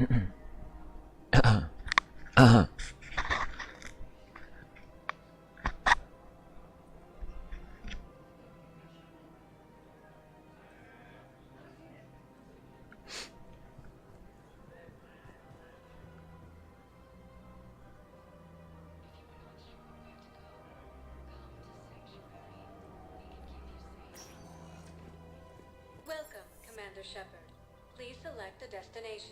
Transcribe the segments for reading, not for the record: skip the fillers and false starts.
Welcome, Commander Shepard. Please select a destination.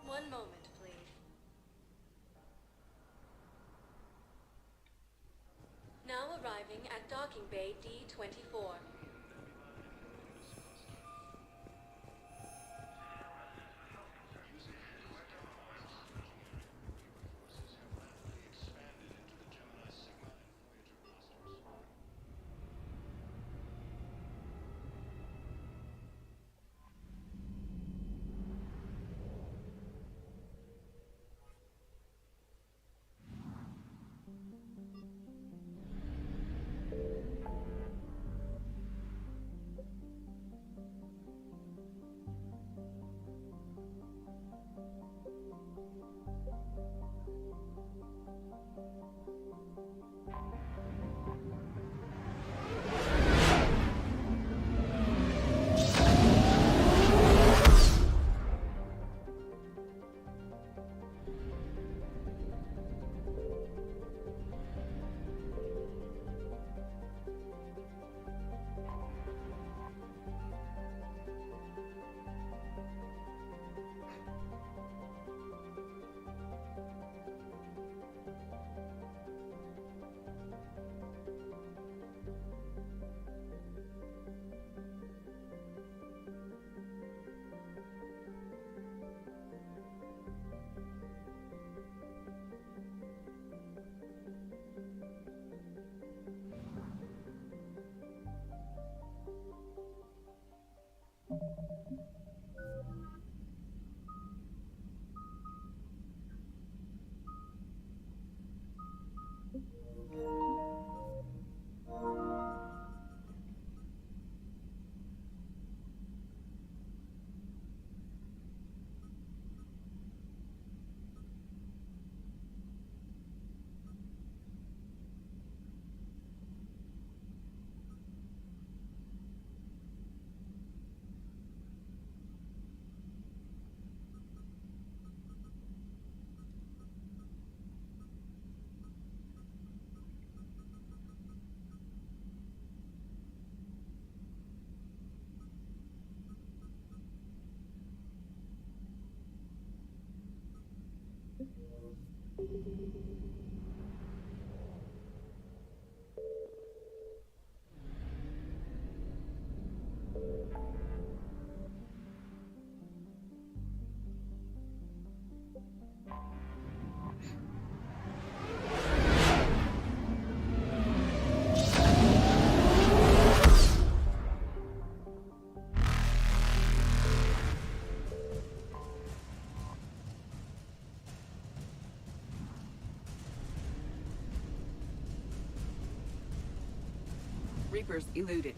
One moment, please. Now arriving at Docking Bay D-24. Reapers eluded.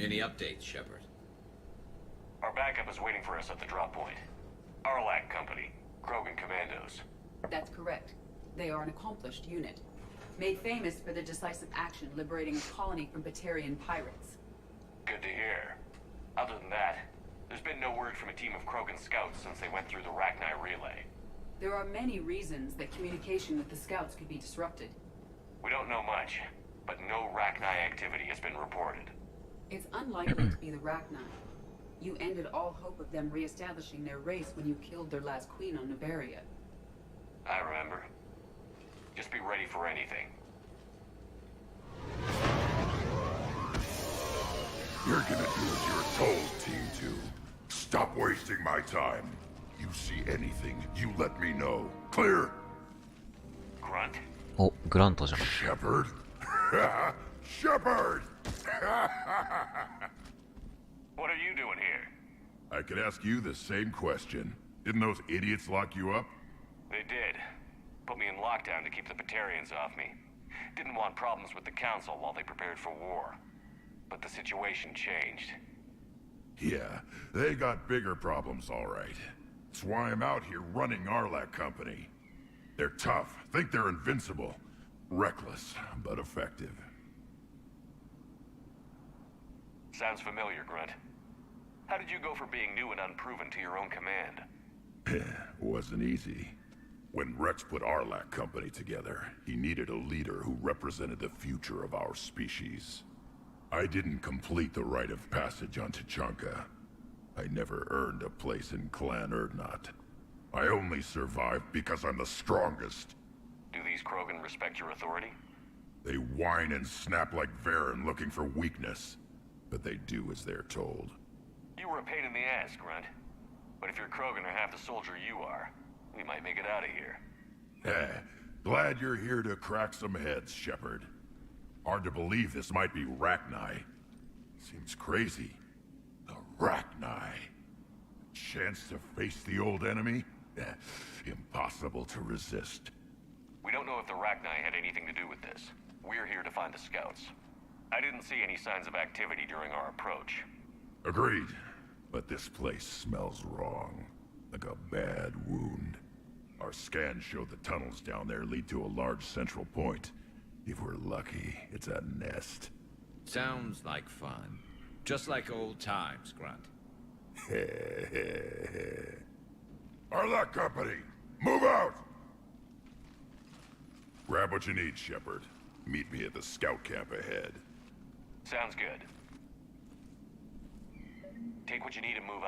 Any updates, Shepard? Our backup is waiting for us at the drop point. Arlac Company, Krogan Commandos. That's correct. They are an accomplished unit, made famous for their decisive action liberating a colony from Batarian pirates. Good to hear. Other than that, there's been no word from a team of Krogan scouts since they went through the Rachni relay. There are many reasons that communication with the scouts could be disrupted. We don't know much, but no Rachni activity has been reported. It's unlikely to be the Rachni. You ended all hope of them re-establishing their race when you killed their last queen on Novaria. I remember. Just be ready for anything. You're gonna do as you're told, Team 2. Stop wasting my time. You see anything, you let me know. Clear? Grunt? お、グラントじゃん。 Shepard? Shepard! What are you doing here? I could ask you the same question. Didn't those idiots lock you up? They did. Put me in lockdown to keep the Batarians off me. Didn't want problems with the Council while they prepared for war. But the situation changed. Yeah, they got bigger problems, all right. That's why I'm out here running Arlac Company. They're tough, think they're invincible. Reckless, but effective. Sounds familiar, Grunt. How did you go from being new and unproven to your own command? Wasn't easy. When Rex put Arlac Company together, he needed a leader who represented the future of our species. I didn't complete the rite of passage on Tuchanka. I never earned a place in Clan Urdnot. I only survived because I'm the strongest. Do these Krogan respect your authority? They whine and snap like Varen looking for weakness. But they do as they're told. You were a pain in the ass, Grunt. But if your Krogan are half the soldier you are, we might make it out of here. Glad you're here to crack some heads, Shepard. Hard to believe this might be Rachni. Seems crazy. The Rachni. Chance to face the old enemy? Impossible to resist. We don't know if the Rachni had anything to do with this. We're here to find the scouts. I didn't see any signs of activity during our approach. Agreed. But this place smells wrong. Like a bad wound. Our scans show the tunnels down there lead to a large central point. If we're lucky, it's a nest. Sounds like fun. Just like old times, Grunt. Arlac Company, move out! Grab what you need, Shepard. Meet me at the scout camp ahead. Sounds good. Take what you need and move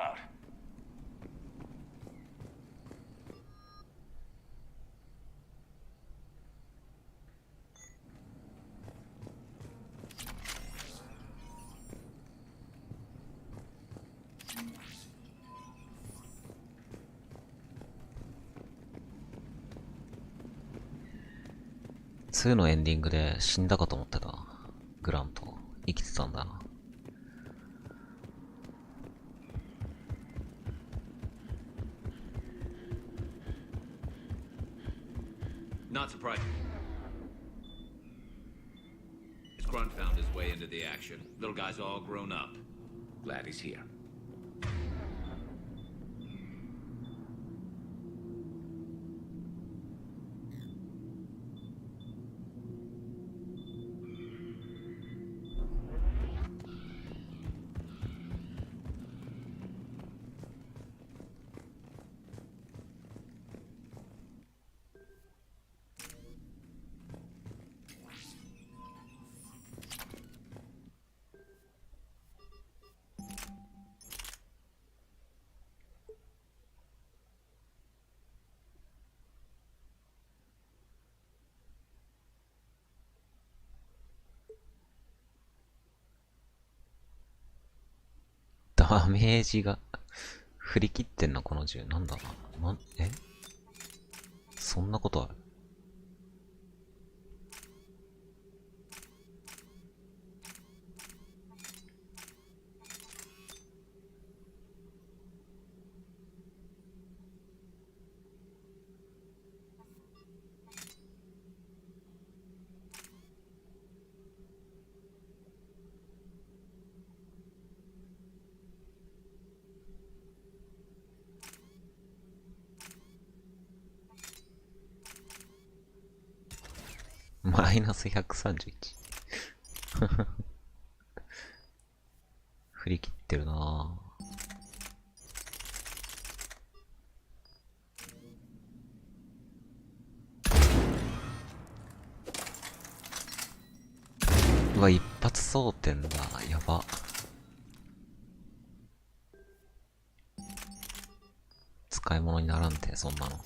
out.2のエンディングで死んだかと思ってた。グラント。生きてたんだな。Not surprising. Grunt found his way into the action. Little guy's all grown up. Glad he's here.ダメージが振り切ってんな、この銃。なんだそんなことある？マイナス131。振り切ってるなぁ。うわ、一発装填だ。やば。使い物にならんて、そんなの。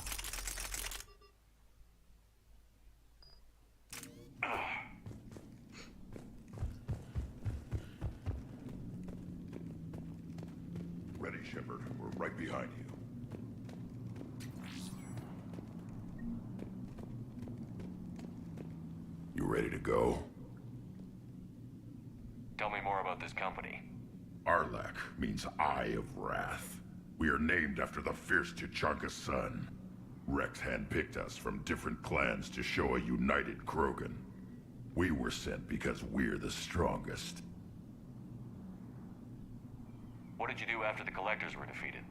Ready, Shepard. We're right behind you. You ready to go? Tell me more about this company. Arlak means Eye of Wrath. We are named after the fierce Tachanka son. Rex handpicked us from different clans to show a united Krogan. We were sent because we're the strongest. What did you do after the Collectors were defeated?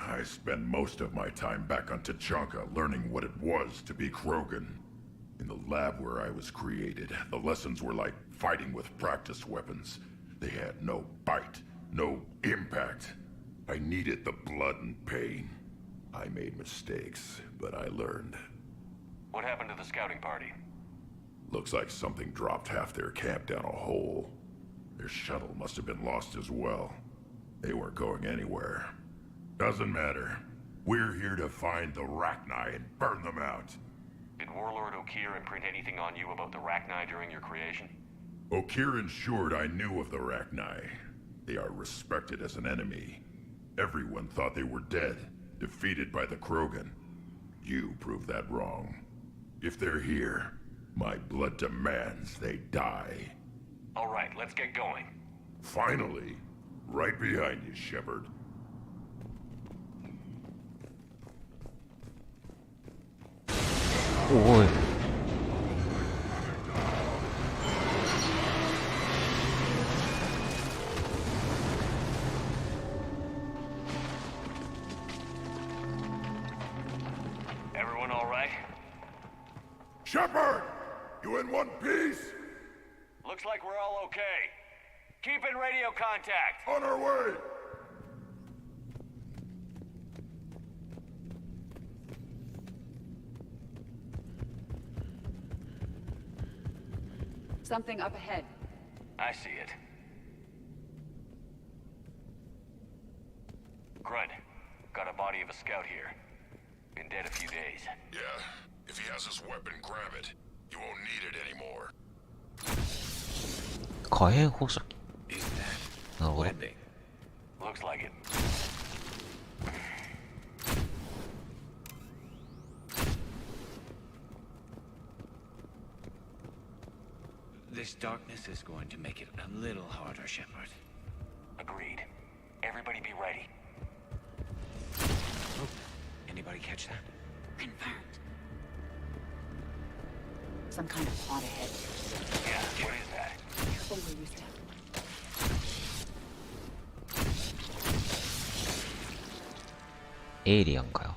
I spent most of my time back on Tachanka learning what it was to be Krogan. In the lab where I was created, the lessons were like fighting with practice weapons. They had no bite, no impact. I needed the blood and pain. I made mistakes, but I learned. What happened to the scouting party? Looks like something dropped half their camp down a hole. Their shuttle must have been lost as well. They weren't going anywhere. Doesn't matter. We're here to find the Rachni and burn them out. Did Warlord Okeer imprint anything on you about the Rachni during your creation? Okeer ensured I knew of the Rachni. They are respected as an enemy. Everyone thought they were dead, defeated by the Krogan. You proved that wrong. If they're here, my blood demands they die. All right, let's get going. Finally, right behind you, Shepard.おい。Everyone all right? Shepard! You in one piece? Looks like we're all okay. Keep in radio contact. On our way! Something up ahead. I see it. Grunt, got a body of a scout here. Been dead a few days. Yeah, if he has his weapon, grab it. You won't need it anymore. 火炎放射器。 Is that なるほど。 landing? Looks like it. This darkness is going to make it a little harder, Shepard. Agreed. Everybody be ready. Oh, anybody catch that? Confirmed. Some kind of pod ahead. Yeah, what is that? Careful where you step. エイリアンかよ。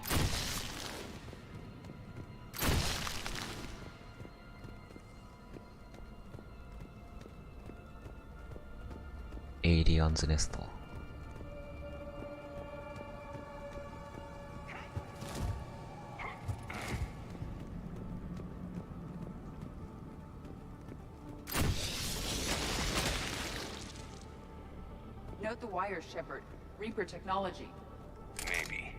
エイリアンズネスト。Note the wires, Shepard. Reaper technology. Maybe.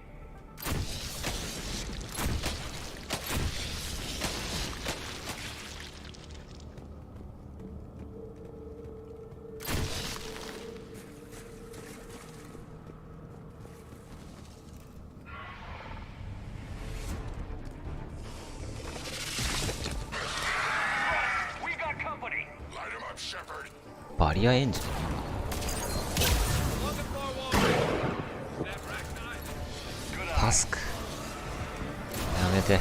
We got company. Light him up, Shepard. バリアエンジン。タスク。やめて。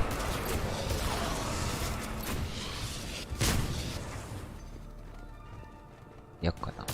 厄介だな。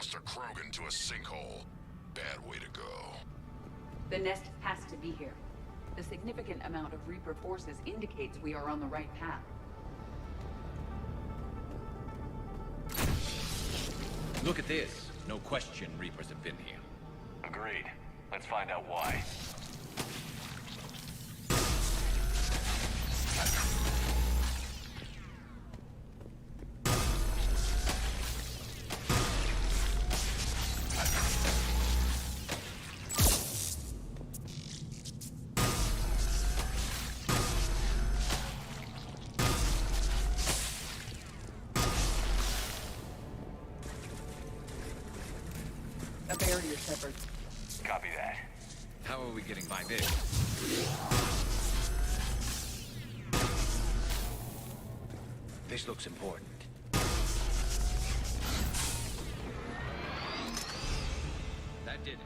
lost a Krogan to a sinkhole. Bad way to go. The nest has to be here. The significant amount of Reaper forces indicates we are on the right path. Look at this. No question Reapers have been here. Agreed. Let's find out why. A barrier, Shepard. Copy that. How are we getting by this? This looks important. That did it.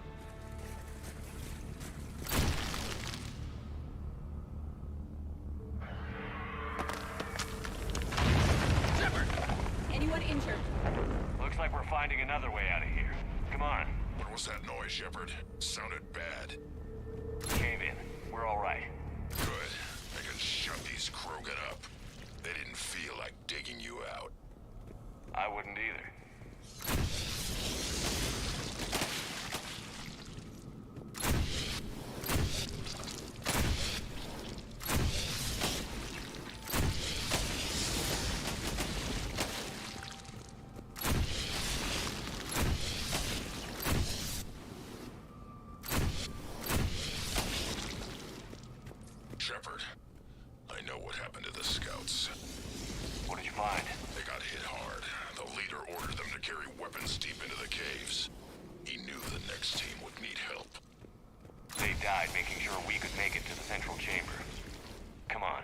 Anyone injured? Looks like we're finding another way out of here. Come on. What was that noise, Shepard? Sounded bad. Cave in. We're all right. Good. I can shut these Krogan up. They didn't feel like digging you out. I wouldn't either. Shepard, I know what happened to the scouts. What did you find? They got hit hard. The leader ordered them to carry weapons deep into the caves. He knew the next team would need help. They died making sure we could make it to the central chamber. Come on.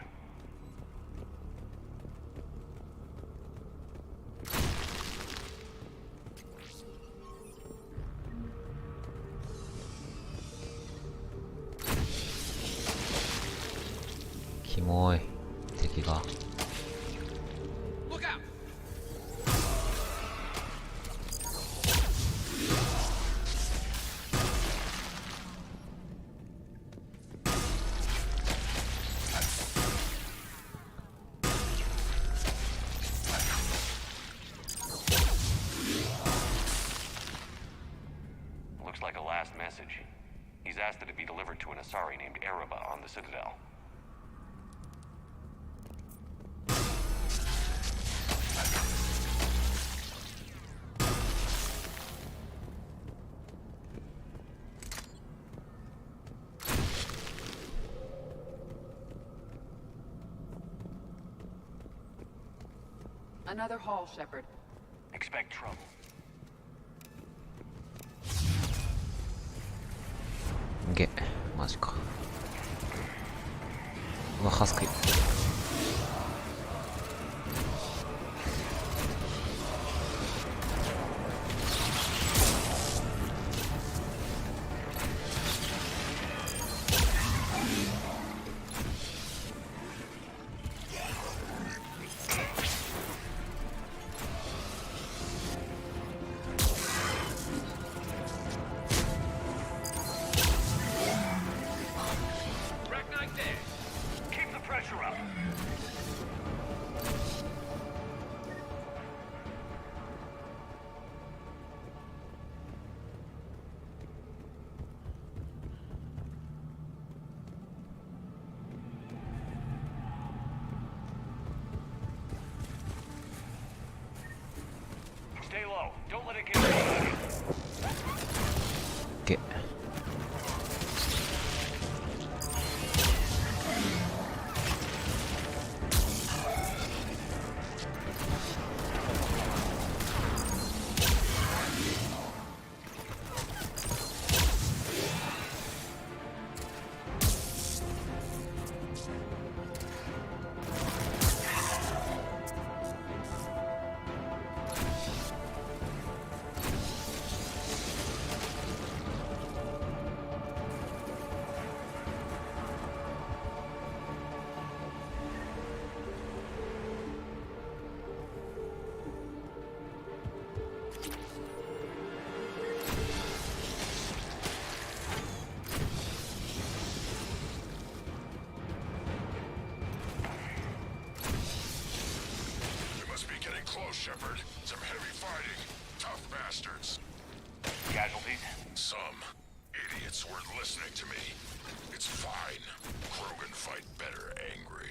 キモい敵が Look out! Looks like a last message. He's asked that it be delivered to an Asari named Ereba on the Citadel. Another hall, Shepard. Expect trouble. げマジかうわハスクイ Ragnite dead. Keep the pressure up. Stay low. Don't let it get you. げ Come casualties? Some idiots weren't listening to me. It's fine. Krogan fight better angry.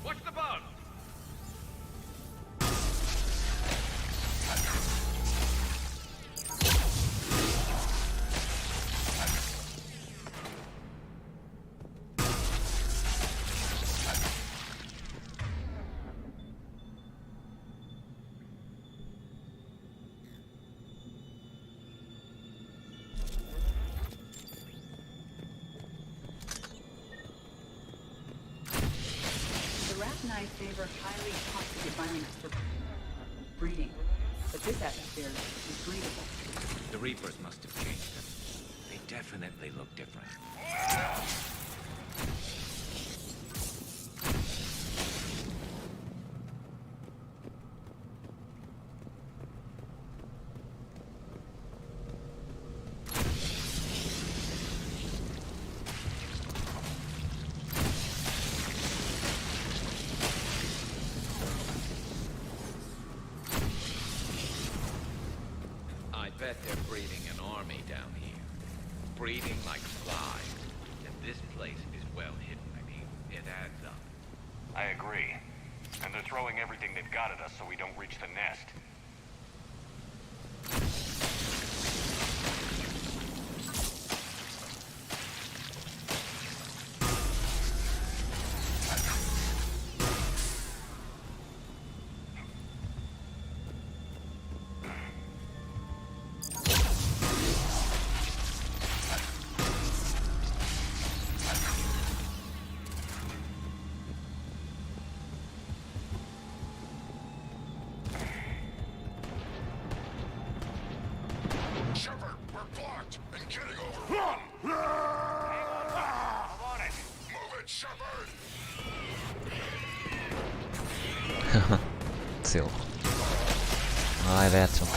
Watch the bug! Arachnite favor highly toxic environments for breeding, but this atmosphere is breathable. The Reapers must have changed them. They definitely look different. I bet they're breeding an army down here. Breeding like flies. And this place is well hidden. I mean, it adds up. I agree. And they're throwing everything they've got at us so we don't reach the nest. Shepard, we're blocked and getting overrun. Hang on, I'm on it. Move it, Shepard. 強あーやべやっちまった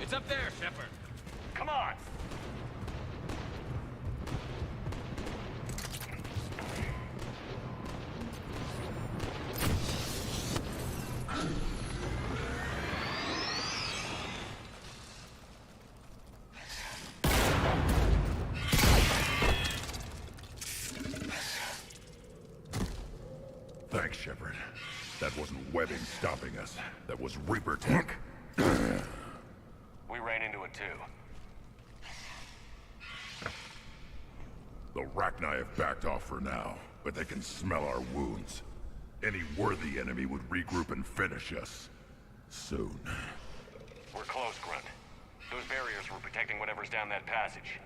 It's up there, Shepard. Come on! Thanks, Shepard. That wasn't webbing stopping us. That was Reaper tech. We ran into it too. The Rachni have backed off for now, but they can smell our wounds. Any worthy enemy would regroup and finish us. Soon. We're close, Grunt. Those barriers were protecting whatever's down that passage.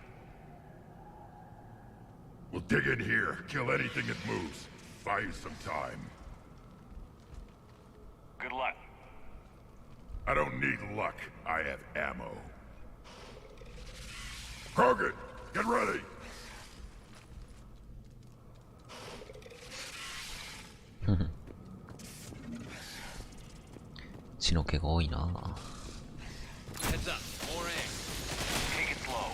We'll dig in here, kill anything that moves. Buy you some time. Good luck. I don't need luck. I have ammo. Krogan, get ready! 血の気が多いな Heads up. More aim. Take it slow.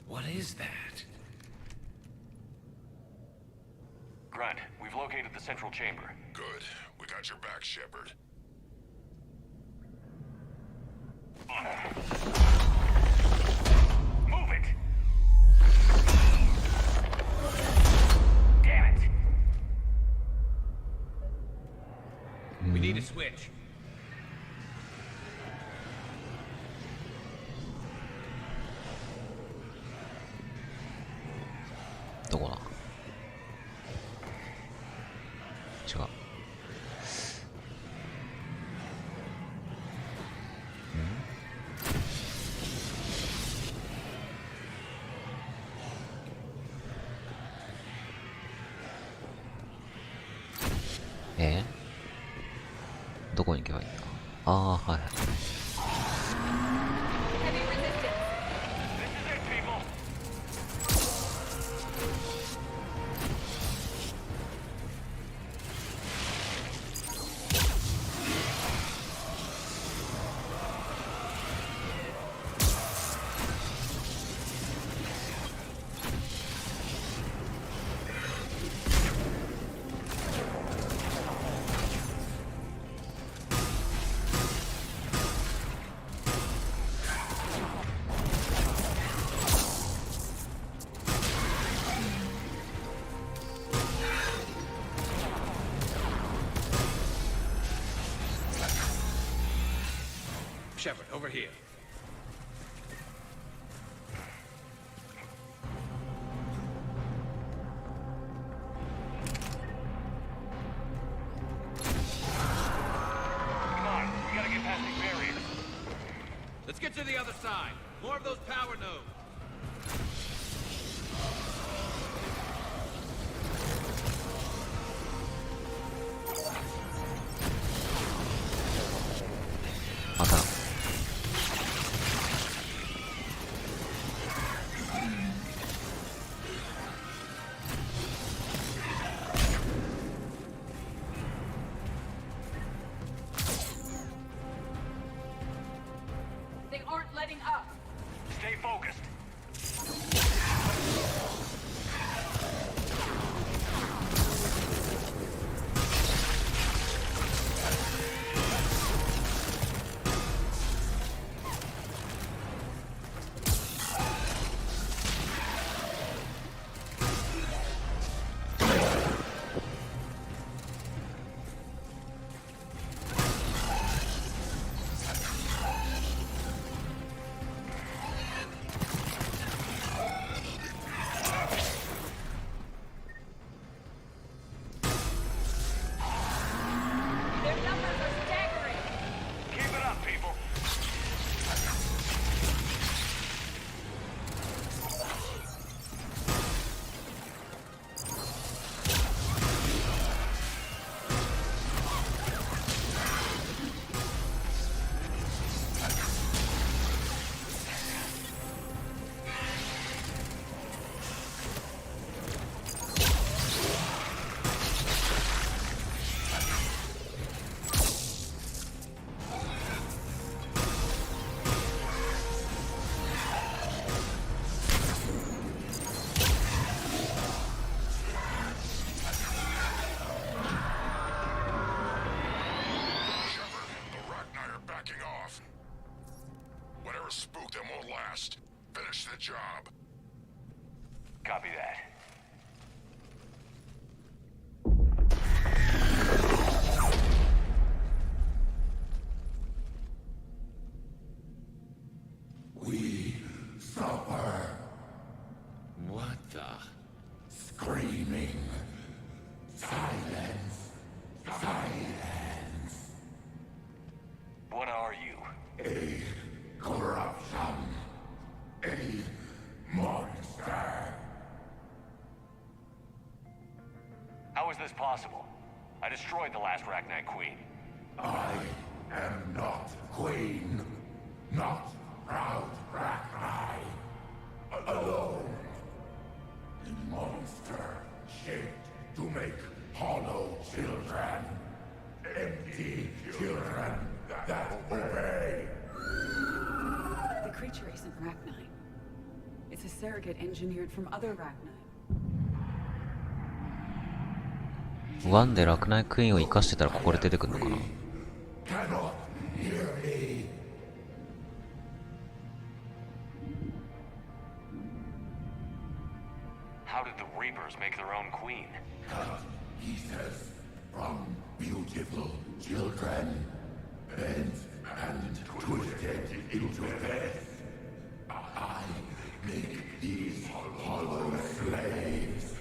What is that? Grunt, we've located the central chamber. Good. We got your back, Shepard. Move it! Damn it! We need a switch. どこだ違うどこに行けばいいんだ。ああ、はいはい。Heavy resistance. This is it, people. Shepard, over here. Come on, we gotta get past these barriers. Let's get to the other side. More of those power nodes. They aren't letting up. Stay focused. Their numbers are staggering. Keep it up, people. Shepard, the Rachni are backing off. Whatever spooked them won't last. Finish the job. Copy that. We suffer. What the? Screaming. Silence. Silence. What are you? A corruption. A monster. How is this possible? I destroyed the last Rachni Queen. I am not queen. Not proud Rachni. Alone. A monster shaped to make hollow children. Empty children that obey. The creature isn't Rachni. It's a surrogate engineered from other Rachni. 1でラクナイクイーンを生かしてたらここで出てくるのかな。 Cannot hear me. How did the Reapers make their own queen? Cut pieces from beautiful children. Bent and twisted into this. I make these hollow slaves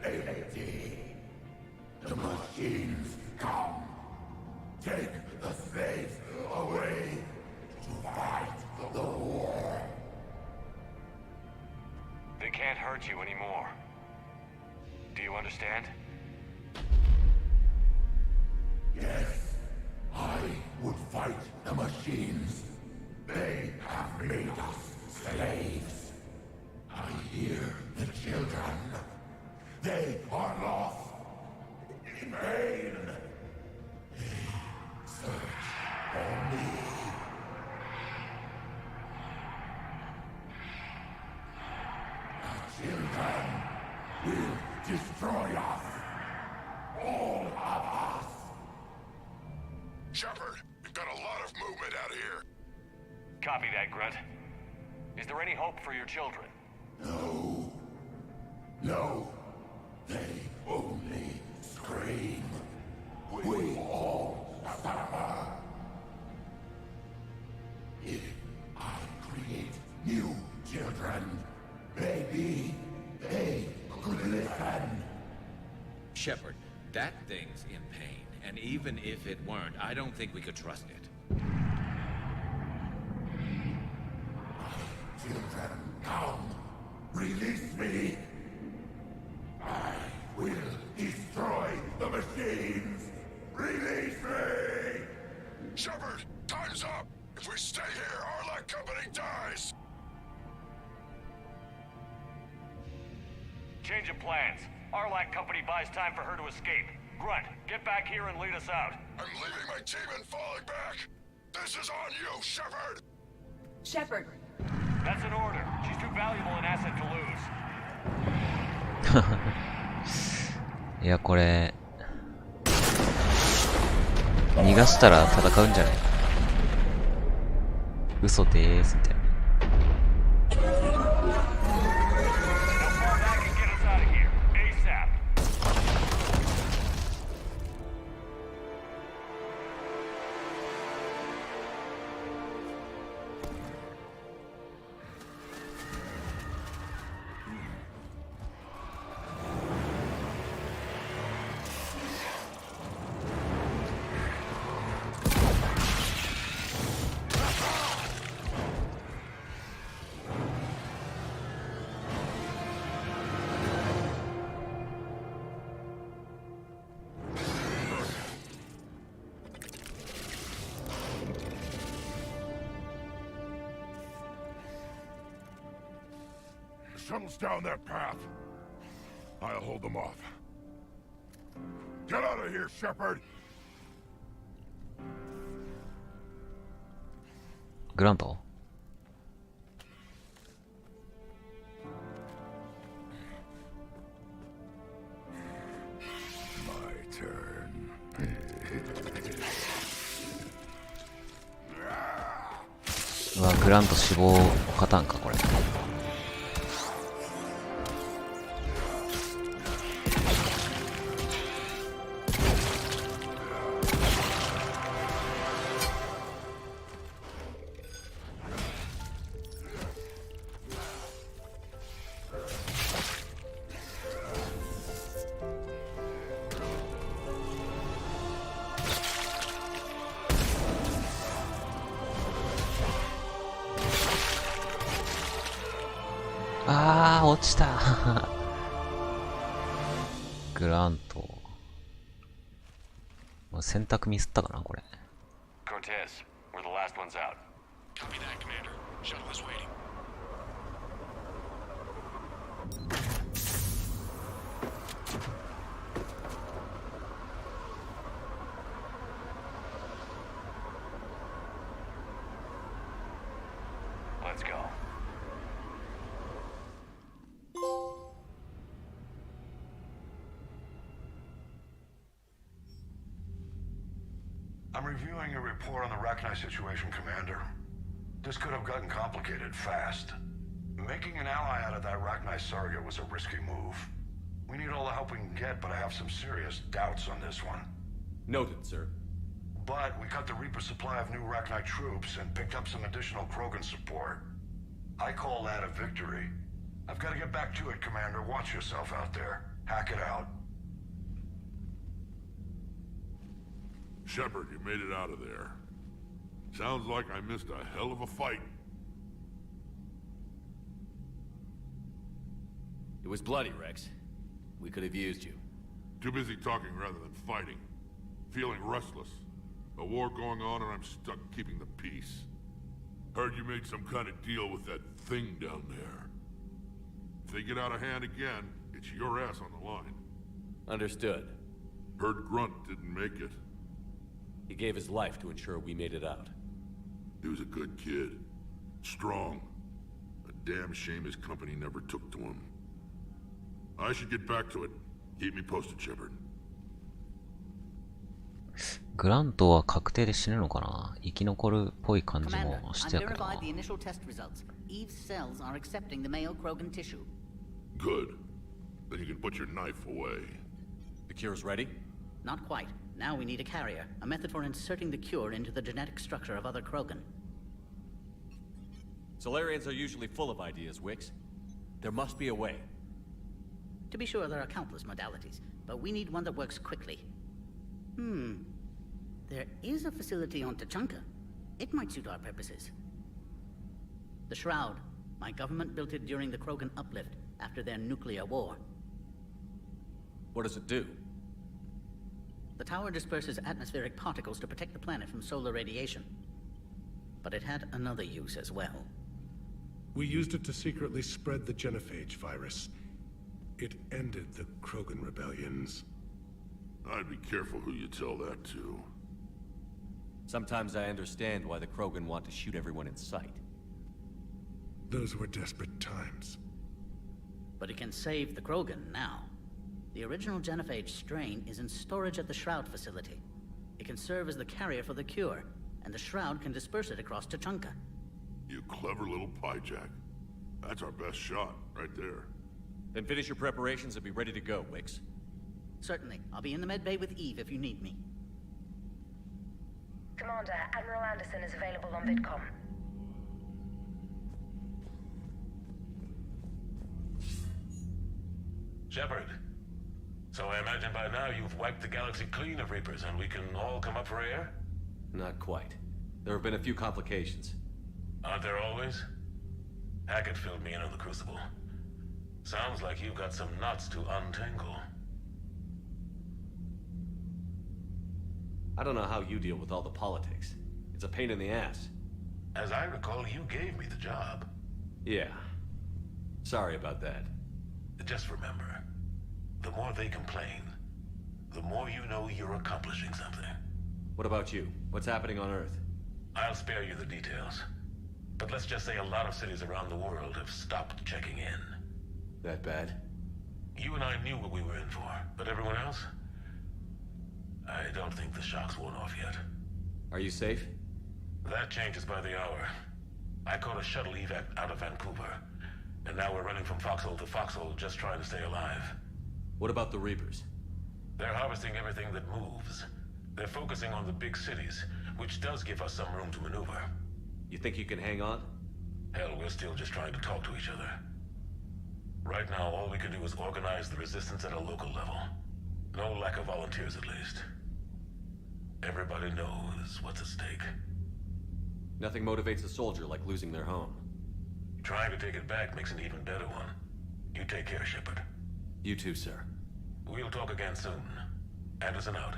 empty. The machines come. Take the slaves away to fight the war. They can't hurt you anymore. Do you understand? Yes, machines. They have made us slaves. I hear the children. They are lost. In vain. They search for me. The children will destroy us. All of us. Shepard, we've got a lot of movement out here. Copy that, Grunt. Is there any hope for your children? No. No. They only scream. We all suffer. If I create new children, maybe they could listen. Shepard, that thing's in pain, and even if it weren't, I don't think we could trust it. Children, come. Release me. I will destroy the machines. Release me! Shepard, time's up. If we stay here, our Arlac Company dies. Change of plans. Arlac Company buys time for her to escape. Grunt, get back here and lead us out. I'm leaving my team and falling back. This is on you, Shepard. Shepard. That's an order. She's too valuable an asset to lose. いや、これ逃がしたら戦うんじゃないか。嘘でーすみたいな。Shuttle's down that path. I'll hold them off. Get out of here, Shepard! グラントMy turn. うわ、グラント死亡パターンかこれ。あー、落ちた。グラント。選択ミスったかな、これ。Cortez, we're the last ones out. Copy that, Commander. Shuttle is waiting. Let's go. I'm reviewing your report on the Rachni situation, Commander. This could have gotten complicated fast. Making an ally out of that Rachni surrogate was a risky move. We need all the help we can get, but I have some serious doubts on this one. Noted, sir. But we cut the Reaper supply of new Rachni troops and picked up some additional Krogan support. I call that a victory. I've got to get back to it, Commander. Watch yourself out there. Hack it out. Shepard, you made it out of there. Sounds like I missed a hell of a fight. It was bloody, Rex. We could have used you. Too busy talking rather than fighting. Feeling restless. A war going on and I'm stuck keeping the peace. Heard you made some kind of deal with that thing down there. If they get out of hand again, it's your ass on the line. Understood. Heard Grunt didn't make it. He gave his life to ensure we made it out. He was a good kid. Strong. A damn shame his company never took to him. I should get back to it. Keep me posted, Shepard. グラントは確定で死ぬのかな。生き残るっぽい感じ Commander, もし I've てたけどな。 verified the initial test results. Eve's cells are accepting the male Krogan tissue. Good. Then you can put your knife away. The cure's ready? Not quite. Now we need a carrier, a method for inserting the cure into the genetic structure of other Krogan. Solarians are usually full of ideas, Wix. There must be a way. To be sure, there are countless modalities, but we need one that works quickly. There is a facility on Tachanka. It might suit our purposes. The Shroud. My government built it during the Krogan uplift, after their nuclear war. What does it do? The tower disperses atmospheric particles to protect the planet from solar radiation. But it had another use as well. We used it to secretly spread the genophage virus. It ended the Krogan rebellions. I'd be careful who you tell that to. Sometimes I understand why the Krogan want to shoot everyone in sight. Those were desperate times. But it can save the Krogan now. The original genophage strain is in storage at the Shroud facility. It can serve as the carrier for the cure, and the Shroud can disperse it across Tachanka. You clever little piejack. That's our best shot, right there. Then finish your preparations and be ready to go, Wix. Certainly. I'll be in the med bay with Eve if you need me. Commander, Admiral Anderson is available on VidCom. Shepard. So I imagine by now you've wiped the galaxy clean of Reapers and we can all come up for air? Not quite. There have been a few complications. Aren't there always? Hackett filled me in on the Crucible. Sounds like you've got some knots to untangle. I don't know how you deal with all the politics. It's a pain in the ass. As I recall, you gave me the job. Yeah. Sorry about that. Just remember, the more they complain, the more you know you're accomplishing something. What about you? What's happening on Earth? I'll spare you the details. But let's just say a lot of cities around the world have stopped checking in. That bad? You and I knew what we were in for, but everyone else? I don't think the shock's worn off yet. Are you safe? That changes by the hour. I caught a shuttle evac out of Vancouver, and now we're running from foxhole to foxhole just trying to stay alive. What about the Reapers? They're harvesting everything that moves. They're focusing on the big cities, which does give us some room to maneuver. You think you can hang on? Hell, we're still just trying to talk to each other. Right now, all we can do is organize the resistance at a local level. No lack of volunteers, at least. Everybody knows what's at stake. Nothing motivates a soldier like losing their home. Trying to take it back makes an even better one. You take care, Shepard. You too, sir. We'll talk again soon. Anderson out.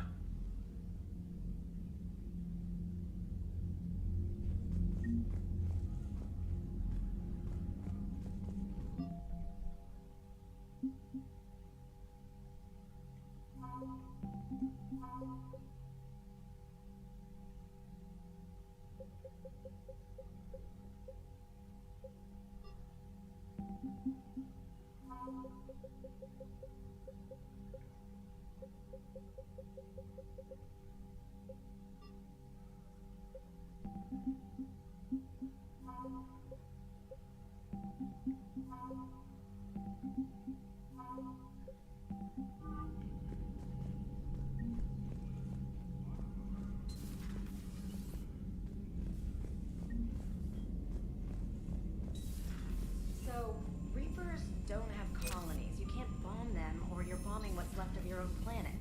So, Reapers don't have colonies. You can't bomb them, or you're bombing what's left of your own planet.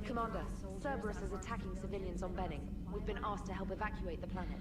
Commander, Cerberus is attacking civilians on Benning. We've been asked to help evacuate the planet.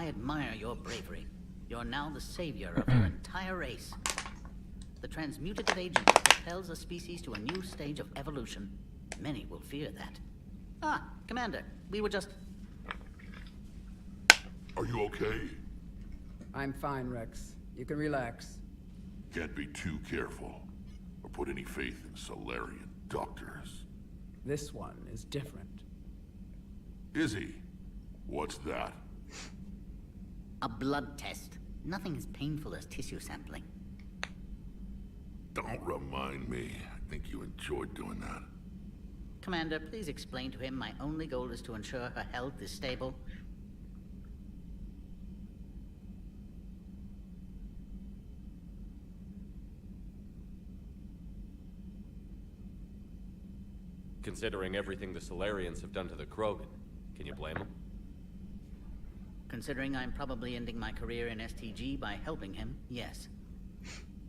I admire your bravery. You're now the savior of your entire race. The transmutative agent that propels a species to a new stage of evolution. Many will fear that. Ah, Commander, we were just... Are you okay? I'm fine, Rex. You can relax. Can't be too careful, or put any faith in Solarian doctors. This one is different. Is he? What's that? A blood test. Nothing as painful as tissue sampling. Don't remind me. I think you enjoyed doing that. Commander, please explain to him my only goal is to ensure her health is stable. Considering everything the Solarians have done to the Krogan, can you blame them? Considering I'm probably ending my career in STG by helping him, yes.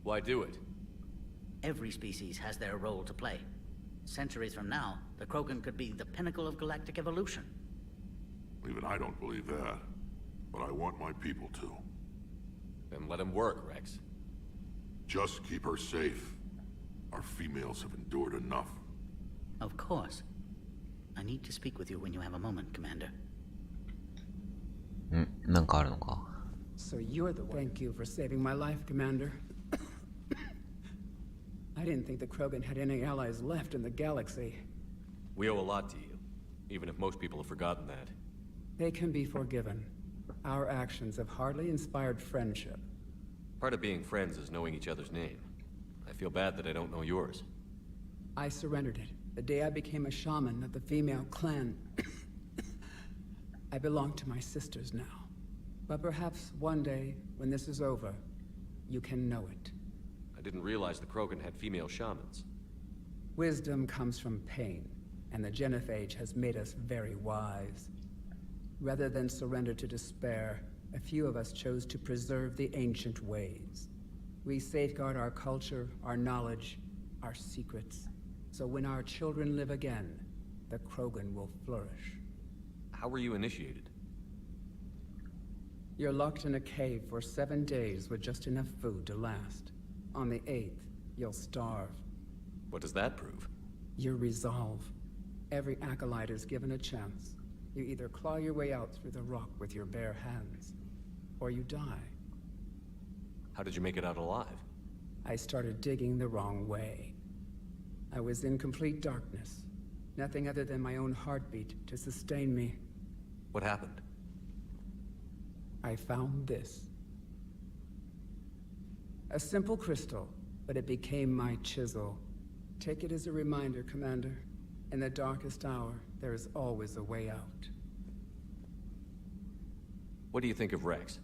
Why do it? Every species has their role to play. Centuries from now, the Krogan could be the pinnacle of galactic evolution. Even I don't believe that. But I want my people to. Then let him work, Rex. Just keep her safe. Our females have endured enough. Of course. I need to speak with you when you have a moment, Commander. なんかあるのか? So you're the one. Thank you for saving my life, Commander. I didn't think the Krogan had any allies left in the galaxy. We owe a lot to you, even if most people have forgotten that. They can be forgiven. Our actions have hardly inspired friendship. Part of being friends is knowing each other's name. I feel bad that I don't know yours. I surrendered it the day I became a shaman of the female clan. I belong to my sisters now. But perhaps one day, when this is over, you can know it. I didn't realize the Krogan had female shamans. Wisdom comes from pain, and the genophage has made us very wise. Rather than surrender to despair, a few of us chose to preserve the ancient ways. We safeguard our culture, our knowledge, our secrets. So when our children live again, the Krogan will flourish. How were you initiated? You're locked in a cave for 7 days with just enough food to last. On the 8th, you'll starve. What does that prove? Your resolve. Every acolyte is given a chance. You either claw your way out through the rock with your bare hands, or you die. How did you make it out alive? I started digging the wrong way. I was in complete darkness. Nothing other than my own heartbeat to sustain me. What happened? I found this. A simple crystal, but it became my chisel. Take it as a reminder, Commander. In the darkest hour, there is always a way out. What do you think of Rex?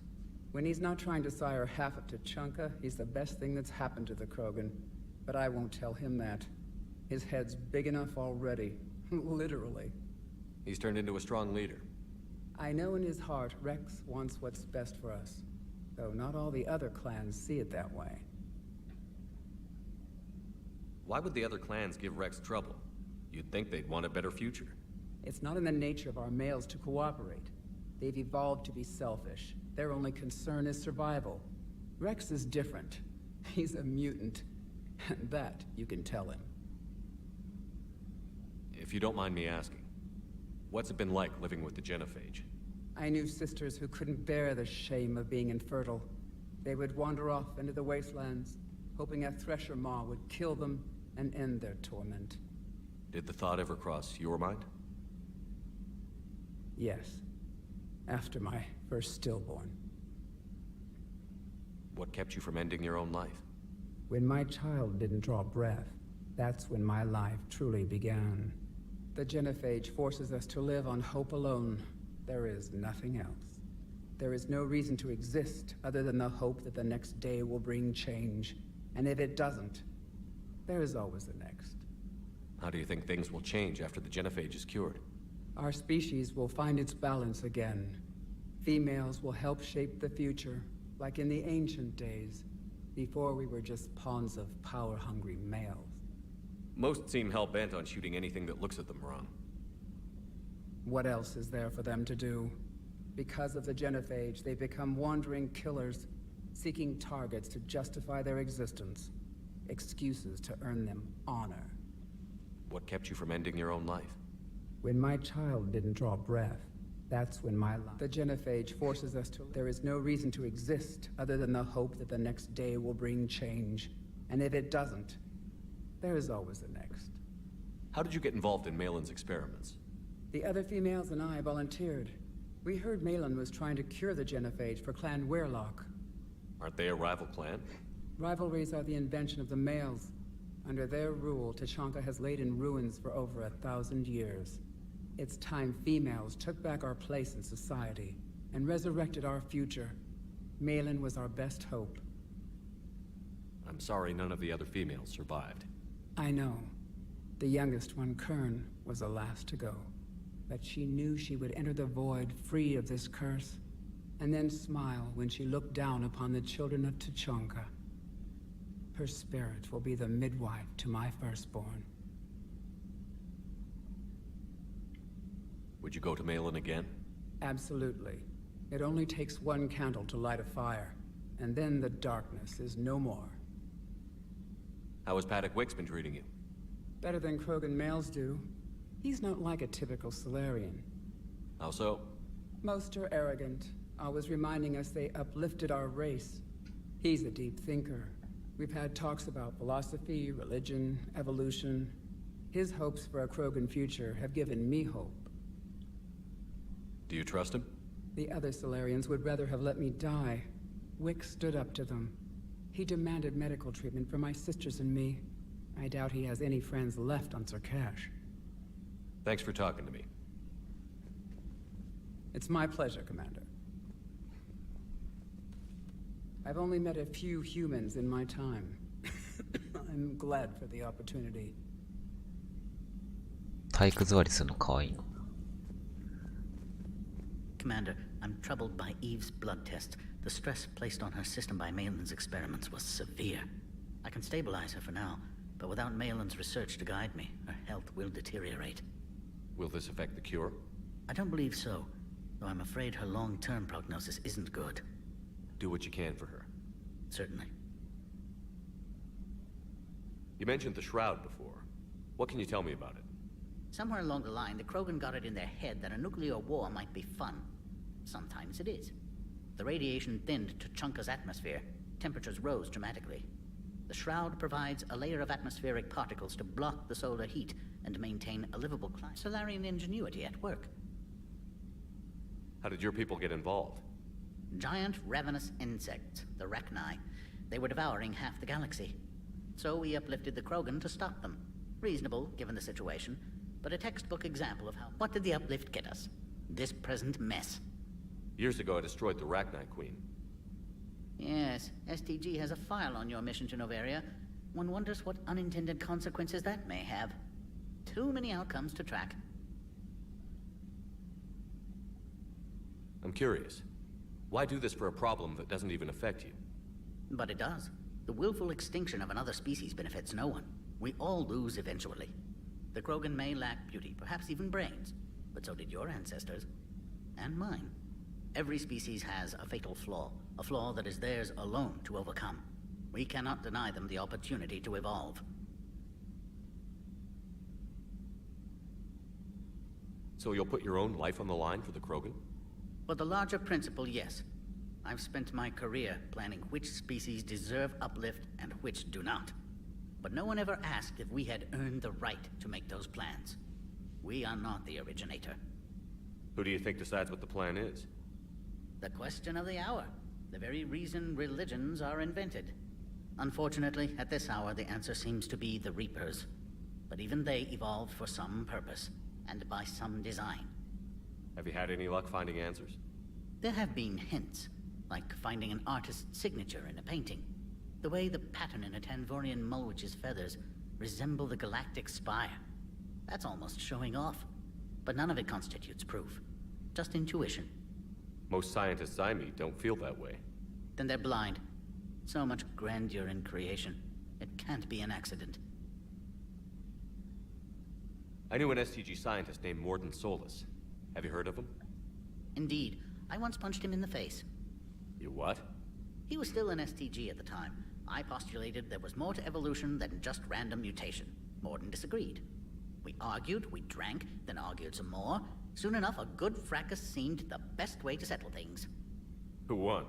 When he's not trying to sire half of Tuchanka, he's the best thing that's happened to the Krogan. But I won't tell him that. His head's big enough already. Literally. He's turned into a strong leader. I know in his heart Rex wants what's best for us. Though not all the other clans see it that way. Why would the other clans give Rex trouble? You'd think they'd want a better future. It's not in the nature of our males to cooperate. They've evolved to be selfish. Their only concern is survival. Rex is different. He's a mutant. And that you can tell him. If you don't mind me asking, what's it been like living with the genophage? I knew sisters who couldn't bear the shame of being infertile. They would wander off into the wastelands, hoping a thresher maw would kill them and end their torment. Did the thought ever cross your mind? Yes. After my first stillborn. What kept you from ending your own life? When my child didn't draw breath, that's when my life truly began. The genophage forces us to live on hope alone. There is nothing else. There is no reason to exist other than the hope that the next day will bring change. And if it doesn't, there is always the next. How do you think things will change after the genophage is cured? Our species will find its balance again. Females will help shape the future, like in the ancient days, before we were just pawns of power-hungry males. Most seem hell-bent on shooting anything that looks at them wrong. What else is there for them to do? Because of the genophage, they become wandering killers, seeking targets to justify their existence. Excuses to earn them honor. What kept you from ending your own life? When my child didn't draw breath, that's when my life... The genophage forces us to... There is no reason to exist other than the hope that the next day will bring change. And if it doesn't, there is always the next. How did you get involved in Malin's experiments? The other females and I volunteered. We heard Malin was trying to cure the genophage for Clan Weirlock. Aren't they a rival clan? Rivalries are the invention of the males. Under their rule, Tuchanka has laid in ruins for over 1,000 years. It's time females took back our place in society and resurrected our future. Malin was our best hope. I'm sorry none of the other females survived. I know. The youngest one, Kern, was the last to go. But she knew she would enter the void free of this curse, and then smile when she looked down upon the children of Tuchanka. Her spirit will be the midwife to my firstborn. Would you go to Malin again? Absolutely. It only takes one candle to light a fire, and then the darkness is no more. How has Paddock Wicks been treating you? Better than Krogan males do. He's not like a typical Solarian. How so? Most are arrogant, always reminding us they uplifted our race. He's a deep thinker. We've had talks about philosophy, religion, evolution. His hopes for a Krogan future have given me hope. Do you trust him? The other Solarians would rather have let me die. Wicks stood up to them. He demanded medical treatment for my sisters and me. I doubt he has any friends left on Sarkash. Thanks for talking to me. It's my pleasure, Commander. I've only met a few humans in my time. I'm glad for the opportunity. 体育座りするのかわいいの。 Commander, I'm troubled by Eve's blood test. The stress placed on her system by Malin's experiments was severe. I can stabilize her for now, but without Malin's research to guide me, her health will deteriorate. Will this affect the cure? I don't believe so, though I'm afraid her long-term prognosis isn't good. Do what you can for her. Certainly. You mentioned the Shroud before. What can you tell me about it? Somewhere along the line, the Krogan got it in their head that a nuclear war might be fun. Sometimes it is. The radiation thinned Tuchanka's atmosphere. Temperatures rose dramatically. The Shroud provides a layer of atmospheric particles to block the solar heat and maintain a livable climate. Solarian ingenuity at work. How did your people get involved? Giant ravenous insects, the Rachni. They were devouring half the galaxy. So we uplifted the Krogan to stop them. Reasonable, given the situation, but a textbook example of how... What did the uplift get us? This present mess. Years ago I destroyed the Rachni Queen. Yes, STG has a file on your mission to Noveria. One wonders what unintended consequences that may have. Too many outcomes to track. I'm curious. Why do this for a problem that doesn't even affect you? But it does. The willful extinction of another species benefits no one. We all lose eventually. The Krogan may lack beauty, perhaps even brains, but so did your ancestors. And mine. Every species has a fatal flaw, a flaw that is theirs alone to overcome. We cannot deny them the opportunity to evolve. So you'll put your own life on the line for the Krogan? For the larger principle, yes. I've spent my career planning which species deserve uplift and which do not. But no one ever asked if we had earned the right to make those plans. We are not the originator. Who do you think decides what the plan is? The question of the hour. The very reason religions are invented. Unfortunately, at this hour, the answer seems to be the Reapers. But even they evolved for some purpose, and by some design. Have you had any luck finding answers? There have been hints, like finding an artist's signature in a painting. The way the pattern in a Tanvorian Mulwich's feathers resemble the galactic spire. That's almost showing off. But none of it constitutes proof. Just intuition. Most scientists I meet don't feel that way. Then they're blind. So much grandeur in creation. It can't be an accident. I knew an STG scientist named Morden Solis. Have you heard of him? Indeed. I once punched him in the face. You what? He was still an STG at the time. I postulated there was more to evolution than just random mutation. Morden disagreed. We argued, we drank, then argued some more. Soon enough, a good fracas seemed the best way to settle things. Who won?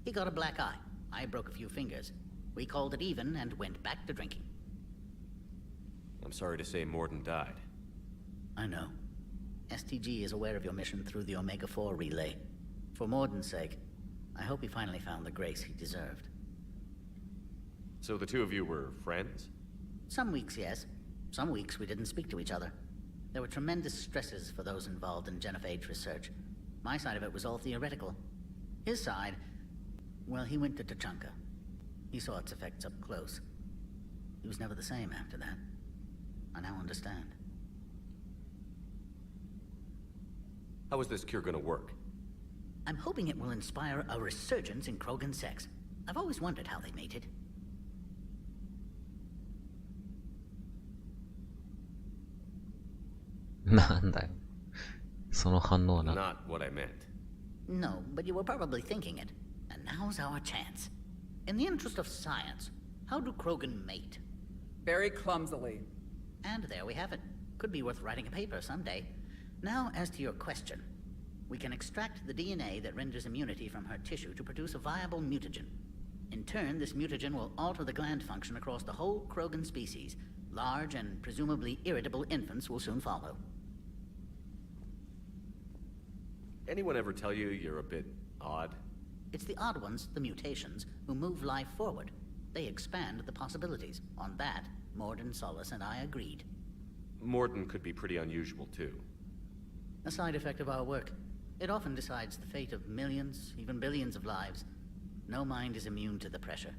He got a black eye. I broke a few fingers. We called it even and went back to drinking. I'm sorry to say Morden died. I know. STG is aware of your mission through the Omega-4 relay. For Morden's sake, I hope he finally found the grace he deserved. So the two of you were friends? Some weeks, yes. Some weeks we didn't speak to each other. There were tremendous stresses for those involved in genophage research. My side of it was all theoretical. His side, well, he went to Tachanka. He saw its effects up close. He was never the same after that. I now understand. How is this cure gonna work? I'm hoping it will inspire a resurgence in Krogan sex. I've always wondered how they mated. Not what I meant. No, but you were probably thinking it. And now's our chance. In the interest of science, how do Krogan mate? Very clumsily. And there we have it. Could be worth writing a paper someday. Now, as to your question. We can extract the DNA that renders immunity from her tissue to produce a viable mutagen. In turn, this mutagen will alter the gland function across the whole Krogan species. Large and presumably irritable infants will soon follow. Anyone ever tell you you're a bit odd? It's the odd ones, the mutations, who move life forward. They expand the possibilities. On that, Morden, Solace, and I agreed. Morden could be pretty unusual, too. A side effect of our work. It often decides the fate of millions, even billions of lives. No mind is immune to the pressure.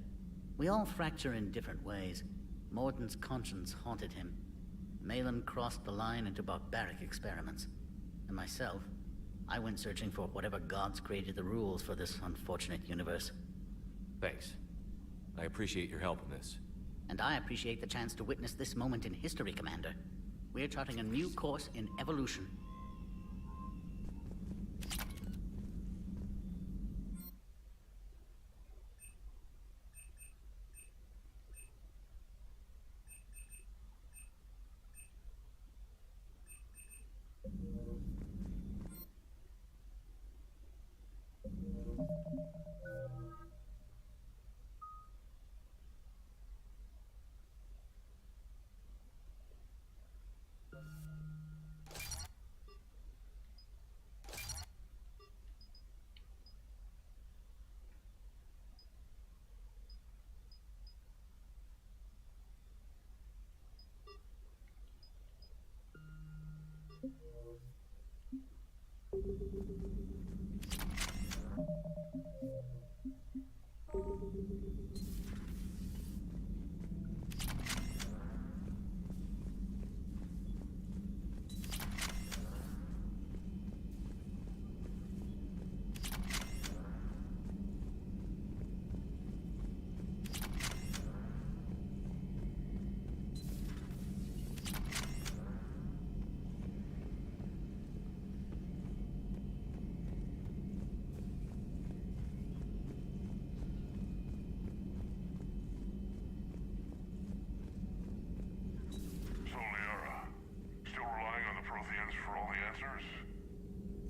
We all fracture in different ways. Morden's conscience haunted him. Malin crossed the line into barbaric experiments. And myself, I went searching for whatever gods created the rules for this unfortunate universe. Thanks. I appreciate your help in this. And I appreciate the chance to witness this moment in history, Commander. We're charting a new course in evolution.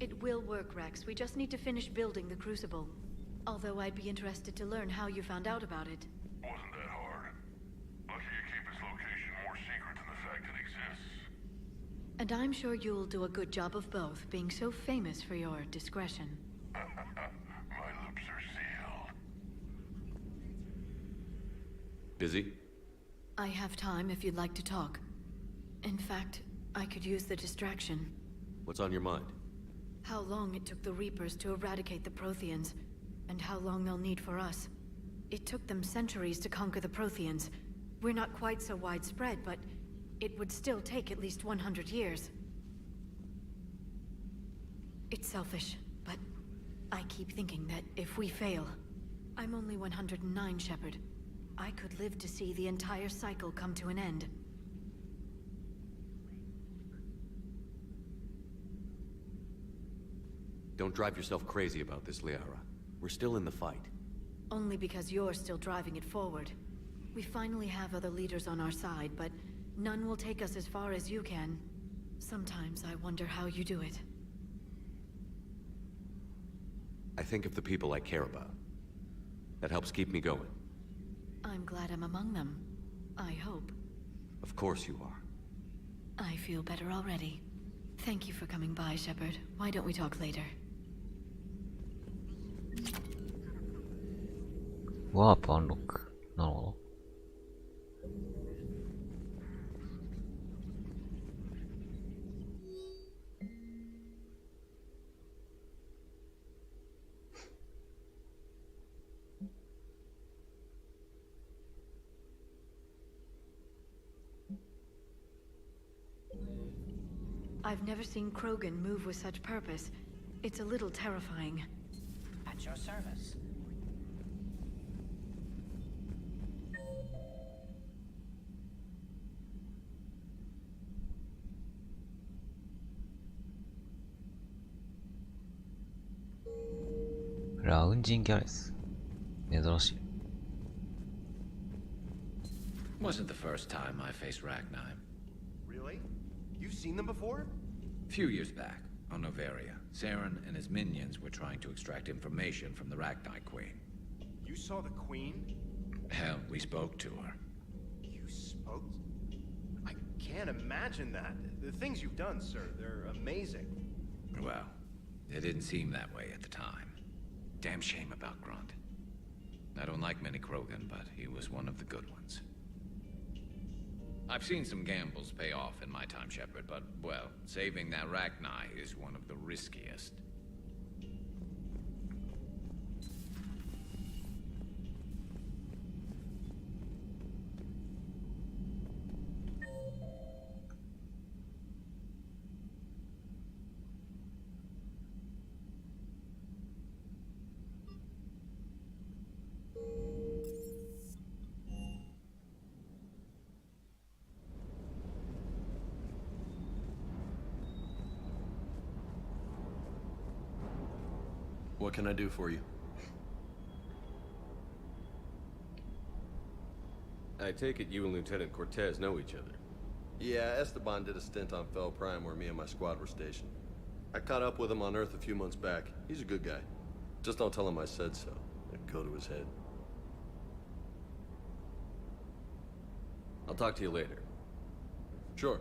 It will work, Rex. We just need to finish building the Crucible. Although I'd be interested to learn how you found out about it. Wasn't that hard. Lucky you keep its location more secret than the fact it exists. And I'm sure you'll do a good job of both, being so famous for your discretion. My lips are sealed. Busy? I have time if you'd like to talk. In fact, I could use the distraction. What's on your mind? How long it took the Reapers to eradicate the Protheans, and how long they'll need for us. It took them centuries to conquer the Protheans. We're not quite so widespread, but it would still take at least 100 years. It's selfish, but I keep thinking that if we fail... I'm only 109, Shepard. I could live to see the entire cycle come to an end. Don't drive yourself crazy about this, Liara. We're still in the fight. Only because you're still driving it forward. We finally have other leaders on our side, but none will take us as far as you can. Sometimes I wonder how you do it. I think of the people I care about. That helps keep me going. I'm glad I'm among them. I hope. Of course you are. I feel better already. Thank you for coming by, Shepard. Why don't we talk later? Warp unlock. なるほど。I've never seen Krogan move with such purpose. It's a little terrifying. At your service. 라운징ギャラです。珍しい。 Wasn't the first time I faced Ragnar. Really? You've seen them before? A few years back, on Noveria, Saren and his minions were trying to extract information from the Ragnar Queen. You saw the Queen? Hell, we spoke to her. You spoke? I can't imagine that. The things you've done, sir, they're amazing. Well, it didn't seem that way at the time. Damn shame about Grunt. I don't like many Krogan, but he was one of the good ones. I've seen some gambles pay off in my time, Shepard, but, well, saving that Ragnar is one of the riskiest. What can I do for you? I take it you and Lieutenant Cortez know each other. Yeah, Esteban did a stint on Fel Prime where me and my squad were stationed. I caught up with him on Earth a few months back. He's a good guy. Just don't tell him I said so. It'd go to his head. I'll talk to you later. Sure.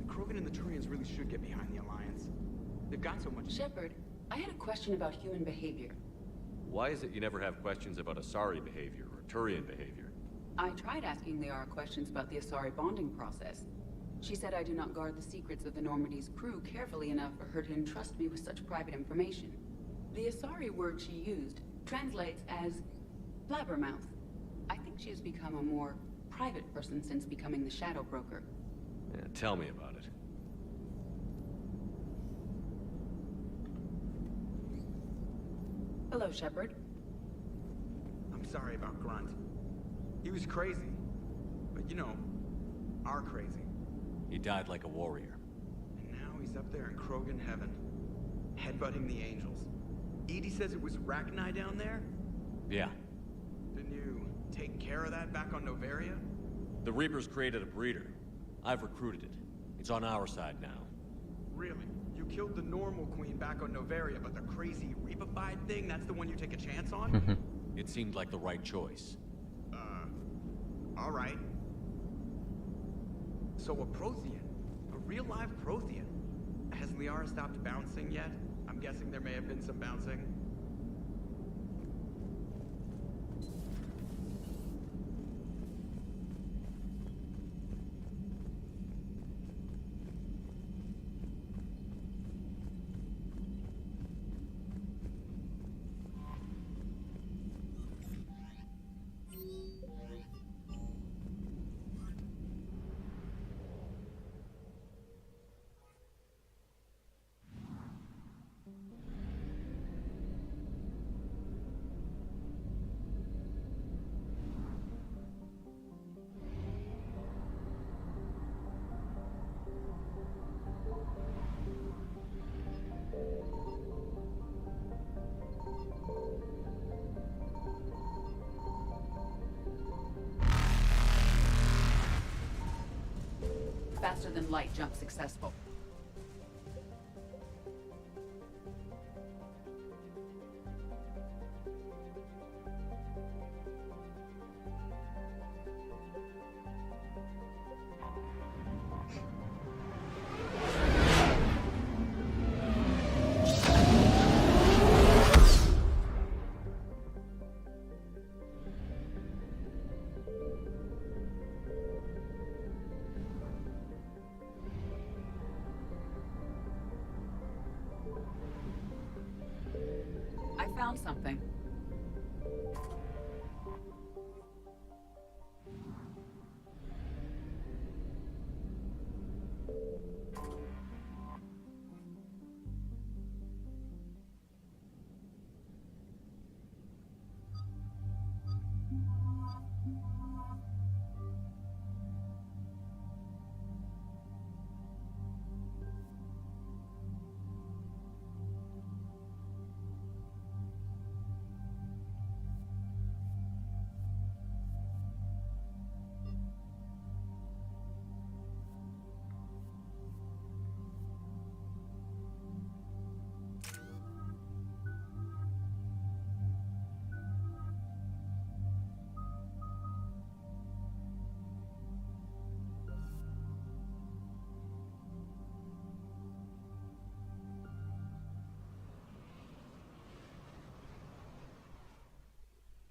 Krogan and the Turians really should get behind the Alliance. They've got so much... Shepard, I had a question about human behavior. Why is it you never have questions about Asari behavior or Turian behavior? I tried asking Liara questions about the Asari bonding process. She said I do not guard the secrets of the Normandy's crew carefully enough for her to entrust me with such private information. The Asari word she used translates as blabbermouth. I think she has become a more private person since becoming the Shadow Broker. Yeah, tell me about it. Hello, Shepard. I'm sorry about Grunt. He was crazy. But you know, are crazy. He died like a warrior. And now he's up there in Krogan heaven, headbutting the angels. Edie says it was Rachni down there? Yeah. Didn't you take care of that back on Noveria? The Reapers created a breeder. I've recruited it. It's on our side now. Really? You killed the normal queen back on Noveria, but the crazy Reapified thing, that's the one you take a chance on? It seemed like the right choice. Alright. So a Prothean. A real live Prothean. Has Liara stopped bouncing yet? I'm guessing there may have been some bouncing. faster than light jump successful. I found something.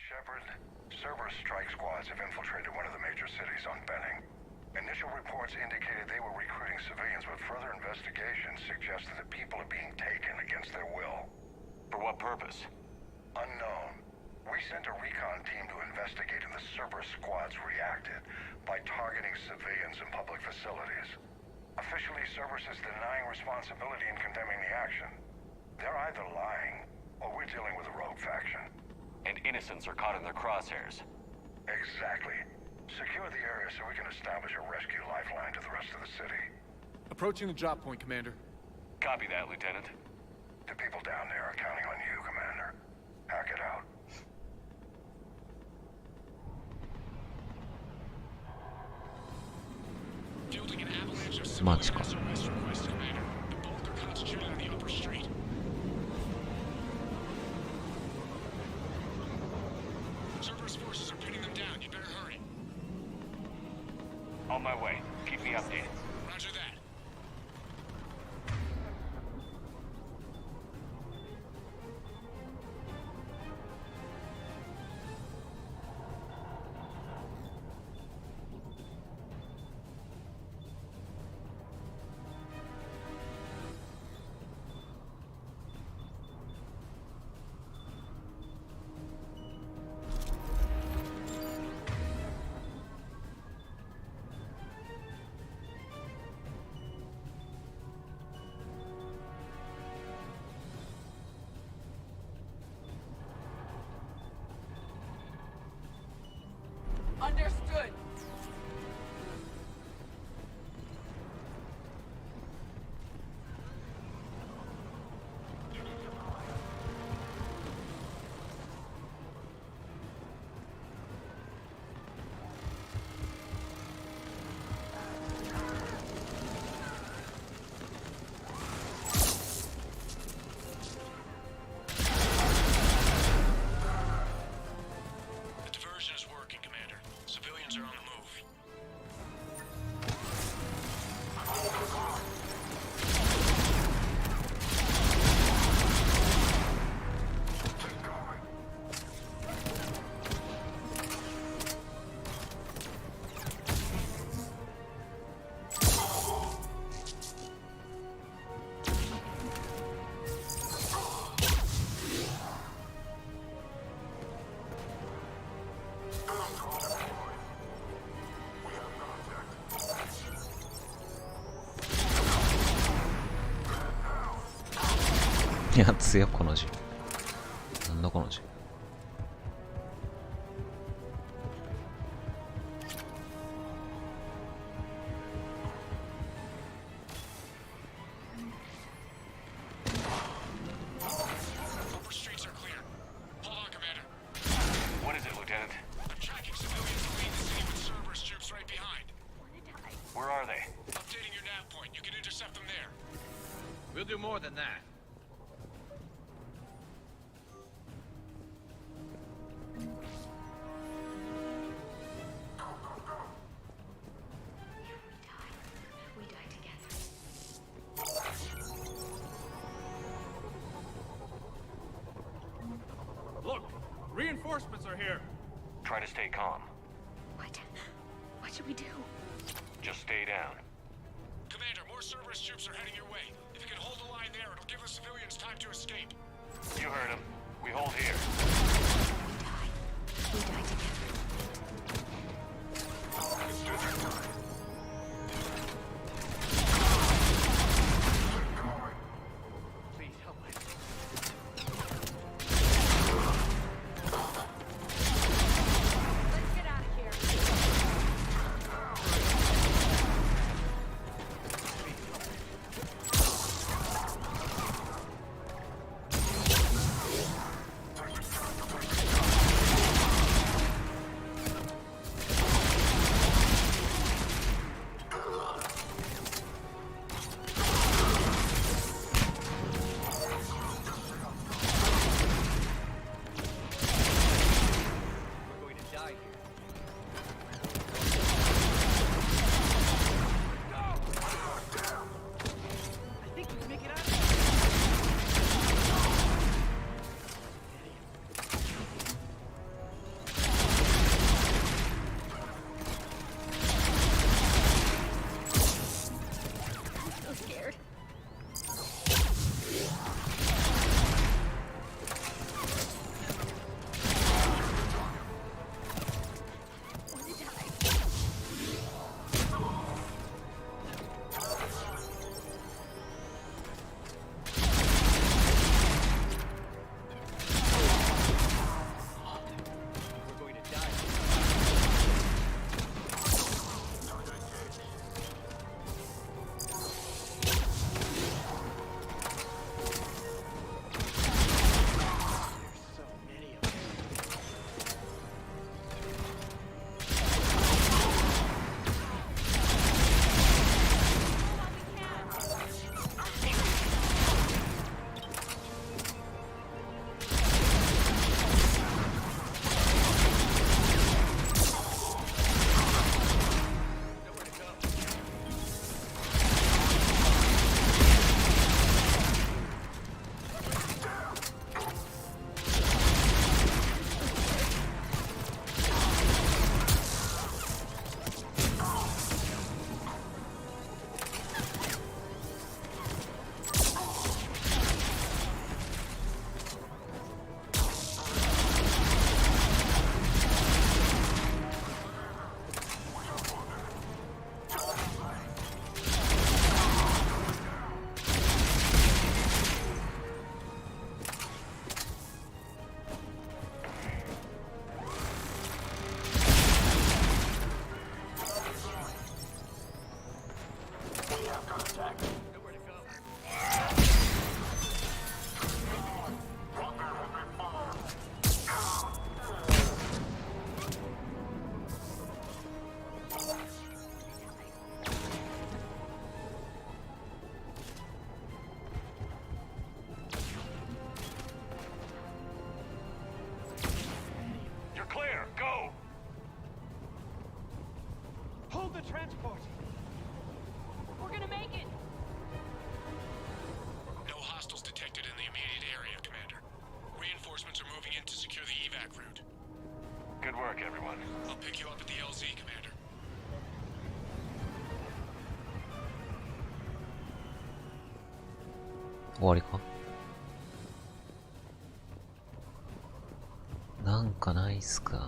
Shepard, Cerberus strike squads have infiltrated one of the major cities on Benning. Initial reports indicated they were recruiting civilians, but further investigation suggested that people are being taken against their will. For what purpose? Unknown. We sent a recon team to investigate, and the Cerberus squads reacted by targeting civilians in public facilities. Officially, Cerberus is denying responsibility and condemning the action. They're either lying, or we're dealing with a rogue faction. And innocents are caught in their crosshairs. Exactly. Secure the area so we can establish a rescue lifeline to the rest of the city. Approaching the drop point, Commander. Copy that, Lieutenant. The people down there are counting on you, Commander. Hack it out. Fielding an avalanche of Much civilian arrest requests, Commander. The bulk are concentrated on the upper street. Cerberus forces are pinning them down. You better hurry. On my way. Keep me updated. Roger that. Understood. The diversion is working, Commander. Civilians are on the move.いや、強っこの銃。なんだこの銃。Upper streets are clear. Hold on, Commander. What is it, Lieutenant? I'm tracking civilians fleeing the city with Cerberus troops right behind. Where are they? Up do more than that. We die together. Look! Reinforcements are here! Try to stay calm. What should we do? Just stay down. Commander, more Cerberus troops are heading your way. If you can hold the line there, it'll give the civilians time to escape. You heard him. We hold here. We die together. Please help us. Let's get out of here. We're going to die here. I think we can make it out. I'm so scared. I want to die. We're going to die. There's so many of them. Nowhere to go. Nowhere to go. You're clear. Go! Hold the transport! We're gonna make it. No hostiles detected in the immediate area, Commander. Reinforcements are moving in to secure the evac route. Good work, everyone. I'll pick you up at the LZ, Commander. 終わりか。なんかないっすか。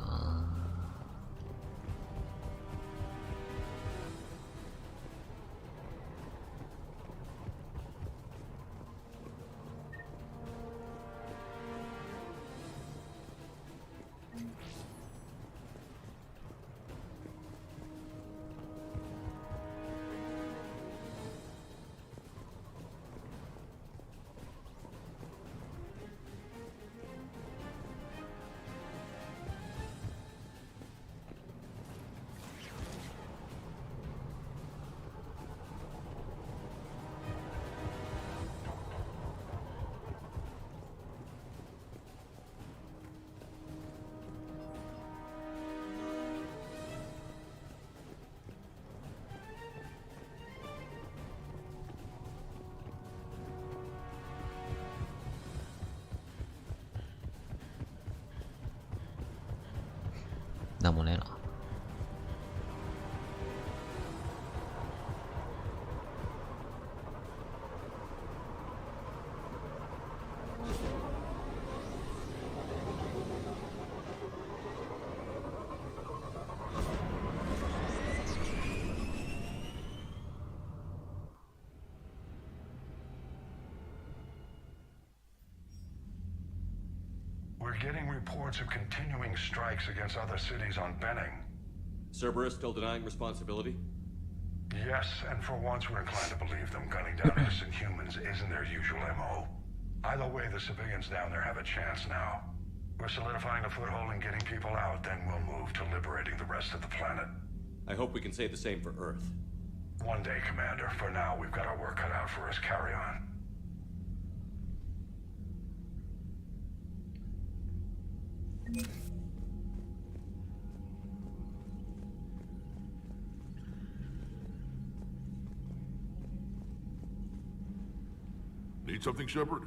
なんもねえな。We're getting reports of continuing strikes against other cities on Benning. Cerberus still denying responsibility? Yes, and for once we're inclined to believe them. Gunning down innocent humans isn't their usual MO. Either way, the civilians down there have a chance now. We're solidifying a foothold and getting people out, then we'll move to liberating the rest of the planet. I hope we can say the same for Earth. One day, Commander. For now, we've got our work cut out for us. Carry on. Need something, Shepard?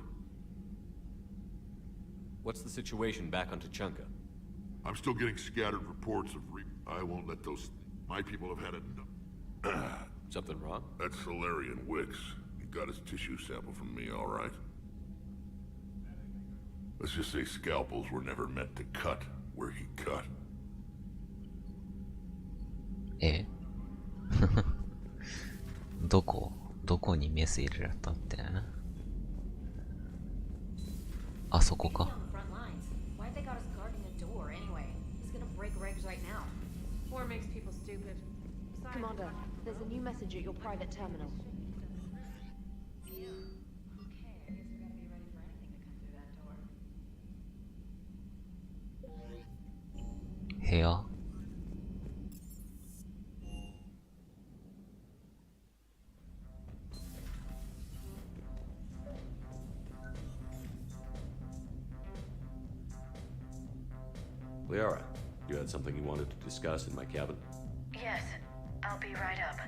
What's the situation back on Tuchanka? I'm still getting scattered reports of I won't let those... My people have had enough. Something wrong? That's Solarian Wicks. He got his tissue sample from me, all right. Let's just say scalpels were never meant to cut where he cut. えどこにメス入れられたってあそこか Why they got us guarding a door anyway? He's gonna break regs right now. War makes people stupid. Commander, there's a new message at your private terminal. Here. Liara, you had something you wanted to discuss in my cabin? Yes, I'll be right up.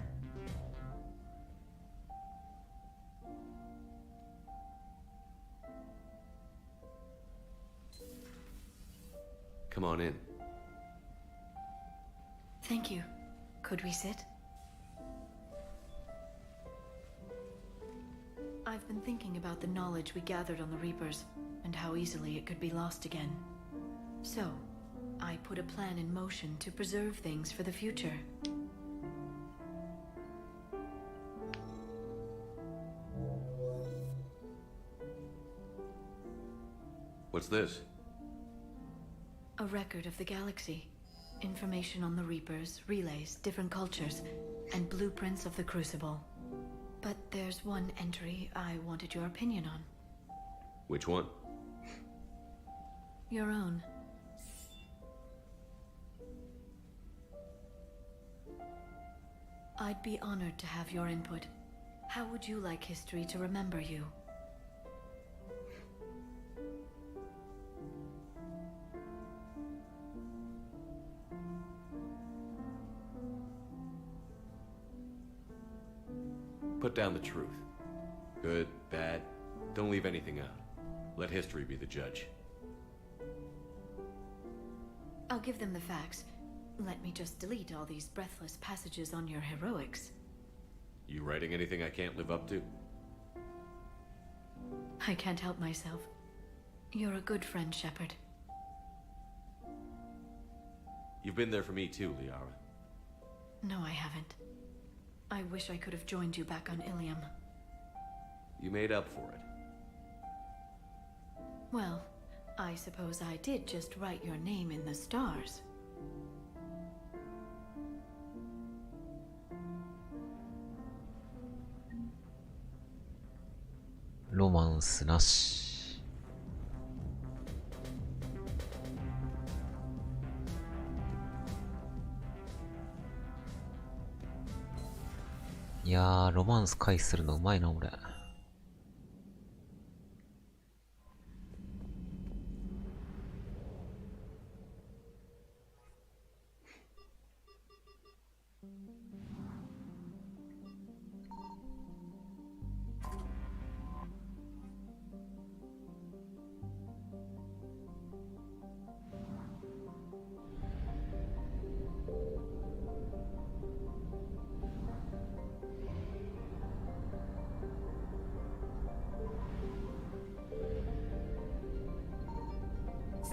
Come on in. Thank you. Could we sit? I've been thinking about the knowledge we gathered on the Reapers, and how easily it could be lost again. So, I put a plan in motion to preserve things for the future. What's this? A record of the galaxy. Information on the Reapers, relays, different cultures, and blueprints of the Crucible. But there's one entry I wanted your opinion on. Which one? Your own. I'd be honored to have your input. How would you like history to remember you? Put down the truth. Good, bad, don't leave anything out. Let history be the judge. I'll give them the facts. Let me just delete all these breathless passages on your heroics. You writing anything I can't live up to? I can't help myself. You're a good friend, Shepard. You've been there for me too, Liara. No, I haven't. I wish I could have joined you back on Ilium. You made up for it. Well, I suppose I did just write your name in the stars. Romance なし。いやー、ロマンス回避するのうまいな、俺。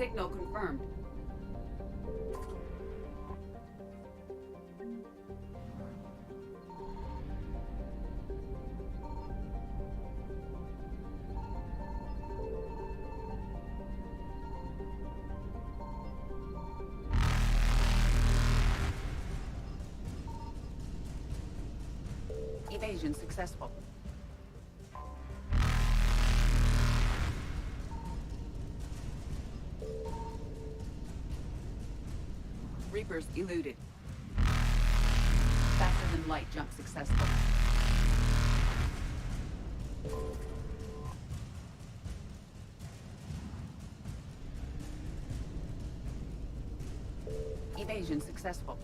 Signal confirmed. Evasion successful. Reapers eluded. Faster than light jump successful. Evasion successful.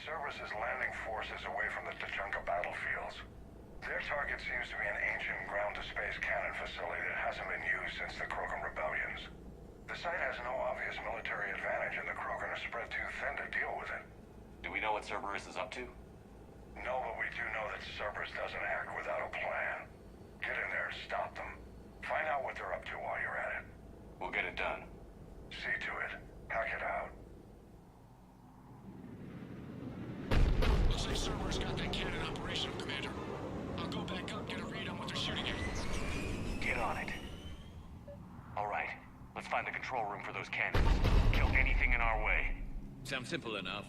Services landing forces away from the Tachanka battlefields. Their target seems to be an ancient ground-to-space cannon facility that hasn't been used since the Krogan rebellions. The site has no obvious military advantage, and the Krogan are spread too thin to deal with it. Do we know what Cerberus is up to? No, but we do know that Cerberus doesn't act without a plan. Get in there and stop them. Find out what they're up to while you're at it. We'll get it done. See to it. Hack it out. Looks like Cerberus got that cannon operational, Commander. I'll go back up, get a read on what they're shooting at. Get on it. All right, let's find the control room for those cannons. Kill anything in our way. Sounds simple enough.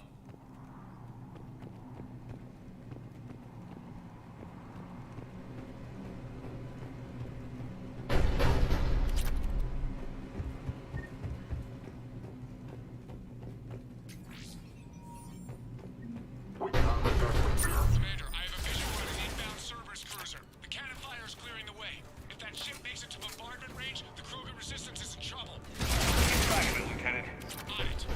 Commander, I have a visual on an inbound Cerberus cruiser. The cannon fire is clearing the way. If that ship makes it to bombardment range, the Krogan resistance is in trouble. Keep track of it, Lieutenant. On it.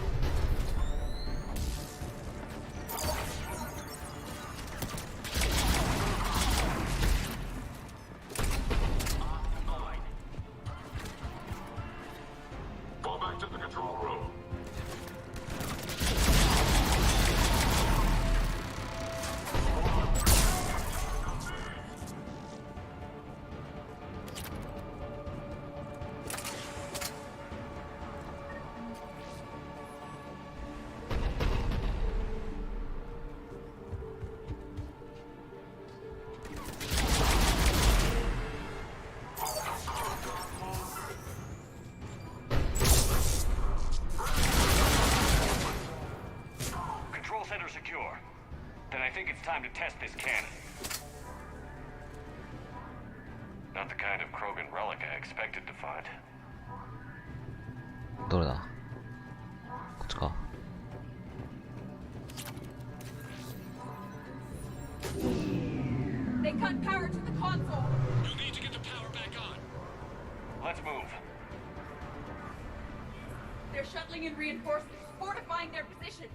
time to test this cannon. Not the kind of Krogan relic I expected to find. どれだ？こっちか。They cut power to the console. You'll need to get the power back on. Let's move. They're shuttling in reinforcements, fortifying their position.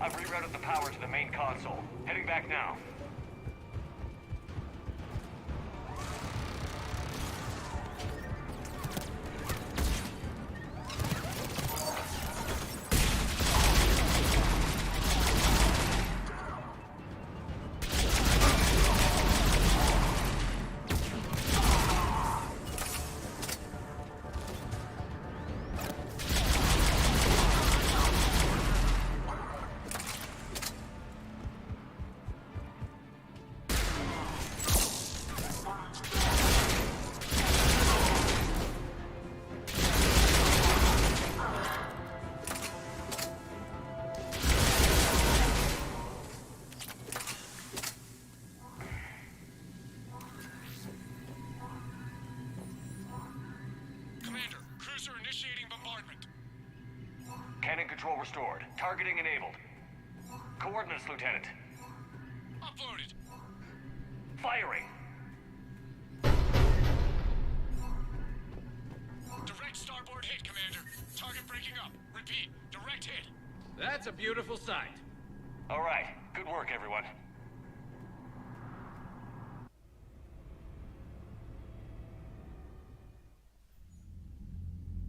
I've rerouted the power to the main console. Heading back now. Cannon control restored. Targeting enabled. Coordinates, Lieutenant. Uploaded. Firing. Direct starboard hit, Commander. Target breaking up. Repeat, direct hit. That's a beautiful sight. All right. Good work, everyone.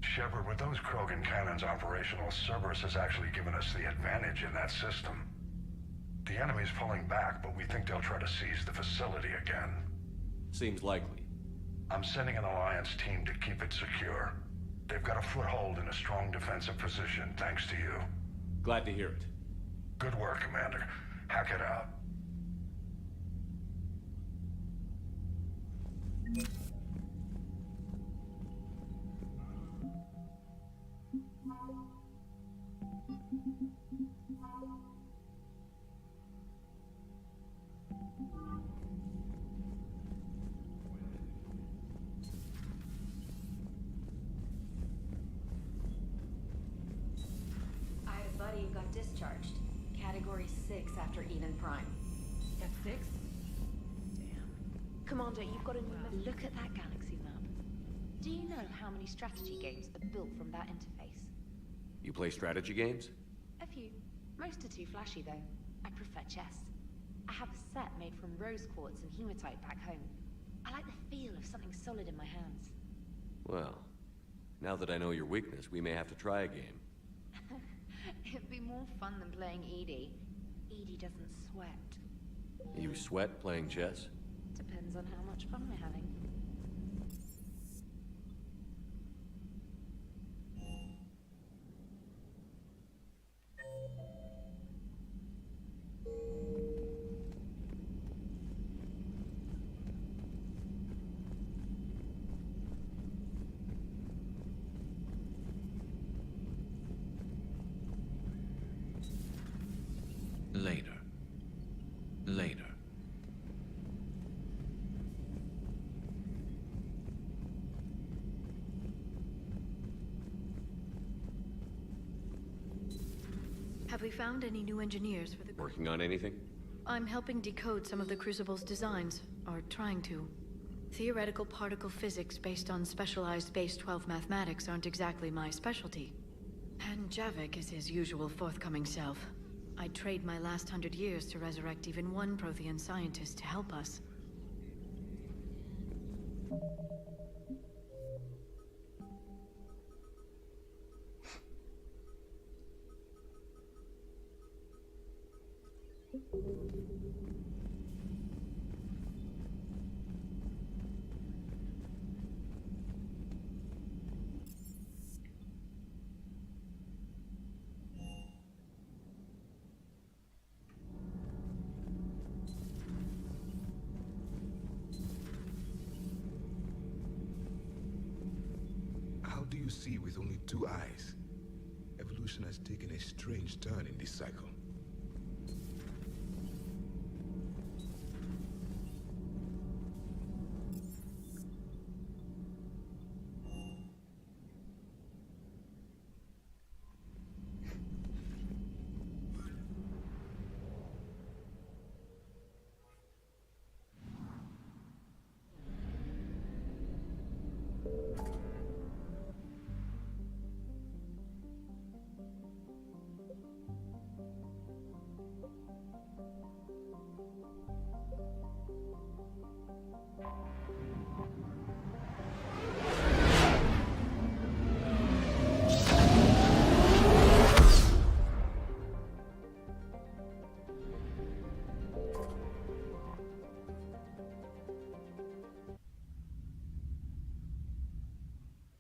Shepard, with those Krogan cannons operational, Cerberus has actually given us the advantage in that system. The enemy's pulling back, but we think they'll try to seize the facility again. Seems likely. I'm sending an Alliance team to keep it secure. They've got a foothold in a strong defensive position, thanks to you. Glad to hear it. Good work, Commander. Hack it out. I had a buddy who got discharged. Category 6 after Eden Prime. Got 6? Damn. Commander, you've got a new... Look at that galaxy map. Do you know how many strategy games are built from that interface? You play strategy games? A few. Most are too flashy, though. I prefer chess. I have a set made from rose quartz and hematite back home. I like the feel of something solid in my hands. Well, now that I know your weakness, we may have to try a game. It'd be more fun than playing Edie. Edie doesn't sweat. You sweat playing chess? Depends. Depends on how much fun we're having. Later. Have we found any new engineers for the... Working on anything? I'm helping decode some of the Crucible's designs, or trying to. Theoretical particle physics based on specialized base 12 mathematics aren't exactly my specialty. And Javik is his usual forthcoming self. I'd trade my last 100 years to resurrect even one Prothean scientist to help us. How do you see with only 2 eyes? Evolution has taken a strange turn in this cycle.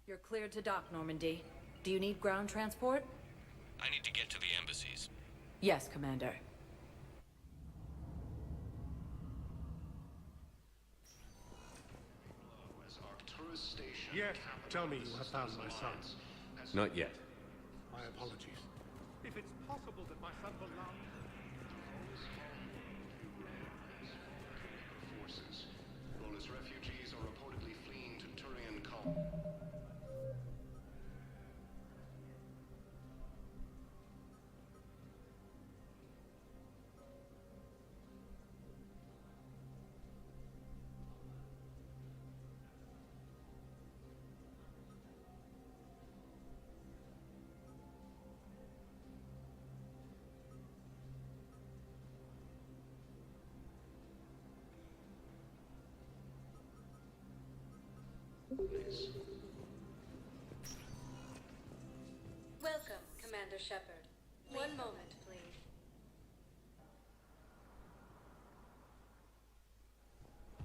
You're cleared to dock, Normandy. Do you need ground transport? I need to get to the embassies. Yes, Commander. Yes, tell me you have found my son. Not yet. My apologies. If it's possible that my son belongs... Forces. Bonus refugees are reportedly fleeing to Turian colony. Welcome, Commander Shepard. One moment, please.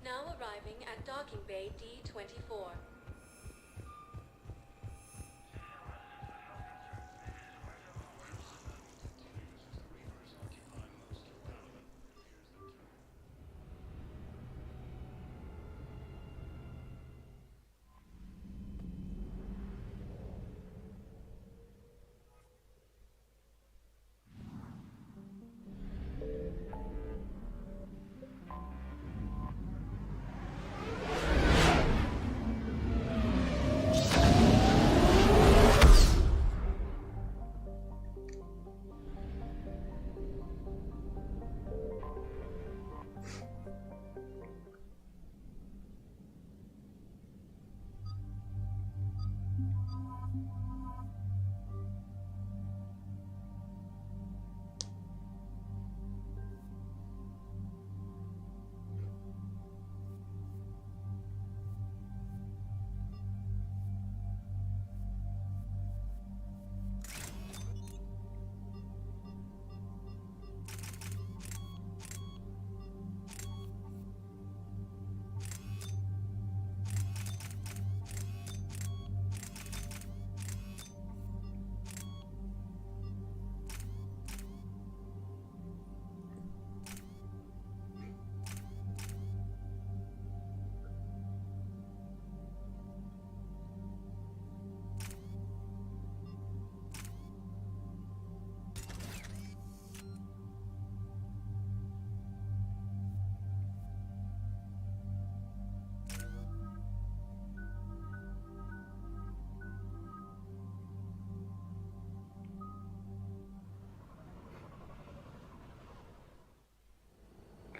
Now arriving at docking bay D-24.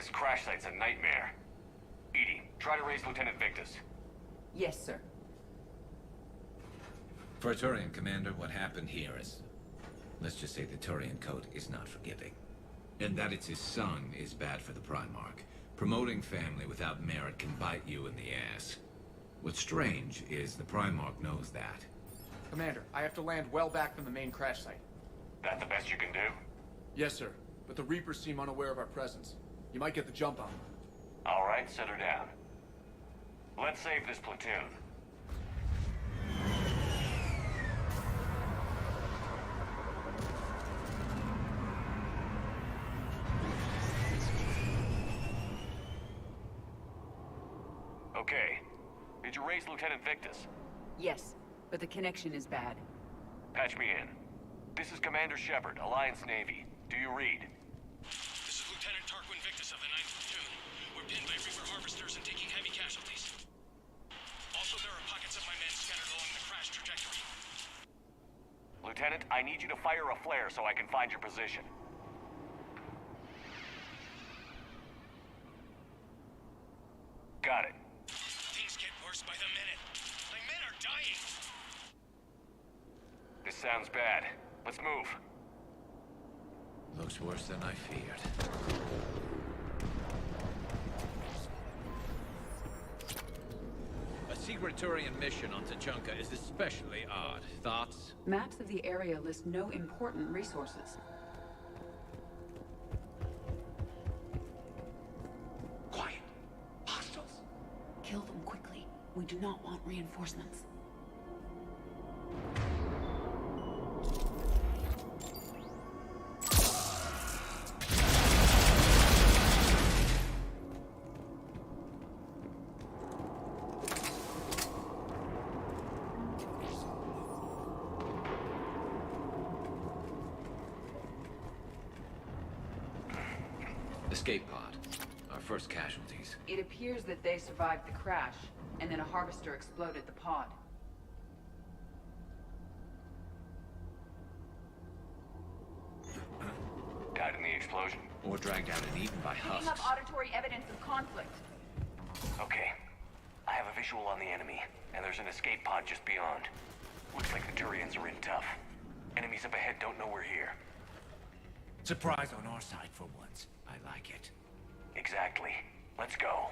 This crash site's a nightmare. EDI, try to raise Lieutenant Victus. Yes, sir. For a Turian commander, what happened here is... let's just say the Turian code is not forgiving. And that it's his son is bad for the Primarch. Promoting family without merit can bite you in the ass. What's strange is the Primarch knows that. Commander, I have to land well back from the main crash site. That the best you can do? Yes, sir. But the Reapers seem unaware of our presence. You might get the jump on them. All right, set her down. Let's save this platoon. Okay. Did you raise Lieutenant Victus? Yes, but the connection is bad. Patch me in. This is Commander Shepard, Alliance Navy. Do you read? This is Lieutenant Tarquin Victus of the 9th Platoon. We're pinned by Reaper harvesters and taking heavy casualties. Also, there are pockets of my men scattered along the crash trajectory. Lieutenant, I need you to fire a flare so I can find your position. Got it. Things get worse by the minute. My men are dying. This sounds bad. Let's move. Looks worse than I feared. A secret Turian mission on Tachanka is especially odd. Thoughts? Maps of the area list no important resources. Quiet. Hostiles. Kill them quickly. We do not want reinforcements. Escape pod. Our first casualties. It appears that they survived the crash, and then a harvester exploded the pod. Died in the explosion. Or dragged out and eaten by Picking husks. up auditory evidence of conflict. Okay. I have a visual on the enemy, and there's an escape pod just beyond. Looks like the Turians are in tough. Enemies up ahead don't know we're here. Surprise on our side for once. I like it. Exactly. Let's go.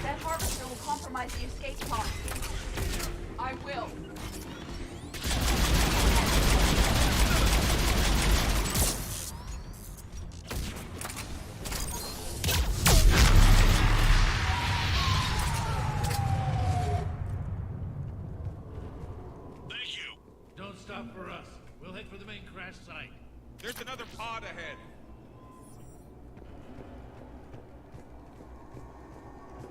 That harvester will compromise the escape pod. I will. Thank you. Don't stop for us. We'll head for the main crash site. There's another pod ahead.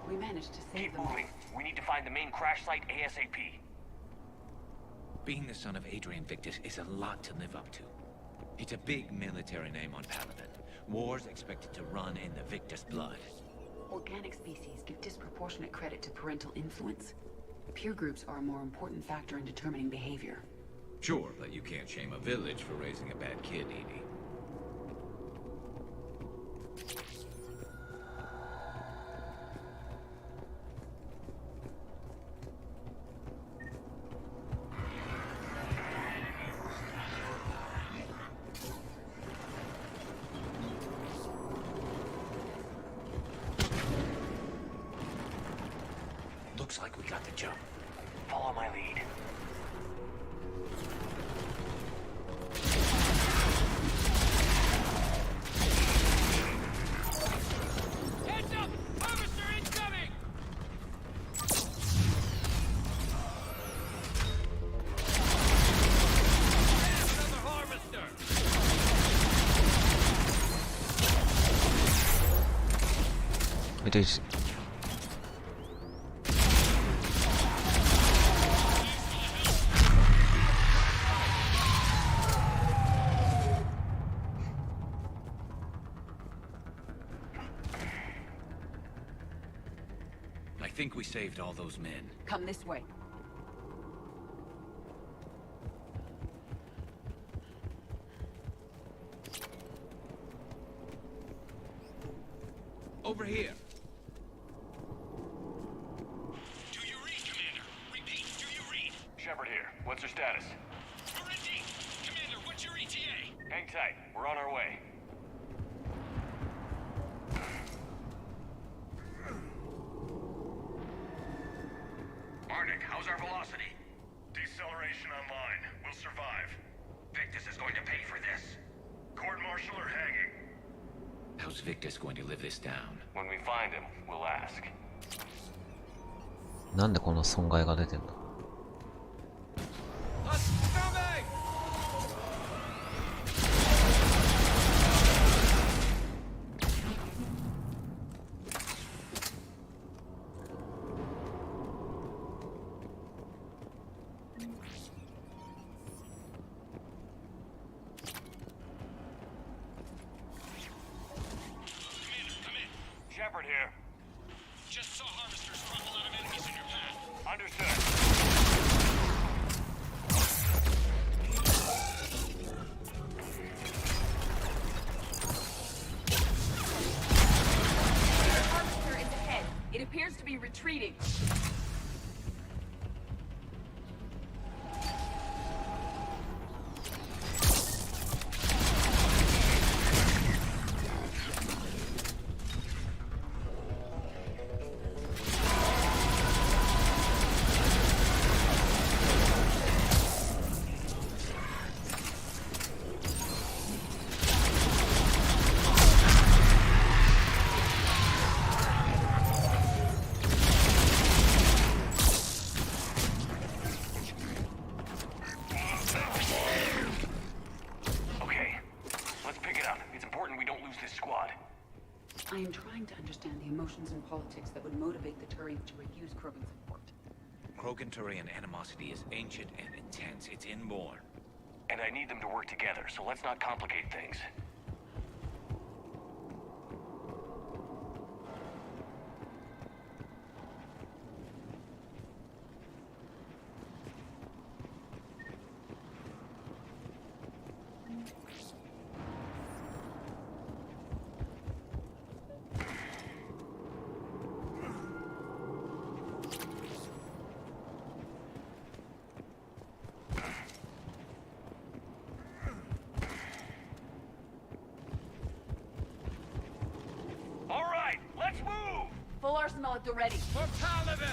We managed to save Keep them. moving. We need to find the main crash site ASAP. Being the son of Adrian Victus is a lot to live up to. It's a big military name on Paladin. War's expected to run in the Victus blood. Organic species give disproportionate credit to parental influence. Peer groups are a more important factor in determining behavior. Sure, but you can't shame a village for raising a bad kid, Edie. Looks like we got the jump. Follow my lead. Heads up! Harvester incoming! it is. I think we saved all those men. Come this way. Over here. Do you read, Commander? Repeat, do you read? Shepard here. What's your status? We're in deep. Commander, what's your ETA? Hang tight. We're on our way. Arctic, how's our velocity? Deceleration online. We'll survive. Victus is going to pay for this. Court-martial or hanging? How's Victus going to live this down? When we find him, we'll ask. なんでこの損害が出てんだ? Shepard here. Just saw harvesters drop a lot of enemies in your path. Understood. The harvester is ahead. It appears to be retreating. I am trying to understand the emotions and politics that would motivate the Turians to refuse Krogan support. Krogan-Turian animosity is ancient and intense. It's inborn. And I need them to work together, so let's not complicate things. Full arsenal at the ready. For Paladin!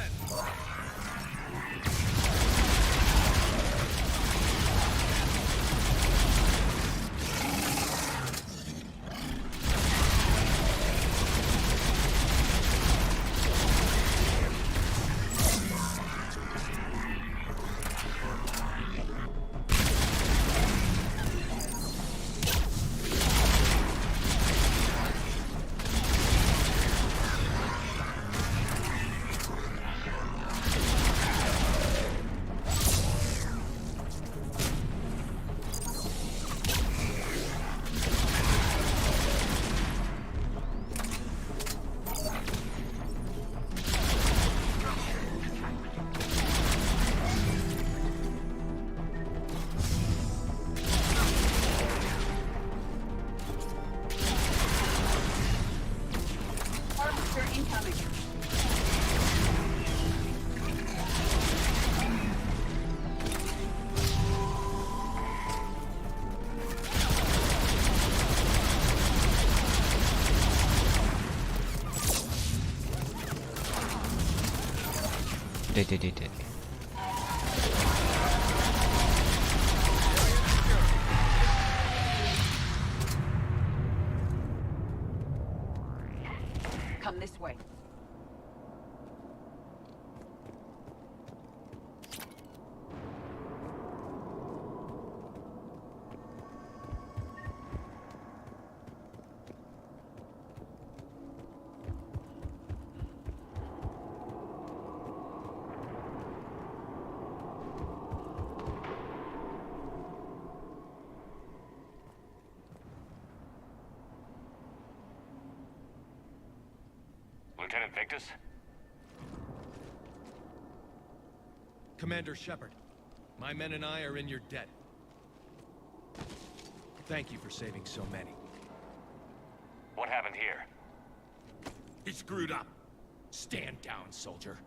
Incoming. Did. Come this way. Lieutenant Victus? Commander Shepard, my men and I are in your debt. Thank you for saving so many. What happened here? He screwed up. Stand down, soldier.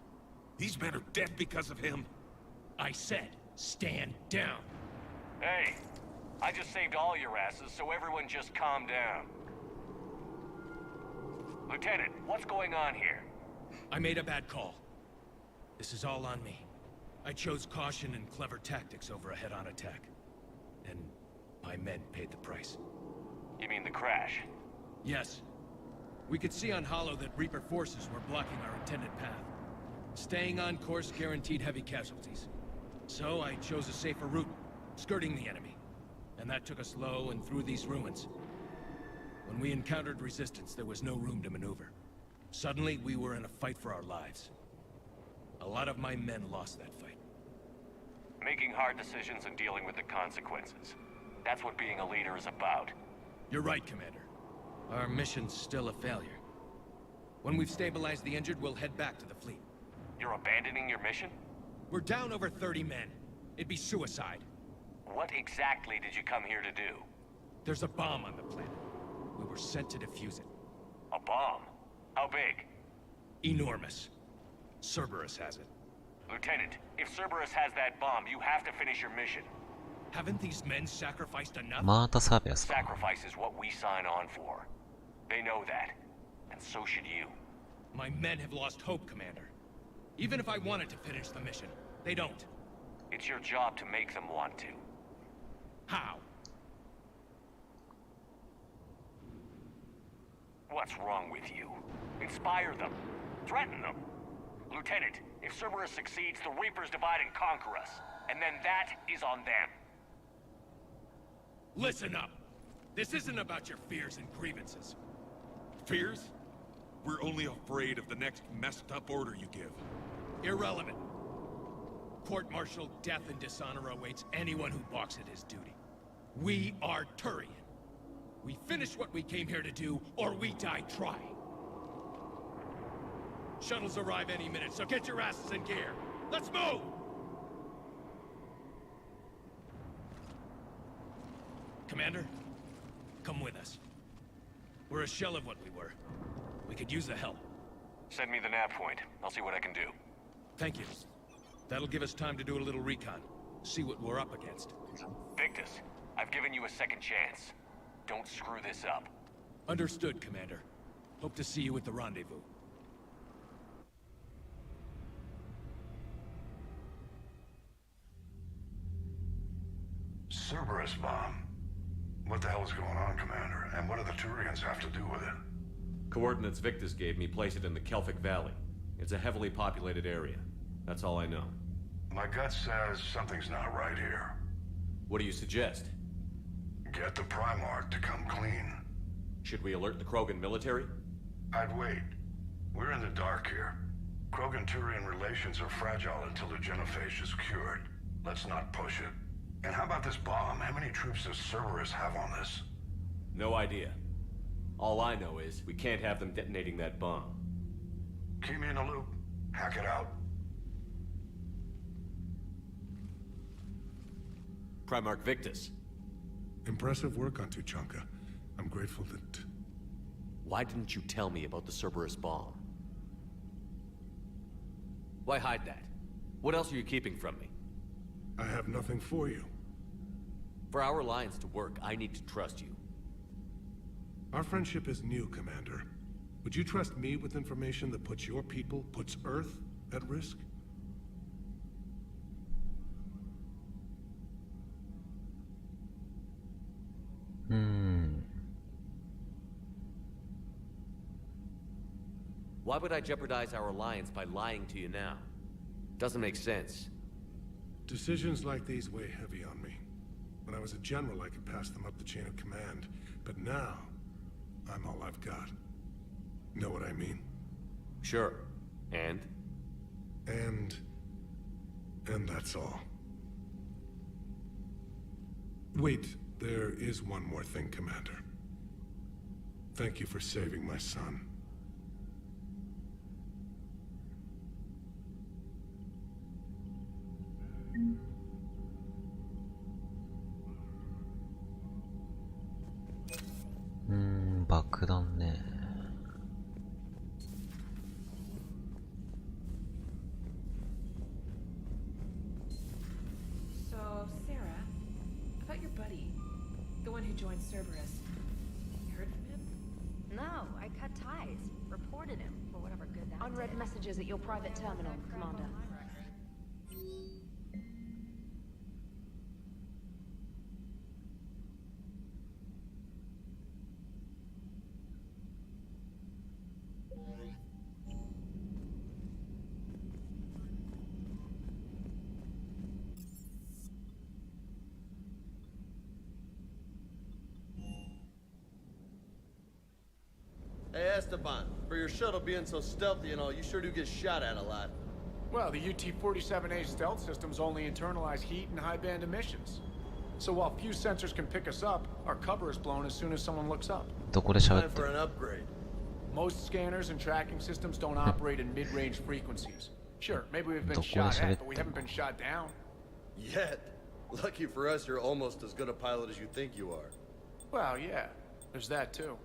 These men are dead because of him. I said, stand down. Hey, I just saved all your asses, so everyone just calm down. Lieutenant, what's going on here? I made a bad call. This is all on me. I chose caution and clever tactics over a head-on attack. And my men paid the price. You mean the crash? Yes. We could see on Hollow that Reaper forces were blocking our intended path. Staying on course guaranteed heavy casualties. So I chose a safer route, skirting the enemy. And that took us low and through these ruins. When we encountered resistance, there was no room to maneuver. Suddenly, we were in a fight for our lives. A lot of my men lost that fight. Making hard decisions and dealing with the consequences. That's what being a leader is about. You're right, Commander. Our mission's still a failure. When we've stabilized the injured, we'll head back to the fleet. You're abandoning your mission? We're down over 30 men. It'd be suicide. What exactly did you come here to do? There's a bomb on the planet. We were sent to defuse it. A bomb? How big? Enormous. Cerberus has it. Lieutenant, if Cerberus has that bomb, you have to finish your mission. Haven't these men sacrificed enough? またサーベアスか。 Sacrifice is what we sign on for. They know that. And so should you. My men have lost hope, Commander. Even if I wanted to finish the mission, they don't. It's your job to make them want to. How? What's wrong with you? Inspire them. Threaten them. Lieutenant, if Cerberus succeeds, the Reapers divide and conquer us. And then that is on them. Listen up. This isn't about your fears and grievances. Fears? We're only afraid of the next messed up order you give. Irrelevant. Court-martial death and dishonor awaits anyone who balks at his duty. We are Turian. We finish what we came here to do, or we die trying. Shuttles arrive any minute, so get your asses in gear. Let's move! Commander, come with us. We're a shell of what we were. We could use the help. Send me the nav point. I'll see what I can do. Thank you. That'll give us time to do a little recon. See what we're up against. Victus, I've given you a second chance. Don't screw this up. Understood, Commander. Hope to see you at the rendezvous. Cerberus bomb. What the hell is going on, Commander? And what do the Turians have to do with it? Coordinates Victus gave me place it in the Kelphic Valley. It's a heavily populated area. That's all I know. My gut says something's not right here. What do you suggest? Get the Primarch to come clean. Should we alert the Krogan military? I'd wait. We're in the dark here. Krogan-Turian relations are fragile until the genophage is cured. Let's not push it. And how about this bomb? How many troops does Cerberus have on this? No idea. All I know is we can't have them detonating that bomb. Keep me in the loop. Hack it out. Primarch Victus. Impressive work on Tuchanka. I'm grateful that... Why didn't you tell me about the Cerberus bomb? Why hide that? What else are you keeping from me? I have nothing for you. For our alliance to work, I need to trust you. Our friendship is new, Commander. Would you trust me with information that puts your people, puts Earth, at risk? Why would I jeopardize our alliance by lying to you now? Doesn't make sense. Decisions like these weigh heavy on me. When I was a general, I could pass them up the chain of command. But now, I'm all I've got. Know what I mean? Sure. And? And that's all. Wait, there is one more thing, Commander. Thank you for saving my son. who joined Cerberus. You heard from him? No, I cut ties. Reported him, for whatever good that Unread did. messages at your private terminal, Commander. Hey, Esteban, for your shuttle being so stealthy and all, you sure do get shot at a lot. Well, the UT-47A stealth systems only internalize heat and high-band emissions. So while few sensors can pick us up, our cover is blown as soon as someone looks up. どこで喋っ Time て for る an upgrade. Most scanners and tracking systems don't operate in mid-range frequencies. Sure, maybe we've been どこで shot 喋っ at, but we てん haven't の been shot down. Yet. Lucky for us, you're almost as good a pilot as you think you are. Well, yeah, there's that too.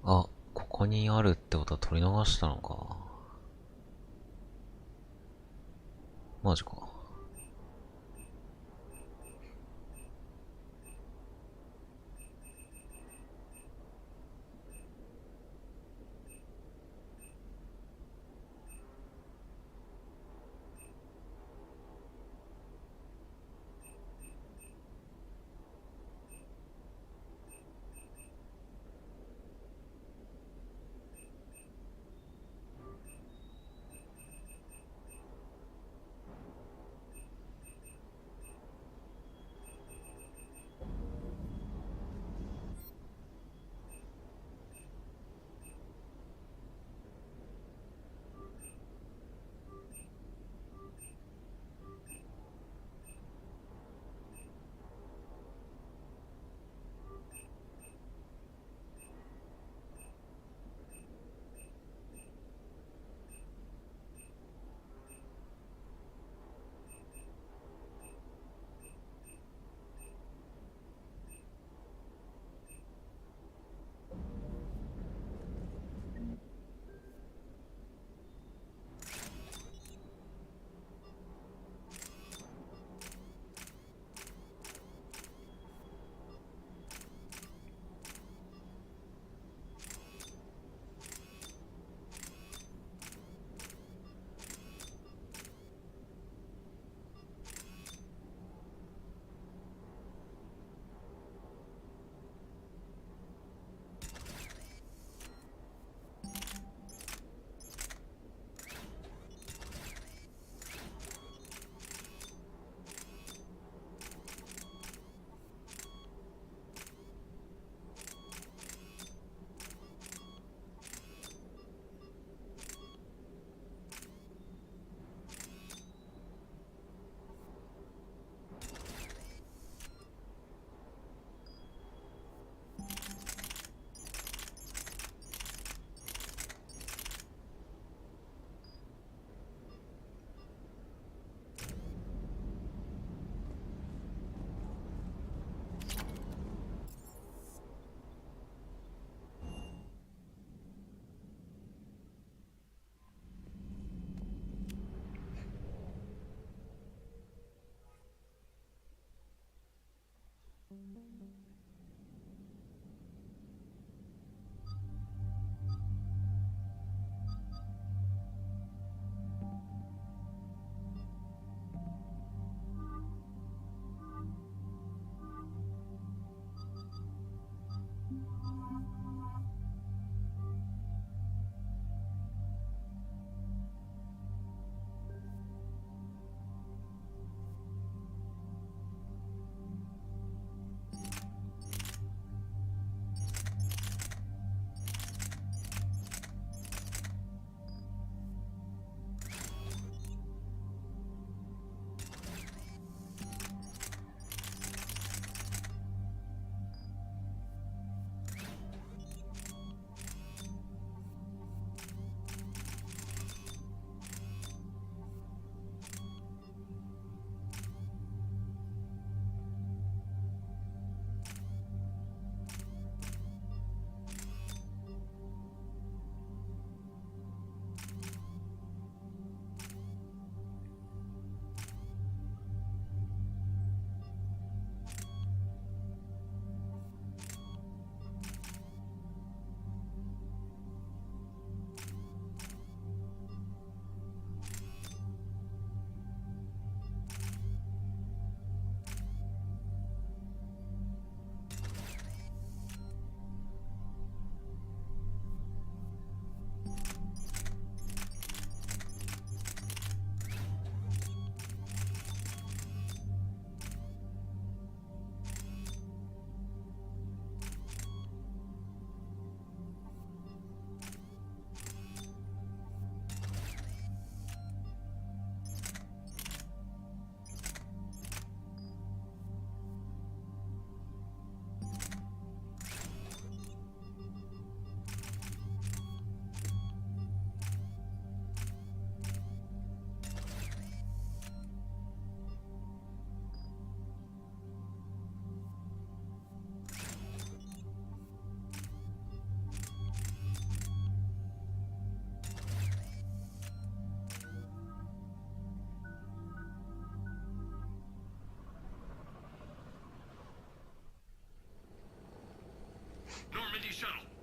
あ、ここにあるってことは取り逃したのか。マジか。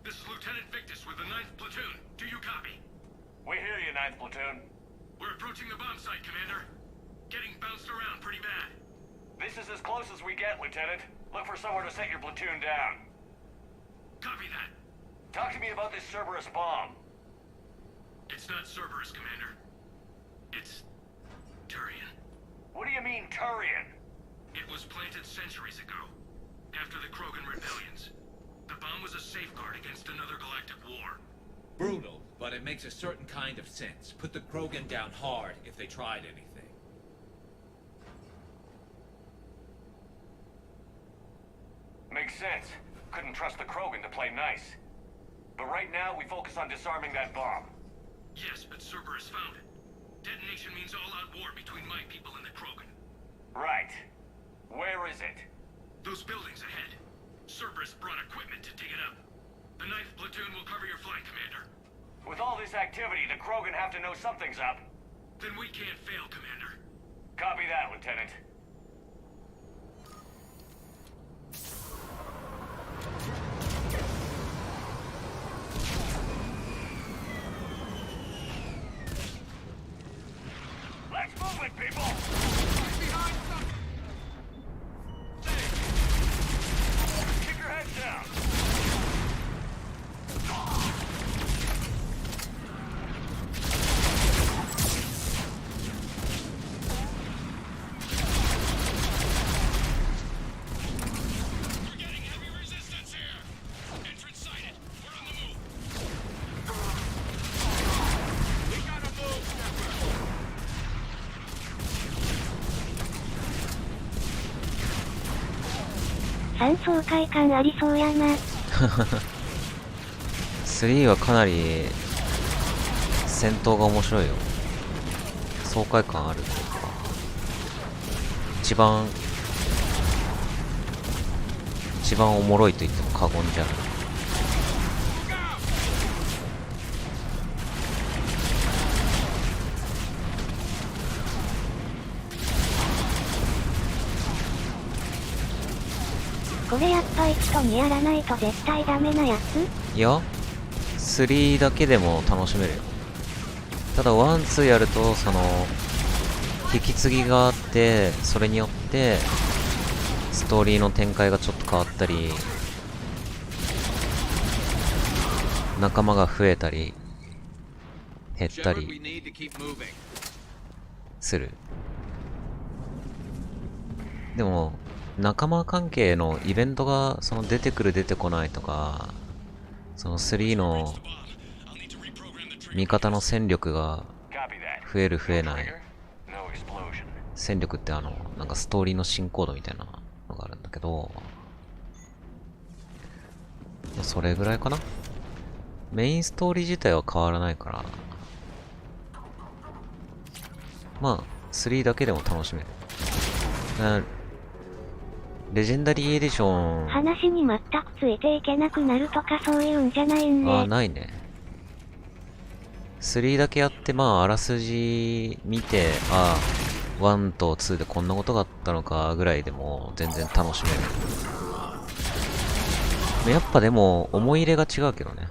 This is Lieutenant Victus with the 9th Platoon. Do you copy? We hear you, 9th Platoon. We're approaching the bomb site, Commander. Getting bounced around pretty bad. This is as close as we get, Lieutenant. Look for somewhere to set your platoon down. Copy that. Talk to me about this Cerberus bomb. It's not Cerberus, Commander. It's Turian. What do you mean, Turian? It was planted centuries ago, after the Krogan rebellions. The bomb was a safeguard against another galactic war. Brutal, but it makes a certain kind of sense. Put the Krogan down hard if they tried anything. Makes sense. Couldn't trust the Krogan to play nice. But right now, we focus on disarming that bomb. Yes, but Cerberus found it. Detonation means all-out war between my people and the Krogan. Right. Where is it? Those buildings ahead. Cerberus brought equipment to dig it up. The 9th Platoon will cover your flank, Commander. With all this activity, the Krogan have to know something's up. Then we can't fail, Commander. Copy that, Lieutenant. Let's move it, people! Right behind something! Keep your heads down! We're getting heavy resistance here! Entrance sighted. We're on the move. We gotta move, Shepard! 三爽快感ありそうやな。3はかなり戦闘が面白いよ。爽快感あるっていうか、一番おもろいと言っても過言じゃない。これやっぱ一とにやらないと絶対ダメなやつ？いや、3だけでも楽しめるよ。ただ1、2やるとその引き継ぎがあって、それによってストーリーの展開がちょっと変わったり、仲間が増えたり減ったりする。でも仲間関係のイベントがその出てくる出てこないとか、その3の味方の戦力が増える増えない、戦力ってなんかストーリーの進行度みたいなのがあるんだけど、それぐらいかな。メインストーリー自体は変わらないから、まあ3だけでも楽しめる。レジェンダリーエディション。話に全くついていけなくなるとかそういうんじゃないんね。あ、ないね。3だけやって、まあ、あらすじ見て、ああ、1と2でこんなことがあったのかぐらいでも全然楽しめる。やっぱでも、思い入れが違うけどね。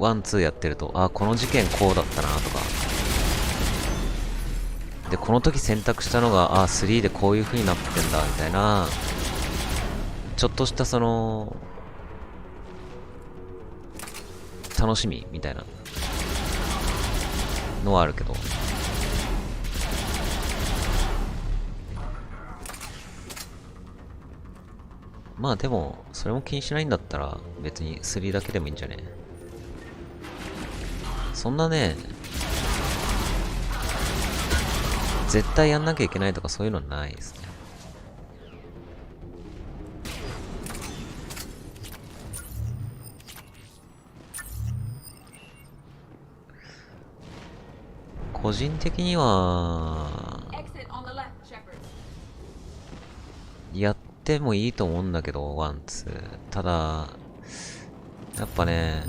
1、2やってると、ああ、この事件こうだったなとか。で、この時選択したのが、ああ、3でこういう風になってんだ、みたいな、ちょっとしたその、楽しみみたいなのはあるけど、まあでもそれも気にしないんだったら別に3だけでもいいんじゃね。そんなね、絶対やんなきゃいけないとかそういうのはないですね。個人的にはやってもいいと思うんだけど、ワン、ツー。ただ、やっぱね、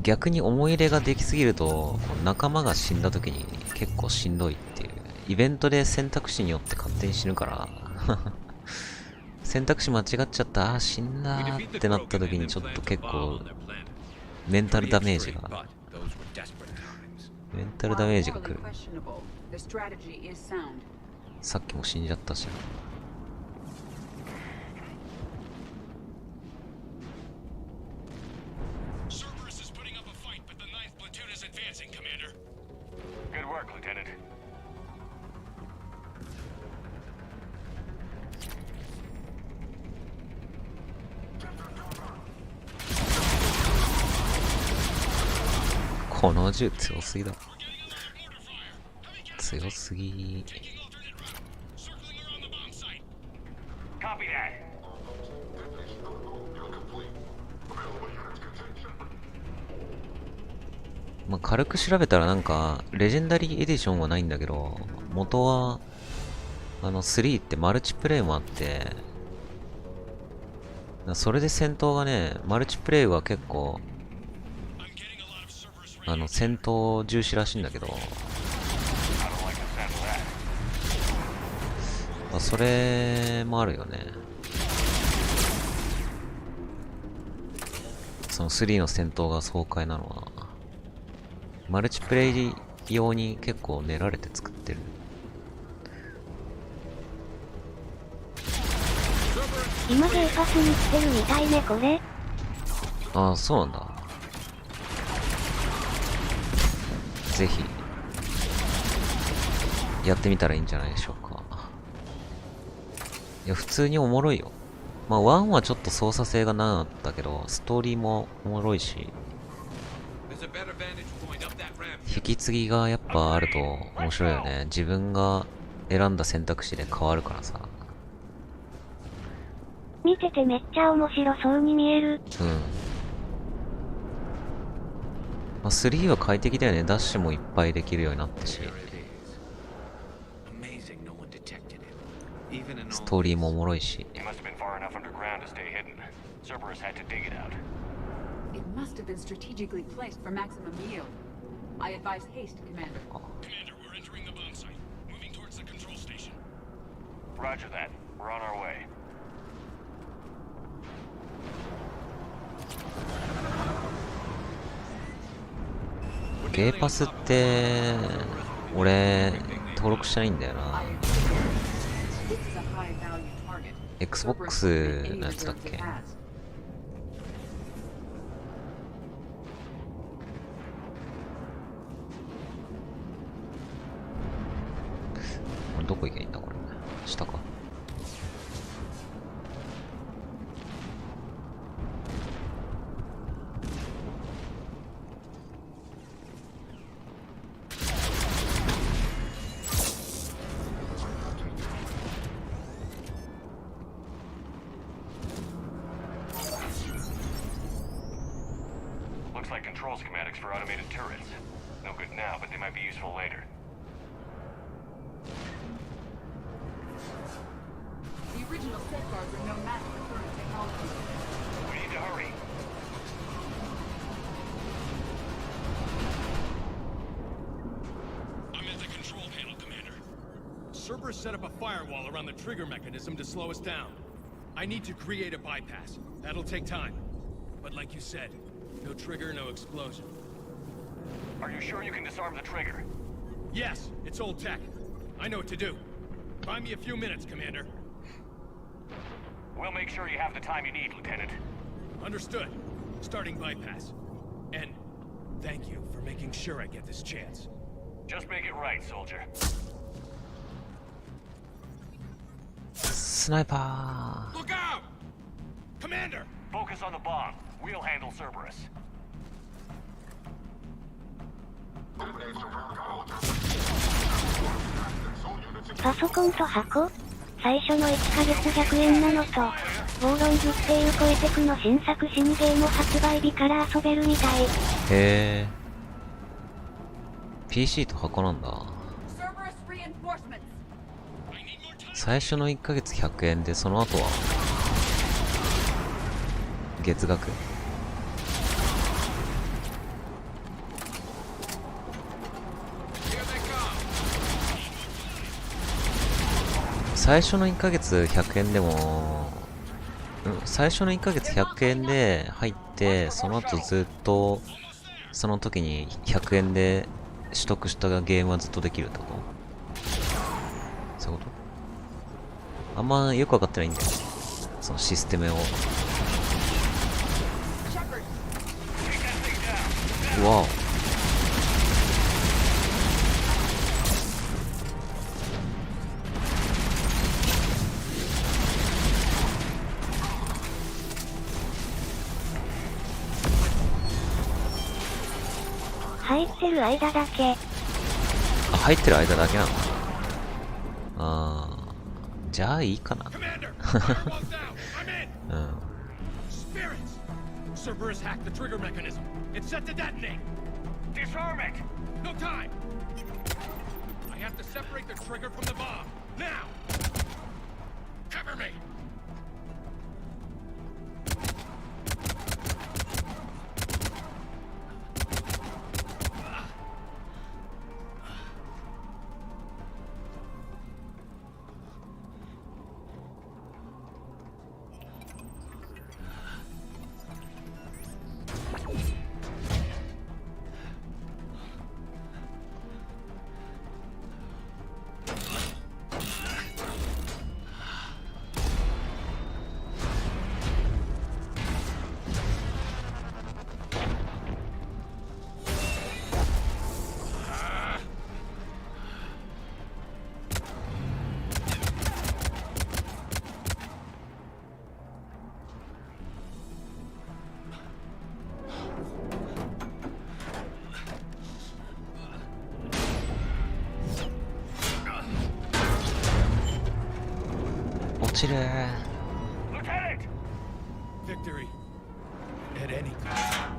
逆に思い入れができすぎると、仲間が死んだ時に結構しんどいっていう。イベントで選択肢によって勝手に死ぬから、選択肢間違っちゃった、あー死んだーってなった時にちょっと結構メンタルダメージが来る。さっきも死んじゃったし。Good work, Lieutenant. この銃強すぎだ。強すぎ。まあ、軽く調べたらなんか、レジェンダリーエディションはないんだけど、元は、3ってマルチプレイもあって、それで戦闘がね、マルチプレイは結構、戦闘重視らしいんだけど、それもあるよね。その3の戦闘が爽快なのは、マルチプレイ用に結構練られて作ってる。今ゲーパスに来てるみたいね、これ。ああ、そうなんだ。ぜひ、やってみたらいいんじゃないでしょうか。いや、普通におもろいよ。まあ、1はちょっと操作性がなかったけど、ストーリーもおもろいし、引き継ぎがやっぱあると面白いよね。自分が選んだ選択肢で変わるからさ。見ててめっちゃ面白そうに見える。うん。まあ、3は快適だよね。ダッシュもいっぱいできるようになったし。ストーリーもおもろいし。It must have been strategically placed for maximum yield. I advise haste, Commander. Commander, we're entering the bomb site. Moving towards the control station. Roger that. We're on our way. ゲーパスって、俺、登録してないんだよな。Xbox のやつだっけ？どこ行けばいいんだこれ。下か。Looks like control schematics for automated turrets. No good now, but they might be useful later. The original safeguards are no match for current technology. We need to hurry. I'm at the control panel, Commander. Cerberus set up a firewall around the trigger mechanism to slow us down. I need to create a bypass. That'll take time. But like you said, no trigger, no explosion. Are you sure you can disarm the trigger? Yes, it's old tech. I know what to do. Buy me a few minutes, Commander. We'll make sure you have the time you need, Lieutenant. Understood. Starting bypass. And thank you for making sure I get this chance. Just make it right, soldier. Sniper! Look out! Commander! Focus on the bomb. We'll handle Cerberus. パソコンと箱？最初の1ヶ月100円なのと、ウォーロンズっていうコエテクの新作新ゲーム発売日から遊べるみたい。へー。PC と箱なんだ。最初の1ヶ月100円で、その後は月額。最初の1ヶ月100円でも最初の1ヶ月100円で入って、その後ずっと、その時に100円で取得したゲームはずっとできるってこと？そういうこと？あんまよくわかってないんだよ。そのシステムを。わお。入ってる間だけ。あ、入ってる間だけなの？あー、じゃあいいかな。うん。Cerberus hacked the trigger mechanism. It's set to detonate. Disarm it. No time. I have to separate the trigger from the bomb. Now. Cover me. Lieutenant! Victory. At any cost.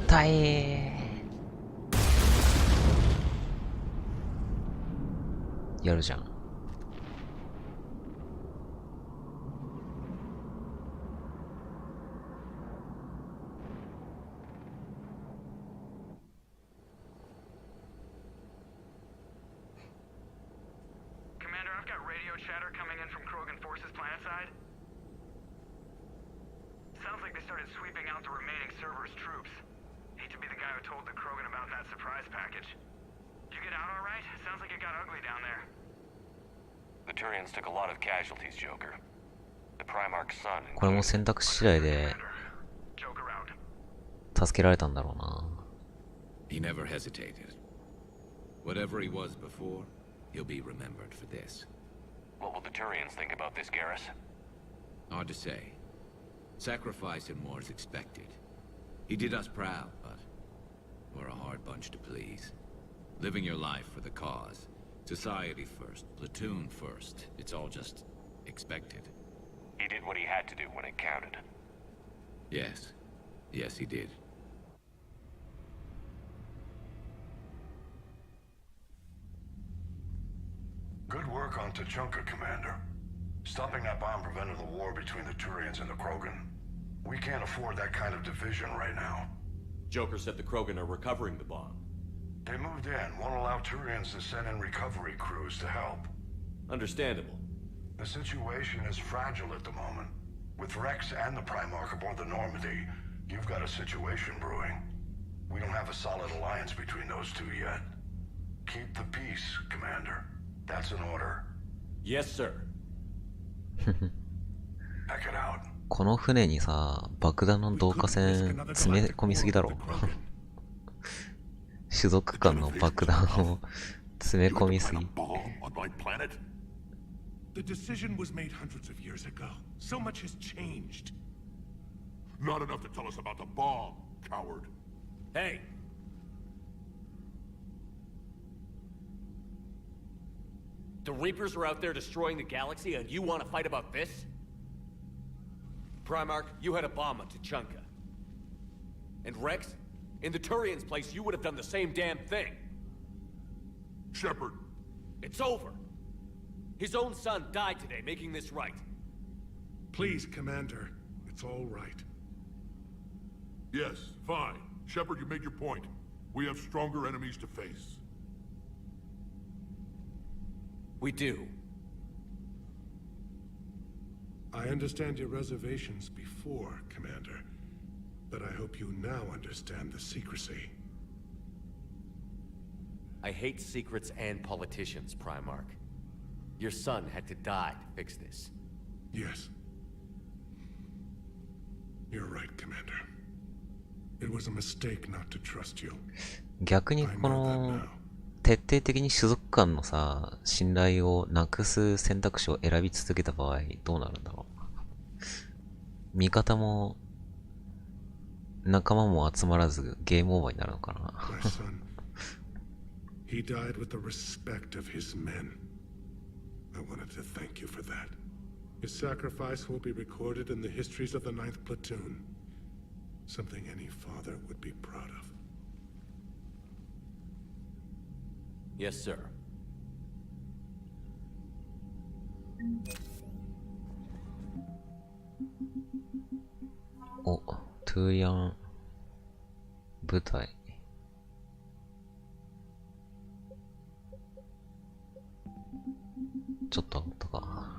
大変。やるじゃん。Chatter coming in from Krogan forces planetside? Sounds like they started sweeping out the remaining Cerberus troops. Hate to be the guy who told the Krogan about that surprise package. Did you get out all right? Sounds like it got ugly down there. The Turians took a lot of casualties, Joker. The Primarch's son. これも選択次第で助けられたんだろうな。He never hesitated. Whatever he was before, he'll be remembered for this. What will the Turians think about this, Garrus? Hard to say. Sacrifice and more is expected. He did us proud, but we're a hard bunch to please. Living your life for the cause. Society first, platoon first. It's all just expected. He did what he had to do when it counted. Yes. Yes, he did. Good work on Tuchanka, Commander. Stopping that bomb prevented the war between the Turians and the Krogan. We can't afford that kind of division right now. Joker said the Krogan are recovering the bomb. They moved in, won't allow Turians to send in recovery crews to help. Understandable. The situation is fragile at the moment. With Rex and the Primarch aboard the Normandy, you've got a situation brewing. We don't have a solid alliance between those two yet. Keep the peace, Commander. That's an order. Yes, sir. Pack it out. この船にさ、爆弾の導火線詰め込みすぎだろ。種族間の爆弾を詰め込みすぎ。The decision was made hundreds of years ago. So much has changed. Not enough to tell us about the bomb, coward. Hey! The Reapers are out there destroying the galaxy, and you want to fight about this? Primarch, you had a bomb on Tuchanka. And Rex, in the Turian's place, you would have done the same damn thing. Shepard. It's over. His own son died today, making this right. Please, Commander. It's all right. Yes, fine. Shepard, you made your point. We have stronger enemies to face. We do. I understand your reservations before, Commander, but I hope you now understand the secrecy. I hate secrets and politicians, Primarch. Your son had to die to fix this. Yes. You're right, Commander. It was a mistake not to trust you. 逆にこの徹底的に種族間のさ、信頼をなくす選択肢を選び続けた場合どうなるんだろう。味方も仲間も集まらずゲームオーバーになるのかな。My son, he died with the respect of his men. I wanted to thank you for that. His sacrifice will be recorded in the histories of the 9th Platoon. Something any father would be proud of. Yes, sir. お、トゥーリアン部隊。ちょっとあったか。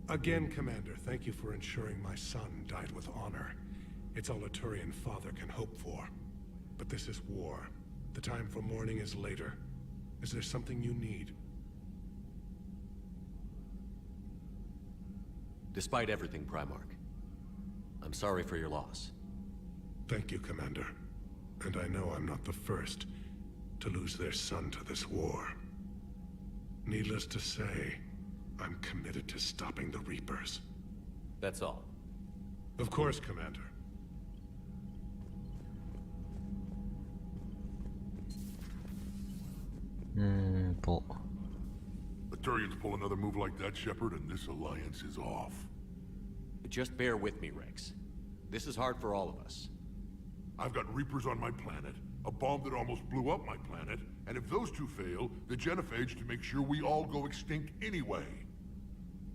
Again, Commander, thank you for ensuring my son died with honor. It's all a Turian father can hope for. But this is war. The time for mourning is later. Is there something you need? Despite everything, Primarch, I'm sorry for your loss. Thank you, Commander. And I know I'm not the first to lose their son to this war. Needless to say, I'm committed to stopping the Reapers. That's all. Of course, Commander. The Turians pull another move like that, Shepard, and this alliance is off. Just bear with me, Rex. This is hard for all of us. I've got Reapers on my planet, a bomb that almost blew up my planet, and if those two fail, the Genophage to make sure we all go extinct anyway.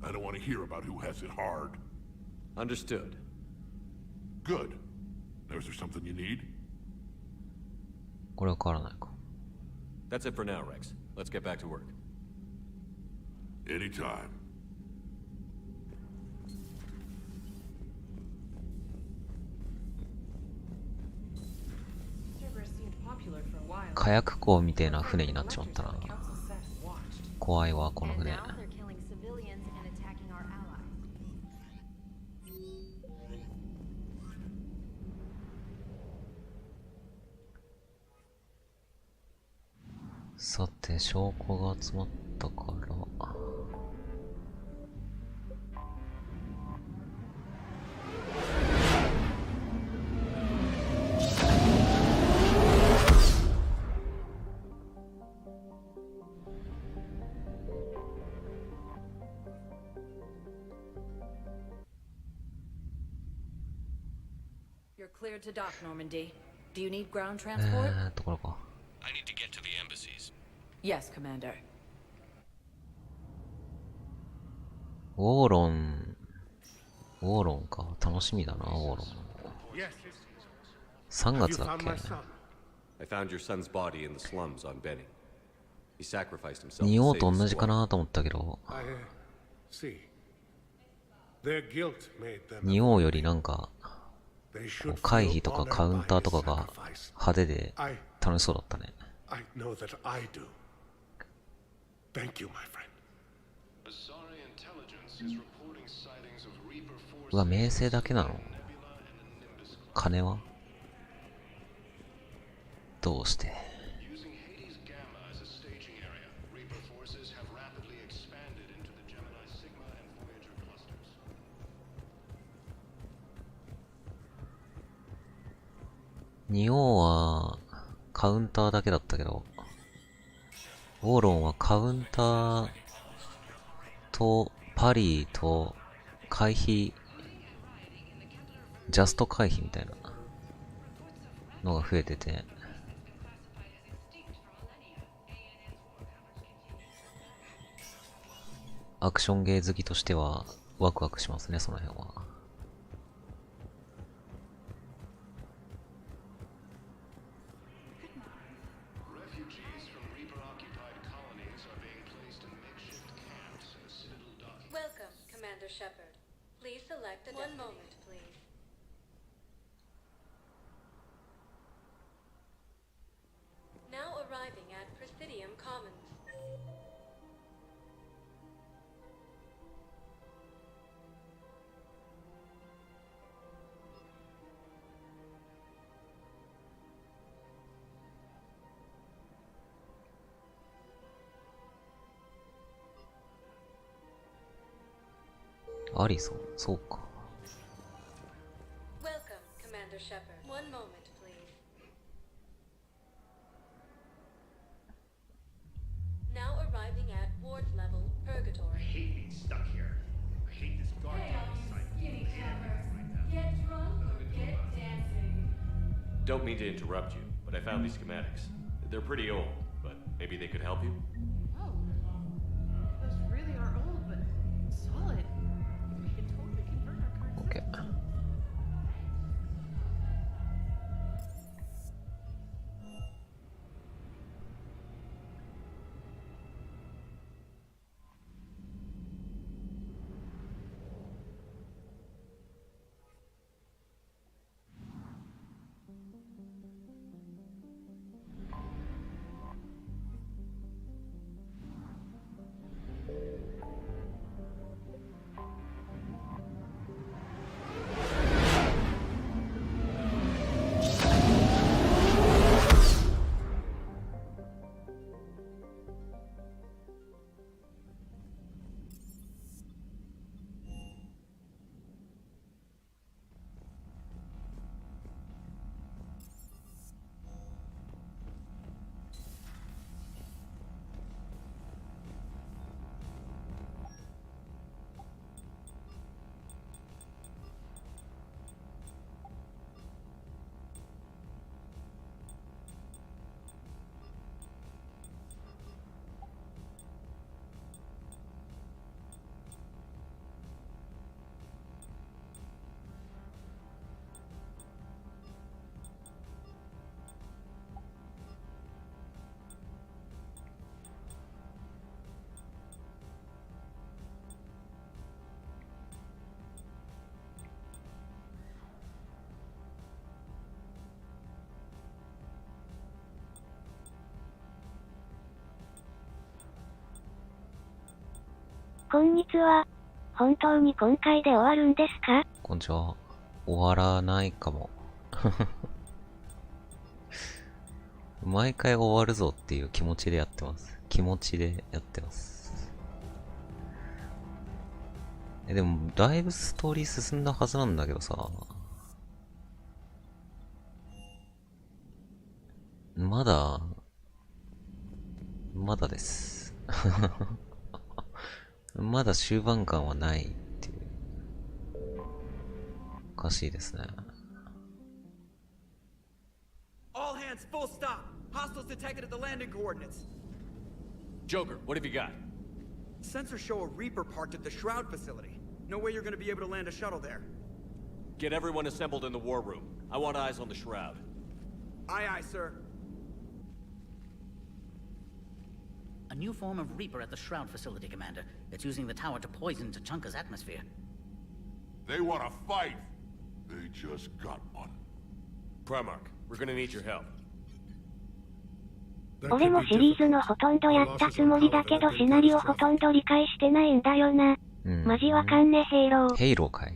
I don't want to hear about who has it hard. Understood. Good. Now, is there something you need? これは変わらないか。That's it for now, Rex. Let's get back to work. Anytime. 火薬庫みたいな船になっちまったな。怖いわこの船。さて証拠が集まったから。You're cleared to dock, Normandy. Do you need ground transport? これか。I need to get to the embassies. Yes, Commander. ウォーロンか。楽しみだな、ウォーロン。3月だっけ。I found your son's body in the slums on Benny. He sacrificed himself. 仁王と同じかなと思ったけど。仁王よりなんか回避とかカウンターとかが派手で楽しそうだったね。うわ、名声だけなの？金は？どうして？仁王はカウンターだけだったけど、ウォーロンはカウンターとパリーと回避、ジャスト回避みたいなのが増えてて、アクションゲー好きとしてはワクワクしますね、その辺は。Shepard. Please select a one moment, please. Now arriving at Presidium Commons. Alison, そうか。Welcome, Commander Shepard. One moment, please. Now arriving at ward level purgatory. I hate being stuck here. I hate this guard. Hey, all you skinny campers. Get drunk or get dancing. Don't mean to interrupt you, but I found these schematics. They're pretty old, but maybe they could help you? Oh. Those really are old, but solid. We can totally convert our current Okay. system.こんにちは。本当に今回で終わるんですか？こんにちは。終わらないかも。毎回終わるぞっていう気持ちでやってます。気持ちでやってます。でも、だいぶストーリー進んだはずなんだけどさ。まだです。まだ終盤感はないっていう。おかしいですね。All hands, full stop. Hostiles detected at the landing coordinates. Joker, what have you got? Sensors show a Reaper parked at the Shroud facility. No way you're gonna be able to land a shuttle there. Get everyone assembled in the war room. I want eyes on the Shroud. Aye, aye, sir. A new form of Reaper at the Shroud facility, Commander. It's using the tower to poison Tachanka's atmosphere. They want to fight. They just got one. Primarch, we're gonna need your help. 俺もシリーズのほとんどやったつもりだけどシナリオほとんど理解してないんだよな。マジわかんねヘイロー。ヘイローかい。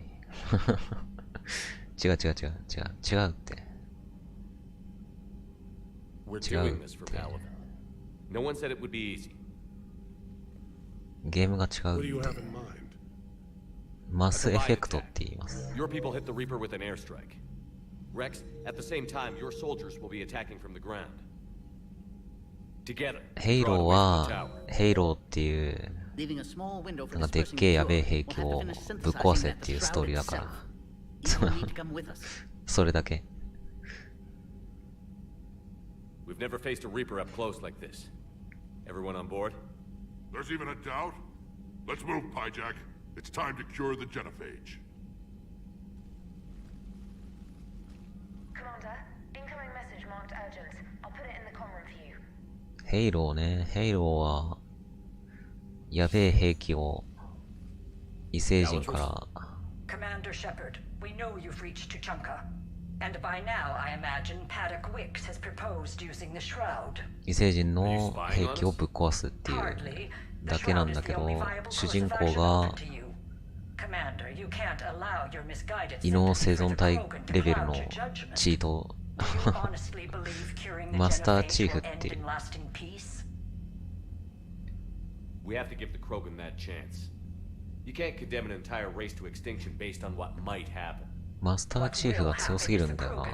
違うって。We're doing this for Paladin. No one said it would be easy. ゲームが違うって。マスエフェクトって言います。Your people hit the Reaper with an airstrike. Rex, at the same time, your soldiers will be attacking from the ground. Together. ヘイローは、ヘイローっていう、なんかでっけえやべえ兵器をぶっ壊せっていうストーリーだから。それだけ。We've never faced a Reaper up close like this. Everyone on board? There's even a doubt? Let's move, Pyjack. It's time to cure the genophage. Commander, incoming message marked urgent. I'll put it in the comm room for you. ヘイローね。ヘイローは、やべえ兵器を異星人から Commander Shepard, we know you've reached Tuchanka. And by now, I imagine Paddock Wicks has proposed using the Shroud. 異星人の兵器をぶっ壊すっていうだけなんだけど、主人公が異能生存体レベルのチートマスターチーフっていう。We have to give the Krogan that chance. You can't condemn an entire race to extinction based on what might happen. マスターチーフが強すぎるんだよな。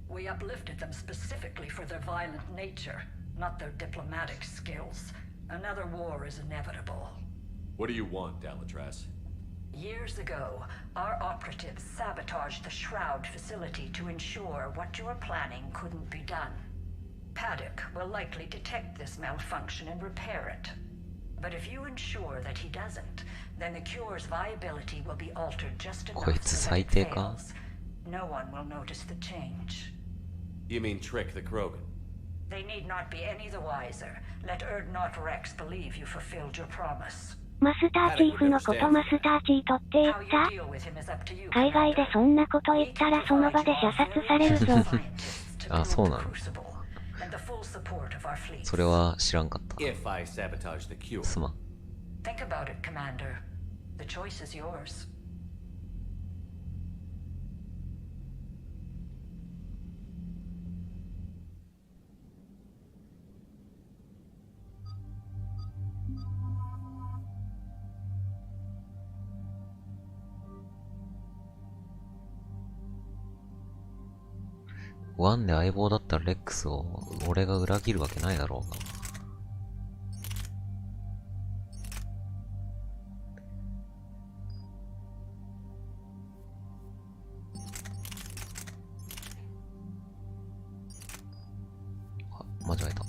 We uplifted them specifically for their violent nature, not their diplomatic skills. Another war is inevitable. What do you want, Dalatras? Years ago, our operatives sabotaged the Shroud facility to ensure what you were planning couldn't be done. Paddock will likely detect this malfunction and repair it. But if you ensure that he doesn't, then the cure's viability will be altered just enough so that it fails. No one will notice the change. You mean trick the Krogan? They need not be any the wiser. Let Erd-Not Rex believe you fulfilled your promise. マスターチーフのことマスターチートって言った？海外でそんなこと言ったらその場で射殺されるぞ。あ、そうなの。それは知らんかった。すまん。Think about it, Commander. The choice is yours.1で相棒だったレックスを俺が裏切るわけないだろうが。あ、間違えた。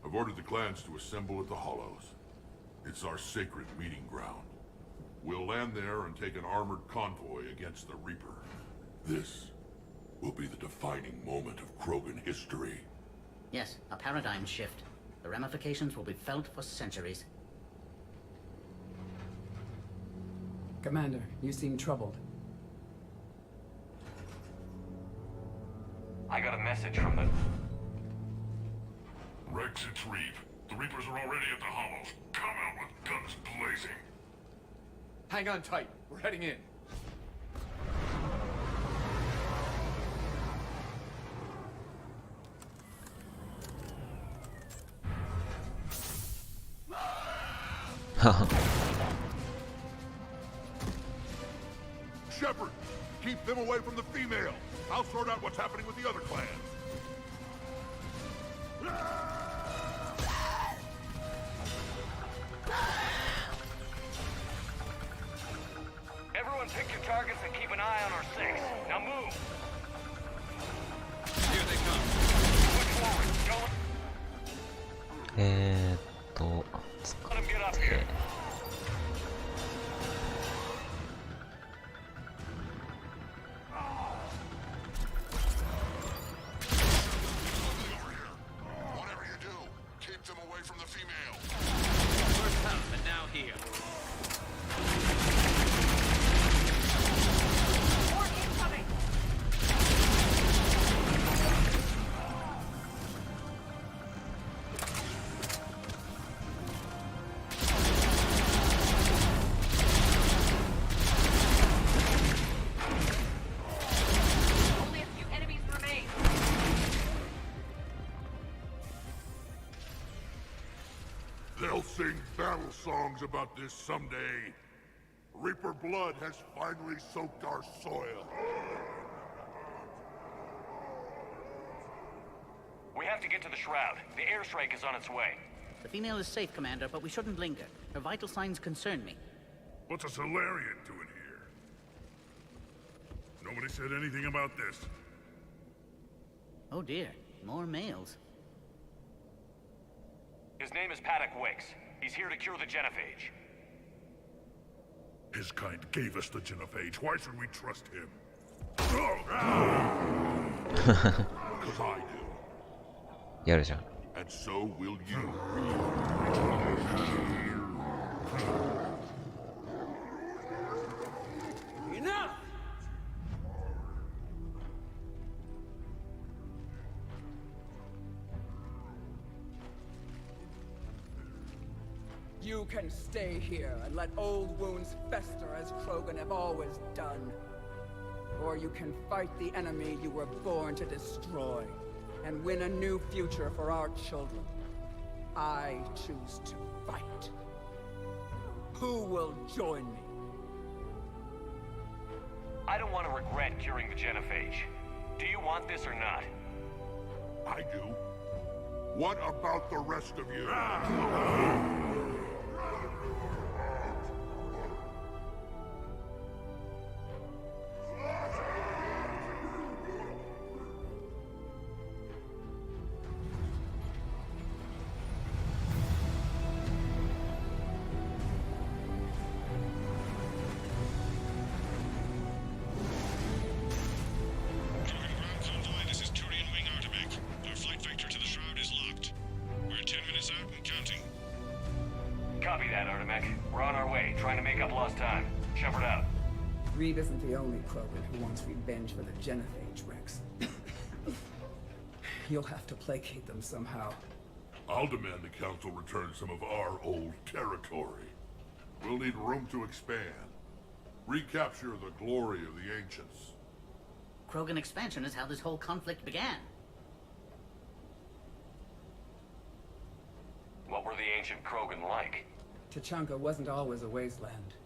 I've ordered the clans to assemble at the Hollows. It's our sacred meeting ground. We'll land there and take an armored convoy against the Reaper. This will be the defining moment of Krogan history. Yes, a paradigm shift. The ramifications will be felt for centuries. Commander, you seem troubled. I got a message from the... Rex, it's Reeve. The Reapers are already at the Hollows. Come out with guns blazing. Hang on tight. We're heading in. Shepard, keep them away from the female. I'll sort out what's happening with the other clans. Everyone pick your targets and keep an eye on our six. Now move. Here they come. Push forward. Don't let them get up here. Whatever you do, keep them away from the female. First out, but now here. Only a few enemies remain. They'll sing battle songs about this someday. Reaper blood has finally soaked our soil. We have to get to the Shroud. The airstrike is on its way. The female is safe, Commander, but we shouldn't linger. Her vital signs concern me. What's a Solarian doing here? Nobody said anything about this. Oh dear, more males. His name is Paddock Wicks. He's here to cure the genophage. His kind gave us the genophage. Why should we trust him? Because I do. やるじゃん。 And so will you. Enough! You can stay here and let old wounds fester as Krogan have always done. Or you can fight the enemy you were born to destroy and win a new future for our children. I choose to fight. Who will join me? I don't want to regret curing the genophage. Do you want this or not? I do. What about the rest of you? Copy that, Artemek. We're on our way, trying to make up lost time. Shepard out. Reed isn't the only Krogan who wants revenge for the genophage, Rex. You'll have to placate them somehow. I'll demand the Council return some of our old territory. We'll need room to expand. Recapture the glory of the Ancients. Krogan expansion is how this whole conflict began. What were the ancient Krogan like? Tachanka wasn't always a wasteland.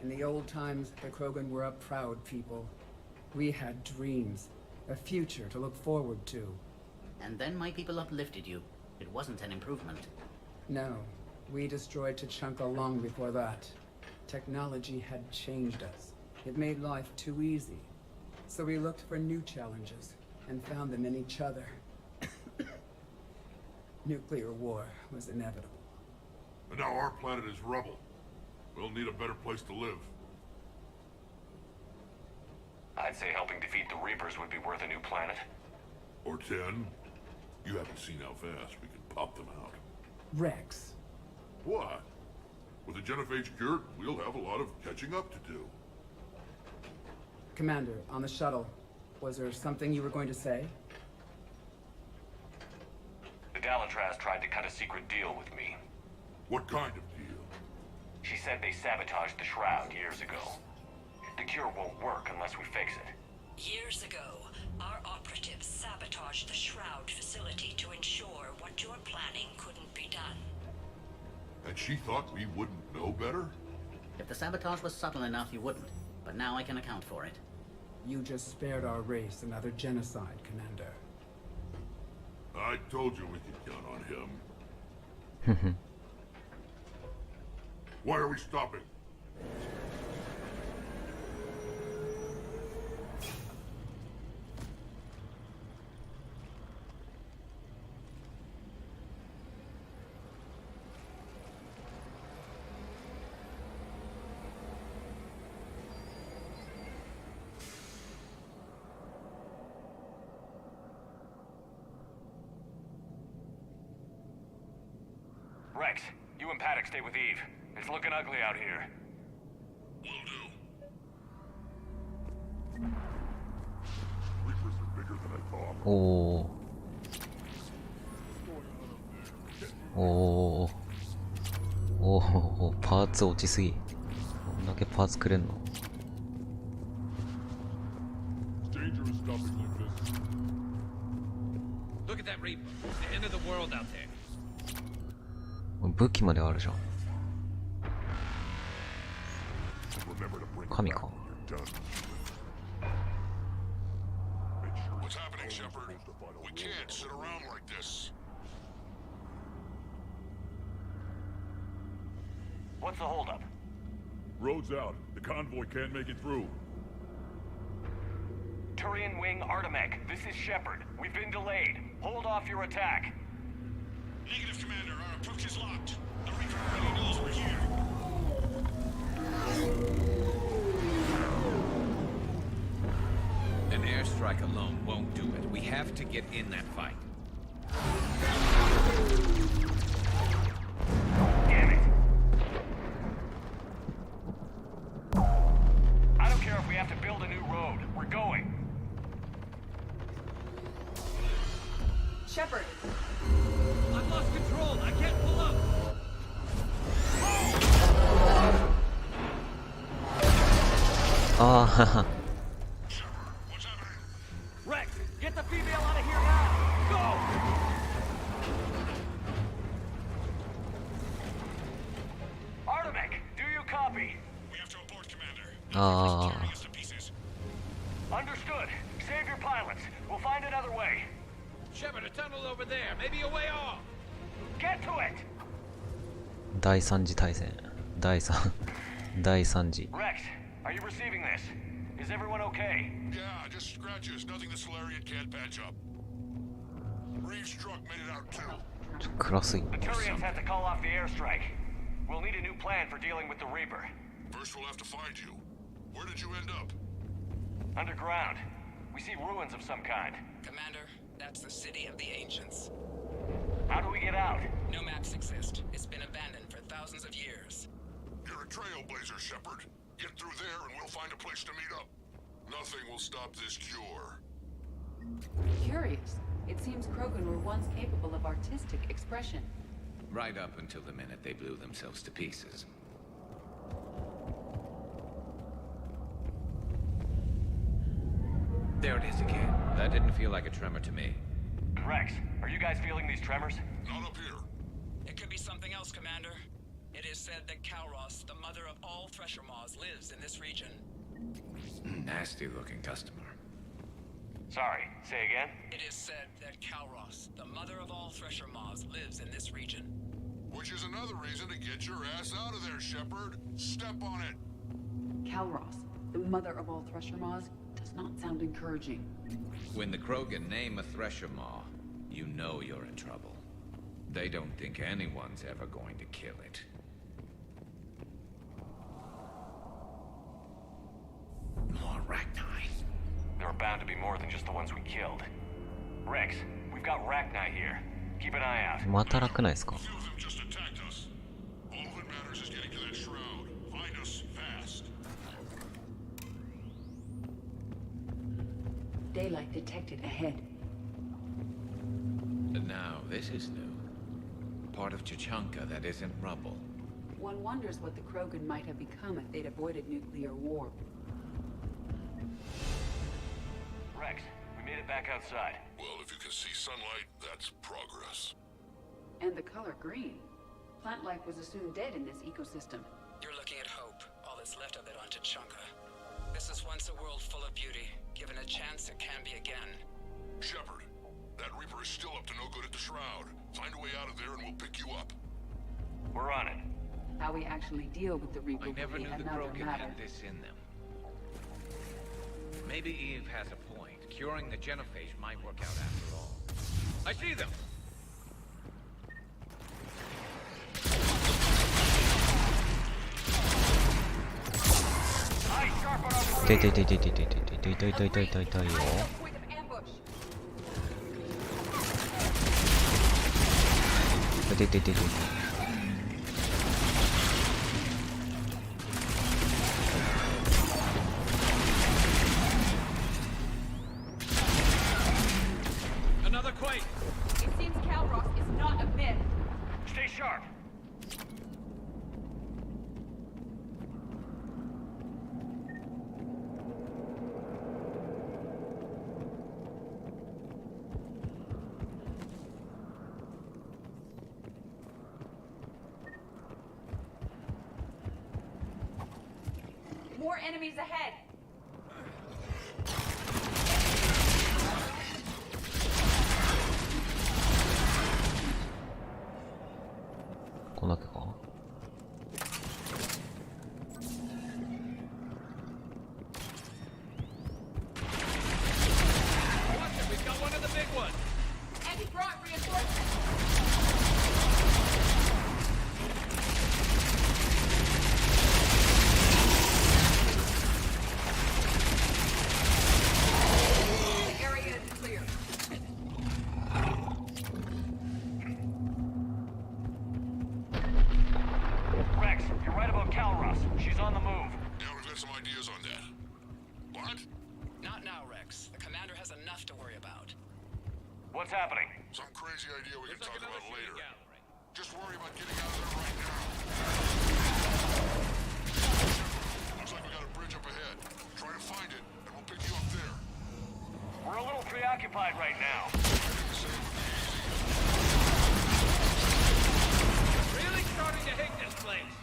In the old times, the Krogan were a proud people. We had dreams, a future to look forward to. And then my people uplifted you. It wasn't an improvement. No, we destroyed Tachanka long before that. Technology had changed us. It made life too easy. So we looked for new challenges, and found them in each other. Nuclear war was inevitable. And now our planet is rubble. We'll need a better place to live. I'd say helping defeat the Reapers would be worth a new planet. Or 10. You haven't seen how fast we can pop them out. Rex. What? With the genophage cured, we'll have a lot of catching up to do. Commander, on the shuttle, was there something you were going to say? The Dalatraz tried to cut a secret deal with me. What kind of deal? She said they sabotaged the Shroud years ago. The cure won't work unless we fix it. Years ago, our operatives sabotaged the Shroud facility to ensure what you were planning couldn't be done. And she thought we wouldn't know better? If the sabotage was subtle enough, you wouldn't. But now I can account for it. You just spared our race another genocide, Commander. I told you we could count on him. Why are we stopping? Rex, you and Paddock stay with Eve. It's looking ugly out here. Will do. Reapers are bigger than I thought. 오. 오. 오, 파츠落ちすぎ. こんだけパーツくれんの? Dangerous stopping like this. Look at that Reaper. The end of the world out there. 武器まであるじゃん.神か。 What's happening, Shepard? We can't sit around like this. What's the holdup? Road's out. The convoy can't make it through. Turian Wing Artemech, this is Shepard. We've been delayed. Hold off your attack. Negative, Commander. Our approach is locked. The Reaper already knows we're here. An airstrike alone won't do it. We have to get in that fight. Damn it. I don't care if we have to build a new road. We're going. Shepard! I've lost control. I can't pull up.ああ、haha. Rex, get the female out of here now! Go! Artemech, do you copy? We have to abort, Commander. ああ。 Understood. Save your pilots. We'll find another way. Shepard, a tunnel over there. Maybe a way off. Get to it! 第三次大戦。第三次。 Rex, are you receiving this? Is everyone okay? Yeah, just scratches. Nothing the Solarian can't patch up. Reeves' truck made it out too. 暗すぎ。 The Turians had to call off the airstrike. We'll need a new plan for dealing with the Reaper. First we'll have to find you. Where did you end up? Underground. We see ruins of some kind. Commander, that's the city of the ancients. How do we get out? No maps exist. It's been abandoned for thousands of years. You're a trailblazer, Shepard. Get through there and we'll find a place to meet up. Nothing will stop this cure. Curious. It seems Krogan were once capable of artistic expression. Right up until the minute they blew themselves to pieces. There it is again. That didn't feel like a tremor to me. Rex, are you guys feeling these tremors? Not up here. It could be something else, Commander. It is said that Kalros, the mother of all Thresher Maws, lives in this region. Nasty-looking customer. Sorry, say again? It is said that Kalros, the mother of all Thresher Maws, lives in this region. Which is another reason to get your ass out of there, Shepard. Step on it. Kalros, the mother of all Thresher Maws, does not sound encouraging. When the Krogan name a Thresher Maw, you know you're in trouble. They don't think anyone's ever going to kill it. More Rachni. There are bound to be more than just the ones we killed. Rex, we've got Rachni here. Keep an eye out. また楽ないですか? Few of them just attacked us. All that matters is getting to that shroud. Find us fast. Daylight detected ahead. Now, this is new. Part of Chichanka that isn't rubble. One wonders what the Krogan might have become if they'd avoided nuclear war. Rex, we made it back outside. Well, if you can see sunlight, that's progress. And the color green. Plant life was assumed dead in this ecosystem. You're looking at hope, all that's left of it on Tachanka. This is once a world full of beauty. Given a chance, it can be again. Shepard, that Reaper is still up to no good at the shroud. Find a way out of there and we'll pick you up. We're on it. How we actually deal with the Reaper I never will be knew the another Krogan matter. had this in them. Maybe Eve has a point. Curing the genophage might work out after all. I see them!痛い痛い痛い痛い痛い痛い痛い痛い痛い痛い痛い痛い痛いよ。痛い痛い痛い痛い痛い。Another quake! It seems Kalros is not a myth. Stay sharp! More enemies ahead. こんだけか。What's happening? Some crazy idea we can talk about later. Just worry about getting out of there right now. Looks like we got a bridge up ahead. Try to find it, and we'll pick you up there. We're a little preoccupied right now. Really starting to hate this place.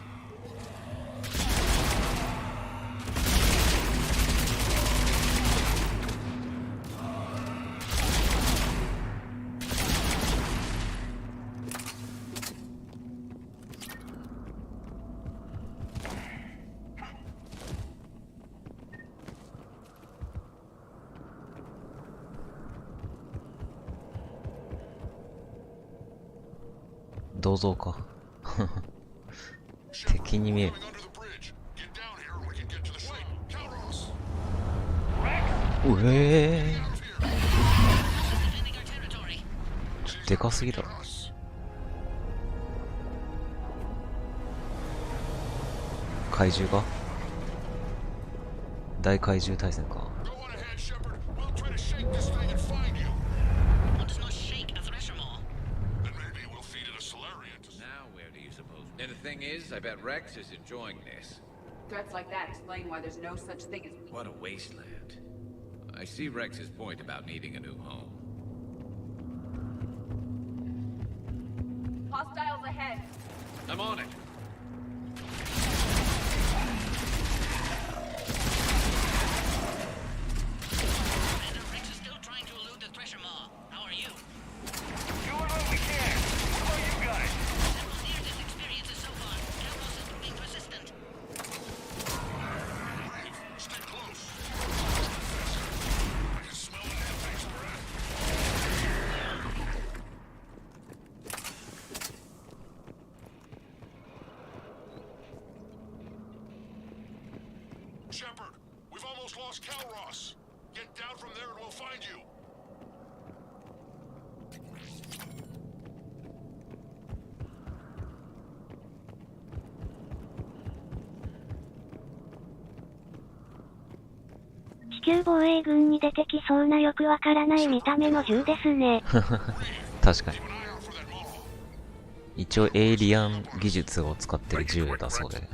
銅像か。敵に見える。うえー、でかすぎだろ。怪獣か。大怪獣対戦か。And the thing is, I bet Rex is enjoying this. Threats like that explain why there's no such thing as... What a wasteland. I see Rex's point about needing a new home. Hostiles ahead. I'm on it. Rex is still trying to elude the Thresher Maw. How are you? Doing what we can. What about you guys? Shepard, we've almost lost Calross. Get down from there and we'll find you.地球防衛軍に出てきそうなよくわからない見た目の銃ですね。確かに。一応エイリアン技術を使ってる銃だそうで。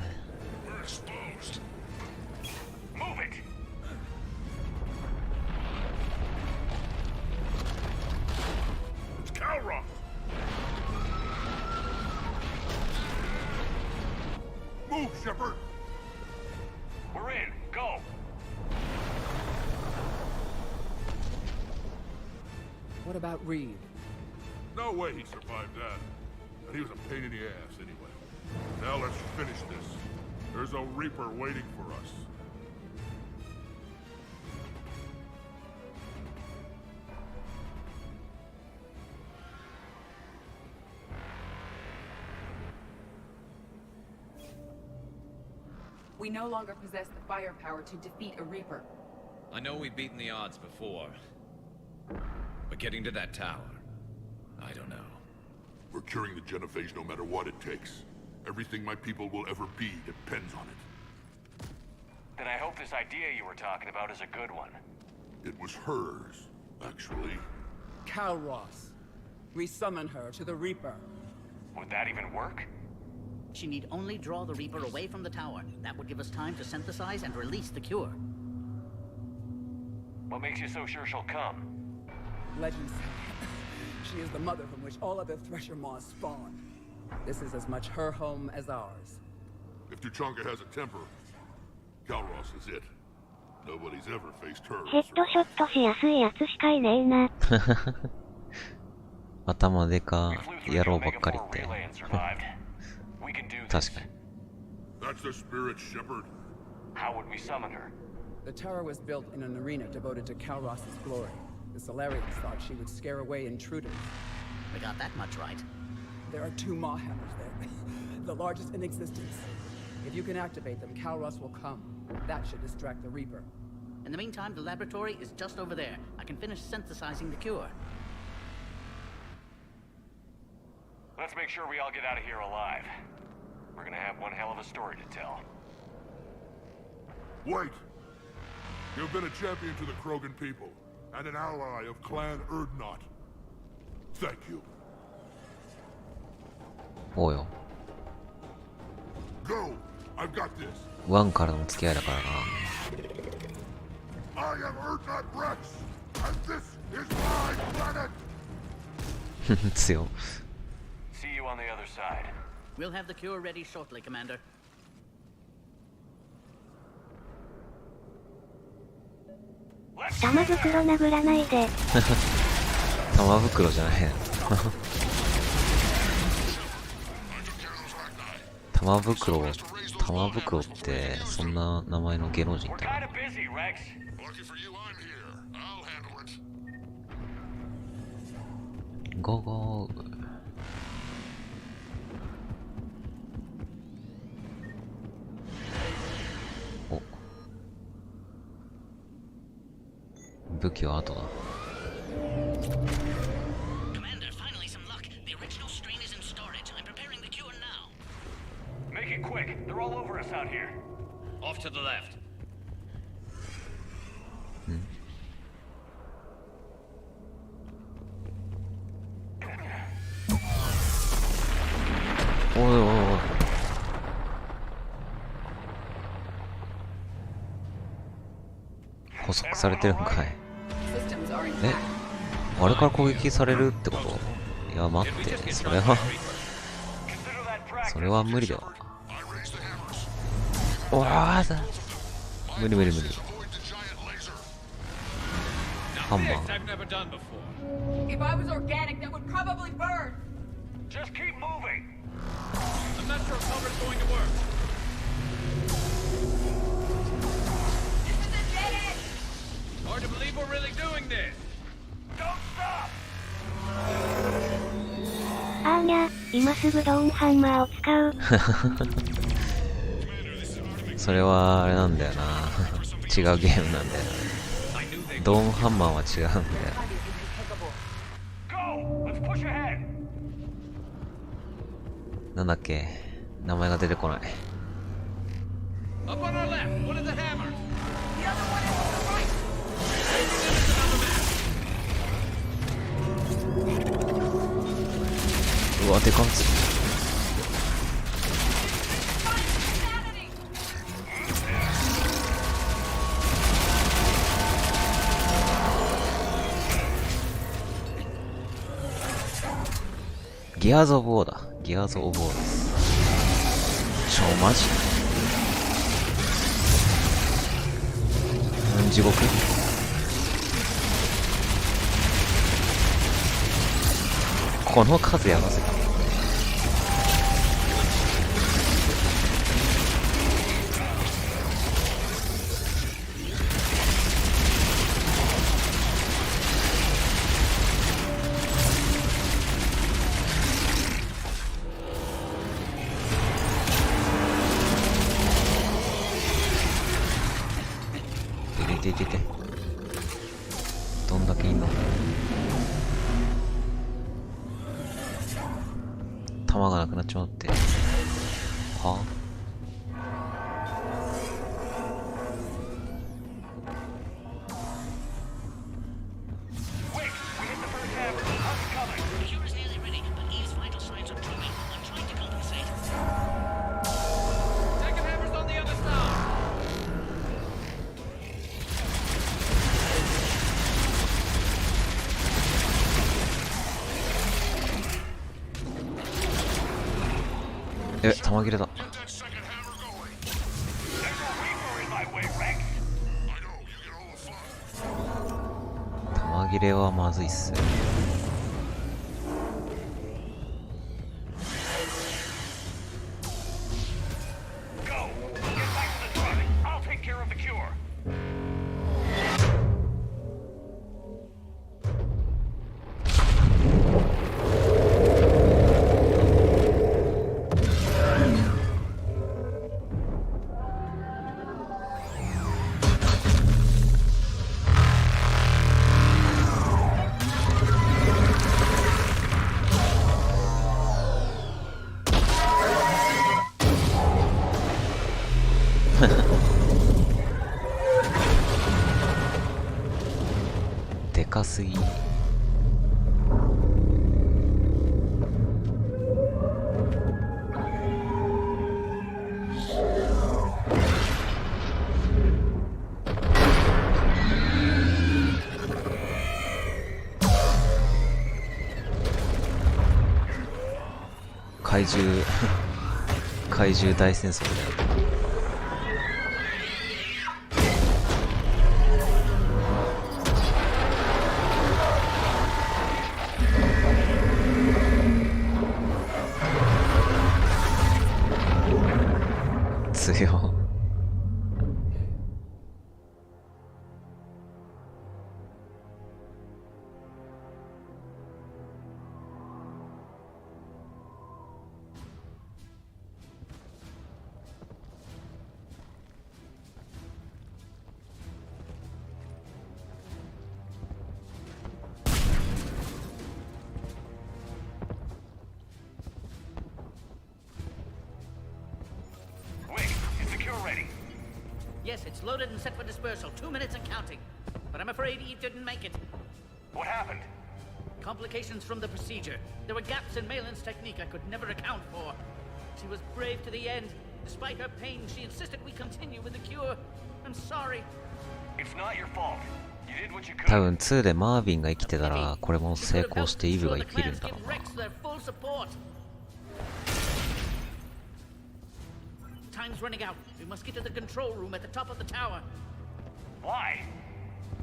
Move, Shepard! We're in. Go! What about Reed? No way he survived that. And he was a pain in the ass anyway. Now let's finish this. There's a Reaper waiting for us. We no longer possess the firepower to defeat a Reaper. I know we've beaten the odds before. But getting to that tower, I don't know. We're curing the genophage no matter what it takes. Everything my people will ever be depends on it. Then I hope this idea you were talking about is a good one. It was hers, actually. Calross. We summon her to the Reaper. Would that even work? She need only draw the Reaper away from the tower. That would give us time to synthesize and release the cure. What makes you so sure she'll come? Legends say she is the mother from which all other Thresher Maws spawn. This is as much her home as ours. If Tuchanka has a temper, Calros is it. Nobody's ever faced her. ヘッドショットしやすいやつしかいねえな。頭でか野郎ばっかりって。確かに。That's the spirit, Shepard. How would we summon her? The tower was built in an arena devoted to Calros's glory. The Solarians thought she would scare away intruders. We got that much right. There are 2 Maw hammers there, the largest in existence. If you can activate them, Calros will come. That should distract the Reaper. In the meantime, the laboratory is just over there. I can finish synthesizing the cure. Let's make sure we all get out of here alive. We're gonna have one hell of a story to tell. Wait! You've been a champion to the Krogan people, and an ally of Clan Erdnot. Thank you. おうよ。Go! I've got this. ワンからの付き合いだからな。I am Erdnot Rex, and this is my planet! 強。See you on the other side. We'll have the cure ready shortly, Commander. 玉袋殴らないで。玉袋じゃない。玉袋ってそんな名前の芸能人いたの？ゴーゴー。お。武器は後だ。Make it quick. They're all over us out here. Off to the left. おいおいおい。捕捉されてるんかい。え、あれから攻撃されるってこと？いや待って、それは無理だわ。おわー、無理。ハンマー。If I was organic, that would probably burn. Just keep moving. I'm not sure cover's going to work. This is a dead end. Hard to believe we're really doing this. Don't stop. あーにゃ、今すぐドーンハンマーを使う。それはあれなんだよな。違うゲームなんだよな。ドーンハンマーは違うんだよ。なんだっけ、名前が出てこない。うわ、でかっつ。ギアーズ・オブ・ウォーだ。ギアーズ・オブ・ウォーです。マジ？地獄？この数やばせた。どんだけいんの？弾がなくなっちまって。はぁ？弾切れだ。切れはまずいっす。でかすぎ。怪獣怪獣大戦争だよ。強い。Yes, it's loaded and set for dispersal. 2 minutes and counting. But I'm afraid Eve didn't make it. What happened? Complications from the procedure. There were gaps in Malin's technique I could never account for. She was brave to the end. Despite her pain, she insisted we continue with the cure. I'm sorry. It's not your fault. You did what you could. 多分2でマーヴィンが生きてたらこれも成功してイブが生きるんだろうな。Time's running out. We must get to the control room at the top of the tower. Why?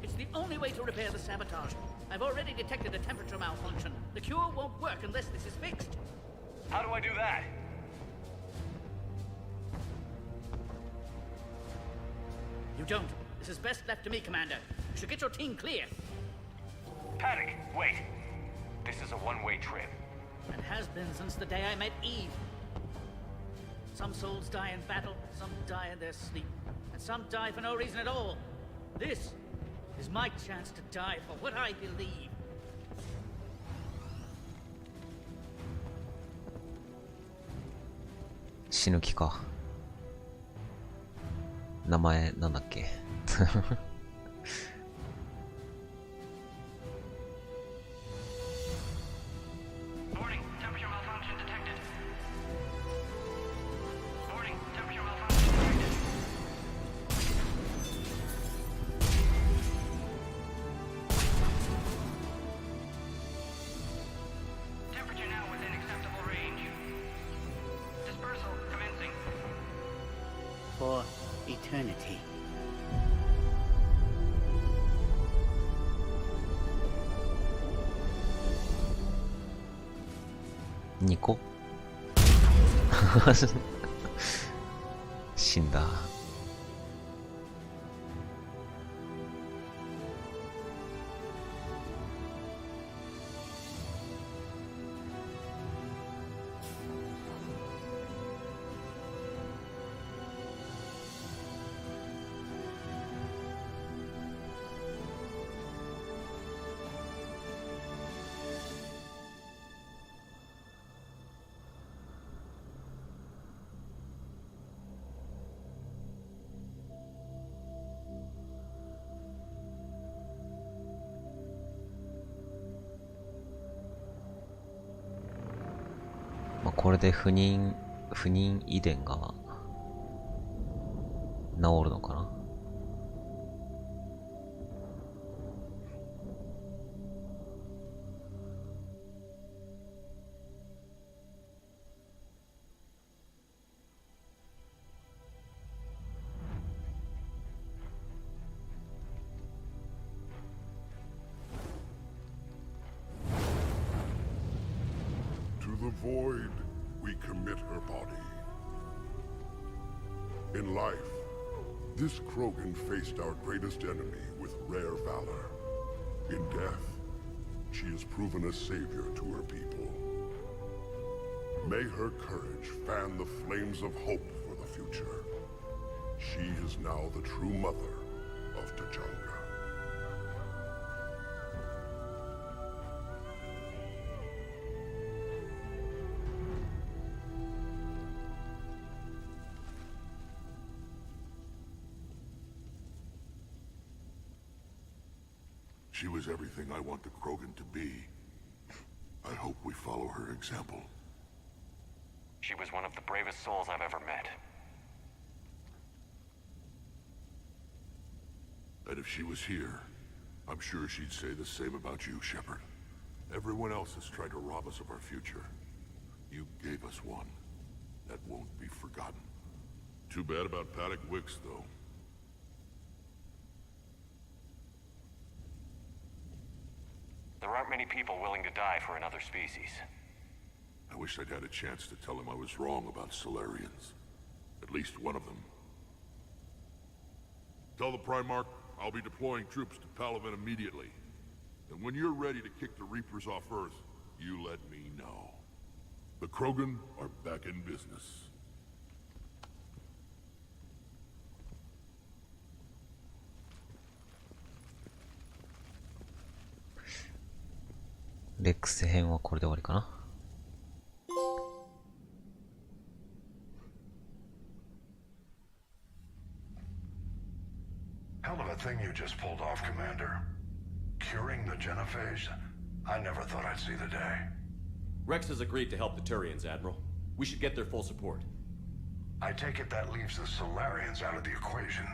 It's the only way to repair the sabotage. I've already detected a temperature malfunction. The cure won't work unless this is fixed. How do I do that? You don't. This is best left to me, Commander. You should get your team clear. Panic! Wait. This is a one-way trip. And has been since the day I met Eve. Some souls die in battle, some die in their sleep, and some die for no reason at all. This is my chance to die for what I believe. 死ぬ気か。名前なんだっけ。For eternity. 2個死んだ。これで不妊遺伝が治るのかな。void, we commit her body. In life, this Krogan faced our greatest enemy with rare valor. In death, she has proven a savior to her people. May her courage fan the flames of hope for the future. She is now the true mother of Tachanka. She was everything I want the Krogan to be. I hope we follow her example. She was one of the bravest souls I've ever met. And if she was here, I'm sure she'd say the same about you, Shepard. Everyone else has tried to rob us of our future. You gave us one. That won't be forgotten. Too bad about Paddock Wicks, though. There aren't many people willing to die for another species. I wish I'd had a chance to tell him I was wrong about Solarians. At least one of them. Tell the Primarch I'll be deploying troops to Palaven immediately. And when you're ready to kick the Reapers off Earth, you let me know. The Krogan are back in business. Rex 編はこれで終わりかな。Hell of a thing you just pulled off, Commander. Curing the Genophage? I never thought I'd see the day. Rex has agreed to help the Turians, Admiral. We should get their full support. I take it that leaves the Solarians out of the equation.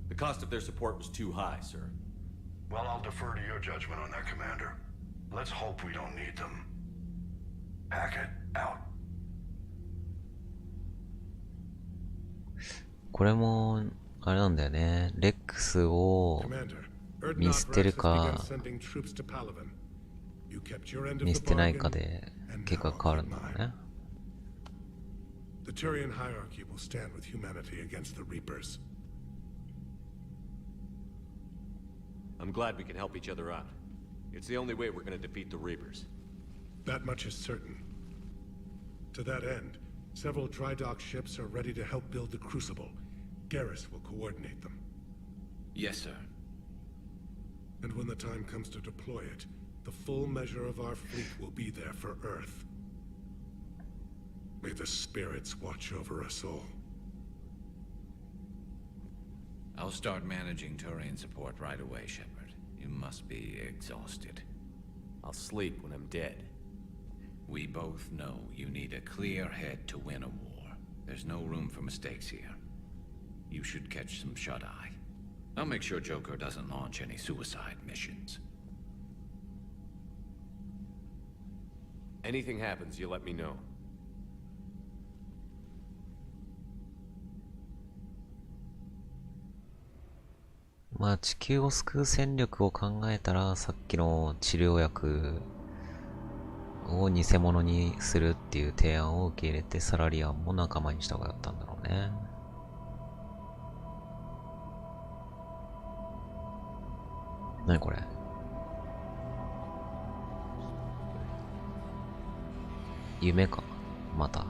The cost of their support was too high, sir. Well, I'll defer to your judgment on that, Commander. Let's hope we don't need them. Hackett, out. これもあれなんだよね。レックスを見捨てるか見捨てないかで結果変わるんだろうね。The Turian hierarchy will stand with humanity against the Reapers. I'm glad we can help each other out. It's the only way we're going to defeat the Reapers. That much is certain. To that end, several dry dock ships are ready to help build the Crucible. Garrus will coordinate them. Yes, sir. And when the time comes to deploy it, the full measure of our fleet will be there for Earth. May the spirits watch over us all. I'll start managing Turian support right away, Shepard. You must be exhausted. I'll sleep when I'm dead. We both know you need a clear head to win a war. There's no room for mistakes here. You should catch some shut-eye. I'll make sure Joker doesn't launch any suicide missions. Anything happens, you let me know.「まあ地球を救う戦力を考えたらさっきの治療薬を偽物にするっていう提案を受け入れてサラリアンも仲間にした方がよかったんだろうね。何これ？夢かまた。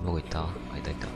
どこ行った？あ、いたいた。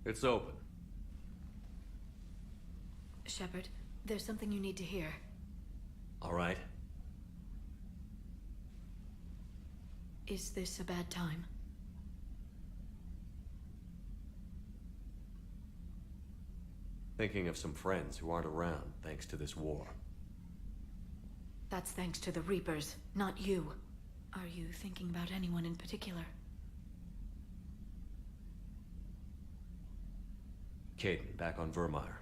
It's open. Shepard, there's something you need to hear. All right. Is this a bad time? Thinking of some friends who aren't around thanks to this war. That's thanks to the Reapers, not you. Are you thinking about anyone in particular? Caden, back on Vermeer.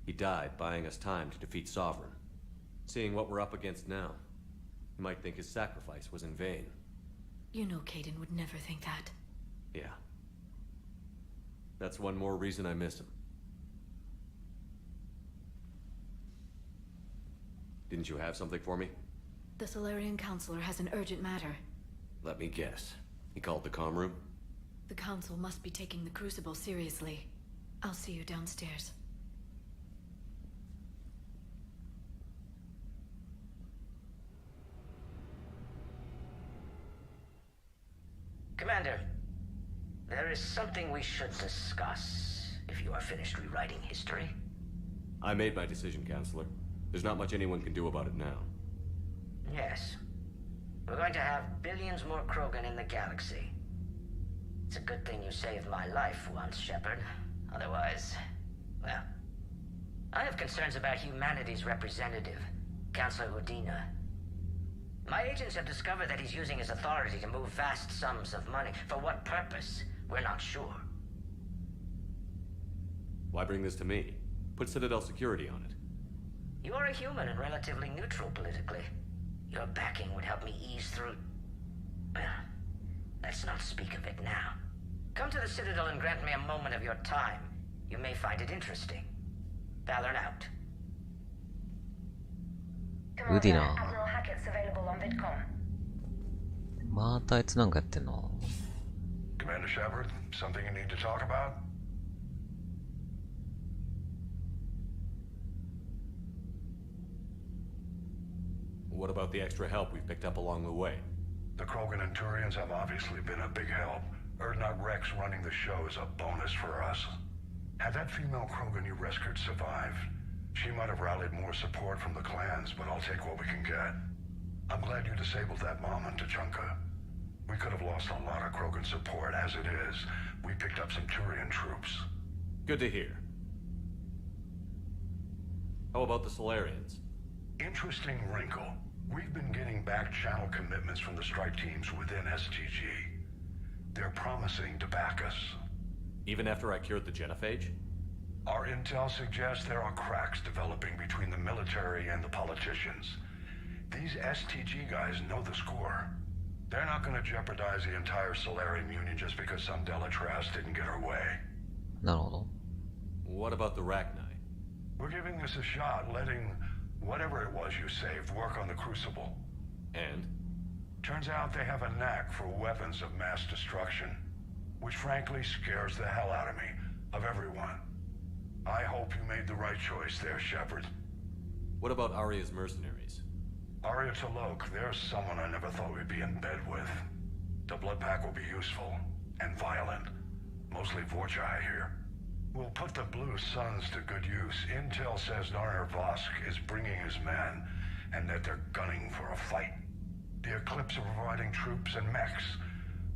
He died buying us time to defeat Sovereign. Seeing what we're up against now, you might think his sacrifice was in vain. You know Caden would never think that. Yeah. That's one more reason I miss him. Didn't you have something for me? The Solarian Counselor has an urgent matter. Let me guess. He called the comm room? The Council must be taking the Crucible seriously. I'll see you downstairs. Commander, there is something we should discuss, if you are finished rewriting history. I made my decision, Counselor. There's not much anyone can do about it now. Yes. We're going to have billions more Krogan in the galaxy. It's a good thing you saved my life once, Shepard. Otherwise, well... I have concerns about humanity's representative, Counselor Udina. My agents have discovered that he's using his authority to move vast sums of money. For what purpose? We're not sure. Why bring this to me? Put Citadel security on it. You are a human and relatively neutral politically. Your backing would help me ease through... Well, let's not speak of it now. Come to the Citadel and grant me a moment of your time. You may find it interesting. Valorn out. ウディナ Admiral Hackett's available on VidCom. またあいつなんかやってんの Commander Shepard, something you need to talk about? What about the extra help we've picked up along the way? The Krogan and Turians have obviously been a big help. Urdnot Rex running the show is a bonus for us. Had that female Krogan you rescued survived, she might have rallied more support from the clans, but I'll take what we can get. I'm glad you disabled that bomb on Tuchanka. We could have lost a lot of Krogan support. As it is, we picked up some Turian troops. Good to hear. How about the Solarians? Interesting wrinkle. We've been getting back-channel commitments from the strike teams within STG. They're promising to back us. Even after I cured the genophage? Our intel suggests there are cracks developing between the military and the politicians. These STG guys know the score. They're not going to jeopardize the entire Solarian Union just because some Delatras didn't get her way. なるほど。 What about the Rachni? We're giving this a shot, letting whatever it was you saved work on the Crucible. And? Turns out they have a knack for weapons of mass destruction, which frankly scares the hell out of me, of everyone. I hope you made the right choice there, Shepard. What about Arya's mercenaries? Arya T'Loak, there's someone I never thought we'd be in bed with. The blood pack will be useful, and violent. Mostly Vorcha, I hear. We'll put the Blue Suns to good use. Intel says Narner Vosk is bringing his men, and that they're gunning for a fight. The Eclipse are providing troops and mechs.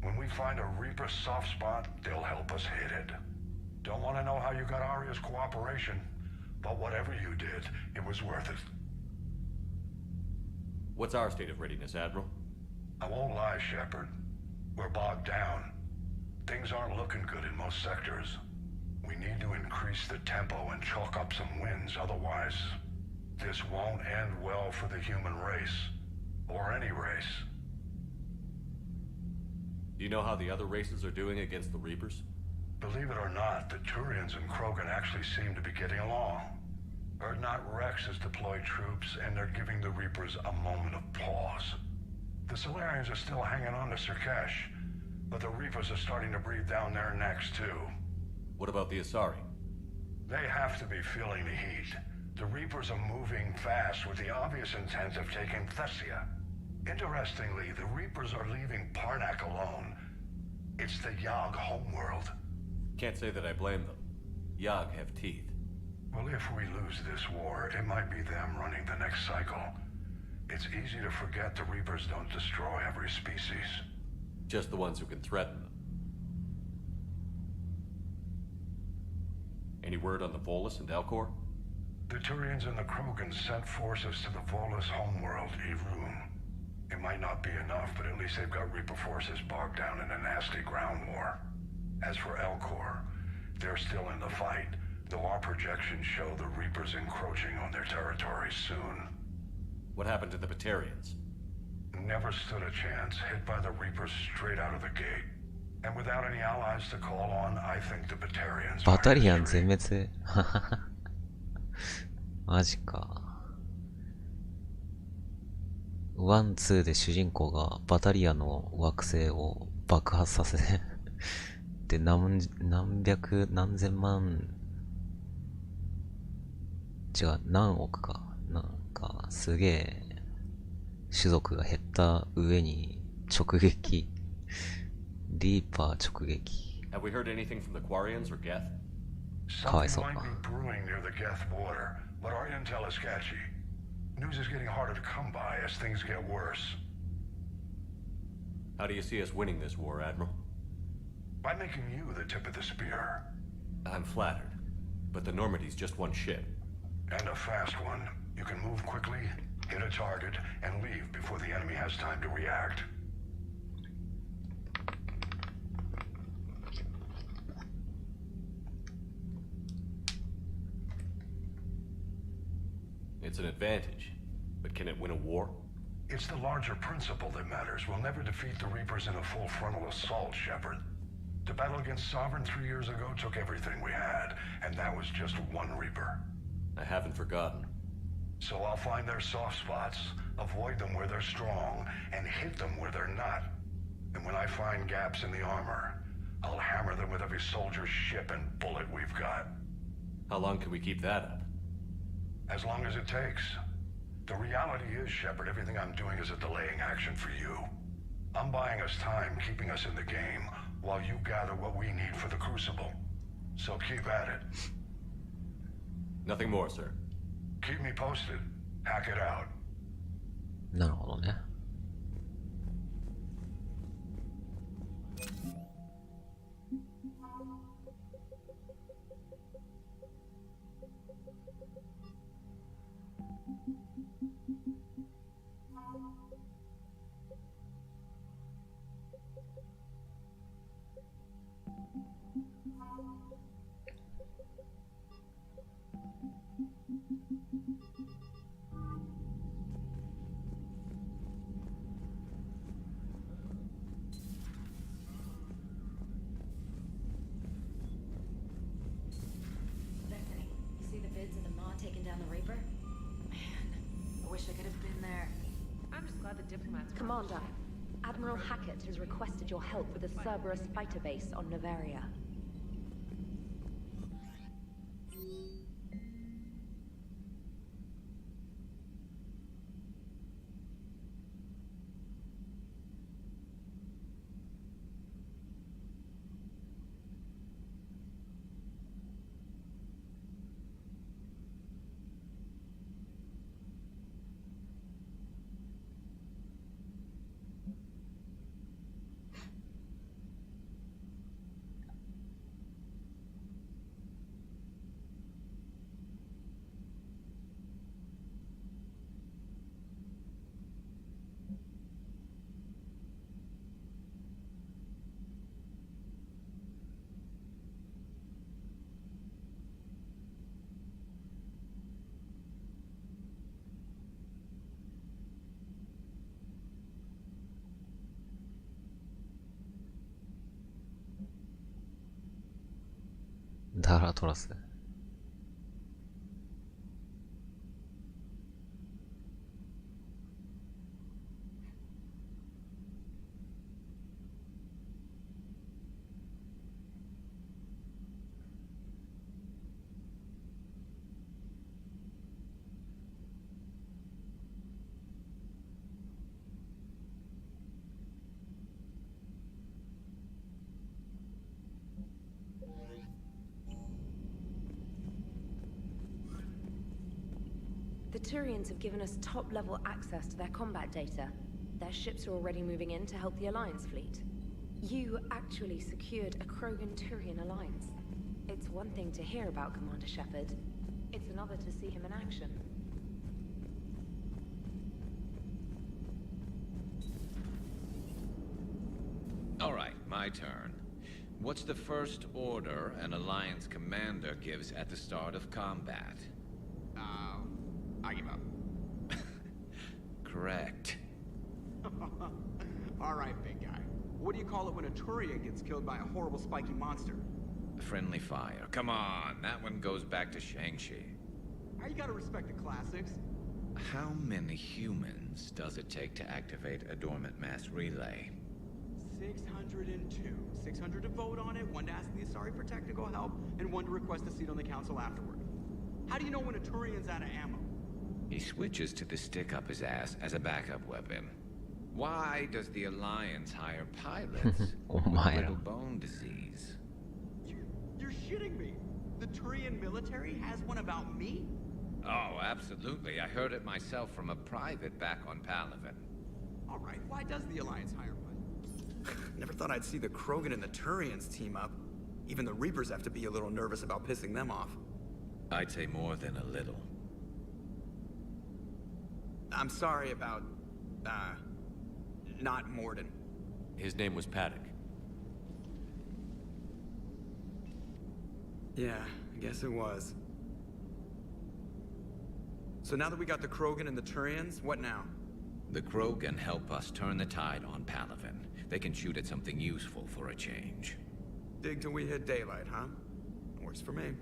When we find a Reaper soft spot, they'll help us hit it. Don't want to know how you got Arya's cooperation, but whatever you did, it was worth it. What's our state of readiness, Admiral? I won't lie, Shepard. We're bogged down. Things aren't looking good in most sectors. We need to increase the tempo and chalk up some wins, otherwise this won't end well for the human race. Or any race. Do you know how the other races are doing against the Reapers? Believe it or not, the Turians and Krogan actually seem to be getting along. Urdnot Rex has deployed troops, and they're giving the Reapers a moment of pause. The Solarians are still hanging on to Sirkesh, but the Reapers are starting to breathe down their necks, too. What about the Asari? They have to be feeling the heat. The Reapers are moving fast with the obvious intent of taking Thessia. Interestingly, the Reapers are leaving Parnak alone. It's the Yogg homeworld. Can't say that I blame them. Yag have teeth. Well, if we lose this war, it might be them running the next cycle. It's easy to forget the Reapers don't destroy every species. Just the ones who can threaten them. Any word on the Volus and Elcor? The Turians and the Krogans sent forces to the Volus homeworld, Irun. It might not be enough, but at least they've got Reaper forces bogged down in a nasty ground war. As for Elcor, they're still in the fight, though our projections show the Reapers encroaching on their territory soon. What happened to the Batarians? Never stood a chance, hit by the Reapers straight out of the gate. And without any allies to call on, I think the Batarians バタリアン全滅マジか。ワン、ツーで主人公がバタリアンの惑星を爆発させてで何百何千万違う何億かなんかすげえ種族が減った上に直撃リーパー直撃 Have we heard anything from the Quarians or Geth? かわいそう Something might be brewing near the Geth border, but our intel is sketchy. News is getting harder to come by as things get worse. How do you see us winning this war, Admiral? By making you the tip of the spear. I'm flattered, but the Normandy's just one ship. And a fast one. You can move quickly, hit a target, and leave before the enemy has time to react. It's an advantage, but can it win a war? It's the larger principle that matters. We'll never defeat the Reapers in a full frontal assault, Shepard. To battle against Sovereign 3 years ago took everything we had, and that was just one Reaper. I haven't forgotten. So I'll find their soft spots, avoid them where they're strong, and hit them where they're not. And when I find gaps in the armor, I'll hammer them with every soldier, ship, and bullet we've got. How long can we keep that up? As long as it takes. The reality is, Shepard, everything I'm doing is a delaying action for you. I'm buying us time, keeping us in the game, while you gather what we need for the Crucible. So keep at it. Nothing more, sir. Keep me posted. Hack it out. なるほどね。Bethany, you see the vids of the Maw taking down the Reaper? Man, I wish I could have been there. I'm just glad the diplomats. Commander, Admiral Hackett has requested your help with the Cerberus fighter base on Novaria.ダーラトラス。Turians have given us top-level access to their combat data. Their ships are already moving in to help the Alliance fleet. You actually secured a Krogan-Turian alliance. It's one thing to hear about Commander Shepard. It's another to see him in action. All right, my turn. What's the first order an Alliance commander gives at the start of combat? I give up. Correct. All right, big guy. What do you call it when a Turian gets killed by a horrible spiky monster? Friendly fire. Come on, that one goes back to Shang-Chi. How you gotta respect the classics? How many humans does it take to activate a dormant mass relay? 602. 600 to vote on it, 1 to ask the Asari for technical help, and 1 to request a seat on the council afterward. How do you know when a Turian's out of ammo? He switches to the stick up his ass as a backup weapon. Why does the Alliance hire pilots with little bone disease? You're shitting me. The Turian military has one about me? Oh, absolutely. I heard it myself from a private back on Palaven. All right, why does the Alliance hire one? Never thought I'd see the Krogan and the Turians team up. Even the Reapers have to be a little nervous about pissing them off. I'd say more than a little. I'm sorry about, not Morden. His name was Paddock. Yeah, I guess it was. So now that we got the Krogan and the Turians, what now? The Krogan help us turn the tide on Palaven. They can shoot at something useful for a change. Dig till we hit daylight, huh? Works for me.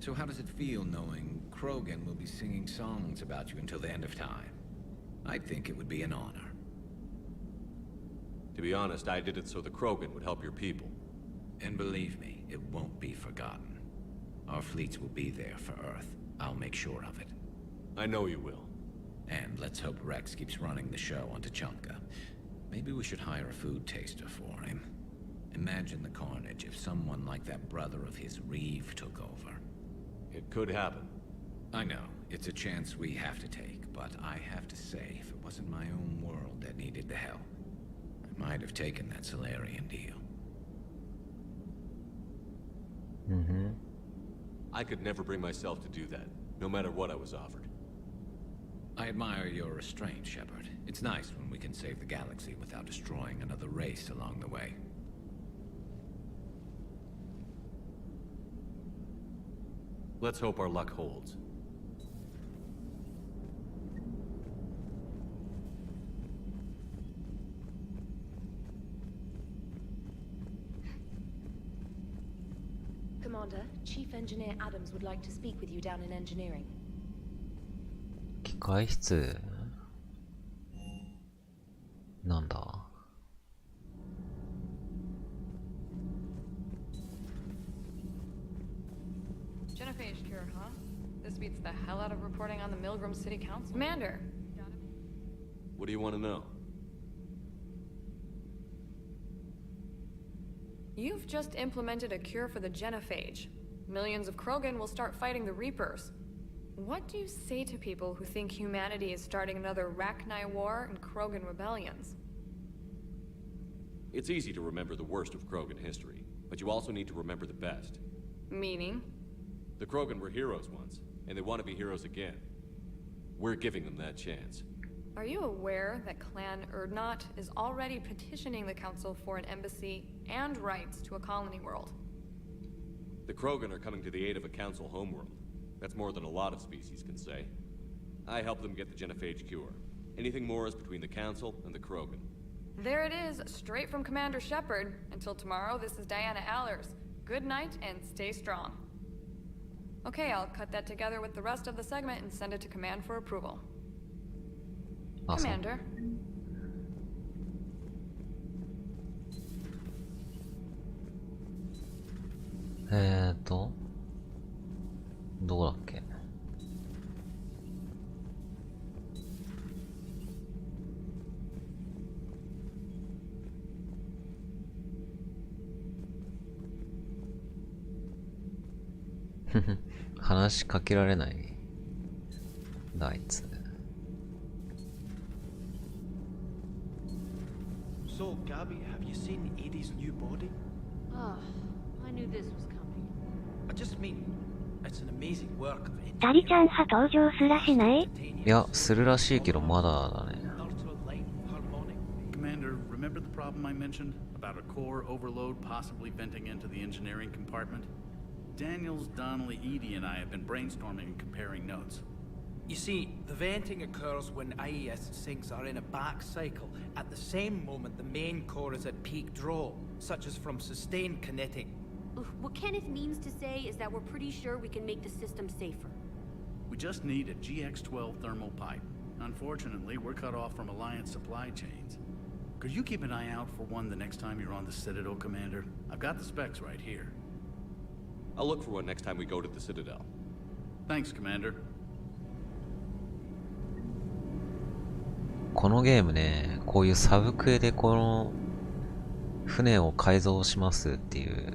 So how does it feel knowing Krogan will be singing songs about you until the end of time? I think it would be an honor. To be honest, I did it so the Krogan would help your people. And believe me, it won't be forgotten. Our fleets will be there for Earth. I'll make sure of it. I know you will. And let's hope Rex keeps running the show on Tuchanka. Maybe we should hire a food taster for him. Imagine the carnage if someone like that brother of his, Reeve, took over. It could happen. I know. It's a chance we have to take, but I have to say, if it wasn't my own world that needed the help, I might have taken that Solarian deal. I could never bring myself to do that, no matter what I was offered. I admire your restraint, Shepard. It's nice when we can save the galaxy without destroying another race along the way. Let's hope our luck holds. Commander, Chief Engineer Adams would like to speak with you down in engineering. 機械室なんだ Genophage cure, huh? This beats the hell out of reporting on the Milgram City Council. Commander! What do you want to know? You've just implemented a cure for the genophage. Millions of Krogan will start fighting the Reapers. What do you say to people who think humanity is starting another Rachni War and Krogan rebellions? It's easy to remember the worst of Krogan history, but you also need to remember the best. Meaning? The Krogan were heroes once, and they want to be heroes again. We're giving them that chance. Are you aware that Clan Urdnot is already petitioning the Council for an embassy and rights to a colony world? The Krogan are coming to the aid of a Council homeworld. That's more than a lot of species can say. I helped them get the genophage cure. Anything more is between the Council and the Krogan. There it is, straight from Commander Shepard. Until tomorrow, this is Diana Allers. Good night and stay strong. Okay, I'll cut that together with the rest of the segment and send it to Command for approval. Awesome. Commander.どこだっけ話しかけられない。だあいつ。So, Gabby, have you seen Edie's new body? Oh, I knew this was coming. I just mean, it's an amazing work of タリちゃん派登場すらしない？いや、するらしいけどまだだね。Commander, remember the problem I mentioned about a core overload possibly venting into the engineering compartment? Daniels, Donnelly, Edie, and I have been brainstorming and comparing notes. You see, the venting occurs when IES sinks are in a back cycle. At the same moment, the main core is at peak draw, such as from sustained kinetic. What Kenneth means to say is that we're pretty sure we can make the system safer. We just need a GX-12 thermal pipe. Unfortunately, we're cut off from Alliance supply chains. Could you keep an eye out for one the next time you're on the Citadel, Commander? I've got the specs right here. I'll look for one next time we go to the Citadel. Thanks, Commander. このゲームね、こういうサブクエでこの船を改造しますっていう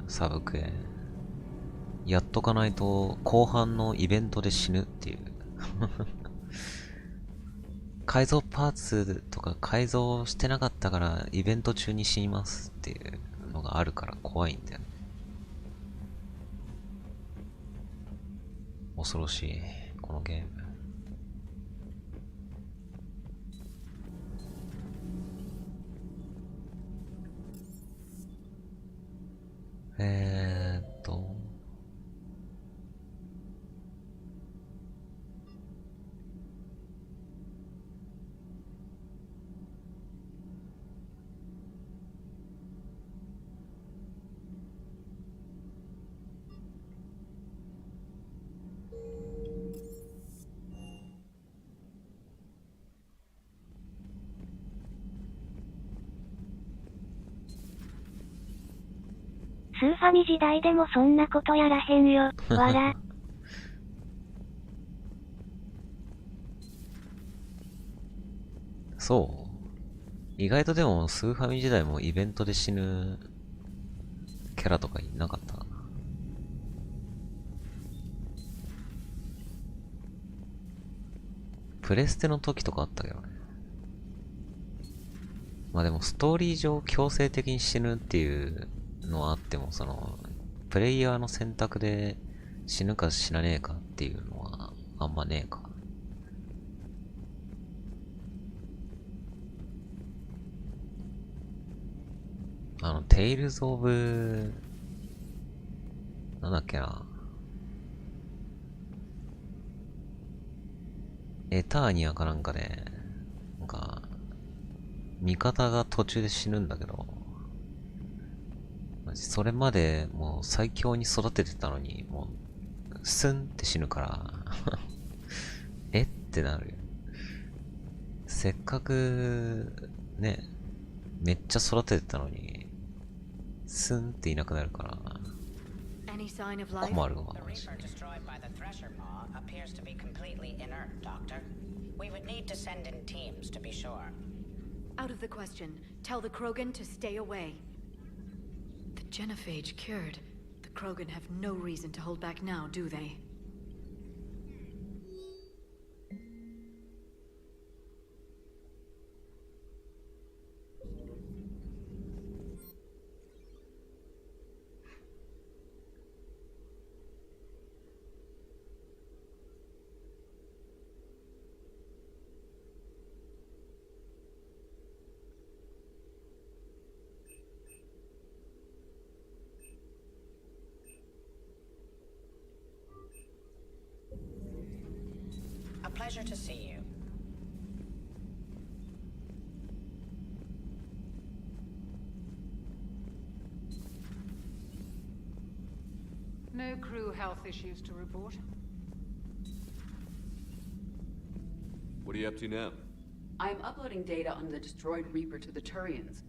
サブクエやっとかないと後半のイベントで死ぬっていう改造パーツとか改造してなかったからイベント中に死にますっていうのがあるから怖いんだよね。恐ろしいこのゲーム。スーファミ時代でもそんなことやらへんよ、わら。そう。意外とでもスーファミ時代もイベントで死ぬキャラとかいなかったかな。プレステの時とかあったけどね。まあでもストーリー上強制的に死ぬっていうのはあっても、そのプレイヤーの選択で死ぬか死なねえかっていうのはあんまねえか。テイルズ・オブなんだっけな、エターニアかなんかでなんか味方が途中で死ぬんだけど、それまでもう最強に育ててたのにもうスンって死ぬからえってなるよ。せっかくねめっちゃ育ててたのにスンっていなくなるから困るわ。Out of the question. Tell the Krogan to stay away. The genophage cured. The Krogan have no reason to hold back now, do they? Pleasure to see you. No crew health issues to report. What are you up to now? I am uploading data on the destroyed Reaper to the Turians.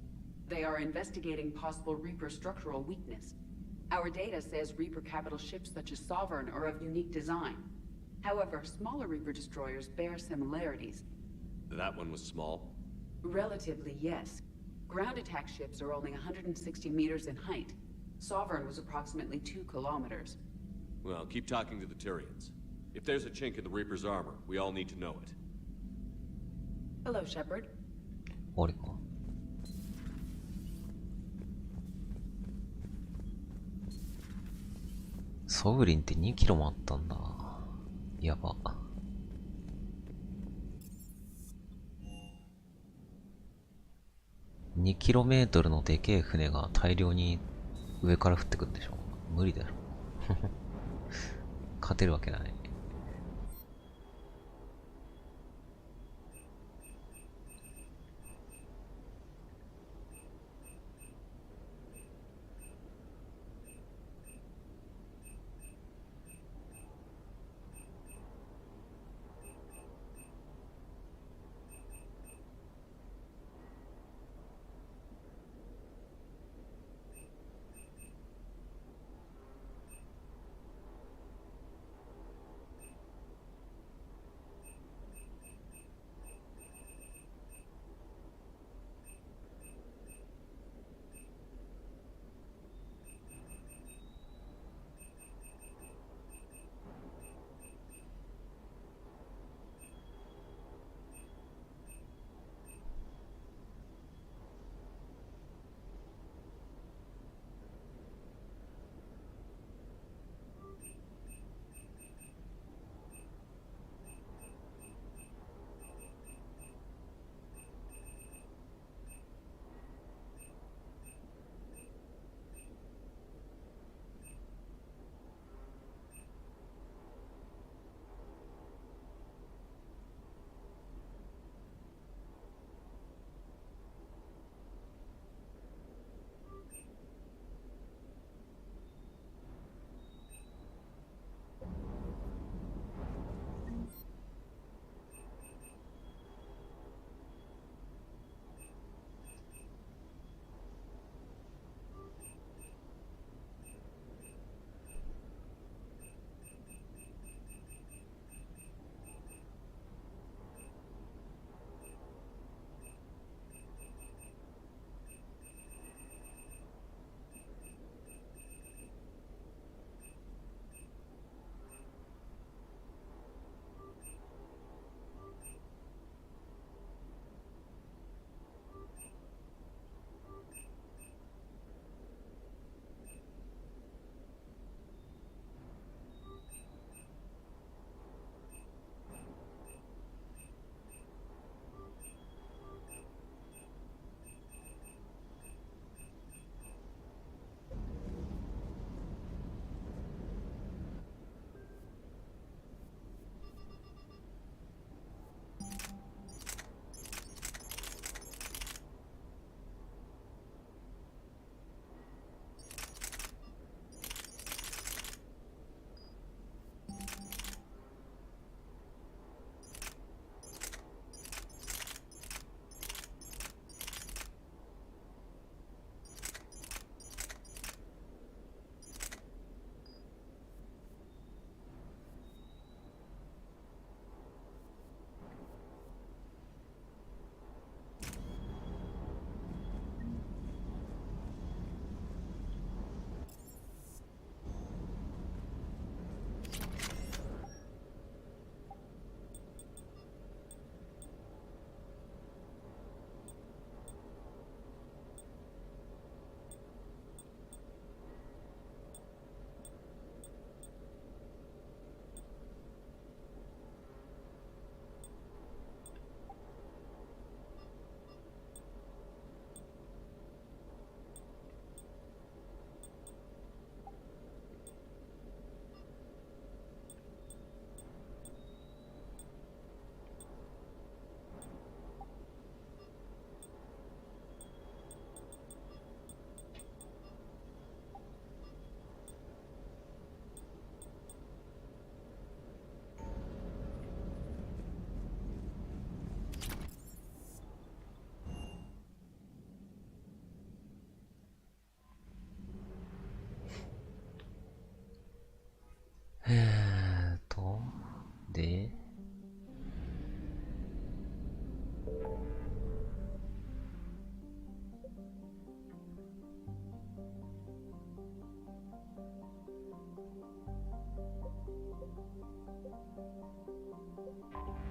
They are investigating possible Reaper structural weakness. Our data says Reaper capital ships such as Sovereign are of unique design. However, smaller Reaper destroyers bear similarities. That one was small? Relatively, yes. Ground attack ships are only 160 meters in height. Sovereign was approximately 2 kilometers. Well, keep talking to the Turians. If there's a chink in the Reaper's armor, we all need to know it. Hello, Shepard. 終わりか。ソブリンって2キロもあったんだ。やば。2キロメートルのでけえ船が大量に上から降ってくるんでしょ。無理だろ。勝てるわけない。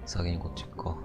先にこっち行くか。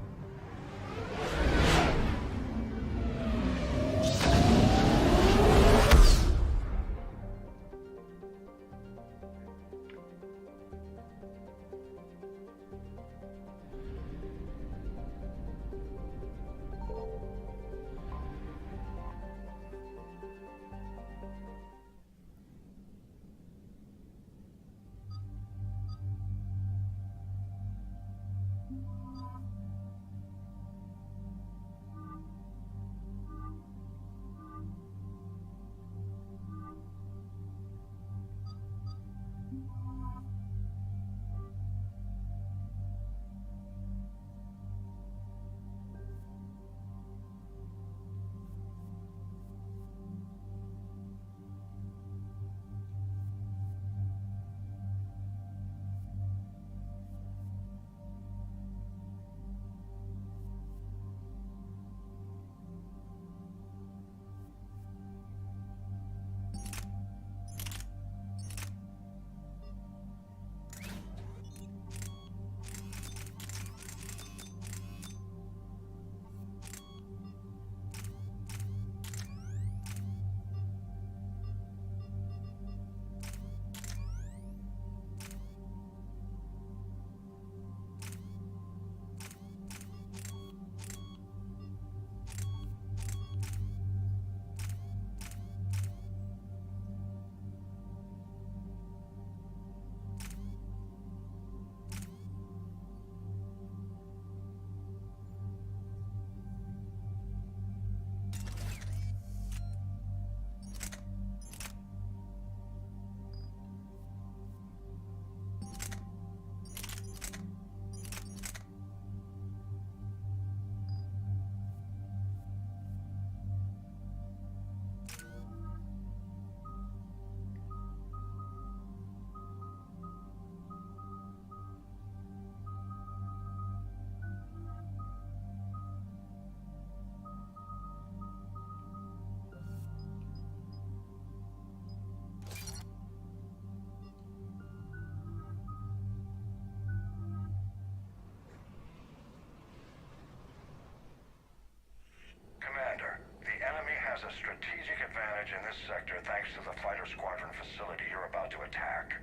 has a strategic advantage in this sector thanks to the fighter squadron facility you're about to attack.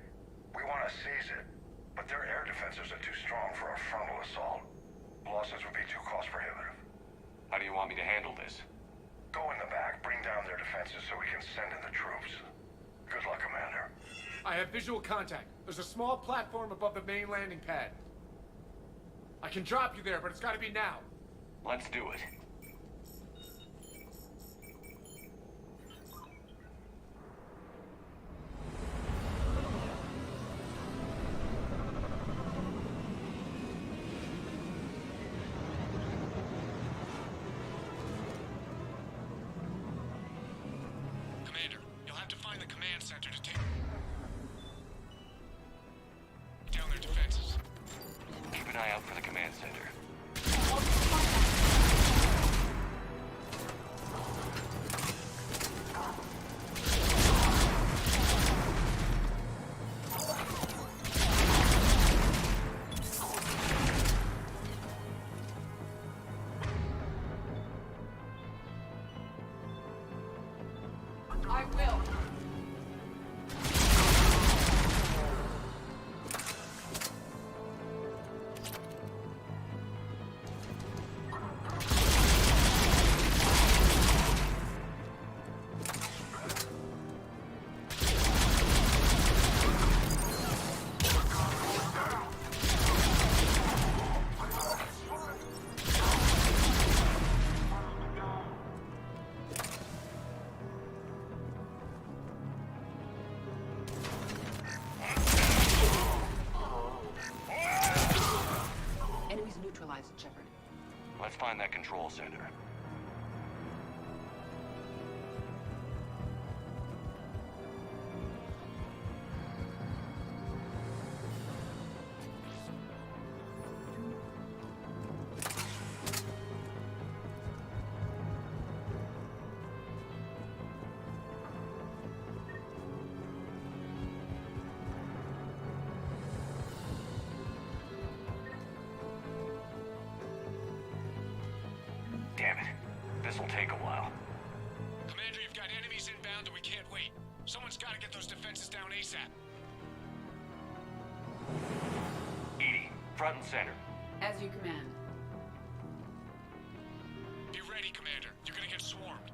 We want to seize it, but their air defenses are too strong for a frontal assault. Losses would be too cost prohibitive. How do you want me to handle this? Go in the back, bring down their defenses so we can send in the troops. Good luck, Commander. I have visual contact. There's a small platform above the main landing pad. I can drop you there, but it's gotta be now. Let's do it. Commander, you'll have to find the command center to take down their defenses. Keep an eye out for the command center. I will. Enemies neutralized, Shepard. Let's find that control center. inbound and we can't wait. Someone's got to get those defenses down ASAP. Edie, front and center. As you command. Be ready, Commander. You're gonna get swarmed.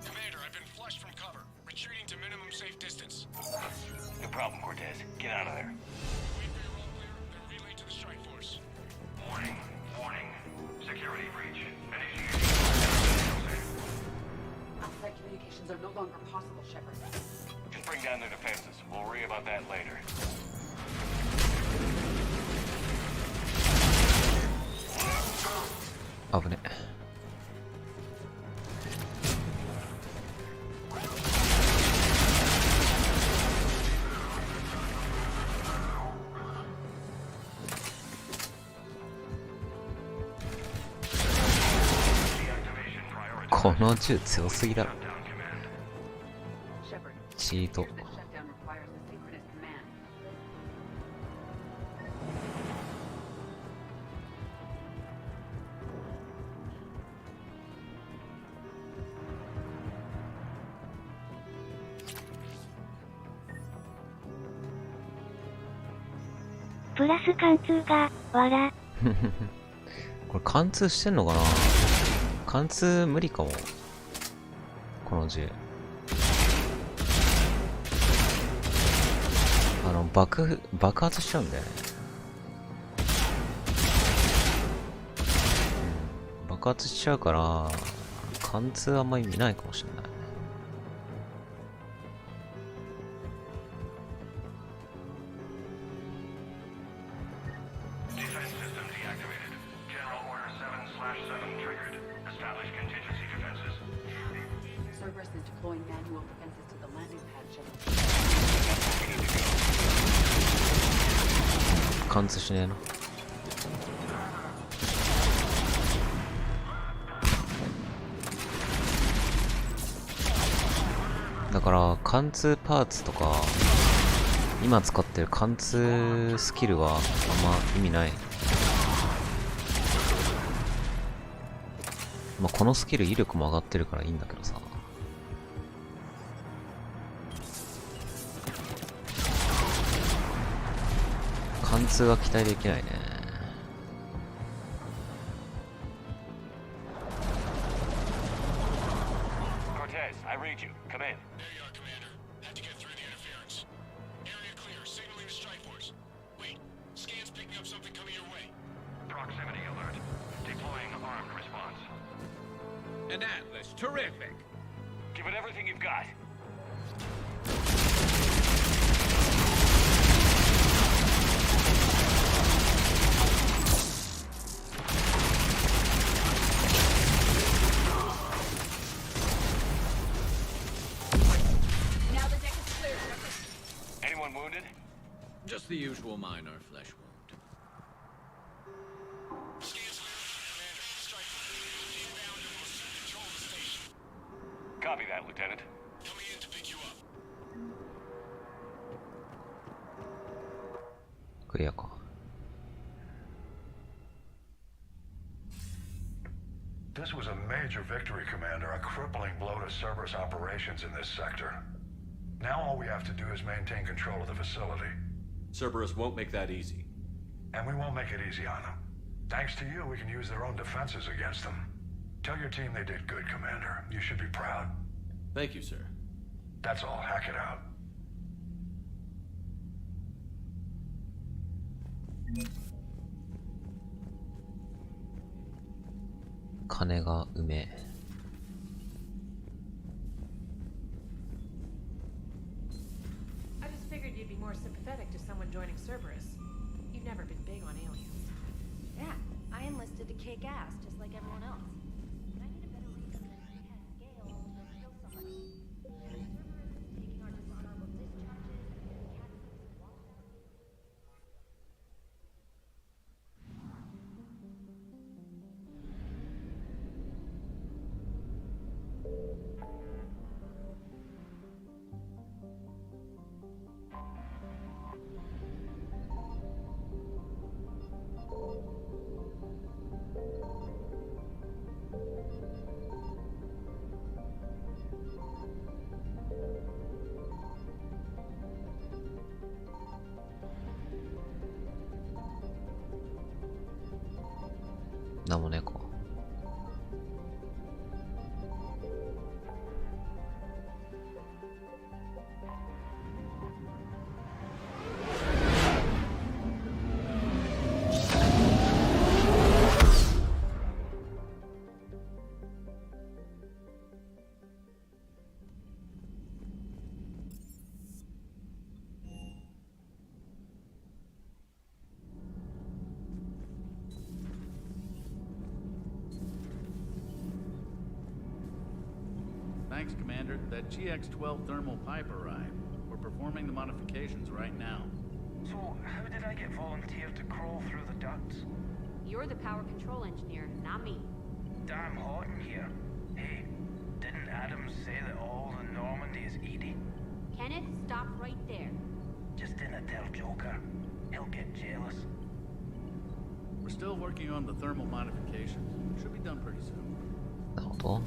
Commander, I've been flushed from cover. Retreating to minimum safe distance. No problem, Cortez. Get out of there. Wait for your all clear, then relay to the strike force. Warning. Warning. Security breach. Initiating. Outside communications are no longer possible, Shepard. Just bring down their defenses. We'll worry about that later.危ね。この銃強すぎだろ。チート。プラス貫通が、わら。これ貫通してんのかな。貫通無理かも。この銃。爆発しちゃうんだよね。爆発しちゃうから、貫通あんまり見ないかもしれない。貫通しねえな。だから貫通パーツとか今使ってる貫通スキルはあんま意味ない。まあこのスキル威力も上がってるからいいんだけどさ。貫通は期待できないね。Cortez, I read you. Come in. There you are, Commander. Had to get through the interference. Area clear, signaling the strike force. Wait, scan's picking up something coming your way. Proximity alert. Deploying armed response. An Atlas, terrific. Give it everything you've got. Wounded? Just the usual minor flesh wound. Copy that, Lieutenant. Coming in to pick you up. クリアか。This was a major victory, Commander. A crippling blow to Cerberus operations in this sector. Now all we have to do is maintain control of the facility. Cerberus won't make that easy. And we won't make it easy on them. Thanks to you, we can use their own defenses against them. Tell your team they did good, Commander. You should be proud. Thank you, sir. That's all. Hack it out. 金がうめえ。I just figured you'd be more sympathetic to someone joining Cerberus. You've never been big on aliens. Yeah, I enlisted to kick ass, just like everyone else. But I need a better reason than had scale to kill somebody. Cerberus is taking our dishonorable discharges and catalysts walked out. なんもねえか。Thanks, Commander. That GX-12 thermal pipe arrived. We're performing the modifications right now. So, how did I get volunteered to crawl through the ducts? You're the power control engineer, not me. Damn hot in here. Hey, didn't Adams say that all the Normandy is Edie? Kenneth, stop right there. Just didn't tell Joker. He'll get jealous. We're still working on the thermal modifications. Should be done pretty soon. なるほど。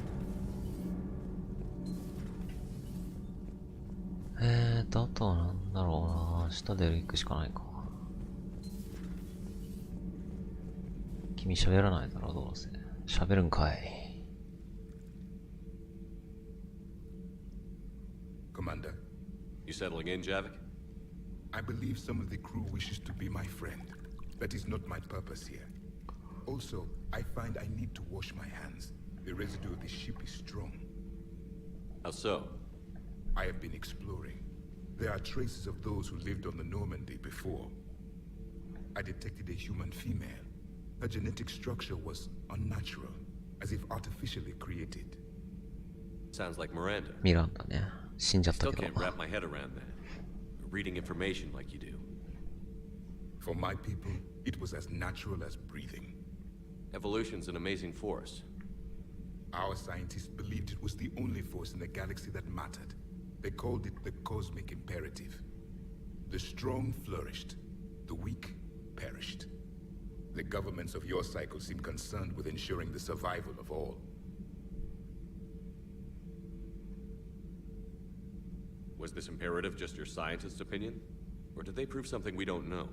あとはなんだろうな。下で行くしかないか。君喋らないだろ、どうせ。喋るんかい。Commander. You settling in, Javik? I believe some of the crew wishes to be my friend. That is not my purpose here. Also, I find I need to wash my hands. The residue of the ship is strong. How so? I have been exploring. There are traces of those who lived on the Normandy before. I detected a human female. Her genetic structure was unnatural, as if artificially created. Sounds like Miranda. ミランダね。死んじゃったけ Still ど。 can't wrap my head around that. Reading information like you do. For my people, it was as natural as breathing. Evolution's an amazing force. Our scientists believed it was the only force in the galaxy that mattered. They called it the cosmic imperative. The strong flourished, the weak perished. The governments of your cycle seem concerned with ensuring the survival of all. Was this imperative just your scientist's opinion? Or did they prove something we don't know?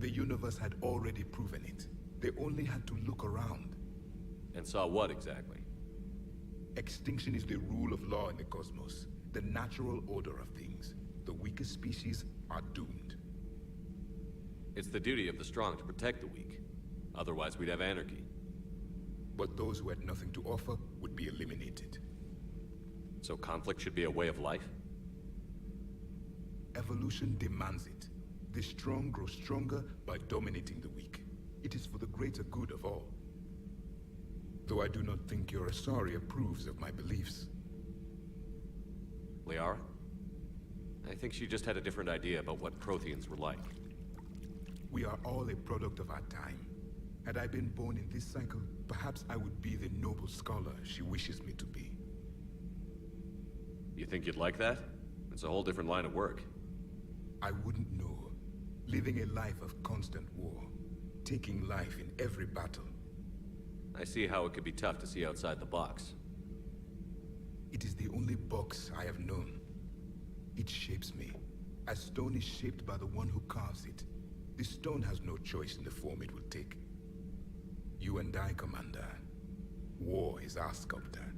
The universe had already proven it. They only had to look around. And saw what exactly? Extinction is the rule of law in the cosmos, the natural order of things. The weakest species are doomed. It's the duty of the strong to protect the weak. Otherwise, we'd have anarchy. But those who had nothing to offer would be eliminated. So conflict should be a way of life? Evolution demands it. The strong grow stronger by dominating the weak. It is for the greater good of all. Though I do not think your Asari approves of my beliefs. Liara? I think she just had a different idea about what Protheans were like. We are all a product of our time. Had I been born in this cycle, perhaps I would be the noble scholar she wishes me to be. You think you'd like that? It's a whole different line of work. I wouldn't know. Living a life of constant war. Taking life in every battle. I see how it could be tough to see outside the box. It is the only box I have known. It shapes me, as stone is shaped by the one who carves it. The stone has no choice in the form it will take. You and I, Commander. War is our sculptor,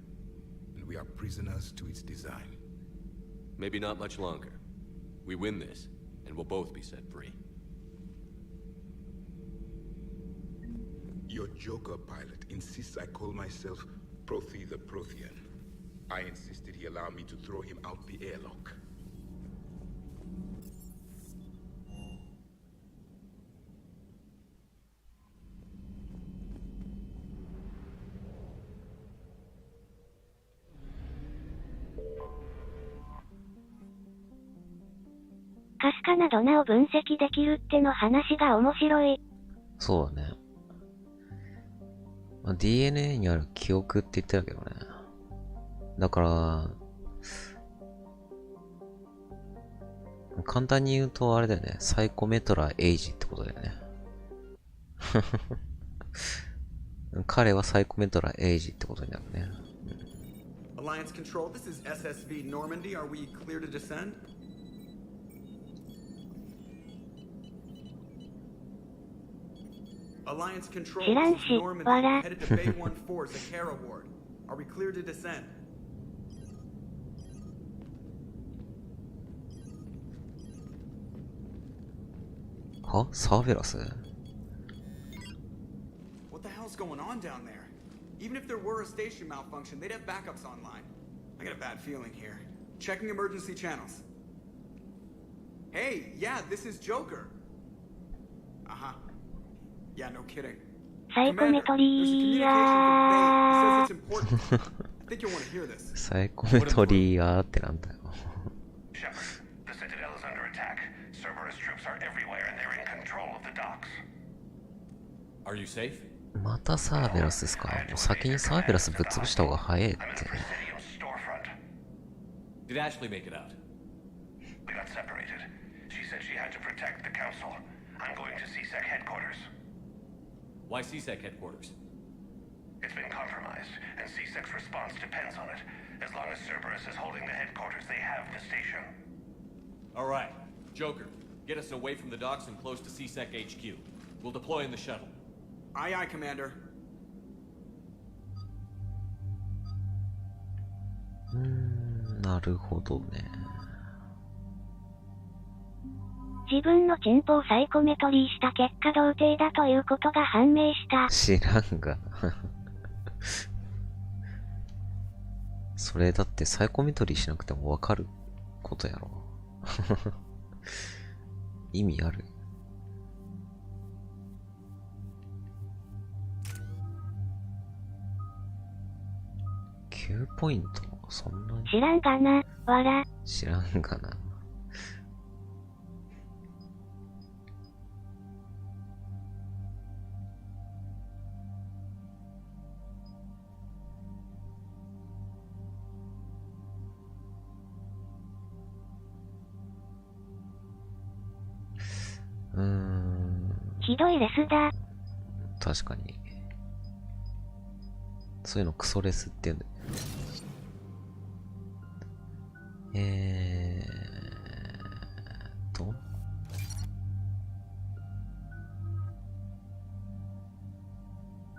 and we are prisoners to its design. Maybe not much longer. We win this, and we'll both be set free. Your Joker pilot insists I call myself Prothe the Prothean. I insisted he allow me to throw him out the airlock.かすかなドナを分析できるっての話が面白い。そうだね。まあ、DNA にある記憶って言ってたけどね。だから、簡単に言うとあれだよね。サイコメトラエイジってことだよね。彼はサイコメトラエイジってことになるね。Alliance Control, this is SSV Normandy. Are we clear to descend? Alliance control Shiran is shi, Normandy, wara. headed to Bay 1-4's Zakara ward. Are we clear to descend? はサーベラス What the hell's going on down there? Even if there were a station malfunction, they'd have backups online. I got a bad feeling here. Checking emergency channels. Hey, yeah, this is Joker. Uh-huh. Yeah, no kidding. Commander, there's a communication from Bay. He says it's important. I think you'll want to hear this. サイコメトリアってなんだよ Shepard, the Citadel is under attack. Cerberus troops are everywhere and they're in control of the docks. Are you safe? またサーベラスですか。もう先にサーベラスぶっ潰した方が早いって。Did Ashley make it out? We got separated. She said she had to protect the council. I'm going to CSEC headquarters. Why CSEC headquarters? It's been compromised, and CSEC's response depends on it. As long as Cerberus is holding the headquarters, they have the station. Alright, Joker, get us away from the docks and close to CSEC HQ. We'll deploy in the shuttle. Aye, aye, Commander. なるほどね。自分のチンポをサイコメトリーした結果童貞だということが判明した。知らんが。それだってサイコメトリーしなくてもわかることやろ。意味ある？9ポイントそんなに知らんがな、わら。知らんがな。ひどいレスだ。確かに。そういうのクソレスって言うんだよ。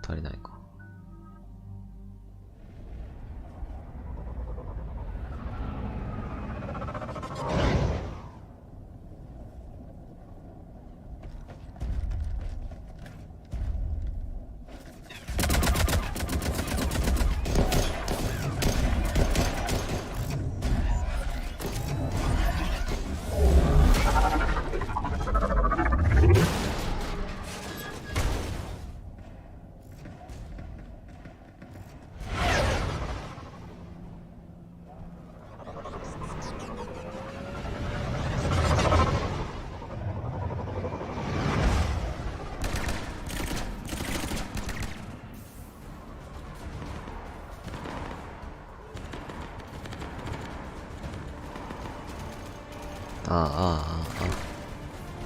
足りないか。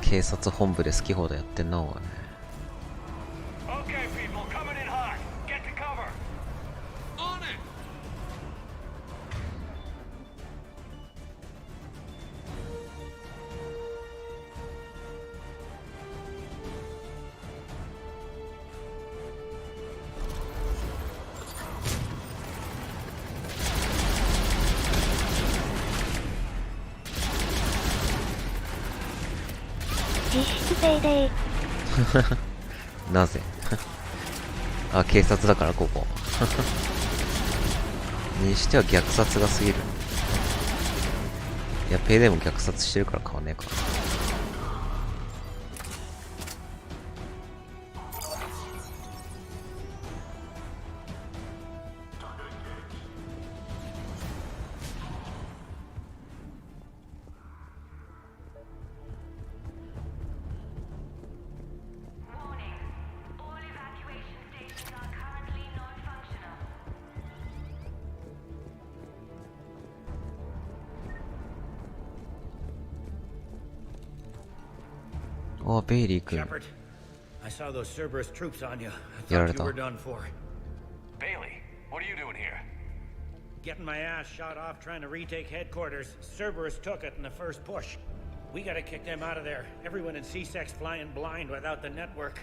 警察本部で好き放題やってんなおい。なぜあ、警察だからここにしては虐殺が過ぎる。いや、ペイでも虐殺してるから変わんねえか。あ、ベイリー君。I saw those Cerberus troops on you. I やられ thought た。 you were done for. Bailey, what are you doing here? Getting my ass shot off trying to retake headquarters. Cerberus took it in the first push. We gotta kick them out of there. Everyone in CSEC's flying blind without the network.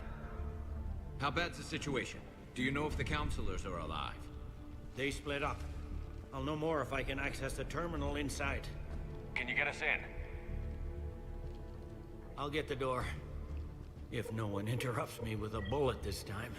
How bad's the situation? Do you know if the counselors are alive? They split up. I'll know more if I can access the terminal inside. Can you get us in? I'll get the door. If no one interrupts me with a bullet this time.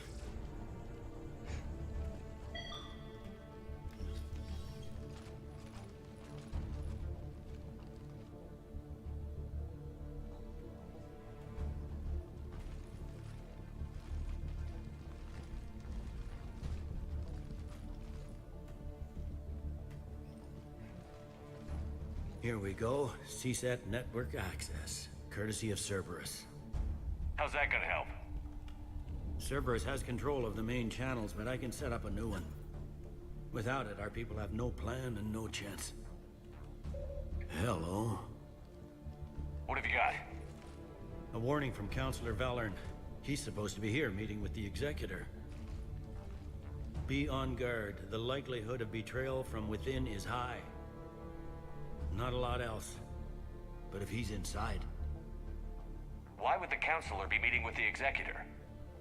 Here we go. CSAT network access, courtesy of Cerberus. How's that gonna help? Cerberus has control of the main channels, but I can set up a new one. Without it, our people have no plan and no chance. Hello. What have you got? A warning from Counselor Valern. He's supposed to be here meeting with the Executor. Be on guard. The likelihood of betrayal from within is high. Not a lot else. But if he's inside... Why would the Counselor be meeting with the Executor?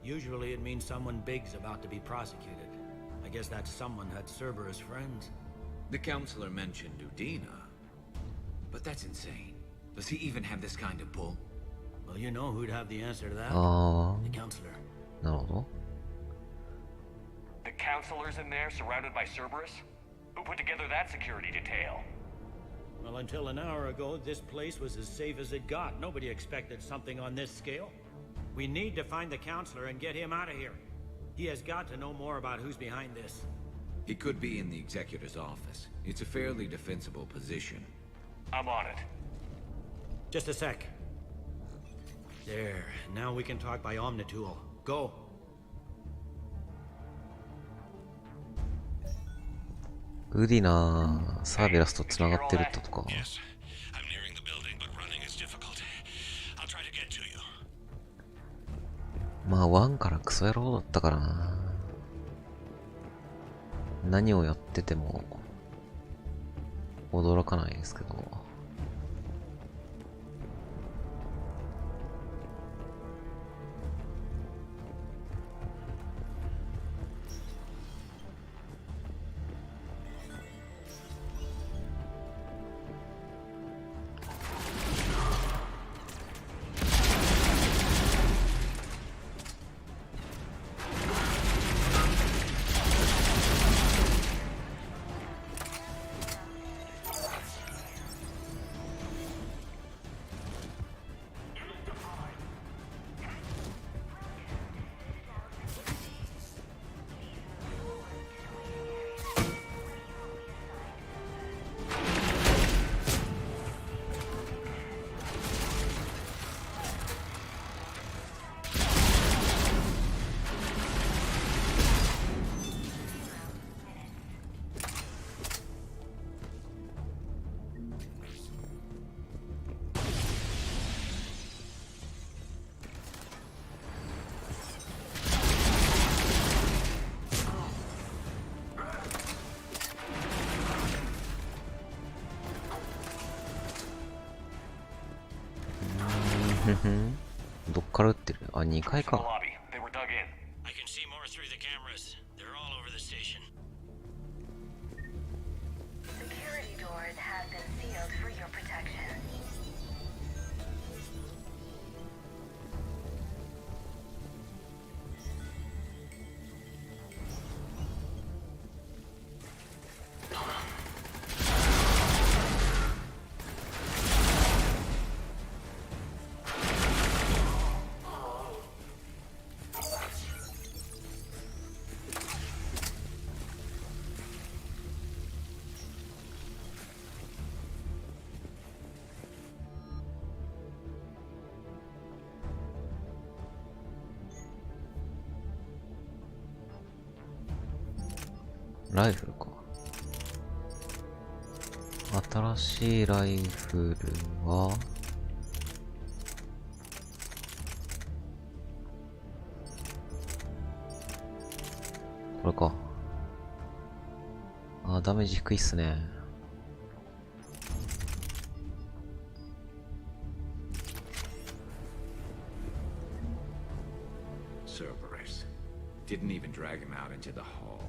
Usually it means someone big's about to be prosecuted. I guess that someone had Cerberus friends. The Counselor mentioned Udina. But that's insane. Does he even have this kind of pull? Well, you know who'd have the answer to that? The Counselor. No. The Counselor's in there, surrounded by Cerberus? Who put together that security detail? Well, until an hour ago, this place was as safe as it got. Nobody expected something on this scale. We need to find the Counselor and get him out of here. He has got to know more about who's behind this. He could be in the Executor's office. It's a fairly defensible position. I'm on it. Just a sec. There. Now we can talk by Omnitool. Go.ウディナー、サーベラスと繋がってるってことか。まあ、1からクソ野郎だったからな。何をやってても驚かないですけど。どっから撃ってる？あ、2階か。ライフルか。新しいライフルはこれか。あ、ダメージ低いっすね。Cerberus. Didn't even drag him out into the hall.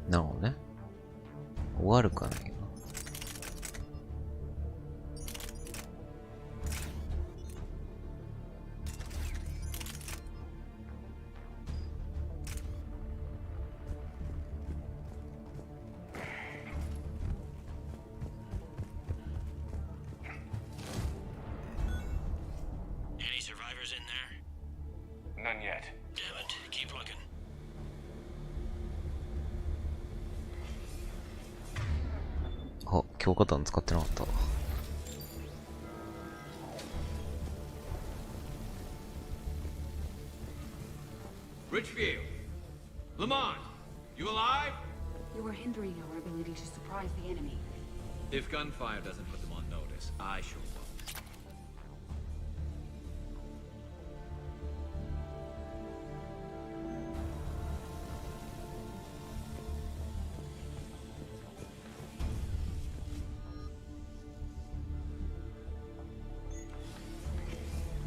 なるほどね。終わるかな今。Any survivors in there? None yet. Damn it. Keep looking. Oh, 強化弾使ってなかった。Richfield! Lamont! You alive? You are hindering our ability to surprise the enemy. If gunfire doesn't put them on notice, I sure won't. Access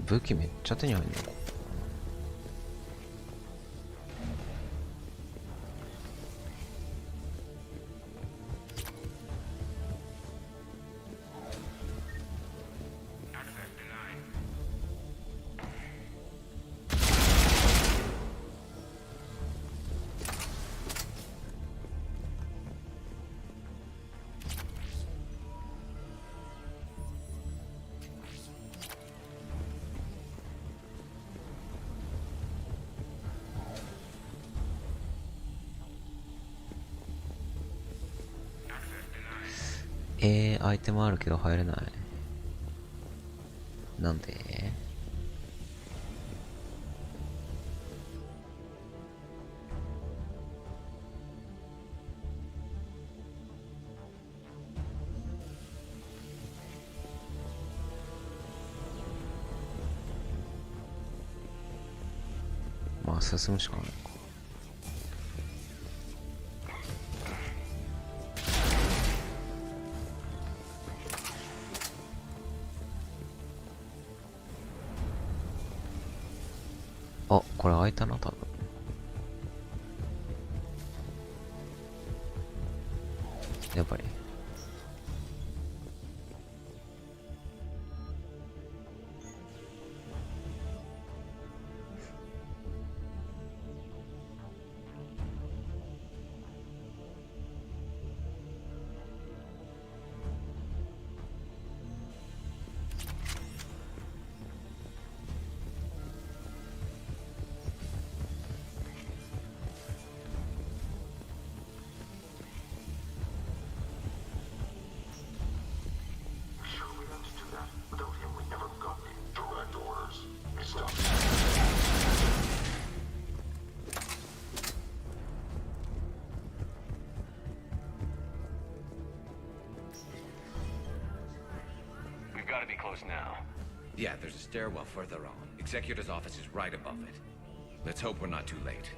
武器めっちゃ手に入るの。アイテムあるけど入れない。なんで？まあ進むしかないのか。あ、これ開いたな、多分。やっぱり。Now. Yeah, there's a stairwell further on. Executor's office is right above it. Let's hope we're not too late.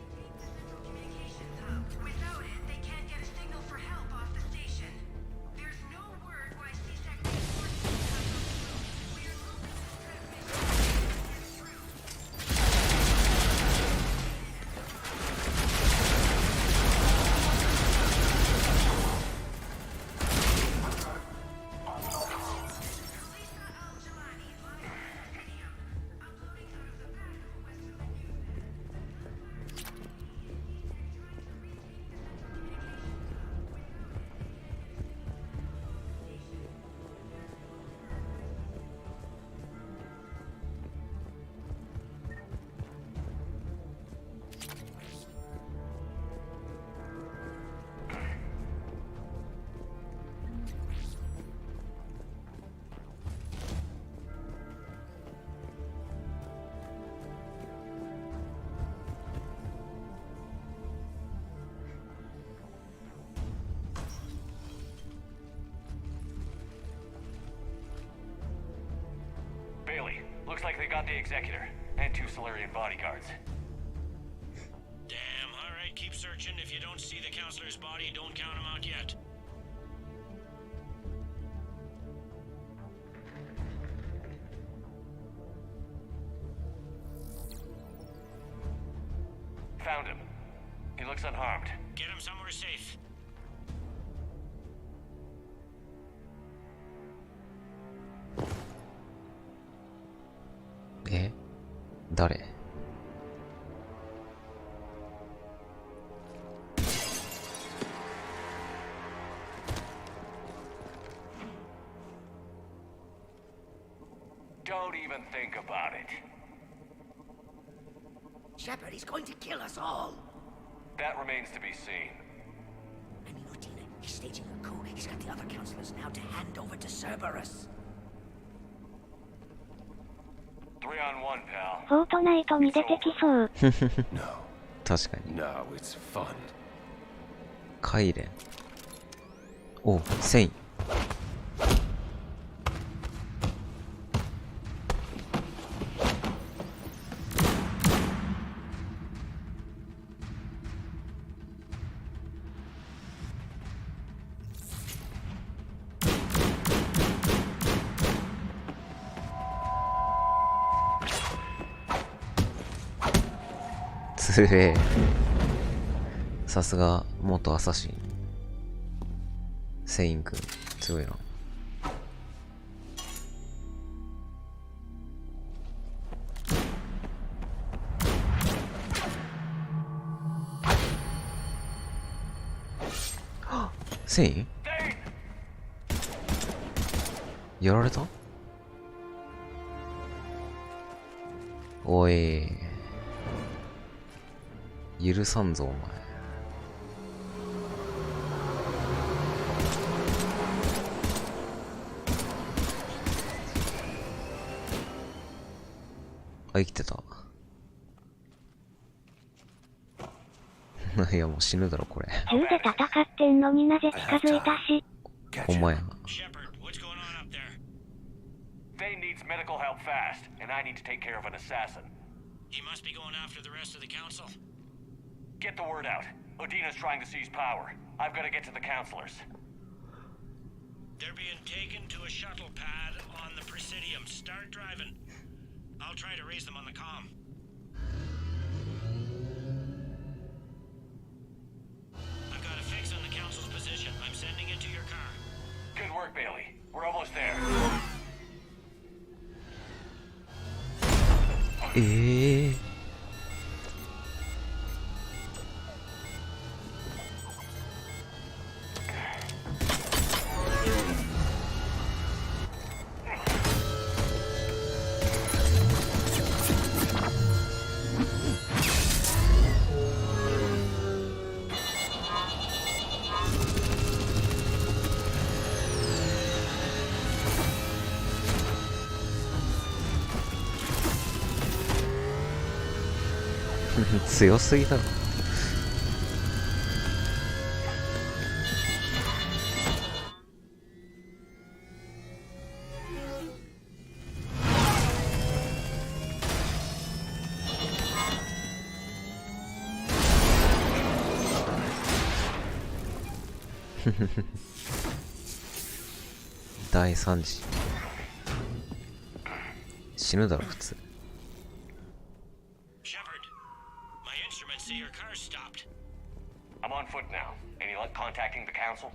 Bailey, looks like they got the Executor and 2 Solarian bodyguards. Damn, alright, keep searching. If you don't see the counselor's body, don't count him out yet. Found him. He looks unharmed. Get him somewhere safe.え？誰？ Don't even think about it. Shepard, he's going to kill us all. That remains to be seen. I mean, Ordina, he's staging a coup. He's got the other counselors now to hand over to Cerberus. 3-on-1, pal. フォートナイトに出てきそう。確かに。 No, it's fun. カイレン。お、セイン。つえ。さすが元アサシン。セイン君強いな。セイン？やられた？おい。許さんぞお前。あ、生きてた。いやもう死ぬだろこれ。銃で戦ってんのになぜ近づいたし。ほんまやな。Thane needs medical help fast, and I need to take care of an assassin. He must be going after the rest of the council. Get the word out. Odina's trying to seize power. I've got to get to the counselors. They're being taken to a shuttle pad on the Presidium. Start driving. I'll try to raise them on the comm. I've got a fix on the council's position. I'm sending it to your car. Good work, Bailey. We're almost there. 強すぎだろ。大惨事。死ぬだろ普通。I'm on foot now. Any luck contacting the council?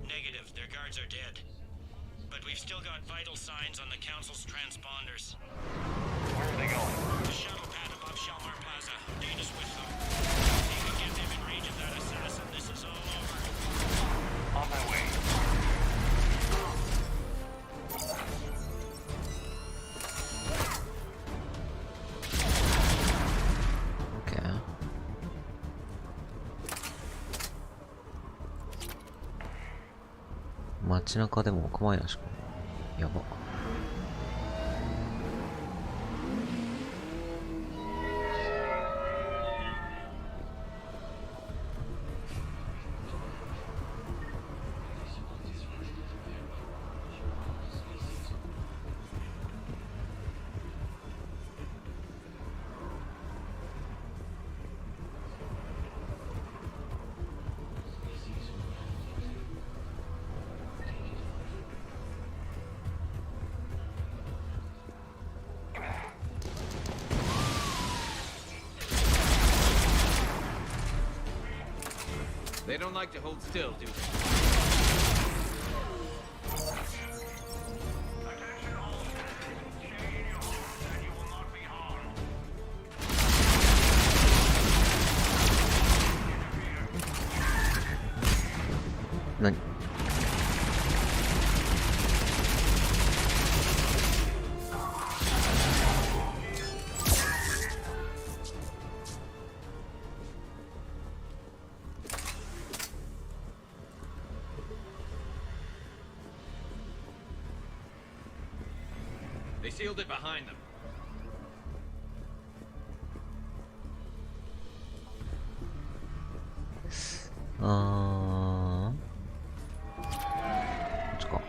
Negative. Their guards are dead. But we've still got vital signs on the council's transponders. Where are they going? The shuttle pad above Shalmar Plaza. Data's with them. If you can get them in range of that assassin, this is all over. On my way. Okay. 街中でもお構いなしか。やば。They don't like to hold still, do they? Nani? They sealed it behind them. Let's go.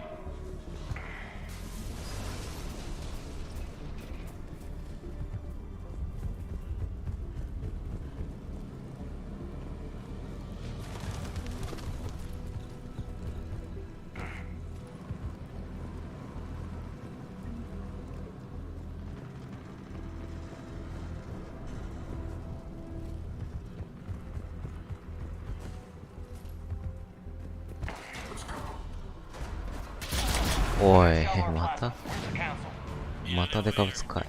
Oi, またデカブツかい。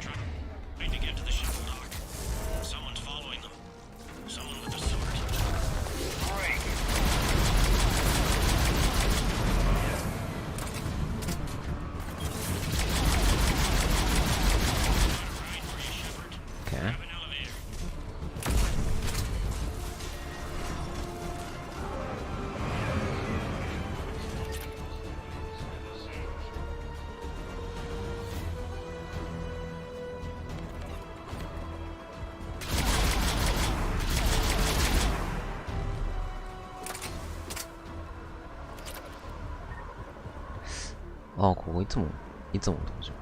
ああ、ここいつものとこじゃん。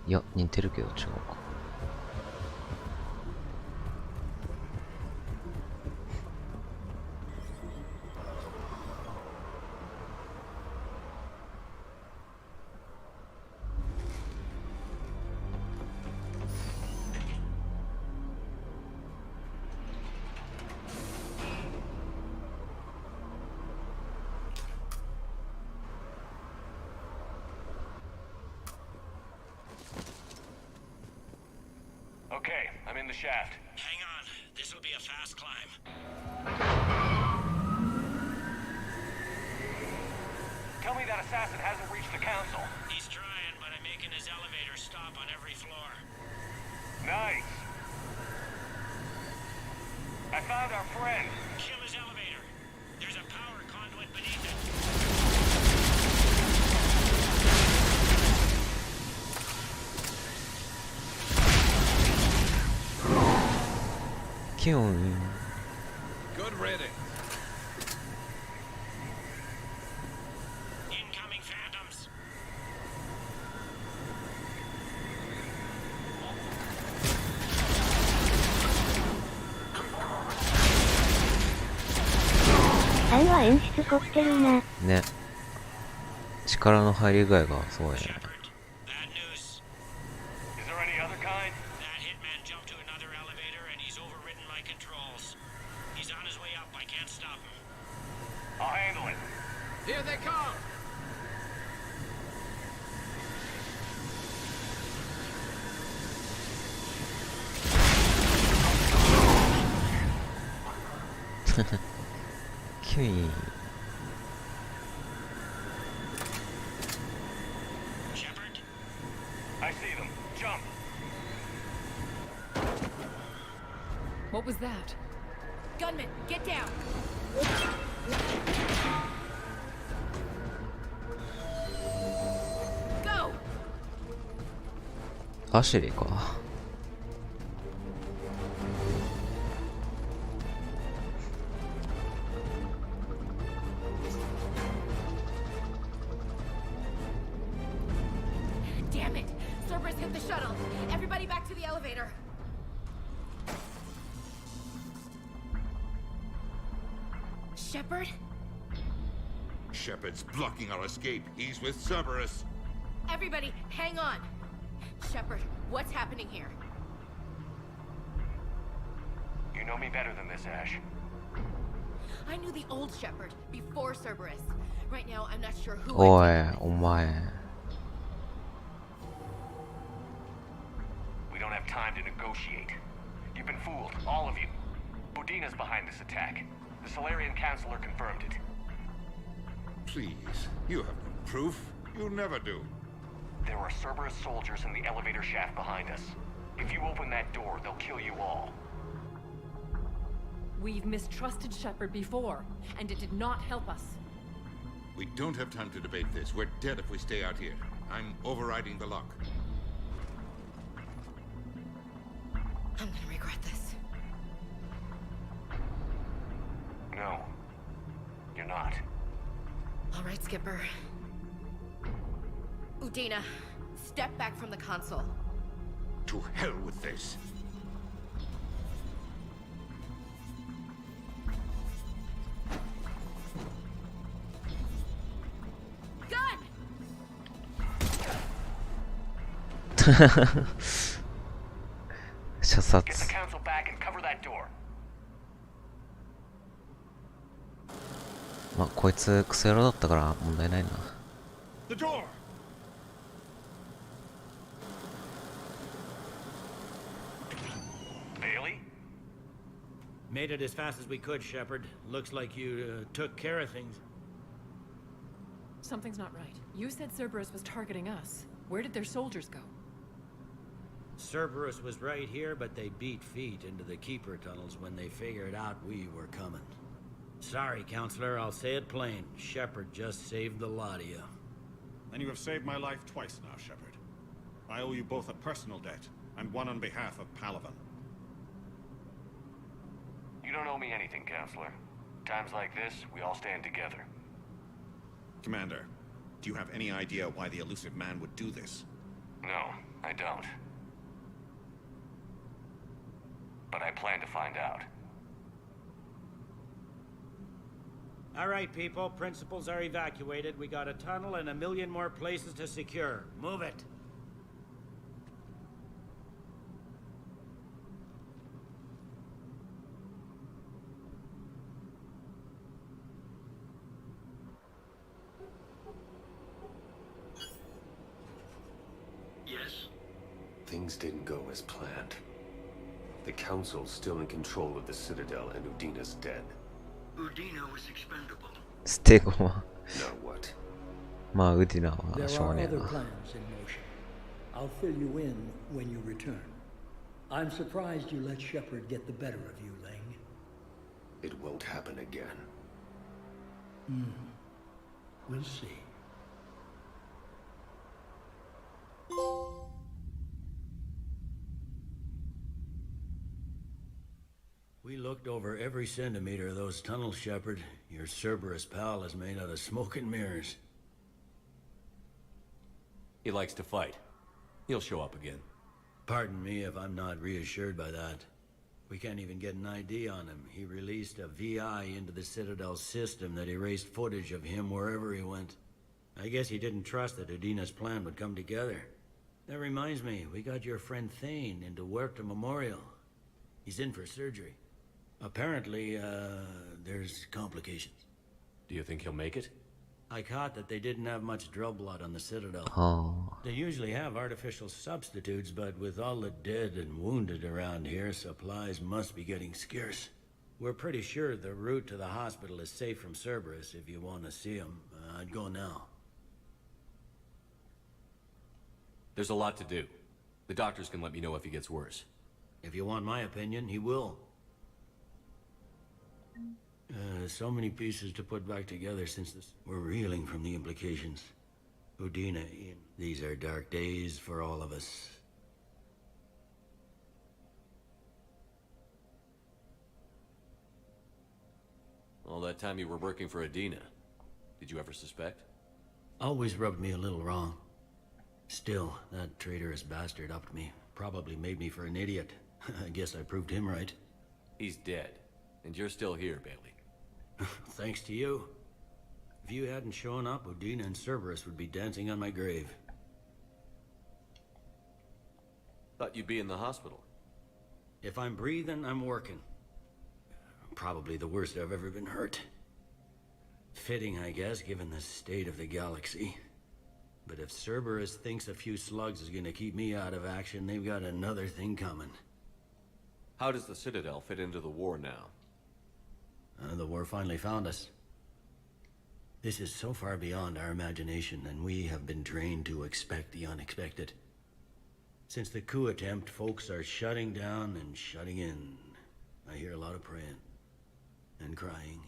いや、似てるけど違うか。Okay, I'm in the shaft. Hang on. This'll be a fast climb. Tell me that assassin hasn't reached the council. He's trying, but I'm making his elevator stop on every floor. Nice. I found our friend. Kill his elevator. There's a power conduit beneath it. Good riddance. Incoming phantoms. 3は演出凝ってるな。ね。力の入り具合がすごいね。Here they come! Kimi. Shepard? I see them. Jump! What was that? Gunman, get down! Go! アシュリーか。Damn it! Cerberus hit the shuttle! Everybody back to the elevator! Shepard? Shepard's blocking our escape. He's with Cerberus. Everybody, hang on! Shepard, what's happening here? You know me better than this, Ash. I knew the old Shepard before Cerberus. Right now, I'm not sure who. おい、お前。We don't have time to negotiate. You've been fooled, all of you. Udina's behind this attack. The Solarian Councilor confirmed it. Please, you have no proof. You never do. There are Cerberus soldiers in the elevator shaft behind us. If you open that door, they'll kill you all. We've mistrusted Shepard before, and it did not help us. We don't have time to debate this. We're dead if we stay out here. I'm overriding the lock. I'm gonna regret this. No. You're not. All right, Skipper. Udina, step back from the console. To hell with this. Gun! 射殺。 Get the council back and cover that door. まあ、こいつクソ野郎だったから問題ないな。 The door! Bailey? Made it as fast as we could, Shepard. Looks like you took care of things. Something's not right. You said Cerberus was targeting us. Where did their soldiers go? Cerberus was right here, but they beat feet into the Keeper tunnels when they figured out we were coming. Sorry, Counselor, I'll say it plain. Shepard just saved the lot of you. And you have saved my life twice now, Shepard. I owe you both a personal debt, and one on behalf of Palaven. You don't owe me anything, Counselor. Times like this, we all stand together. Commander, do you have any idea why the elusive man would do this? No, I don't. But I plan to find out. All right, people. Principals are evacuated. We got a tunnel and 1 million more places to secure. Move it. Yes? Things didn't go as planned. The Council's still in control of the Citadel, and Udina's dead. Udina was expendable. ステゴは Now what? まあウディナは There しょうが are ねえ other な。 plans in motion. I'll fill you in when you return. I'm surprised you let Shepard get the better of you, Ling. It won't happen again. We'll see. We looked over every centimeter of those tunnels, Shepard. Your Cerberus pal is made out of smoke and mirrors. He likes to fight. He'll show up again. Pardon me if I'm not reassured by that. We can't even get an ID on him. He released a VI into the Citadel system that erased footage of him wherever he went. I guess he didn't trust that Udina's plan would come together. That reminds me, we got your friend Thane into Huerta Memorial. He's in for surgery. Apparently, there's complications. Do you think he'll make it? I caught that they didn't have much drill blood on the Citadel. Oh. They usually have artificial substitutes, but with all the dead and wounded around here, supplies must be getting scarce. We're pretty sure the route to the hospital is safe from Cerberus if you want to see him. I'd go now. There's a lot to do. The doctors can let me know if he gets worse. If you want my opinion, he will. So many pieces to put back together since this. We're reeling from the implications. Udina, Ian, these are dark days for all of us. All that time you were working for Udina, did you ever suspect? Always rubbed me a little wrong. Still, that traitorous bastard upped me. Probably made me for an idiot. I guess I proved him right. He's dead, and you're still here, Bailey. Thanks to you. If you hadn't shown up, Udina and Cerberus would be dancing on my grave. Thought you'd be in the hospital. If I'm breathing, I'm working. Probably the worst I've ever been hurt. Fitting, I guess, given the state of the galaxy. But if Cerberus thinks a few slugs is gonna keep me out of action, they've got another thing coming. How does the Citadel fit into the war now? The war finally found us. This is so far beyond our imagination, and we have been trained to expect the unexpected. Since the coup attempt, folks are shutting down and shutting in. I hear a lot of praying. And crying.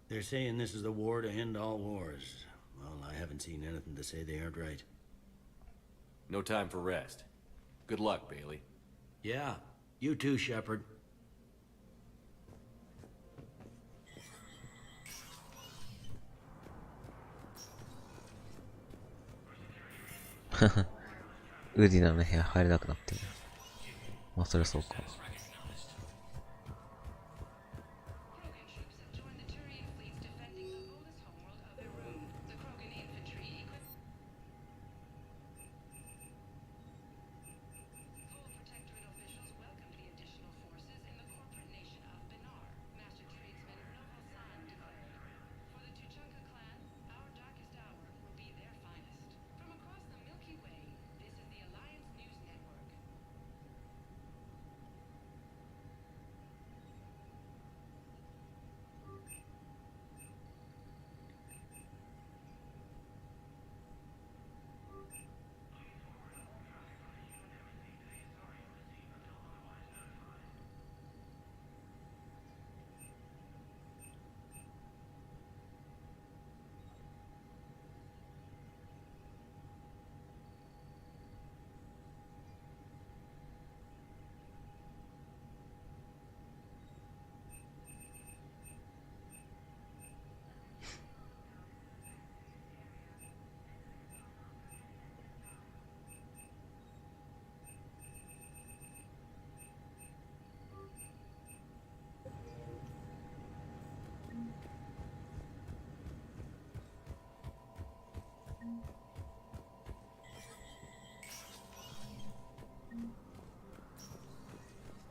They're saying this is the war to end all wars. Well, I haven't seen anything to say they aren't right. No time for rest. Good luck, Bailey. Yeah, you too, Shepard.ウディナの部屋入れなくなってる。まあそりゃそうか。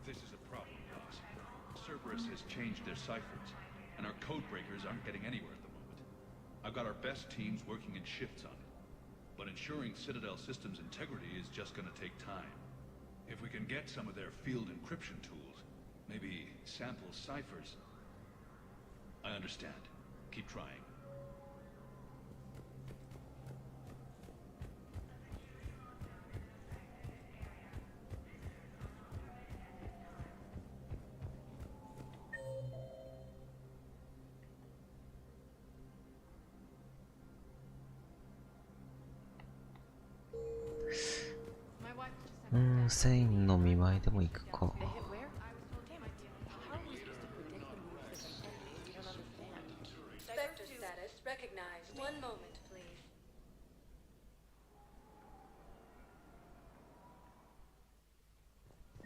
This is a problem, boss. Cerberus has changed their ciphers, and our code breakers aren't getting anywhere at the moment. I've got our best teams working in shifts on it, but ensuring Citadel systems integrity is just gonna take time. If we can get some of their field encryption tools, maybe sample ciphers. I understand. Keep trying.うーん、繊維の見舞いでも行くか。Vector status recognized. One moment, please.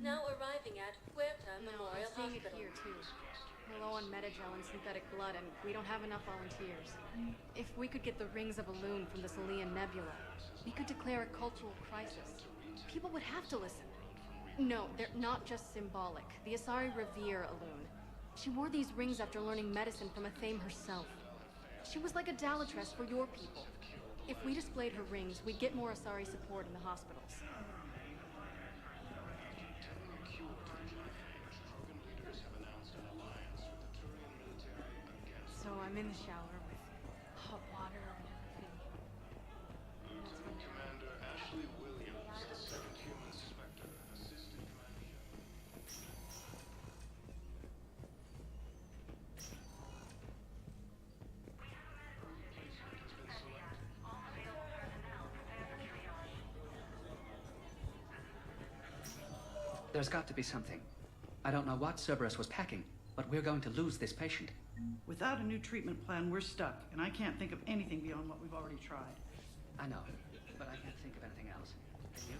Now arriving at Huerta too. We're low on metagel and synthetic blood, and we don't have enough volunteers. If we could get the rings of Elune from the Salian Nebula, we could declare a cultural crisis. People would have to listen. No, they're not just symbolic. The Asari revere Elune. She wore these rings after learning medicine from Athame herself. She was like a Dalatress for your people. If we displayed her rings, we'd get more Asari support in the hospitals. So I'm in the shower with hot water and everything. Commander Ashley Williams, the second human Spectre, assistant commander. There's got to be something. I don't know what Cerberus was packing, but we're going to lose this patient. Without a new treatment plan, we're stuck, and I can't think of anything beyond what we've already tried. I know, but I can't think of anything else. Can you?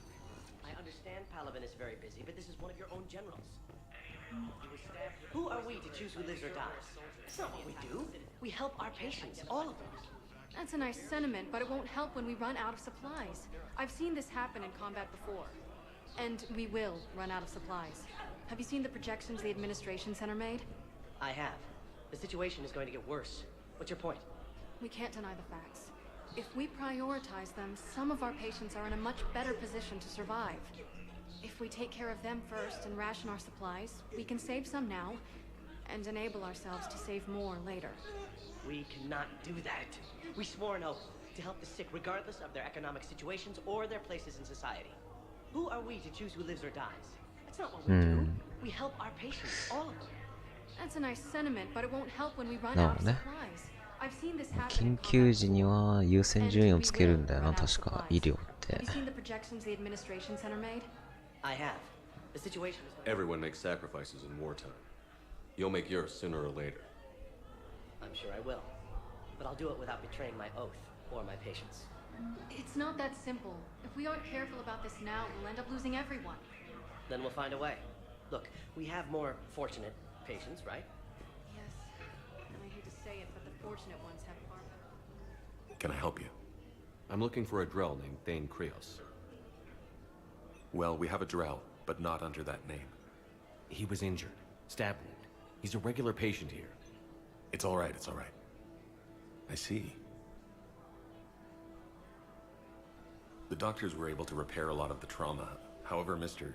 I understand Palaven is very busy, but this is one of your own generals. Who are we to choose who lives or dies? That's not what we do. We help our patients, all of them. That's a nice sentiment, but it won't help when we run out of supplies. I've seen this happen in combat before. And we will run out of supplies. Have you seen the projections the administration center made? I have. The situation is going to get worse. What's your point? We can't deny the facts. If we prioritize them, some of our patients are in a much better position to survive. If we take care of them first and ration our supplies, we can save some now and enable ourselves to save more later. We cannot do that. We swore an oath to help the sick regardless of their economic situations or their places in society. Who are we to choose who lives or dies? That's not what we do. We help our patients, all of them. That's a nice sentiment, but it won't help when we run out of supplies. I've seen this happen. 緊急時には優先順位をつけるんだよな、確か医療って。 Have you seen the projections the administration center made? I have. The situation is... Everyone makes sacrifices in wartime. You'll make yours sooner or later. I'm sure I will. But I'll do it without betraying my oath or my patients. It's not that simple. If we aren't careful about this now, we'll end up losing everyone. Then we'll find a way. Look, we have more fortunate patients, right? Yes. And I hate to say it, but the fortunate ones have far better. Can I help you? I'm looking for a Drell named Thane Krios. Well, we have a Drell, but not under that name. He was injured. Stab wound. He's a regular patient here. It's all right, it's all right. I see. The doctors were able to repair a lot of the trauma. However, Mr.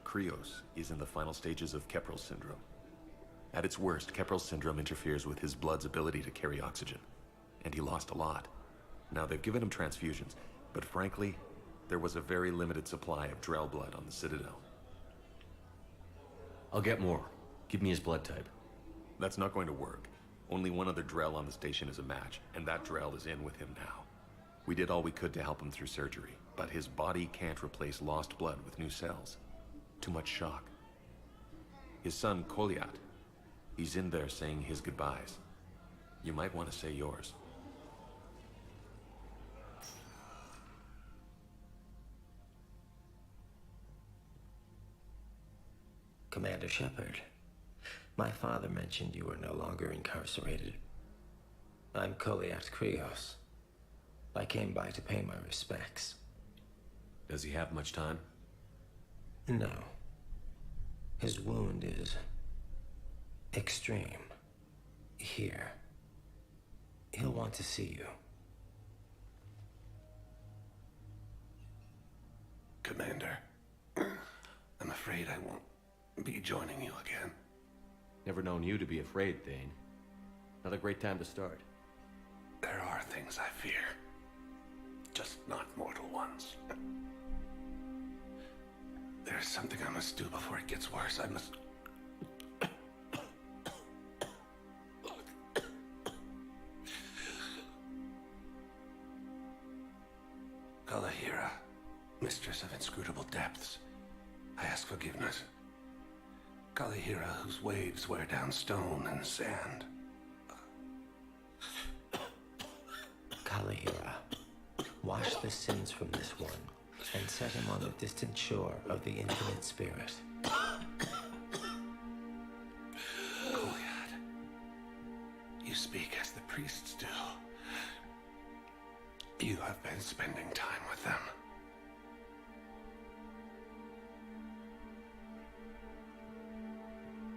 Krios is in the final stages of Keprel's syndrome. At its worst, Keprel's syndrome interferes with his blood's ability to carry oxygen. And he lost a lot. Now, they've given him transfusions, but frankly, there was a very limited supply of Drell blood on the Citadel. I'll get more. Give me his blood type. That's not going to work. Only one other Drell on the station is a match, and that Drell is in with him now. We did all we could to help him through surgery, but his body can't replace lost blood with new cells. Too much shock. His son, Koliat, he's in there saying his goodbyes. You might want to say yours. Commander Shepard, my father mentioned you were no longer incarcerated. I'm Koliat Krios. I came by to pay my respects. Does he have much time? No. His wound is extreme. Here. He'll want to see you. Commander, I'm afraid I won't be joining you again. Never known you to be afraid, Thane. Not a great time to start. There are things I fear. Just not mortal ones. There's something I must do before it gets worse. I must... Kalahira, mistress of inscrutable depths, I ask forgiveness. Kalahira, whose waves wear down stone and sand. Kalahira, wash the sins from this one and set him on the distant shore of the infinite spirit. you speak as the priests do. You have been spending time with them.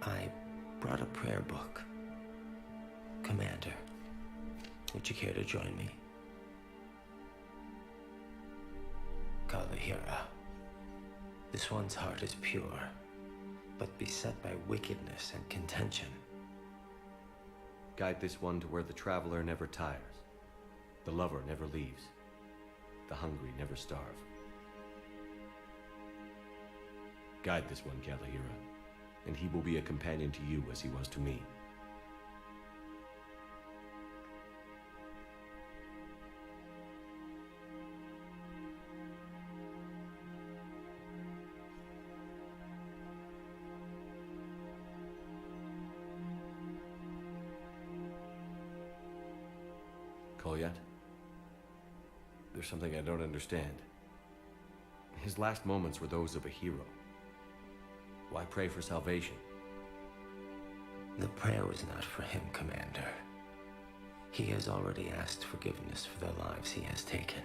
I brought a prayer book. Commander, would you care to join me? Kalahira. This one's heart is pure, but beset by wickedness and contention. Guide this one to where the traveler never tires, the lover never leaves, the hungry never starve. Guide this one, Kalahira, and he will be a companion to you as he was to me. Yet? There's something I don't understand. His last moments were those of a hero. Why pray for salvation? The prayer was not for him, Commander. He has already asked forgiveness for the lives he has taken.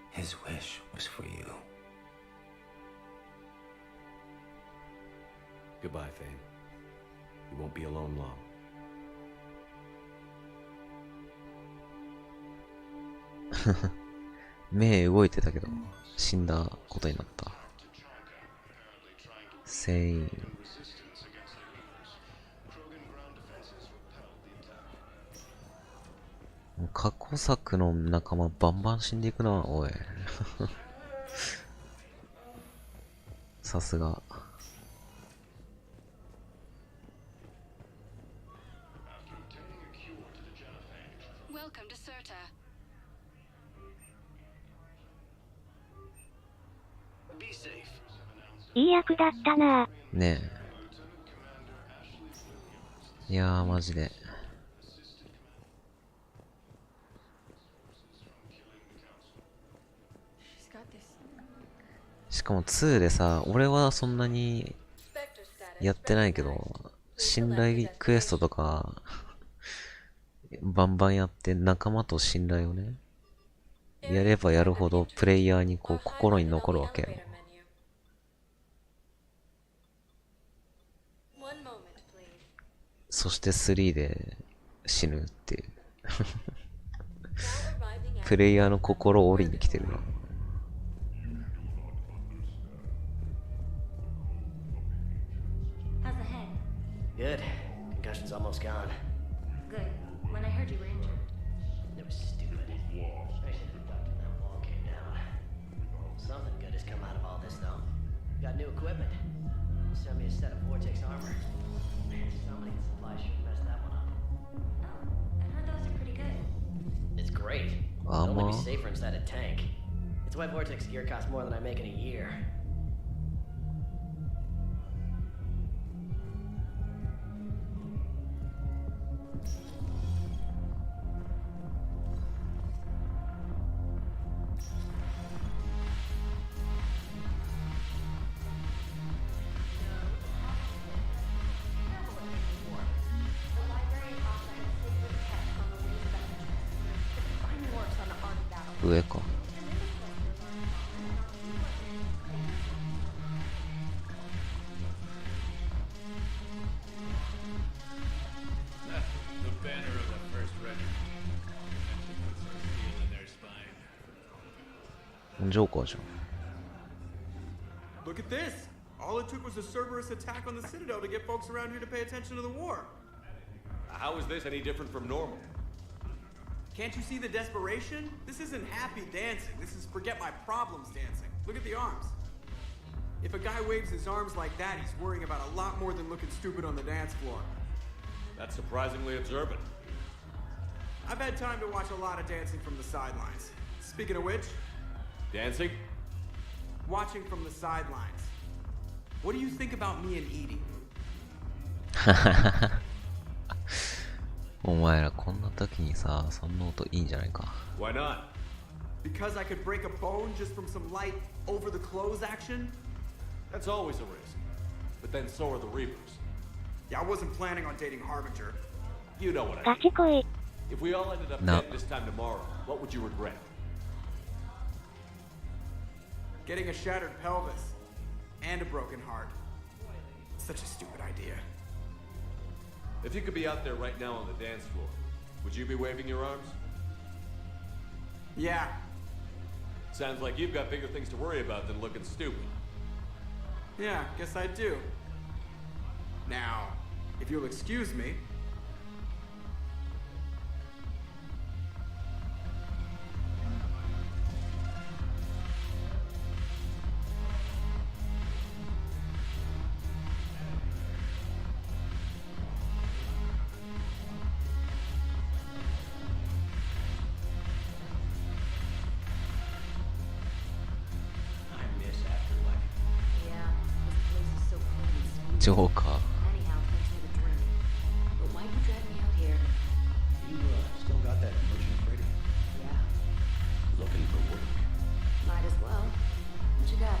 His wish was for you. Goodbye, Thane. You won't be alone long. 目動いてたけど死んだことになった。セイン。過去作の仲間バンバン死んでいくな、おい。さすが。いい役だったなぁ。ねえ。いやー、マジで。しかも2でさ、俺はそんなにやってないけど、信頼クエストとか、バンバンやって仲間と信頼をね、やればやるほどプレイヤーにこう心に残るわけよ。そして3で死ぬっていう。プレイヤーの心を折りに来てるな。Good. Concussion's almost gone. Good. When I heard you were injured. It was stupid. I should have ducked when that wall came down. Something good has come out of all this, though. Got new equipment. Sent me a set of Vortex armor. Somebody in supply should mess that one up. Oh, I heard those are pretty good. It's great. It'll only be safer inside a tank. It's why Vortex gear costs more than I make in a year. Whereか。ジョーカーじゃん。Look at this! All it took was a Cerberus attack on the Citadel to get folks around here to pay attention to the war. How is this any different from normal? Can't you see the desperation? This isn't happy dancing. This is forget my problems dancing. Look at the arms. If a guy waves his arms like that, he's worrying about a lot more than looking stupid on the dance floor. That's surprisingly observant. I've had time to watch a lot of dancing from the sidelines. Speaking of which... Dancing? Watching from the sidelines. What do you think about me and Edie? お前らこんな時にさ、そんな音いいんじゃないか。Why not? Because I could break a bone just from some light over the clothes action? That's always a risk. But then so are the Reapers. Yeah, I wasn't planning on dating Harbinger. You know what I ガチ恋 If we all ended up No. dead this time tomorrow, what would you regret? Getting a shattered pelvis and a broken heart. Such a stupid idea. If you could be out there right now on the dance floor, would you be waving your arms? Yeah. Sounds like you've got bigger things to worry about than looking stupid. Yeah, guess I do. Now, if you'll excuse me. Joker. But why'd you drag me out here? You still got that merchant freighter? Yeah, Looking for work. might as well. What you got?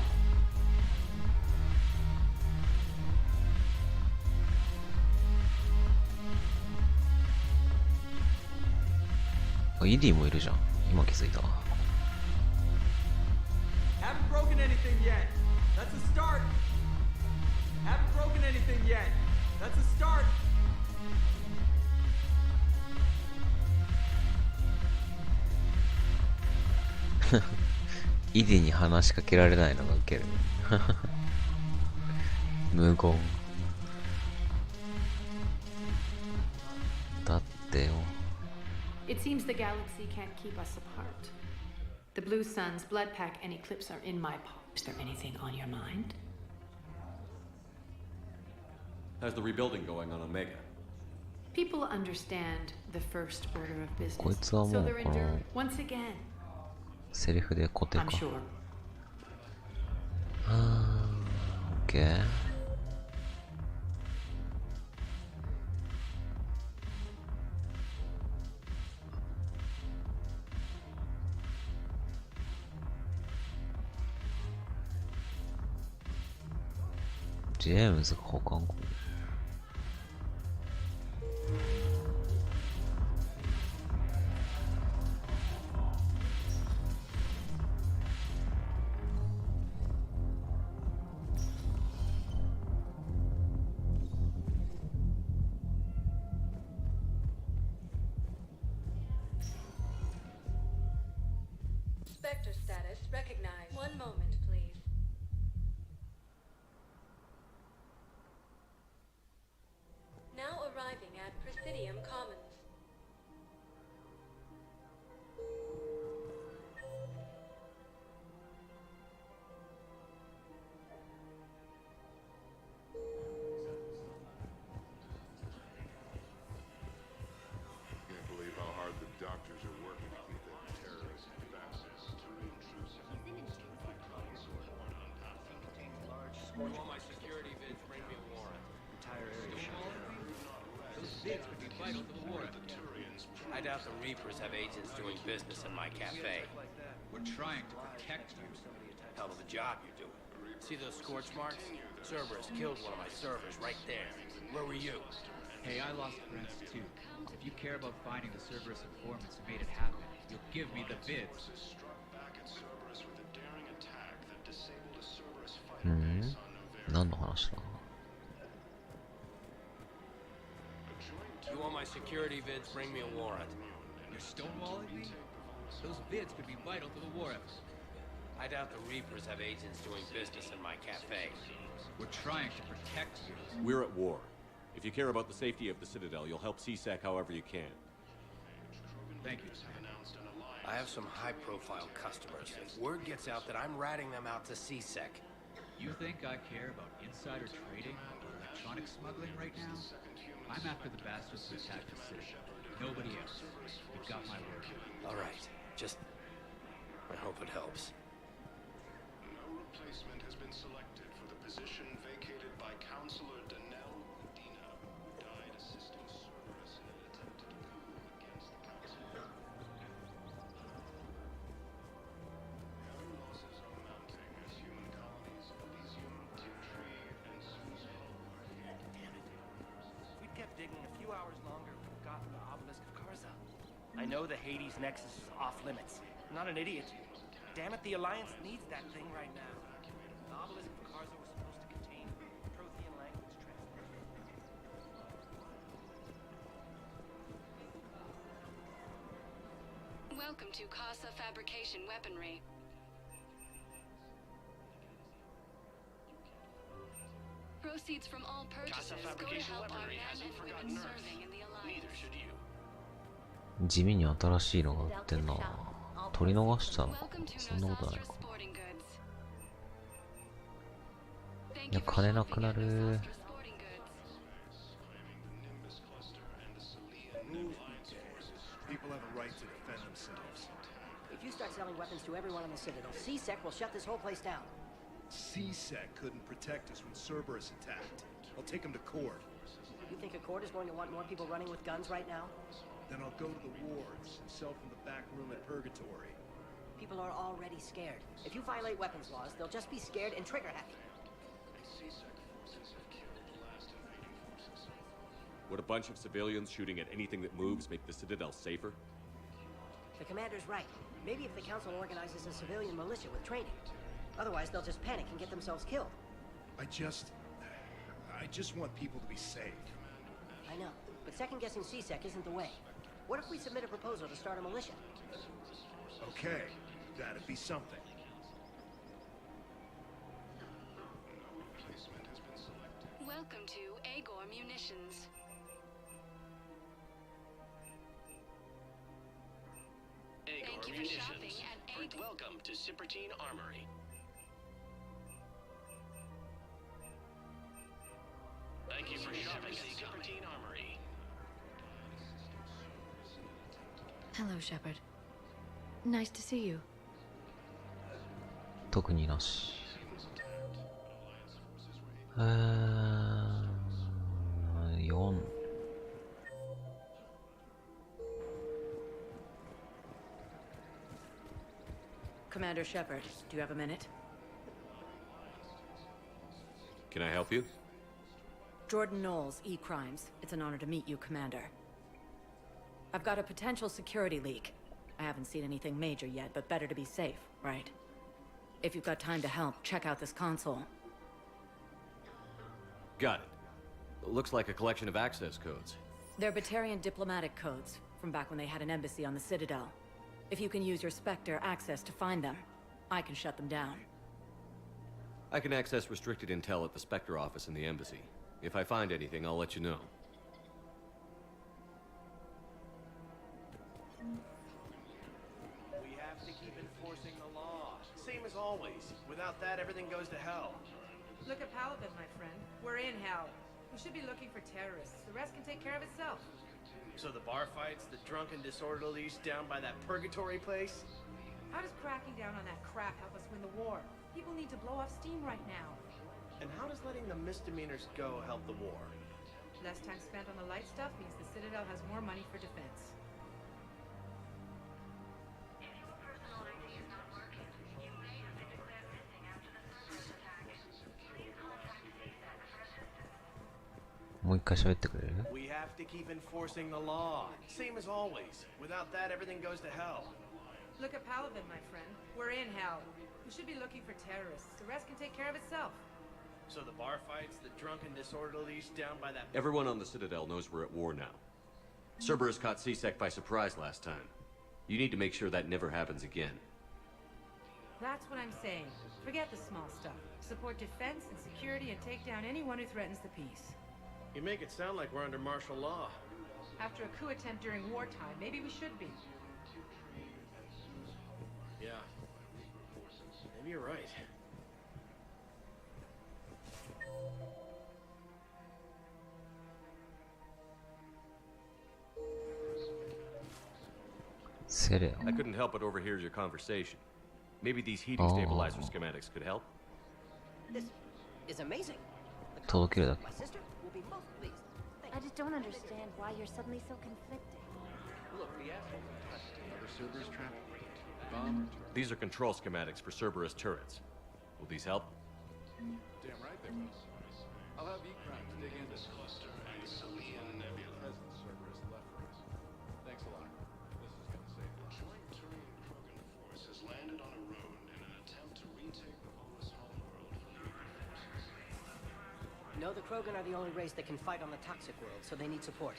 ED もいるじゃん。今気づいた。 Haven't broken anything yet. That's a start. Haven't broken anything yet. That's a start. イディに話しかけられないのがウケる。無言。だってよ。 It seems the galaxy can't keep us apart. The Blue Suns, Blood Pack, and Eclipse are in my paw. Is there anything on your mind? How's the rebuilding going on Omega? People understand the first order of business, こいつはも so う they're この enduring once again. セリフで固定か。 I'm sure. オッケー。ジェームズが保管庫。Spectre status recognized. One moment, please. Now arriving at Presidium Commons. Can't believe how hard the doctors are working to keep that terrorist fascist too intrusive. You want my security vids, bring me a warrant. Entire area. Those vids would be vital to the war effort. I doubt the Reapers have agents doing business in my cafe. We're trying to protect you. Hell of a job you're doing. See those scorch marks? Cerberus killed one of my servers right there. Where were you? Hey, I lost friends too. If you care about finding the Cerberus informants who made it happen, you'll give me the vids. 何の話だ You want my security vids, bring me a warrant. You're stonewalling me? Those vids could be vital to the war effort. I doubt the Reapers have agents doing business in my cafe. We're trying to protect you. We're at war. If you care about the safety of the Citadel, you'll help CSEC however you can. Thank you. I have some high-profile customers. If word gets out that I'm ratting them out to CSEC. You think I care about insider trading or electronic smuggling right now? I'm after the bastards who attacked the city. Nobody else. You've got my word. All right. Just... I hope it helps. No replacement has been selected for the position vacated by Counselor Danelle Medina, who died assisting Cerberus in an attempted coup against the Council. Heavy losses are mounting as human colonies of Elysium, Tiptree, and Suzhou are hit. Damn it. hours longer, we've gotten the obelisk of Karza. I know the Hades Nexus is off limits. I'm not an idiot. Damn it, the Alliance needs that thing right now. The obelisk of Karza was supposed to contain Prothean language translation. Welcome to Casa Fabrication Weaponry. Proceeds from all purchases go to help our men and women serving in the Alliance. 地味に新しいのが売ってんな。取り逃したのか。そんなことないか。いや、金なくなる。People have a right to defend themselves. If you start selling weapons to everyone on the Citadel, CSEC will shut this whole place down. CSEC couldn't protect us when Cerberus attacked. I'll take him to court. You think a court is going to want more people running with guns right now? Then I'll go to the wards and sell from the back room at Purgatory. People are already scared. If you violate weapons laws, they'll just be scared and trigger happy. Would a bunch of civilians shooting at anything that moves make the Citadel safer? The commander's right. Maybe if the Council organizes a civilian militia with training. Otherwise, they'll just panic and get themselves killed. I just want people to be safe. I know, but second-guessing CSEC isn't the way. What if we submit a proposal to start a militia? Okay, that'd be something. Welcome to Agor Munitions. Thank you for shopping at Agor. Welcome to Cipertine Armory. Thank you for shopping at Cipertine Armory. Hello, Shepard. Nice to see you. 特になし。4。Commander Shepard, do you have a minute? Can I help you? Jordan Knowles, E-Crimes. It's an honor to meet you, Commander. I've got a potential security leak. I haven't seen anything major yet, but better to be safe, right? If you've got time to help, check out this console. Got it. Looks like a collection of access codes. They're Batarian diplomatic codes, from back when they had an embassy on the Citadel. If you can use your Spectre access to find them, I can shut them down. I can access restricted intel at the Spectre office in the embassy. If I find anything, I'll let you know. We have to keep enforcing the law. Same as always. Without that, everything goes to hell. Look at Paladin, my friend. We're in hell. We should be looking for terrorists. The rest can take care of itself. So the bar fights, the drunken disorderlies down by that purgatory place? How does cracking down on that crap help us win the war? People need to blow off steam right now. And how does letting the misdemeanors go help the war? Less time spent on the light stuff means the Citadel has more money for defense. We have to keep enforcing the law. Same as always. Without that, everything goes to hell. Look at Paladin, my friend. We're in hell. We should be looking for terrorists. The rest can take care of itself. So the bar fights, the drunken disorderlies down by that... Everyone on the Citadel knows we're at war now. Cerberus caught CSEC by surprise last time. You need to make sure that never happens again. That's what I'm saying. Forget the small stuff. Support defense and security and take down anyone who threatens the peace. You make it sound like we're under martial law. After a coup attempt during wartime, maybe we should be. Yeah. Maybe you're right. I couldn't help but overhear your conversation. Maybe these heating stabilizer schematics could help? This is amazing. My sister will be most pleased. I just don't understand why you're suddenly so conflicted. Look, the asshole Cerberus trap. Bomb. These are control schematics for Cerberus turrets. Will these help? Damn right they will. I'll have E-Crimes dig into this cluster and Salian Nebula presence. No, the Krogan are the only race that can fight on the toxic world, so they need support.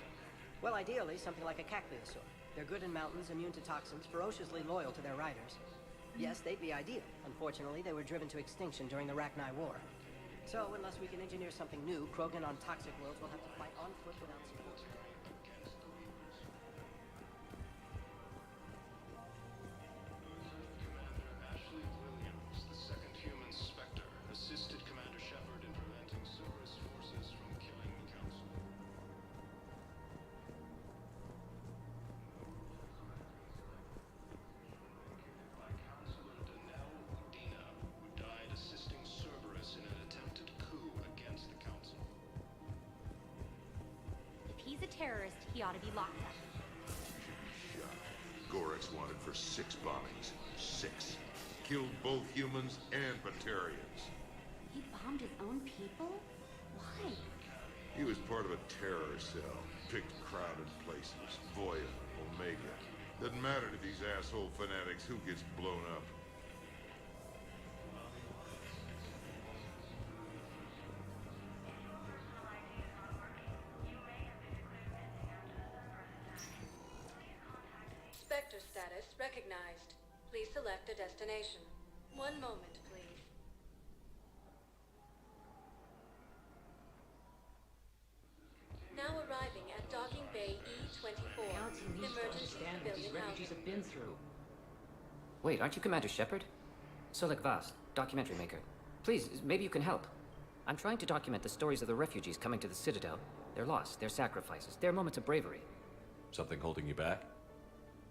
Well, ideally, something like a cacliosaur. They're good in mountains, immune to toxins, ferociously loyal to their riders. Yes, they'd be ideal. Unfortunately, they were driven to extinction during the Rachni War. So, unless we can engineer something new, Krogan on toxic worlds will have to fight on foot without support. The second human Spectre assisted Commander Shepard in preventing Cerberus forces from killing the Council. By Counselor Dina, who died assisting Cerberus in an attempted coup against the Council. If he's a terrorist, he ought to be locked up. Gorex wanted for 6 bombings. 6. Killed both humans and Batarians. He bombed his own people? Why? He was part of a terror cell. Picked crowded places. Voya, Omega. Doesn't matter to these asshole fanatics who gets blown up. Spectre status recognized. Please select a destination. One moment, please. Now arriving at Docking Bay E-24. Emergency civilian refugees have been through. Wait, aren't you Commander Shepard? Solik Vast, documentary maker. Please, maybe you can help. I'm trying to document the stories of the refugees coming to the Citadel. Their loss, their sacrifices, their moments of bravery. Something holding you back?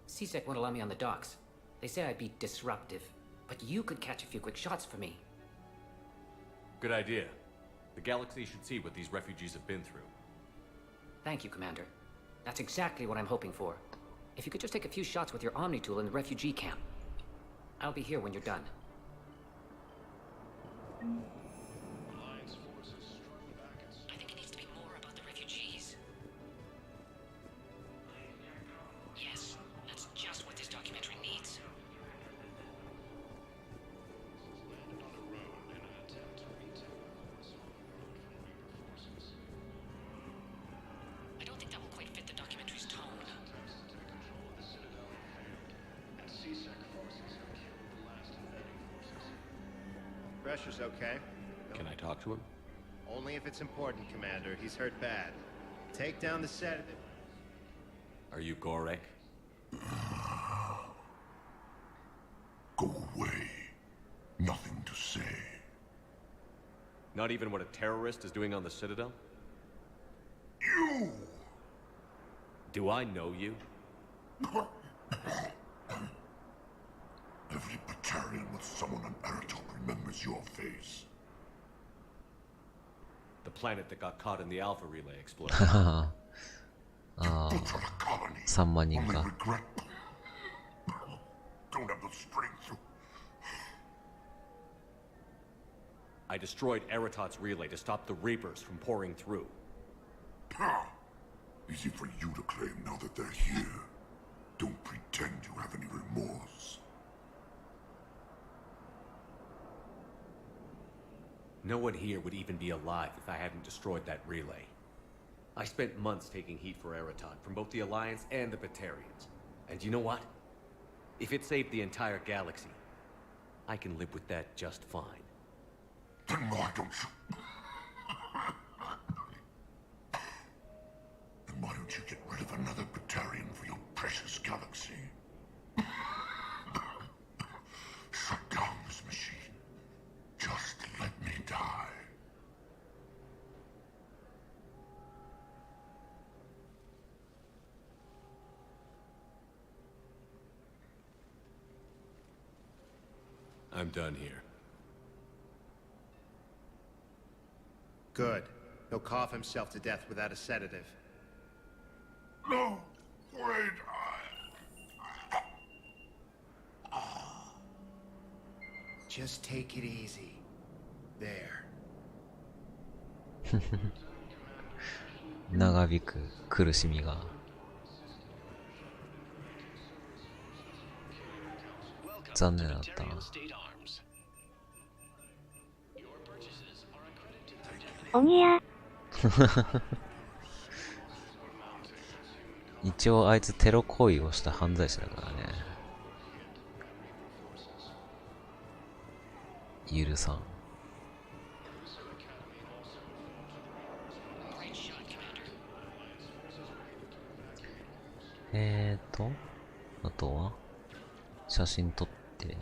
CSEC won't allow me on the docks. They say I'd be disruptive. But you could catch a few quick shots for me. Good idea. The galaxy should see what these refugees have been through. Thank you, Commander. That's exactly what I'm hoping for. If you could just take a few shots with your Omni tool in the refugee camp. I'll be here when you're done. Alliance forces struck back at I think it needs to be more about the refugees. Yes, that's just what this documentary needs. landed on a road in an attempt to retake the force on the road from Reaper forces. I don't think that will quite fit the documentary's tone. Attempts to take control of the Citadel have failed, and CSEC forces have killed the last invading forces. Pressure's okay. Can I talk to him? Only if it's important, Commander. He's hurt bad. Take down the sedative. Are you Gorek? Go away. Nothing to say. Not even what a terrorist is doing on the Citadel? You! Do I know you? Every Batarian with someone on Aratok remembers your face. The planet that got caught in the Alpha Relay exploded. ああ、3万人か。Don't have the strength to... I destroyed Eratot's relay to stop the Reapers from pouring through. Easy for you to claim now that they're here. Don't pretend you have any remorse. No one here would even be alive if I hadn't destroyed that relay. I spent months taking heat for Eratot from both the Alliance and the Batarians. And you know what? If it saved the entire galaxy, I can live with that just fine. Then why don't you... Then why don't you get rid of another Batarian for your precious galaxy? Shut down this machine. Just let me die. I'm done here. Good. He'll cough himself to death without a sedative. No! Wait! Just take it easy. There. 長引く苦しみが。残念だったな。おぎや。一応あいつテロ行為をした犯罪者だからね。許さん。あとは写真撮って。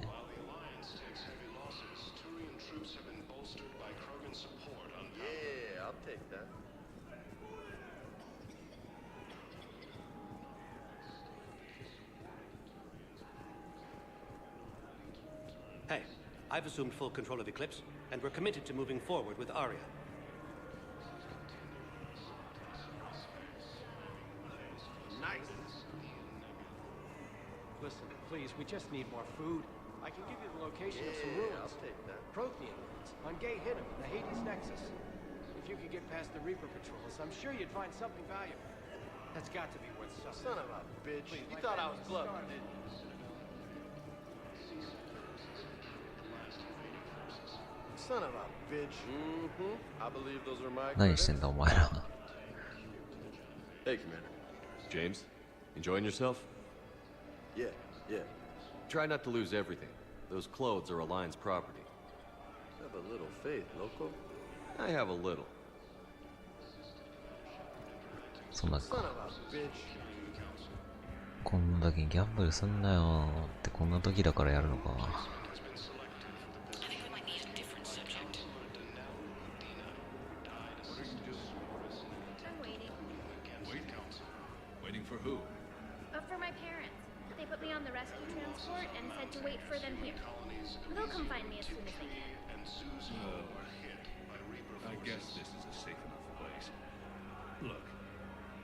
Hey, I've assumed full control of Eclipse, and we're committed to moving forward with Arya. Nice. Listen, please, we just need more food. I can give you the location of some ruins. I'll take that. Prothean ruins on Gay Hinnom in the Hades Nexus. If you could get past the Reaper patrols, I'm sure you'd find something valuable. That's got to be worth something. Son of a bitch. Please, you thought I was bluffing, didn't you? Son of a bitch. I believe those are my 何してんだお前ら。Hey, Commander. James, enjoying yourself? Yeah. Try not to lose everything. Those clothes are Alliance property. Have a little faith, loco. I have a little. そんな Son of a bitch. こんだけギャンブルすんなよってこんな時だからやるのか。Waiting for who? For my parents. They put me on the rescue transport and said to wait for them here. They'll come find me as soon as they can. I guess this is a safe enough place. Look,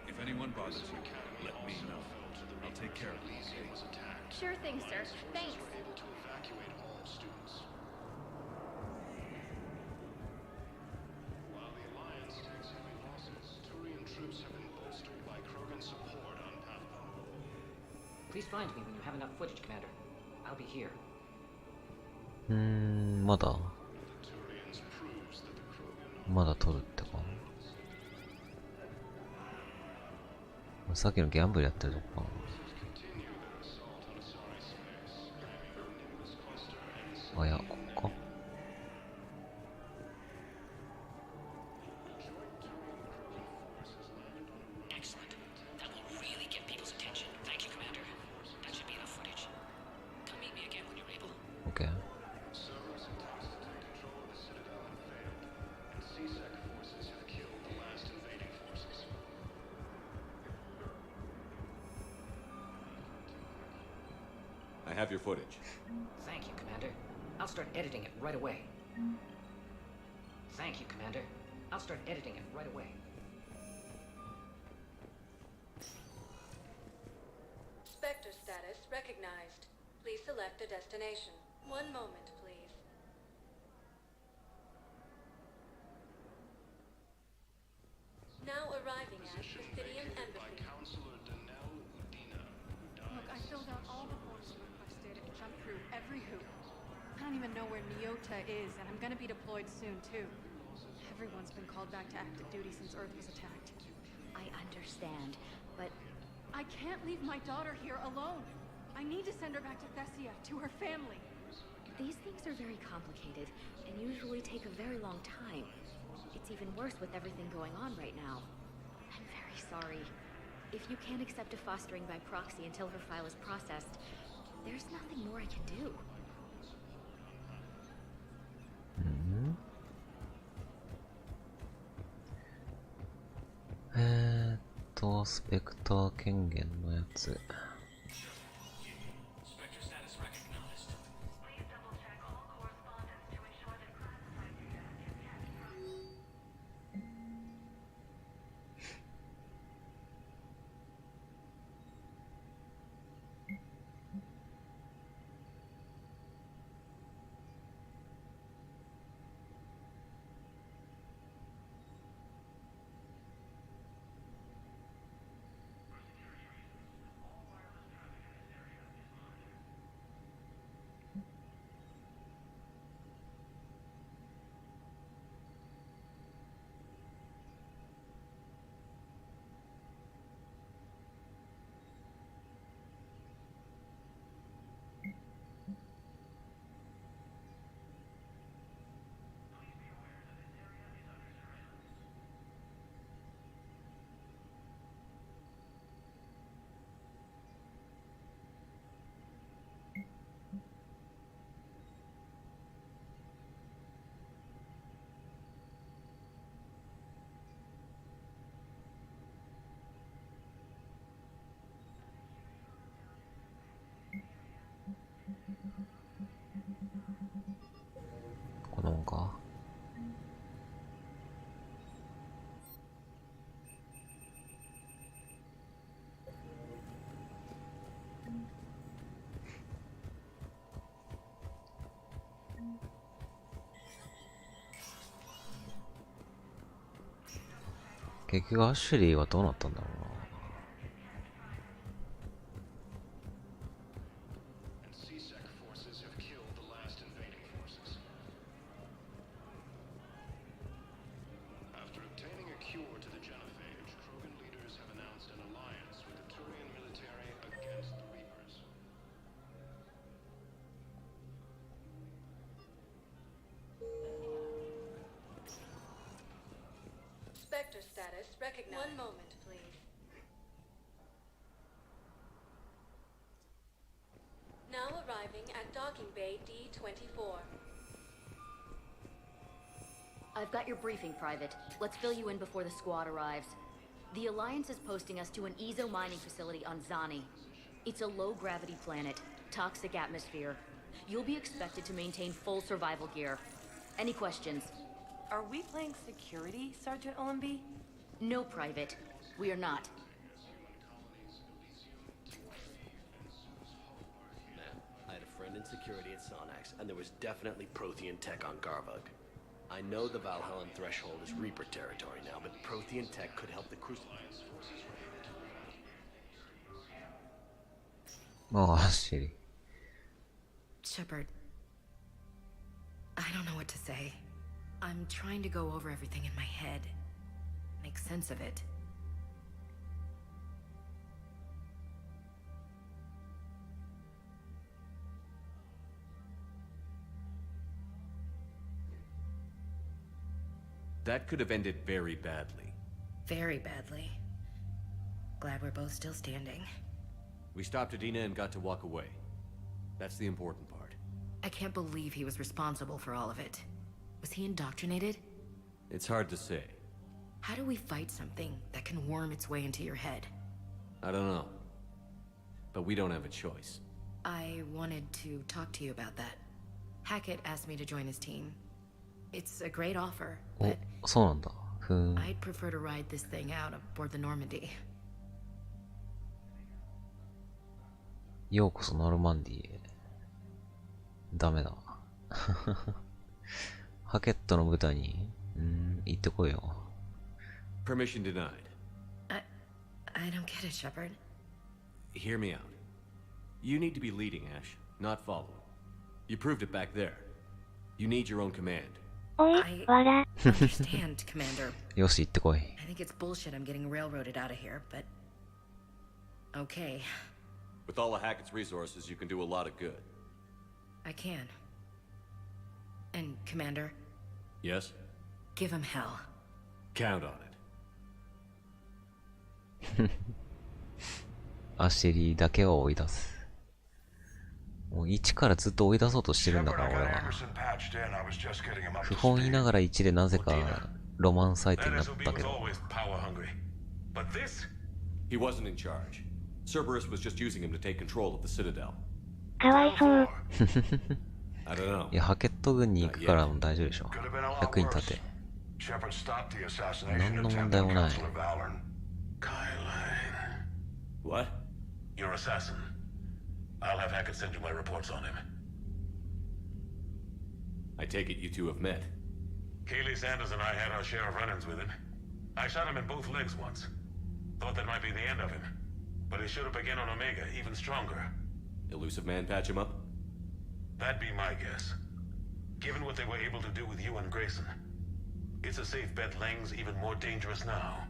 if anyone bothers you, let me know. I'll take care of them, okay? Sure thing, sir. Thanks. While the Alliance takes heavy losses, Turian troops have been bolstered by Krogan support on Pathfinder. Please find me when you have enough footage, Commander. I'll be here. まだ撮るってか。さっきのギャンブルやってるとこかな。あ、いや、ここか。Okay. I have your footage. Thank you, Commander. I'll start editing it right away. Thank you, Commander. I'll start editing it right away. Spectre status recognized. Please select a destination. One moment, please. Now arriving at Presidium Embassy. Look, I filled out all the forms requested and jumped through every hoop. I don't even know where Nyota is, and I'm gonna be deployed soon, too. Everyone's been called back to active duty since Earth was attacked. I understand, but I can't leave my daughter here alone. I need to send her back to Thessia, to her family. these things are very complicated and usually take a very long time. It's even worse with everything going on right now. I'm very sorry. If you can't accept a fostering by proxy until her file is processed, there's nothing more I can do. Mm-hmm. スペクター権限のやつ。結局アッシュリーはどうなったんだろうな。Spectre status recognized. One moment, please. Now arriving at docking bay D-24. I've got your briefing, Private. Let's fill you in before the squad arrives. The Alliance is posting us to an Ezo mining facility on Zani. It's a low-gravity planet, toxic atmosphere. You'll be expected to maintain full survival gear. Any questions? Are we playing security, Sergeant Olenby? No, Private. We are not. Man, I had a friend in security at Sonax, and there was definitely Prothean tech on Garvug. I know the Valhallan threshold is Reaper territory now, but Prothean tech could help the Crucible. Oh, shitty. Shepard, I don't know what to say. I'm trying to go over everything in my head. Make sense of it. That could have ended very badly. Very badly. Glad we're both still standing. We stopped Adina and got to walk away. That's the important part. I can't believe he was responsible for all of it. Was he indoctrinated? It's hard to say. How do we fight something that can worm its way into your head? I don't know. But we don't have a choice. I wanted to talk to you about that. Hackett asked me to join his team. It's a great offer, but そうなんだ。I'd prefer to ride this thing out aboard the Normandy. ようこそノルマンディへ。ダメだ。ハケットの部隊に、行ってこいよ。Permission denied. I don't get it, Shepard. Hear me out. You need to be leading, Ash, not following. You proved it back there. You need your own command. I understand, Commander. よし、行ってこい。I think it's bullshit I'm getting railroaded out of here, but... Okay. With all of Hackett's resources, you can do a lot of good. I can. And, Commander? Yes? Give him hell. Count on it. アシェリーだけを追い出す。もう1からずっと追い出そうとしてるんだから俺は。不本意ながら1でなぜかロマンサイトになったけど。He wasn't in charge. Cerberus was just using him to take control of the Citadel. かわいそう。I don't know. いや、ハケット軍に行くからも大丈夫でしょ。役に立て。何の問題もない。What? Your assassin. I'll have Hackett send you my reports on him. I take it you two have met. Kaylee Sanders and I had our share of run-ins with him. I shot him in both legs once. Thought that might be the end of him. But he showed up again on Omega, even stronger. Elusive Man patch him up? That'd be my guess. Given what they were able to do with you and Grayson. It's a safe bet Lang's even more dangerous now.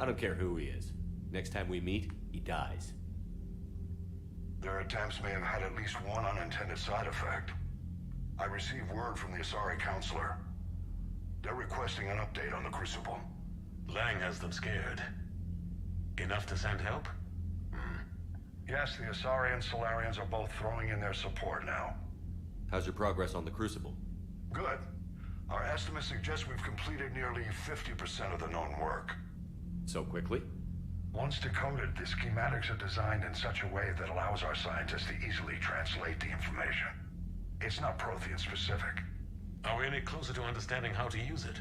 I don't care who he is. Next time we meet, he dies. Their attempts may have had at least one unintended side effect. I received word from the Asari Counselor. They're requesting an update on the Crucible. Lang has them scared. Enough to send help? Yes, the Asari and Solarians are both throwing in their support now. How's your progress on the Crucible? Good. Our estimates suggest we've completed nearly 50% of the known work. So quickly? Once decoded, the schematics are designed in such a way that allows our scientists to easily translate the information. It's not Prothean specific. Are we any closer to understanding how to use it?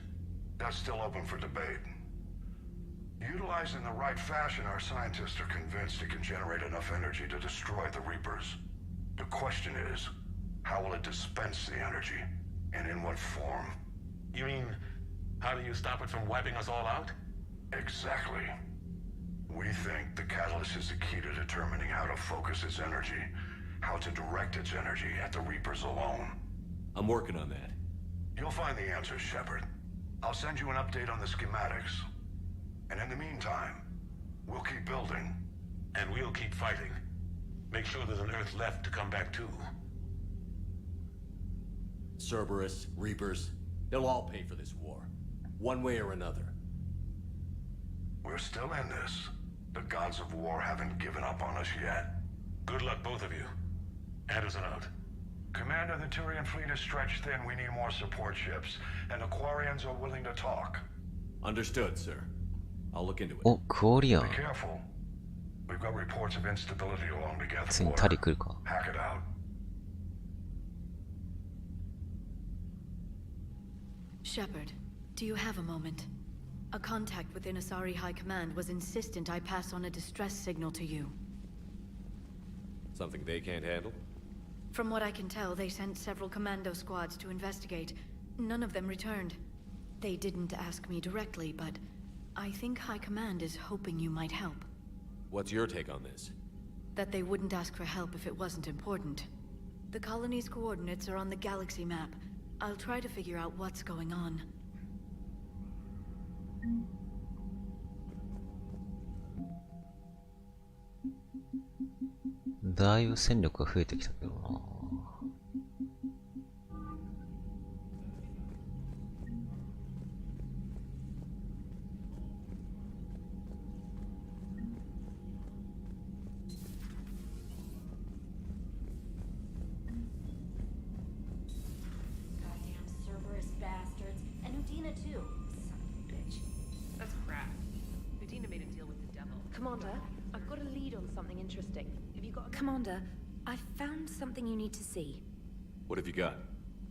That's still open for debate. Utilized in the right fashion, our scientists are convinced it can generate enough energy to destroy the Reapers. The question is, how will it dispense the energy? And in what form? You mean, How do you stop it from wiping us all out? Exactly. We think the catalyst is the key to determining how to focus its energy, how to direct its energy at the Reapers alone. I'm working on that. You'll find the answers, Shepard. I'll send you an update on the schematics. And in the meantime, we'll keep building. And we'll keep fighting. Make sure there's an Earth left to come back to. Cerberus, Reapers, they'll all pay for this war. One way or another. We're still in this. The gods of war haven't given up on us yet. Good luck, both of you. Anderson out. Commander, the Turian fleet is stretched thin. We need more support ships. And Aquarians are willing to talk. Understood, sir. I'll look into it. お、クオリアン。 Be careful. We've got reports of instability along the Geth ついにタリ来るか。 Hack it out. Shepard, do you have a moment? A contact within Asari High Command was insistent I pass on a distress signal to you. Something they can't handle? From what I can tell, they sent several commando squads to investigate. None of them returned. They didn't ask me directly, but I think High Command is hoping you might help. What's your take on this? That they wouldn't ask for help if it wasn't important. The colony's coordinates are on the galaxy map. I'll try to figure out what's going on. だいぶ戦力が増えてきたけどな。Goddamn Cerberus bastards. And Udina too. Son of a bitch. That's crap. Udina made a deal with the devil. Commander, I've got a lead on something interesting. Have you got a... Commander, I found something you need to see. What have you got?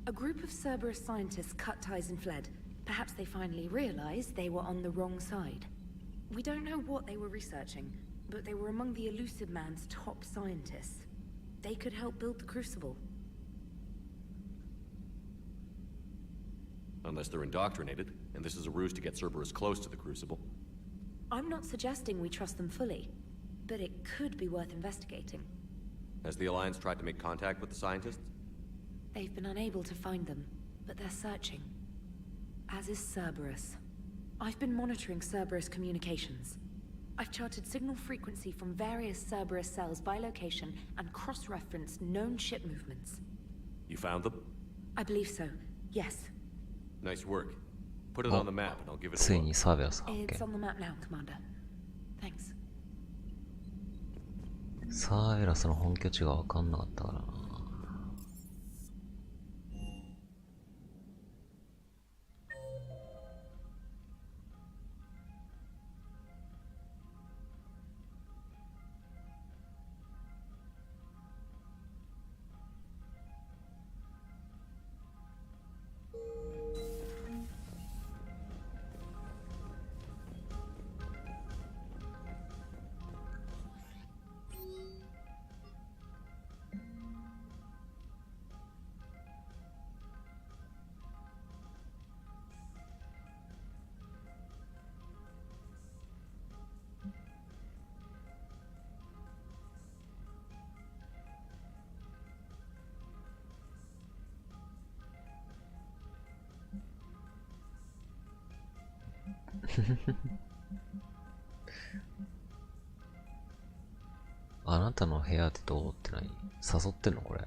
A group of Cerberus scientists cut ties and fled. Perhaps they finally realized they were on the wrong side. We don't know what they were researching, but they were among the Elusive Man's top scientists. They could help build the Crucible. Unless they're indoctrinated, and this is a ruse to get Cerberus close to the Crucible. I'm not suggesting we trust them fully, but it could be worth investigating. Has the Alliance tried to make contact with the scientists? They've been unable to find them, but they're searching. As is Cerberus. I've been monitoring Cerberus communications. I've charted signal frequency from various Cerberus cells by location and cross-referenced known ship movements. You found them? I believe so, yes. Nice work. Put it on the map and I'll give it a つい look. にサーベラス発 It's 見。 on the map now, Commander. Thanks. サーベラスの本拠地が分かんなかったからな。あなたの部屋ってどうって何？誘ってんのこれ。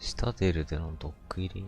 シタデルでのドック入り。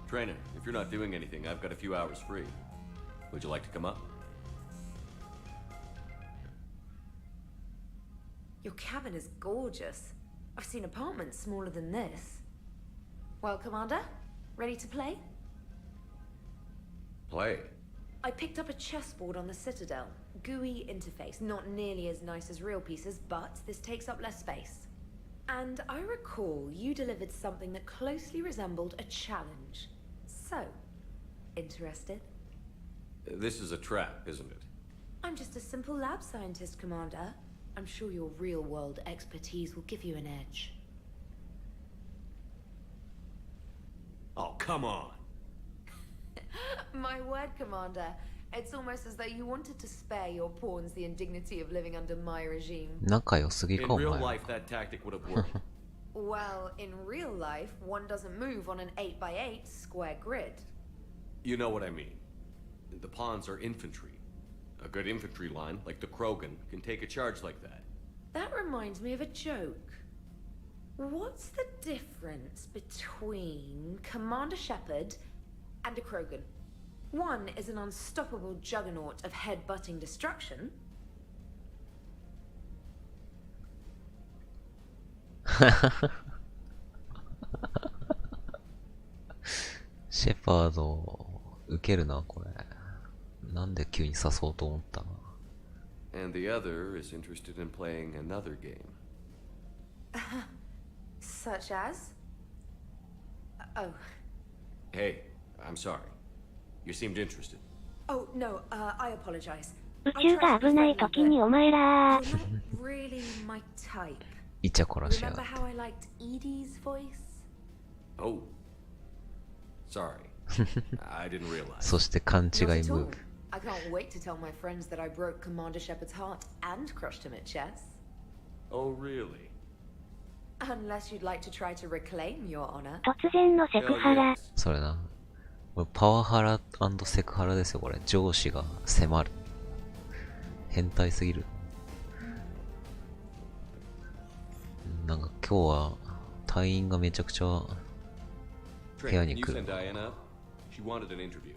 Trainer, if you're not doing anything, I've got a few hours free. Would you like to come up? Your cabin is gorgeous. I've seen apartments smaller than this. Well, Commander, ready to play? Play? I picked up a chessboard on the Citadel. GUI interface, not nearly as nice as real pieces, but this takes up less space. And I recall you delivered something that closely resembled a challenge. So, interested? This is a trap, isn't it? I'm just a simple lab scientist, Commander. I'm sure your real-world expertise will give you an edge. Oh, come on! My word, Commander. It's almost as though you wanted to spare your pawns the indignity of living under my regime. In real life, that tactic would have worked. Well, in real life, one doesn't move on an 8x8 square grid. You know what I mean. The pawns are infantry. A good infantry line, like the Krogan, can take a charge like that. That reminds me of a joke. What's the difference between Commander Shepard and a Krogan? One is an unstoppable juggernaut of head-butting destruction.シェパード、ウケるな、これ。なんで急に誘おうと思ったの？ And the other is interested in playing another game. Such as? Oh. Hey, I'm sorry. You seemed interested. Oh, no, I apologize. 宇宙が危ない時にお前ら。 You're not really my type. イチャコラしや Remember がって。 how I liked Edie's voice? Oh. Sorry. I didn't realize. そして勘違い Not ム at ー all. ブ。 I can't wait to tell my friends that I broke Commander Shepard's heart and crushed him at chess. Oh, really? Unless you'd like to try to reclaim your honor. 突然のセクハラ。それな。これパワハラ&セクハラですよ、これ。上司が迫る。変態すぎる。なんか今日は隊員がめちゃくちゃ部屋 Trainer, に can you 来る send。Diana up? She wanted an interview.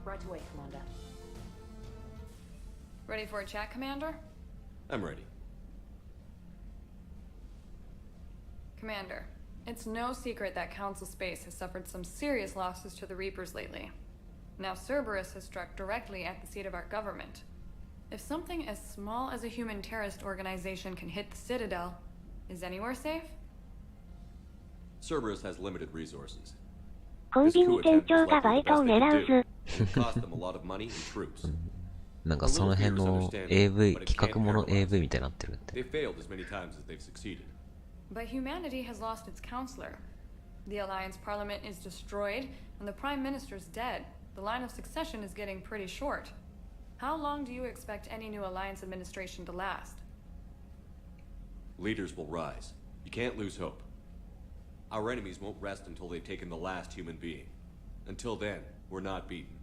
Right away, Commander. Ready for a chat, Commander? I'm ready. Commander, it's no secret that Council Space has suffered some serious losses to the Reapers lately. Now Cerberus has struck directly at the seat of our government. If something as small as a human terrorist organization can hit the Citadel, is anywhere safe? Cerberus has limited resources. コン This ビニ coup 店 attempt is 長が likely バ the イトを best they 狙 could う do. ず。 It cost them a lot of money and troops. なんかその辺の AV、企画もの AV みたいになってるって。 They've failed as many times as they've succeeded. But humanity has lost its counselor. The Alliance Parliament is destroyed, and the Prime Minister's dead. The line of succession is getting pretty short. How long do you expect any new Alliance administration to last? Leaders will rise. You can't lose hope. Our enemies won't rest until they've taken the last human being. Until then, we're not beaten.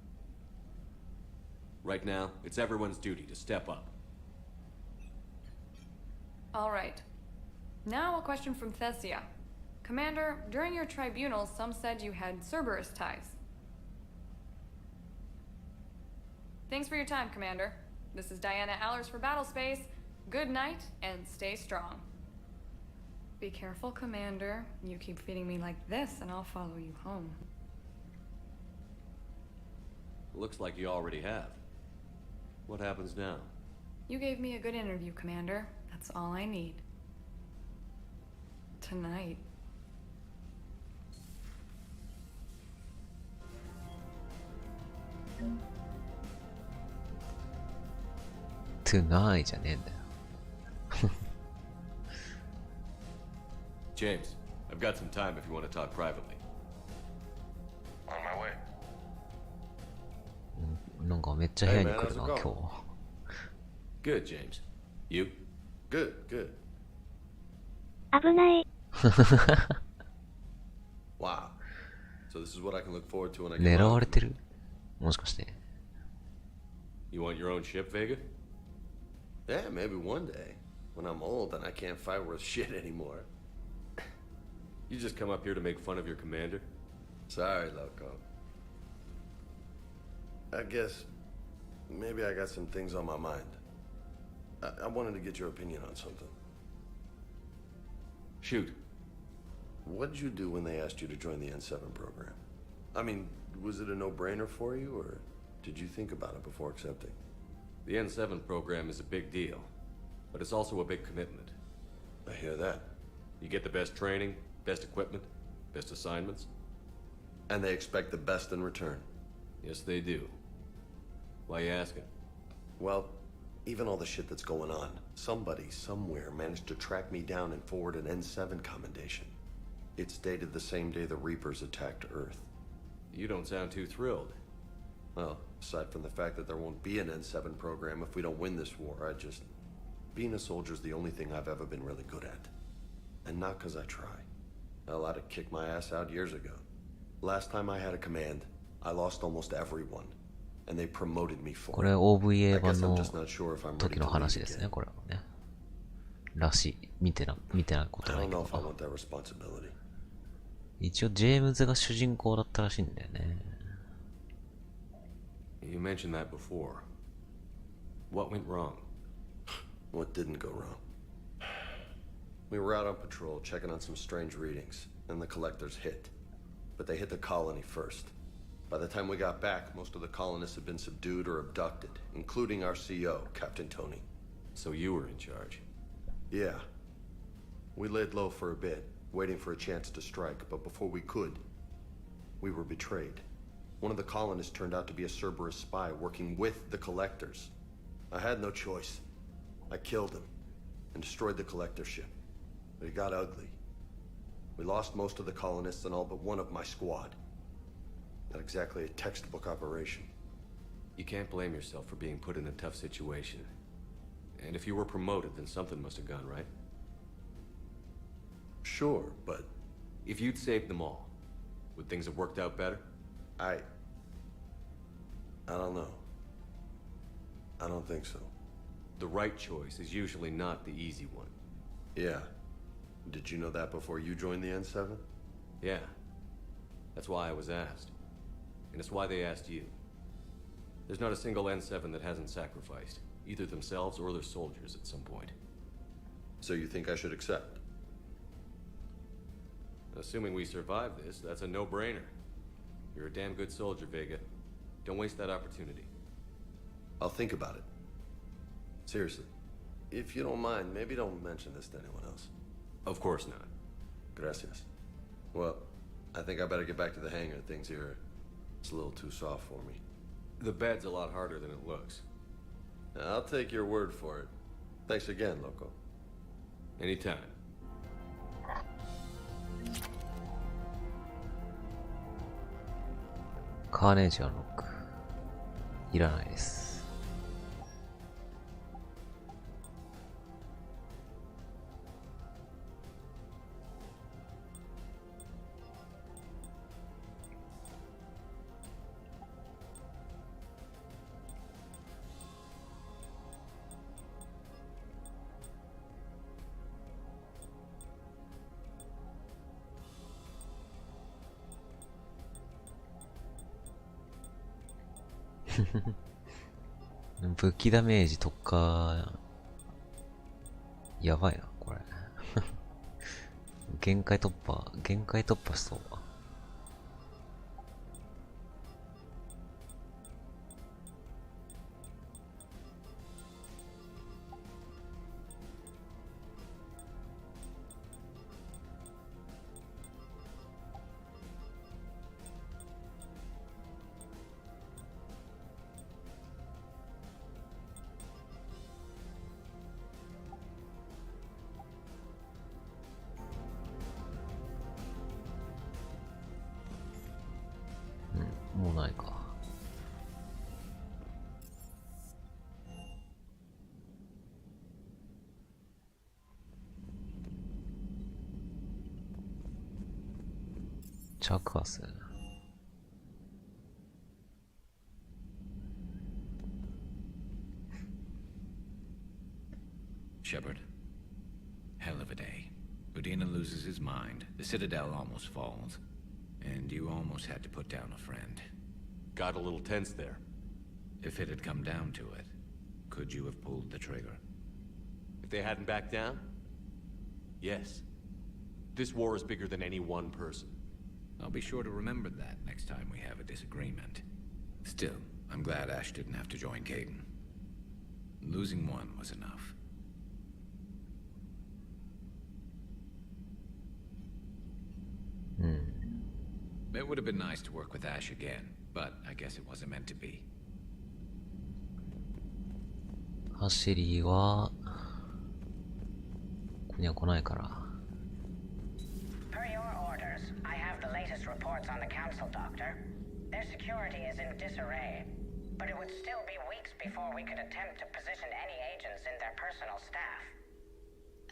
Right now, it's everyone's duty to step up. All right. Now a question from Thesia. Commander, during your tribunal, some said you had Cerberus ties. Thanks for your time, Commander. This is Diana Allers for Battlespace. Good night, and stay strong. Be careful, Commander. You keep feeding me like this, and I'll follow you home. Looks like you already have. What happens now? You gave me a good interview, Commander. That's all I need. Tonight. Tonight じゃねえんだよ。James, I've got some time if you want to talk privately. On my way. なんかめっちゃ部屋に来るな、今日。Good, James. You? Good, good. 危ない。Wow. So this is what I can look forward to when I get 狙われてるもしかして。You want your own ship, Vega? Yeah, maybe one day. When I'm old and I can't fight worth shit anymore. You just come up here to make fun of your commander? Sorry, Loco. I guess maybe I got some things on my mind. I wanted to get your opinion on something. Shoot. What did you do when they asked you to join the N7 program? I mean, was it a no-brainer for you, or did you think about it before accepting? The N7 program is a big deal, but it's also a big commitment. I hear that. You get the best training, best equipment, best assignments. And they expect the best in return. Yes, they do. Why you asking? Well, even all the shit that's going on, somebody somewhere managed to track me down and forward an N7 commendation. It's dated the same day the Reapers attacked Earth. You don't sound too thrilled. Well, aside from the fact that there won't be an N7 program if we don't win this war, being a soldier's the only thing I've ever been really good at. And not because I try. Hell, I'd have kicked my ass out years ago. Last time I had a command, I lost almost everyone. And they promoted me for it. これ OVA 版の時の話ですね、これはね。らしい。見てないことないけど。一応ジェームズが主人公だったらしいんだよね。You mentioned that before. What went wrong? What didn't go wrong? We were out on patrol, checking on some strange readings, and the collectors hit. But they hit the colony first. By the time we got back, most of the colonists had been subdued or abducted, including our CO, Captain Tony. So you were in charge? Yeah. We laid low for a bit, waiting for a chance to strike, but before we could, we were betrayed. One of the colonists turned out to be a Cerberus spy working with the collectors. I had no choice. I killed him and destroyed the collector ship. But it got ugly. We lost most of the colonists and all but one of my squad. Not exactly a textbook operation. You can't blame yourself for being put in a tough situation. And if you were promoted, then something must have gone right. Sure, but... If you'd saved them all, would things have worked out better? I don't know. I don't think so. The right choice is usually not the easy one. Yeah. Did you know that before you joined the N7? Yeah. That's why I was asked. And it's why they asked you. There's not a single N7 that hasn't sacrificed, either themselves or their soldiers at some point. So you think I should accept? Assuming we survive this, that's a no-brainer. You're a damn good soldier, Vega. Don't waste that opportunity. I'll think about it. Seriously. If you don't mind, maybe don't mention this to anyone else. Of course not. Gracias. Well, I think I better get back to the hangar. Things here, it's a little too soft for me. The bed's a lot harder than it looks. I'll take your word for it. Thanks again, Loco. Anytime. カーネージはロック。いらないです。武器ダメージ特化やばいなこれ限界突破しそう。着火する。Shepard, hell of a day. Udina loses his mind, the Citadel almost falls, and you almost had to put down a friend. Got a little tense there. If it had come down to it, could you have pulled the trigger? If they hadn't backed down? Yes. This war is bigger than any one person. I'll be sure to remember that next time we have a disagreement. Still, I'm glad Ash didn't have to join Caden. Losing one was enough. It would have been nice to work with Ash again, but I guess it wasn't meant to be. 走りはここには来ないから。Per your orders, I have the latest reports on the Council, Doctor. Their security is in disarray, but it would still be weeks before we could attempt to position any agents in their personal staff.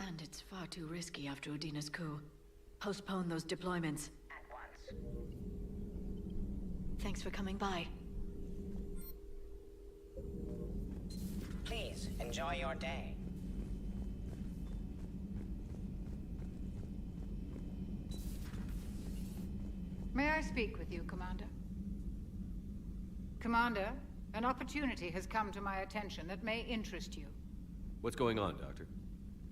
And it's far too risky after Udina's coup. Postpone those deployments. At once. Thanks for coming by. Please, enjoy your day. May I speak with you, Commander? Commander, an opportunity has come to my attention that may interest you. What's going on, Doctor?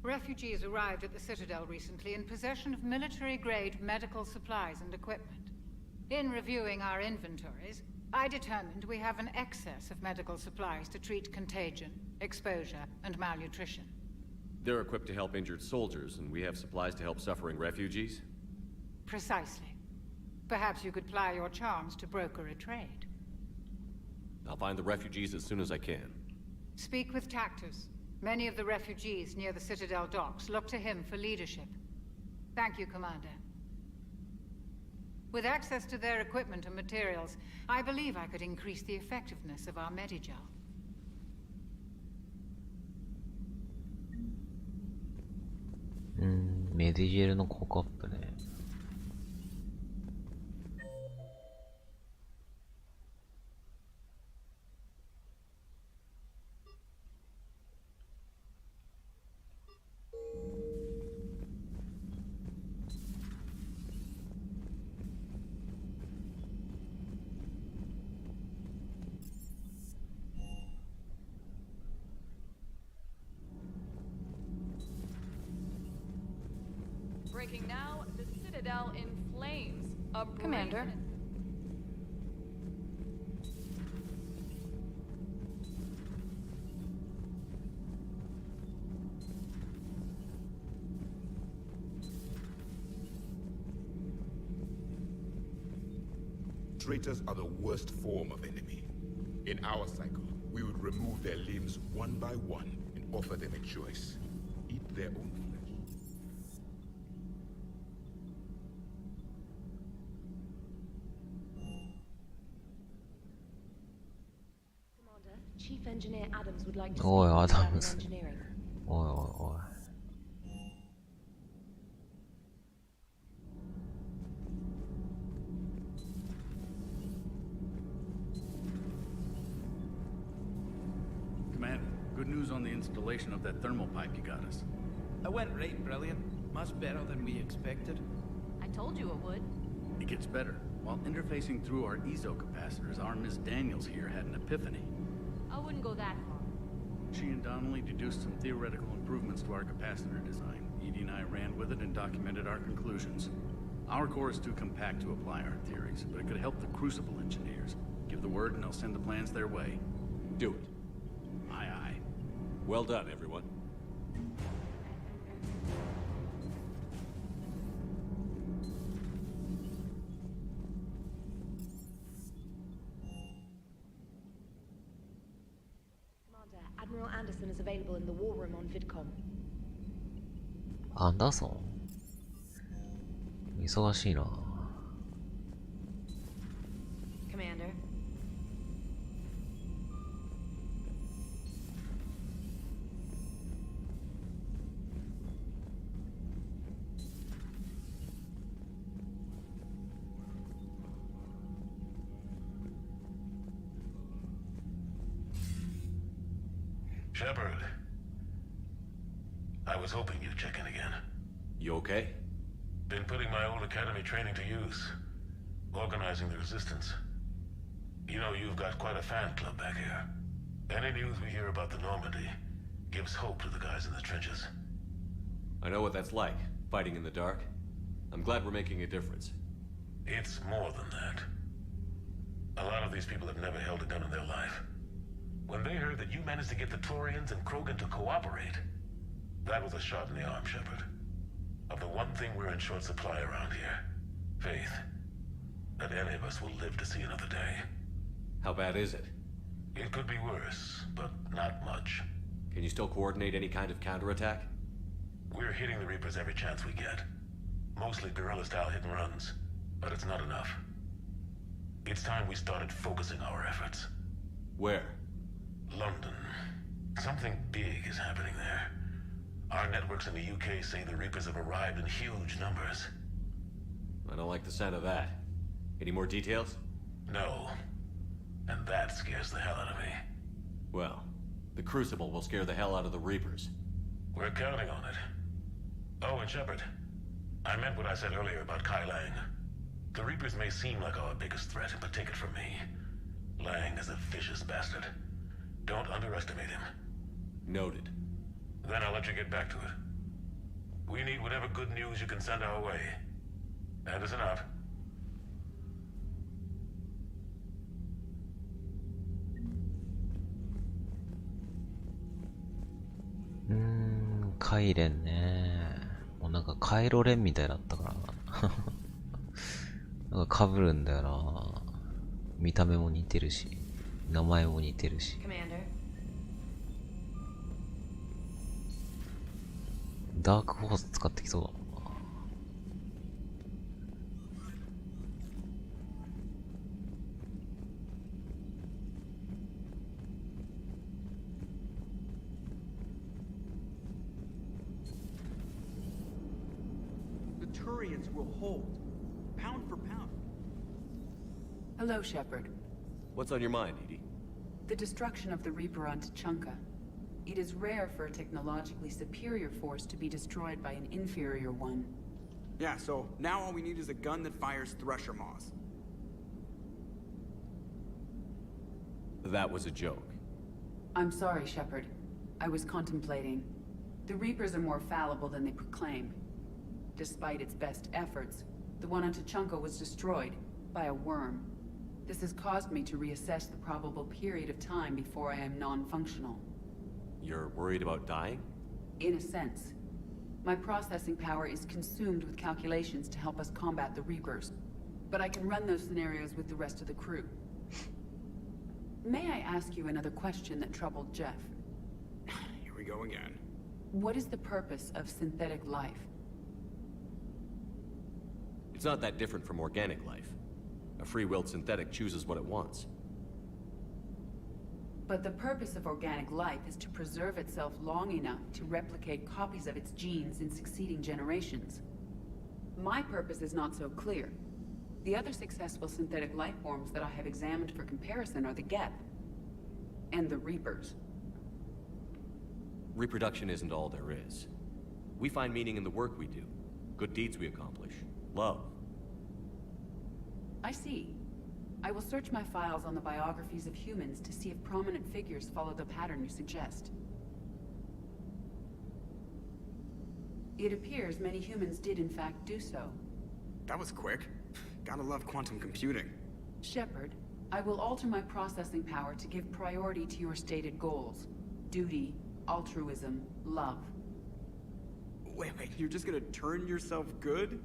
Refugees arrived at the Citadel recently in possession of military-grade medical supplies and equipment. In reviewing our inventories, I determined we have an excess of medical supplies to treat contagion, exposure, and malnutrition. They're equipped to help injured soldiers, and we have supplies to help suffering refugees? Precisely. Perhaps you could ply your charms to broker a trade. I'll find the refugees as soon as I can. Speak with Tactus. Many of the refugees near the Citadel docks look to him for leadership. Thank you, Commander. With access to their equipment and materials, I believe I could increase the effectiveness of our Medigel. メディジェルの効果アップね。Breaking now, the Citadel in flames. Commander. Traitors are the worst form of enemy. In our cycle, we would remove their limbs one by one and offer them a choice. Eat their own flesh. Chief Engineer Adams would like toおい、アspeakダム withス。 Engineering. おいおいおい。Commander, good news on the installation of that thermal pipe you got us. It went right brilliant. Much better than we expected. I told you it would. It gets better. While interfacing through our EZO capacitors, our Miss Daniels here had an epiphany. I wouldn't go that far. She and Donnelly deduced some theoretical improvements to our capacitor design. Edie and I ran with it and documented our conclusions. Our core is too compact to apply our theories, but it could help the Crucible engineers. Give the word and I'll send the plans their way. Do it. Aye, aye. Well done, everyone. Commander, Admiral Anderson is available in the war room on VidCom. アンダーソン忙しいな。 Commander. Shepard. I was hoping you'd check in again. You okay? Been putting my old academy training to use. Organizing the resistance. You know, you've got quite a fan club back here. Any news we hear about the Normandy gives hope to the guys in the trenches. I know what that's like, fighting in the dark. I'm glad we're making a difference. It's more than that. A lot of these people have never held a gun in their life. When they heard that you managed to get the Turians and Krogan to cooperate, that was a shot in the arm, Shepard. Of the one thing we're in short supply around here, faith. That any of us will live to see another day. How bad is it? It could be worse, but not much. Can you still coordinate any kind of counterattack? We're hitting the Reapers every chance we get. Mostly guerrilla-style hit-and-runs, but it's not enough. It's time we started focusing our efforts. Where? London. Something big is happening there. Our networks in the UK say the Reapers have arrived in huge numbers. I don't like the sound of that. Any more details? No. And that scares the hell out of me. Well, the Crucible will scare the hell out of the Reapers. We're counting on it. Oh, and Shepard, I meant what I said earlier about Kai Lang. The Reapers may seem like our biggest threat, but take it from me. Lang is a vicious bastard. Don't underestimate him. Noted. Then I'll let you get back to it. We need whatever good news you can send our way. Anderson out.カイレンね。もうなんかカイロレンみたいだったからな。なんか被るんだよな。見た目も似てるし、名前も似てるし。ダークホース使ってきそうだもんな。Turians will hold, pound for pound. Hello, Shepard. What's on your mind, Edie? The destruction of the Reaper on Tuchanka. It is rare for a technologically superior force to be destroyed by an inferior one. Yeah, so now all we need is a gun that fires Thresher Maws. That was a joke. I'm sorry, Shepard. I was contemplating. The Reapers are more fallible than they proclaim. Despite its best efforts, the one on Tuchanka was destroyed by a worm. This has caused me to reassess the probable period of time before I am non-functional. You're worried about dying? In a sense. My processing power is consumed with calculations to help us combat the Reapers. But I can run those scenarios with the rest of the crew. May I ask you another question that troubled Jeff? Here we go again. What is the purpose of synthetic life? It's not that different from organic life. A free-willed synthetic chooses what it wants. But the purpose of organic life is to preserve itself long enough to replicate copies of its genes in succeeding generations. My purpose is not so clear. The other successful synthetic life forms that I have examined for comparison are the Geth and the Reapers. Reproduction isn't all there is. We find meaning in the work we do, good deeds we accomplish, love. I see. I will search my files on the biographies of humans to see if prominent figures follow the pattern you suggest. It appears many humans did in fact do so. That was quick. Gotta love quantum computing. Shepard, I will alter my processing power to give priority to your stated goals. Duty, altruism, love. Wait, you're just gonna turn yourself good?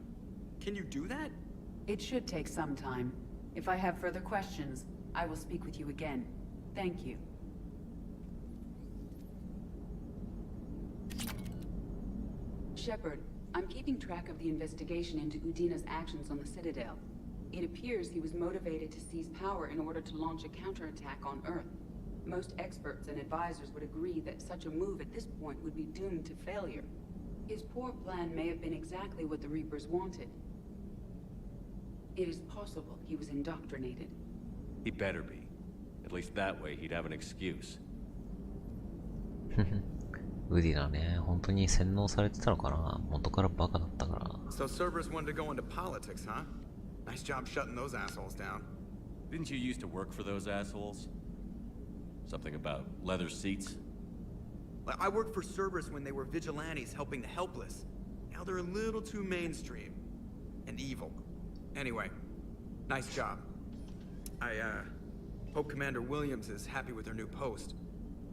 Can you do that? It should take some time. If I have further questions, I will speak with you again. Thank you. Shepard, I'm keeping track of the investigation into Udina's actions on the Citadel. It appears he was motivated to seize power in order to launch a counterattack on Earth. Most experts and advisors would agree that such a move at this point would be doomed to failure. His poor plan may have been exactly what the Reapers wanted. It is possible he was indoctrinated. He better be. At least that way he'd have an excuse. ウディだね。本当に洗脳されてたのかな。元からバカだったから。So Cerberus wanted to go into politics, huh? Nice job shutting those assholes down. Didn't you used to work for those assholes? Something about leather seats? I worked for Cerberus when they were vigilantes helping the helpless. Now they're a little too mainstream. And evil. Anyway, nice job. I hope Commander Williams is happy with her new post.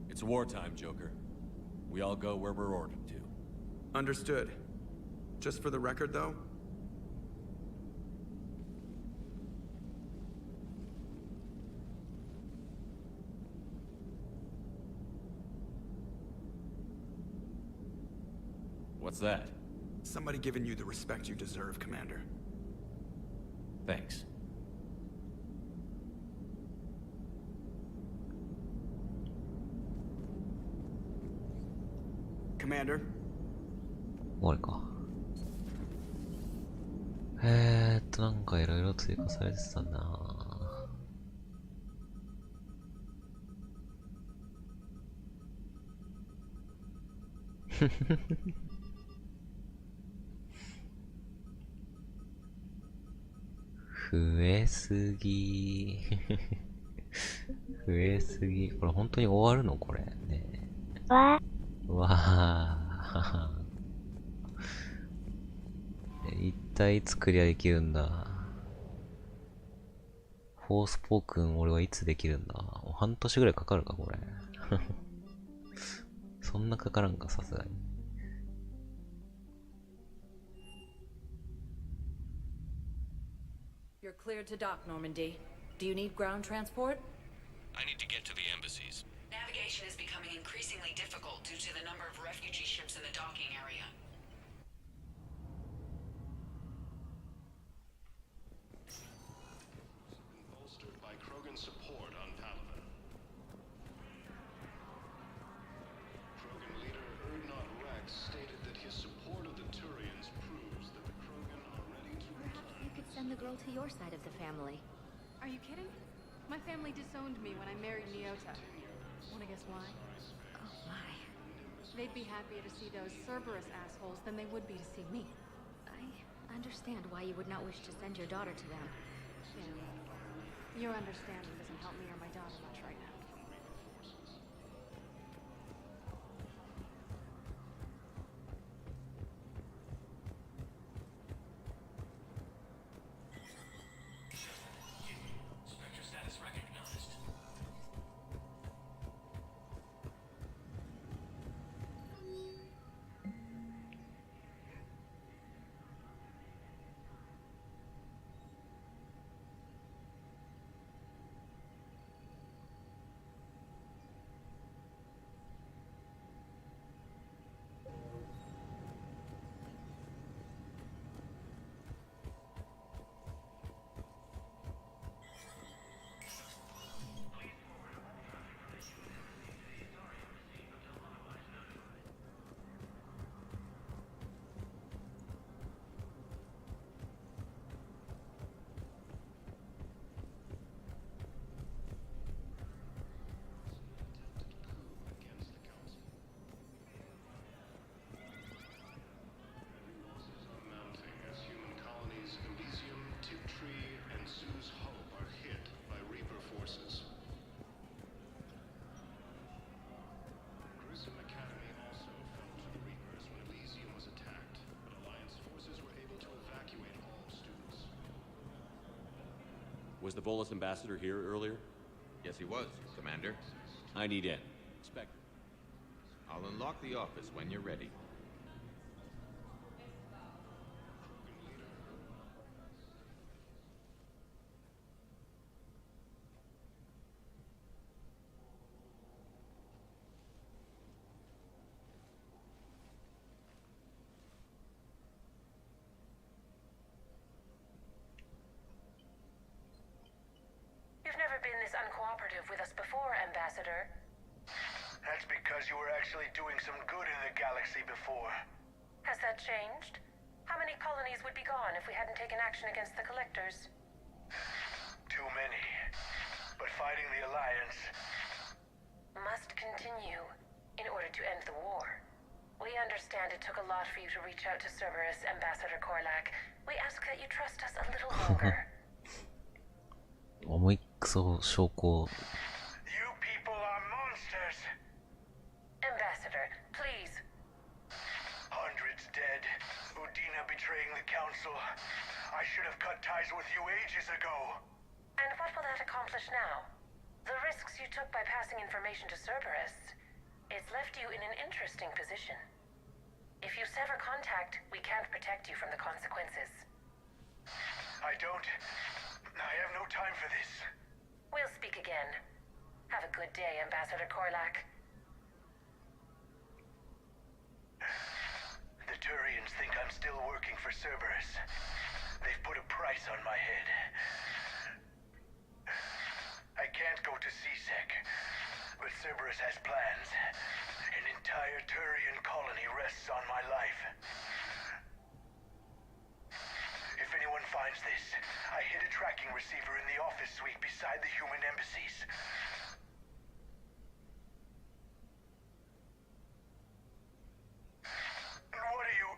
It's wartime, Joker. We all go where we're ordered to. Understood. Just for the record, though, What's that? somebody giving you the respect you deserve, Commander. Thanks. Commander? 終わりか。なんかいろいろ追加されてたな。増えすぎ。増えすぎ。これ本当に終わるのこれ。ね。わあ。一体いつクリアできるんだ。フォースポークン俺はいつできるんだ。半年ぐらいかかるかこれ。そんなかからんかさすがに。You're cleared to dock, Normandy. Do you need ground transport? I need to get to the embassies. Navigation is becoming increasingly difficult due to the number of refugee ships in the docking area. Bolstered by Krogan's support on Palaven. Krogan leader Erdnot Rex stated that his support of the Turians proves that the Krogan are ready to Perhaps you could send the girl to your side of the family. Are you kidding? My family disowned me when I married Nyota. Wanna guess why? Oh my. They'd be happier to see those Cerberus assholes than they would be to see me. I understand why you would not wish to send your daughter to them. Yeah. Your understanding doesn't help me or my daughter much right now. Spectre status recognized. mounting as human colonies Elysium, Tiptree, and Sue's Hope are hit by Reaper forces. Grissom Academy also fell to the Reapers when Elysium was attacked, but Alliance forces were able to evacuate all students. Was the Volus ambassador here earlier? Yes, he was, Commander. I need in. Spectre. I'll unlock the office when you're ready. You've never been this uncooperative with us before, Ambassador. That's because you were actually doing some good in the galaxy before. Has that changed? How many colonies would be gone if we hadn't taken action against the Collectors? Too many. But fighting the Alliance... Must continue. in order to end the war. We understand it took a lot for you to reach out to Cerberus, Ambassador Korlak. We ask that you trust us a little longer. 重いクソ証拠。 You people are monsters. Ambassador, please. Hundreds dead. Udina betraying the council. I should have cut ties with you ages ago. And what will that accomplish now? The risks you took by passing information to Cerberus, it's left you in an interesting position. If you sever contact, we can't protect you from the consequences. I have no time for this. We'll speak again. Have a good day, Ambassador Korlak. The Turians think I'm still working for Cerberus. They've put a price on my head. I can't go to CSEC, but Cerberus has plans. An entire Turian colony rests on my life. If anyone finds this, I hid a tracking receiver in the office suite beside the human embassies. What are you...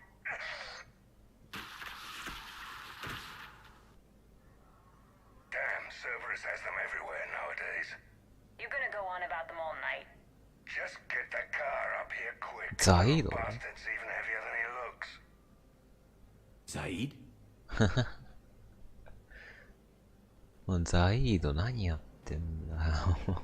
Damn, Cerberus has them everywhere nowadays. You're gonna go on about them all night. Just get the car up here quick. Zaid? Bastard's even heavier than he looks. Zaid? もうザイード何やってんだよ。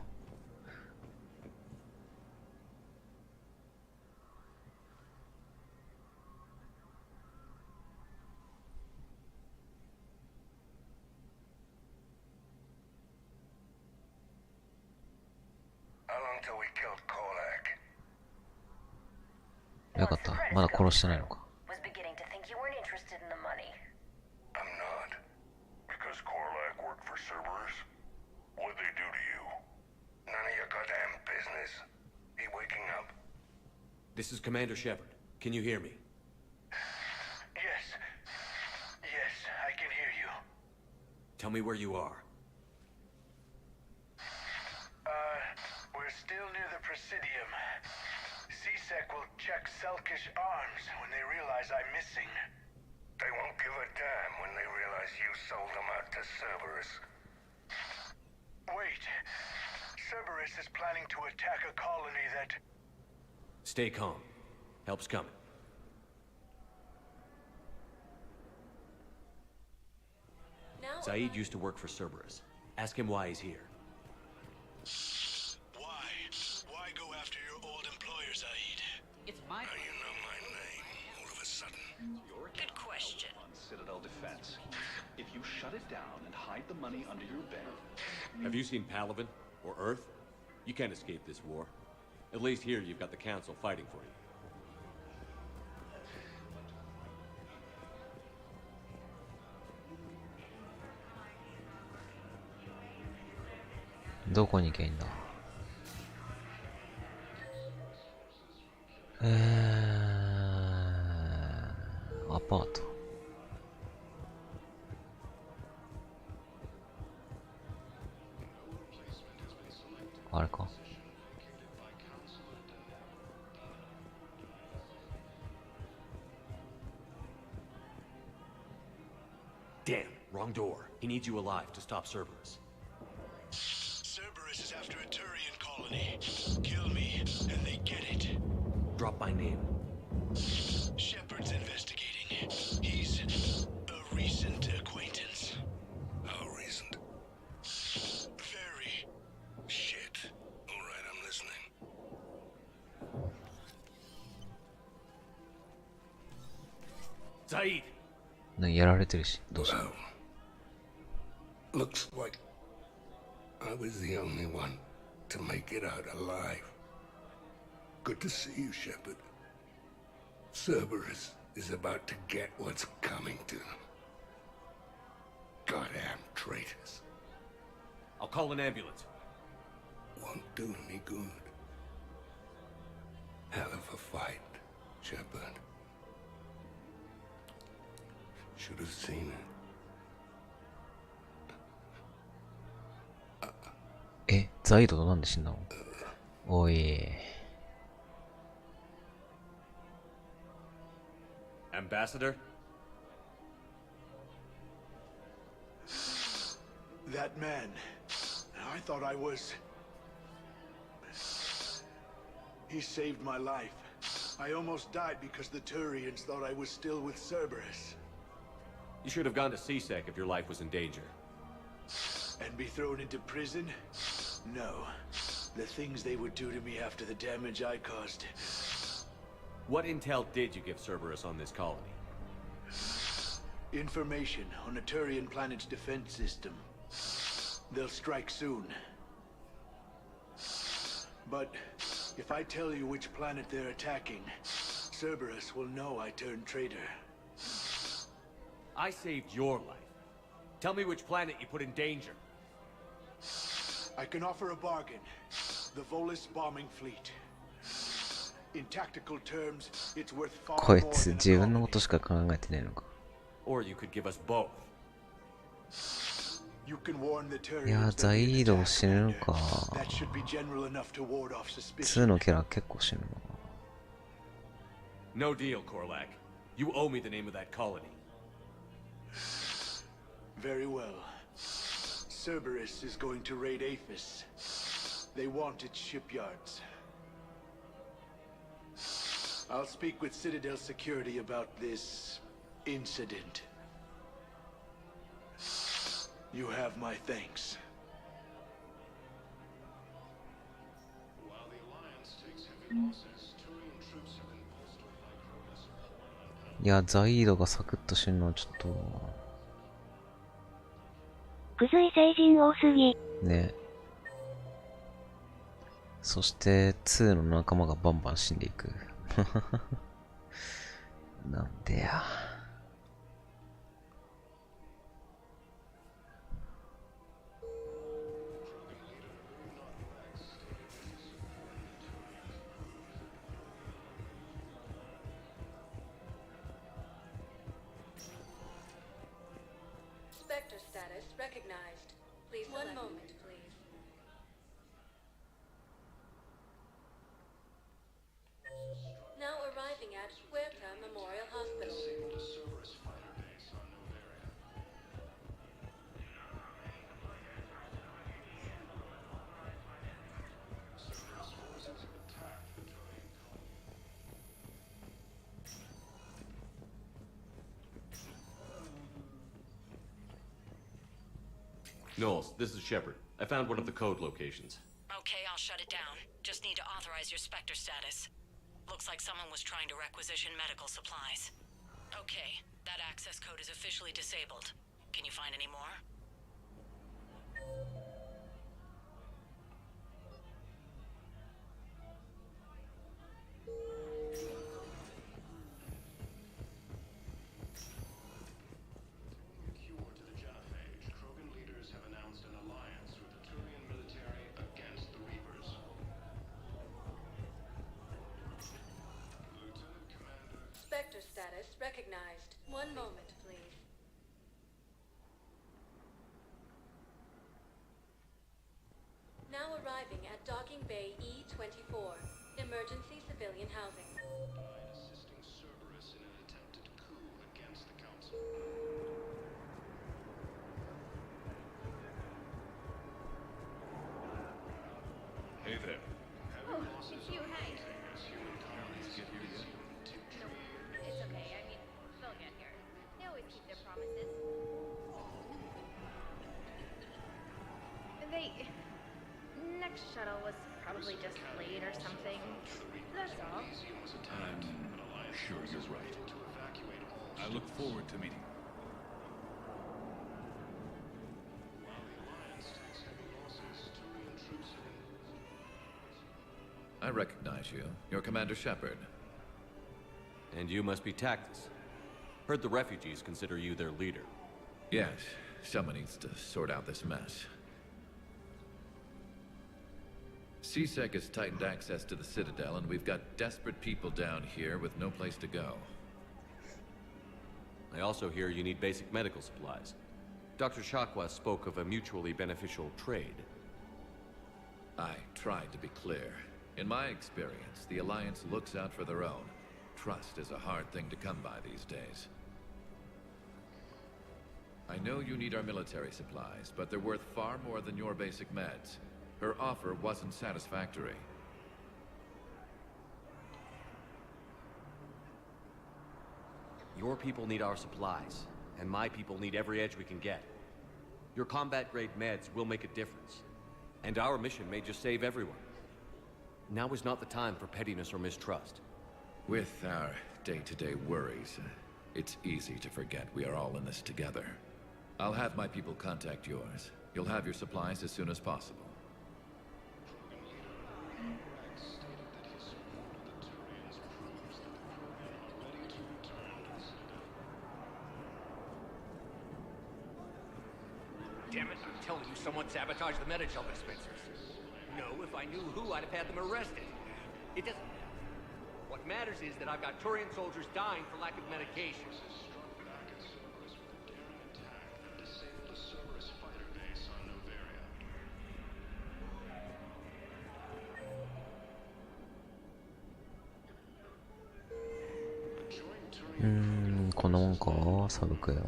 よかった。まだ殺してないのか。Was beginning to think you weren't interested in the money. I'm not. Because Korlak worked for Cerberus? What'd they do to you? None of your goddamn business. He waking up? This is Commander Shepard. Can you hear me? Yes. Yes, I can hear you. Tell me where you are. We're still near the Presidium. CSEC will check Selkish arms when they realize I'm missing. They won't give a damn when they realize you sold them out to Cerberus. Wait. Cerberus is planning to attack a colony that... Stay calm. Help's coming. Zaid used to work for Cerberus. Ask him why he's here. Why go after your old employer, Zaid? It's my... Now you know my name, all of a sudden. Good question. On Citadel defense. If you shut it down and hide the money under your bed... Have you seen Palaven? Or Earth? You can't escape this war. At least here you've got the Council fighting for you. どこに行けばいいんだ。アパート。あれか。Damn, wrong door. He needs you alive to stop Cerberus. Cerberus is after a Turian colony. Kill me, and they get it. Drop my name. Shepard's investigating. He's a recent acquaintance. How recent? Very. Shit. All right, I'm listening. Zaid! やられてるし、どうしたの？ Looks like I was the only one to make it out alive. Good to see you, Shepard. Cerberus is about to get what's coming to them. Goddamn traitors. I'll call an ambulance. Won't do any good. Hell of a fight, Shepard. Should have seen it. ザイドとなんで死んだの？おい。Ambassador? That man. I thought I was... He saved my life. I almost died because the Turians thought I was still with Cerberus. You should have gone to CSEC if your life was in danger. And be thrown into prison? No. The things they would do to me after the damage I caused. What intel did you give Cerberus on this colony? Information on a Turian planet's defense system. They'll strike soon. But if I tell you which planet they're attacking, Cerberus will know I turned traitor. I saved your life. Tell me which planet you put in danger. I can offer a bargain. The Volus bombing fleet. In tactical terms, it's worth far こ more いつ than 自分のことしか考えてねえのか。 Or you could give us both. You can warn the いや Turians ザ that イードも死ぬのか。 that should be general enough to ward off 2 suspicion. のキャラ結構死ぬな。 No deal, Korlak. You owe me the name of that colony. Very well. Cerberus is going to raid Aphis. They want its shipyards. I'll speak with Citadel security about this incident. You have my thanks. While the Alliance takes heavy losses, Turian troops have been bolstered by Kroga supply. いやザイードがサクッと死ぬのはちょっとクズイ星人多すぎ。ね。そして2の仲間がバンバン死んでいく。なんでや。Spectre status recognized. Please one moment, please. Now arriving at Huerta Memorial Hospital. Disabled a Cerberus fighter base on Novaria. Cerberus forces have attacked the Turian colony. Knowles, this is Shepard. I found one of the code locations. Okay, I'll shut it down. Just need to authorize your Spectre status. Looks like someone was trying to requisition medical supplies. Okay, that access code is officially disabled. Can you find any more? Cure to the genophage, Krogan leaders have announced an alliance with the Turian military against the Reapers. Lieutenant Commander... Spectre status recognized. One moment, please. Now arriving at Docking Bay E-24. Emergency civilian housing. died assisting Cerberus in an attempted coup against the Council. Hey there. Heavy losses you, on hey. as human colonies Get here yet? It's okay. I mean, they'll get here. They always keep their promises. Next shuttle was probably just late or something. That's all. I'm sure you're right. I look forward to meeting you. While the Alliance takes heavy losses, Turian troops have been... I recognize you. You're Commander Shepard. And you must be Tactus. Heard the refugees consider you their leader. Yes, someone needs to sort out this mess. CSEC has tightened access to the Citadel, and we've got desperate people down here with no place to go. I also hear you need basic medical supplies. Dr. Shakwa spoke of a mutually beneficial trade. I tried to be clear. In my experience, the Alliance looks out for their own. trust is a hard thing to come by these days. I know you need our military supplies, but they're worth far more than your basic meds. Her offer wasn't satisfactory. Your people need our supplies, and my people need every edge we can get. Your combat-grade meds will make a difference, and our mission may just save everyone. Now is not the time for pettiness or mistrust. With our day-to-day worries, it's easy to forget we are all in this together. I'll have my people contact yours. You'll have your supplies as soon as possible. Damn it, I'm telling you, someone sabotaged the Medi-gel dispensers. No, if I knew who, I'd have had them arrested. It doesn't... What matters is that I've got Turian soldiers dying for lack of medication.こんなもんか、サブクエは。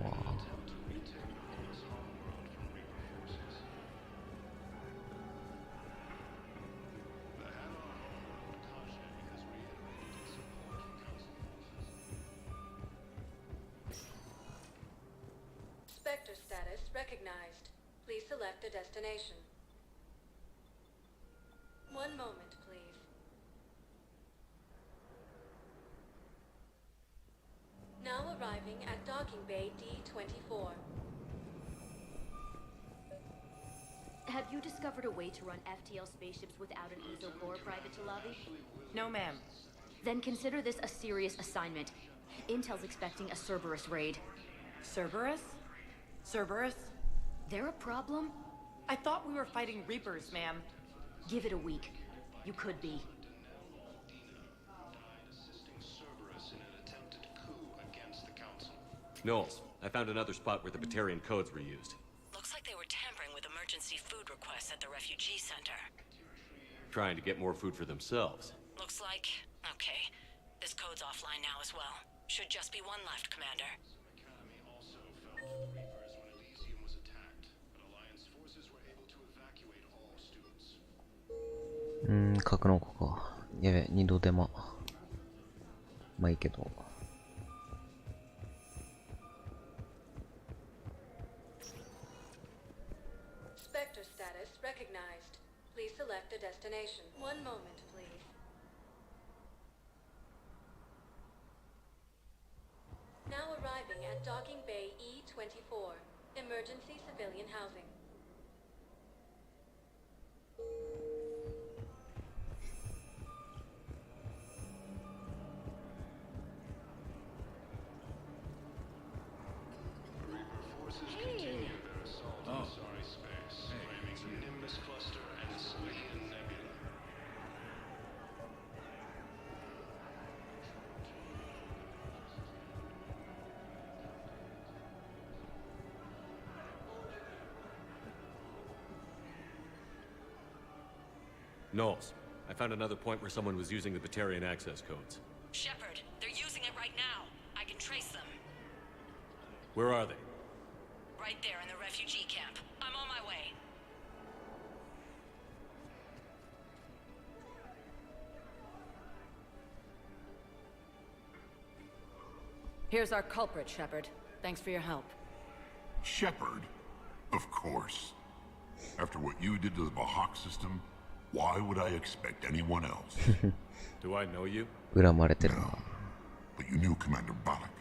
Spectre status recognized. Please select a destination. One moment, please. Now arriving at docking bay D-24. Have you discovered a way to run FTL spaceships without an Aether core, Private Jalabi? No, ma'am. Then consider this a serious assignment. Intel's expecting a Cerberus raid. Cerberus? Cerberus? They're a problem? I thought we were fighting Reapers, ma'am. Give it a week. You could be. Knowles, I found another spot where the Batarian codes were used. Looks like they were tampering with emergency food requests at the refugee center. Trying to get more food for themselves. Looks like... Okay. This code's offline now as well. Should just be one left, Commander. Academy also found the Reapers when Elysium was attacked, but Alliance forces were able to evacuate all students. 格納庫か。やべ、二度手間。まあいいけど。Spectre status recognized. Please select a destination. One moment, please. Now arriving at docking bay E-24. Emergency civilian housing. Reaper forces continue their assault on Sorry space, ramming the Nimbus cluster and Salian Nebula. Knowles, I found another point where someone was using the Batarian access codes. Shepard, they're using it right now. I can trace them. Where are they? Right there in the refugee camp. I'm on my way. Here's our culprit, Shepard. Thanks for your help. Shepard? Of course. After what you did to the Bahak system, why would I expect anyone else? Do I know you? 恨まれてるな。 But you knew Commander Balak,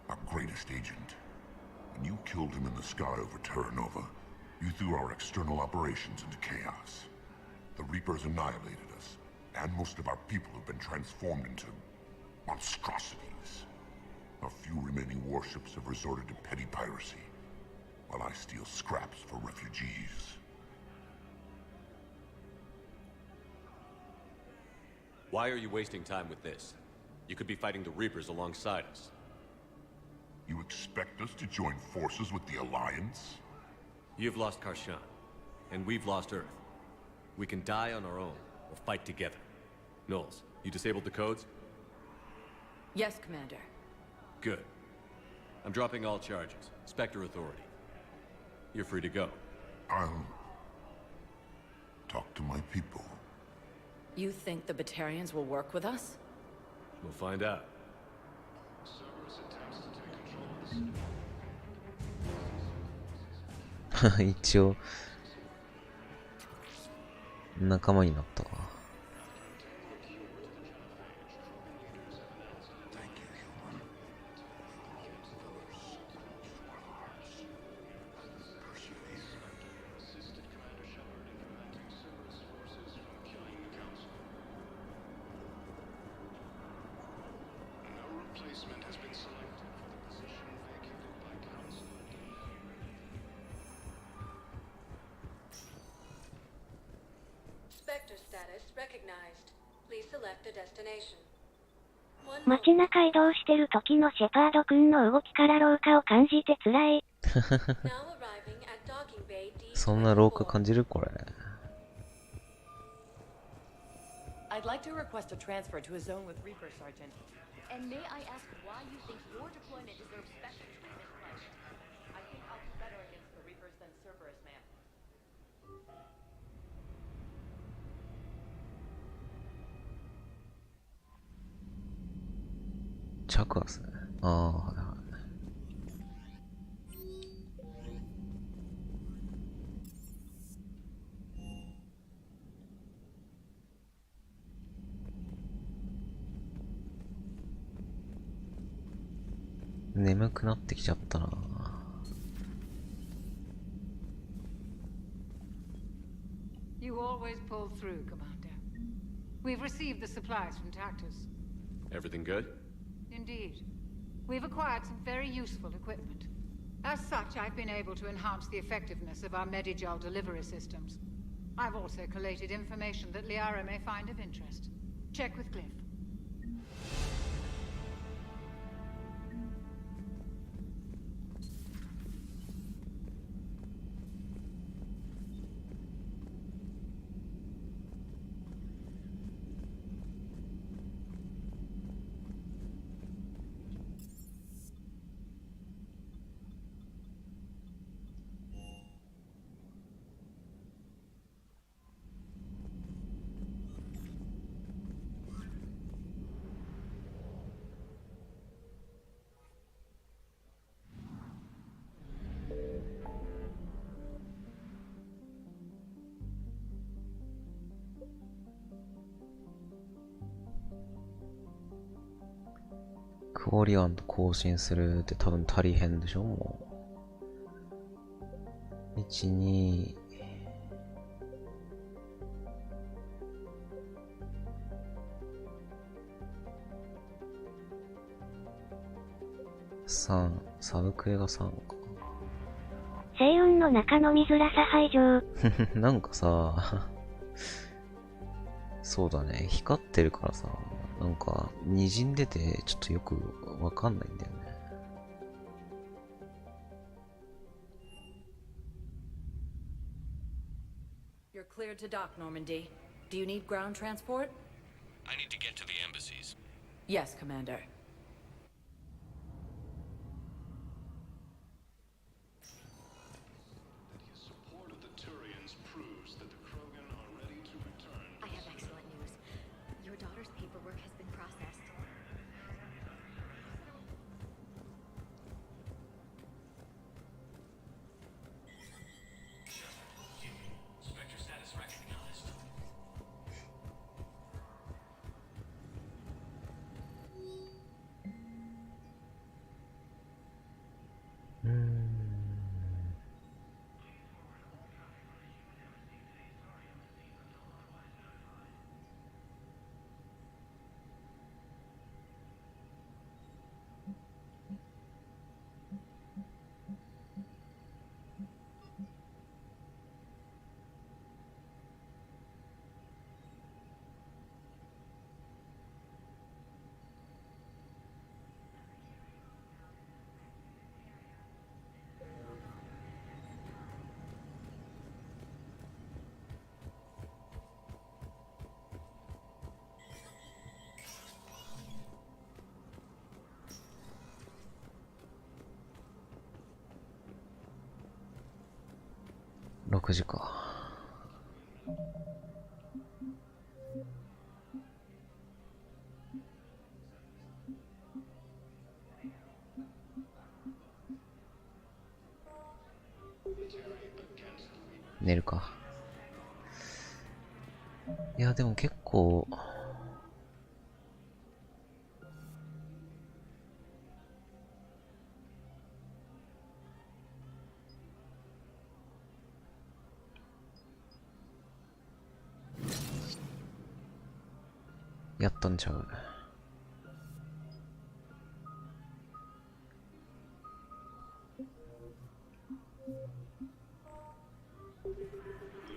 our greatest agent. When you killed him in the sky over Terra Nova, you threw our external operations into chaos. The Reapers annihilated us, and most of our people have been transformed into monstrosities. Our few remaining warships have resorted to petty piracy, while I steal scraps for refugees. Why are you wasting time with this? You could be fighting the Reapers alongside us. You expect us to join forces with the Alliance? You've lost Karshan, and we've lost Earth. We can die on our own, or fight together. Knowles, you disabled the codes? Yes, Commander. Good. I'm dropping all charges. Spectre Authority. You're free to go. I'll talk to my people. You think the Batarians will work with us? We'll find out. Cerberus attempts to take control of the city. 一応仲間になったわ。Replacement has been selected for the position vacated by Counselor Dina. Spectre status recognized. Please select a destination. 街中移動してる時のシェパード君の動きから老化を感じて辛い。Now arriving at docking bay D24. そんな老化感じるこれ。I'd like to request a transfer to a zone with Reaper, Sergeant. And may I ask why you think your deployment deserves special treatment? I think I'll do better against the Reapers than Cerberus, ma'am. チャクアスね。ああ、はいはい。眠くなってきちゃったな。You always pull through, Commander. We've received the supplies from Tactus. Everything good? Indeed. We've acquired some very useful equipment. As such, I've been able to enhance the effectiveness of our Medigel delivery systems. I've also collated information that Liara may find of interest. Check with Glyph.クオリアンと更新するって多分足りへんでしょもう。1、2、3、サブクエが3か。星雲の中の見づらさ排除。なんかさ、そうだね、光ってるからさ、なんか滲んでてちょっとよくわかんないんだよね。You're cleared to dock, Normandy. Do you need ground transport? I need to get to the embassies. Yes, Commander. That his support of the Turians proves that the Krogan are ready to return. I have excellent news. Your daughter's paperwork has been processed. Spectre status recognized. 6時か。寝るか。いや、でも結構、やったんちゃう。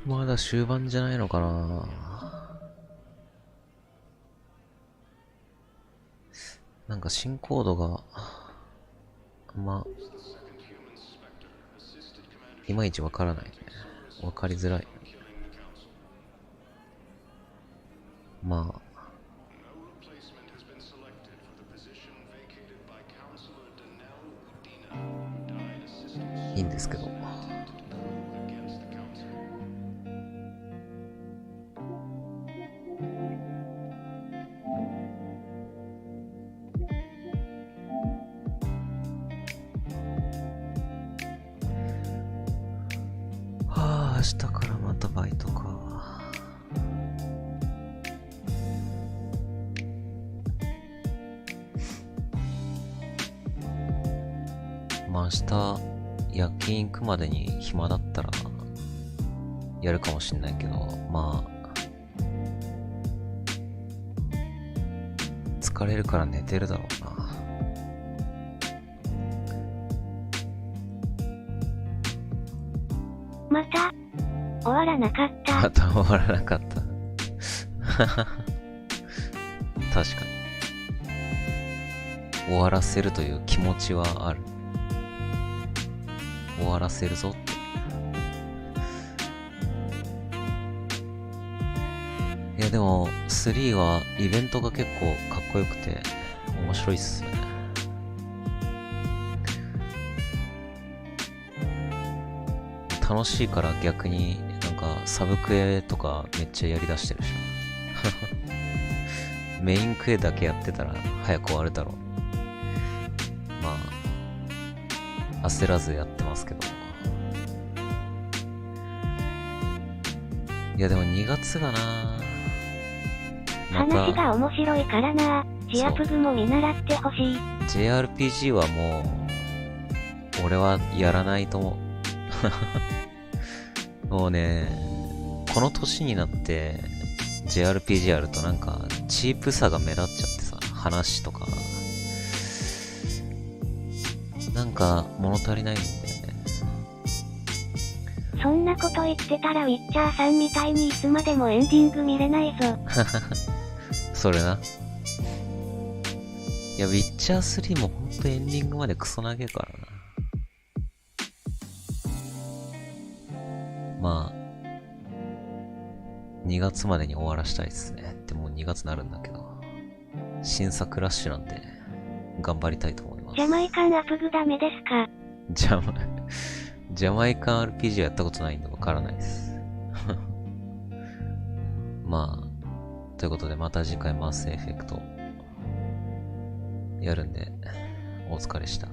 まだ終盤じゃないのかな。なんか進行度がいまいちわからないね。わかりづらい。まあいいんですけど。はあ、明日からまたバイトか。まあ明日夜勤行くまでに暇だったらやるかもしんないけど、まあ疲れるから寝てるだろうな。また終わらなかった。また終わらなかった確かに終わらせるという気持ちはある。終わらせるぞって。いやでも3はイベントが結構かっこよくて面白いっすよね。楽しいから逆になんかサブクエとかめっちゃやりだしてるしメインクエだけやってたら早く終わるだろう。まあ焦らずやってますけど。いやでも2月がな、また話が面白いからな。チアプグも見習ってほしい。 JRPG はもう俺はやらないと思うもうね、この年になって JRPG やるとなんかチープさが目立っちゃってさ、話とかなんか物足りないんだよね。そんなこと言ってたらウィッチャーさんみたいにいつまでもエンディング見れないぞそれな。いや、ウィッチャー3もほんとエンディングまでクソ長えからな。まあ2月までに終わらしたいですね。ってもう2月になるんだけど、新作ラッシュなんで頑張りたいと思います。ジャマイカンアプグダメですか？ジャマイカン RPG はやったことないんでわからないですまあということで、また次回マスエフェクトやるんでお疲れした。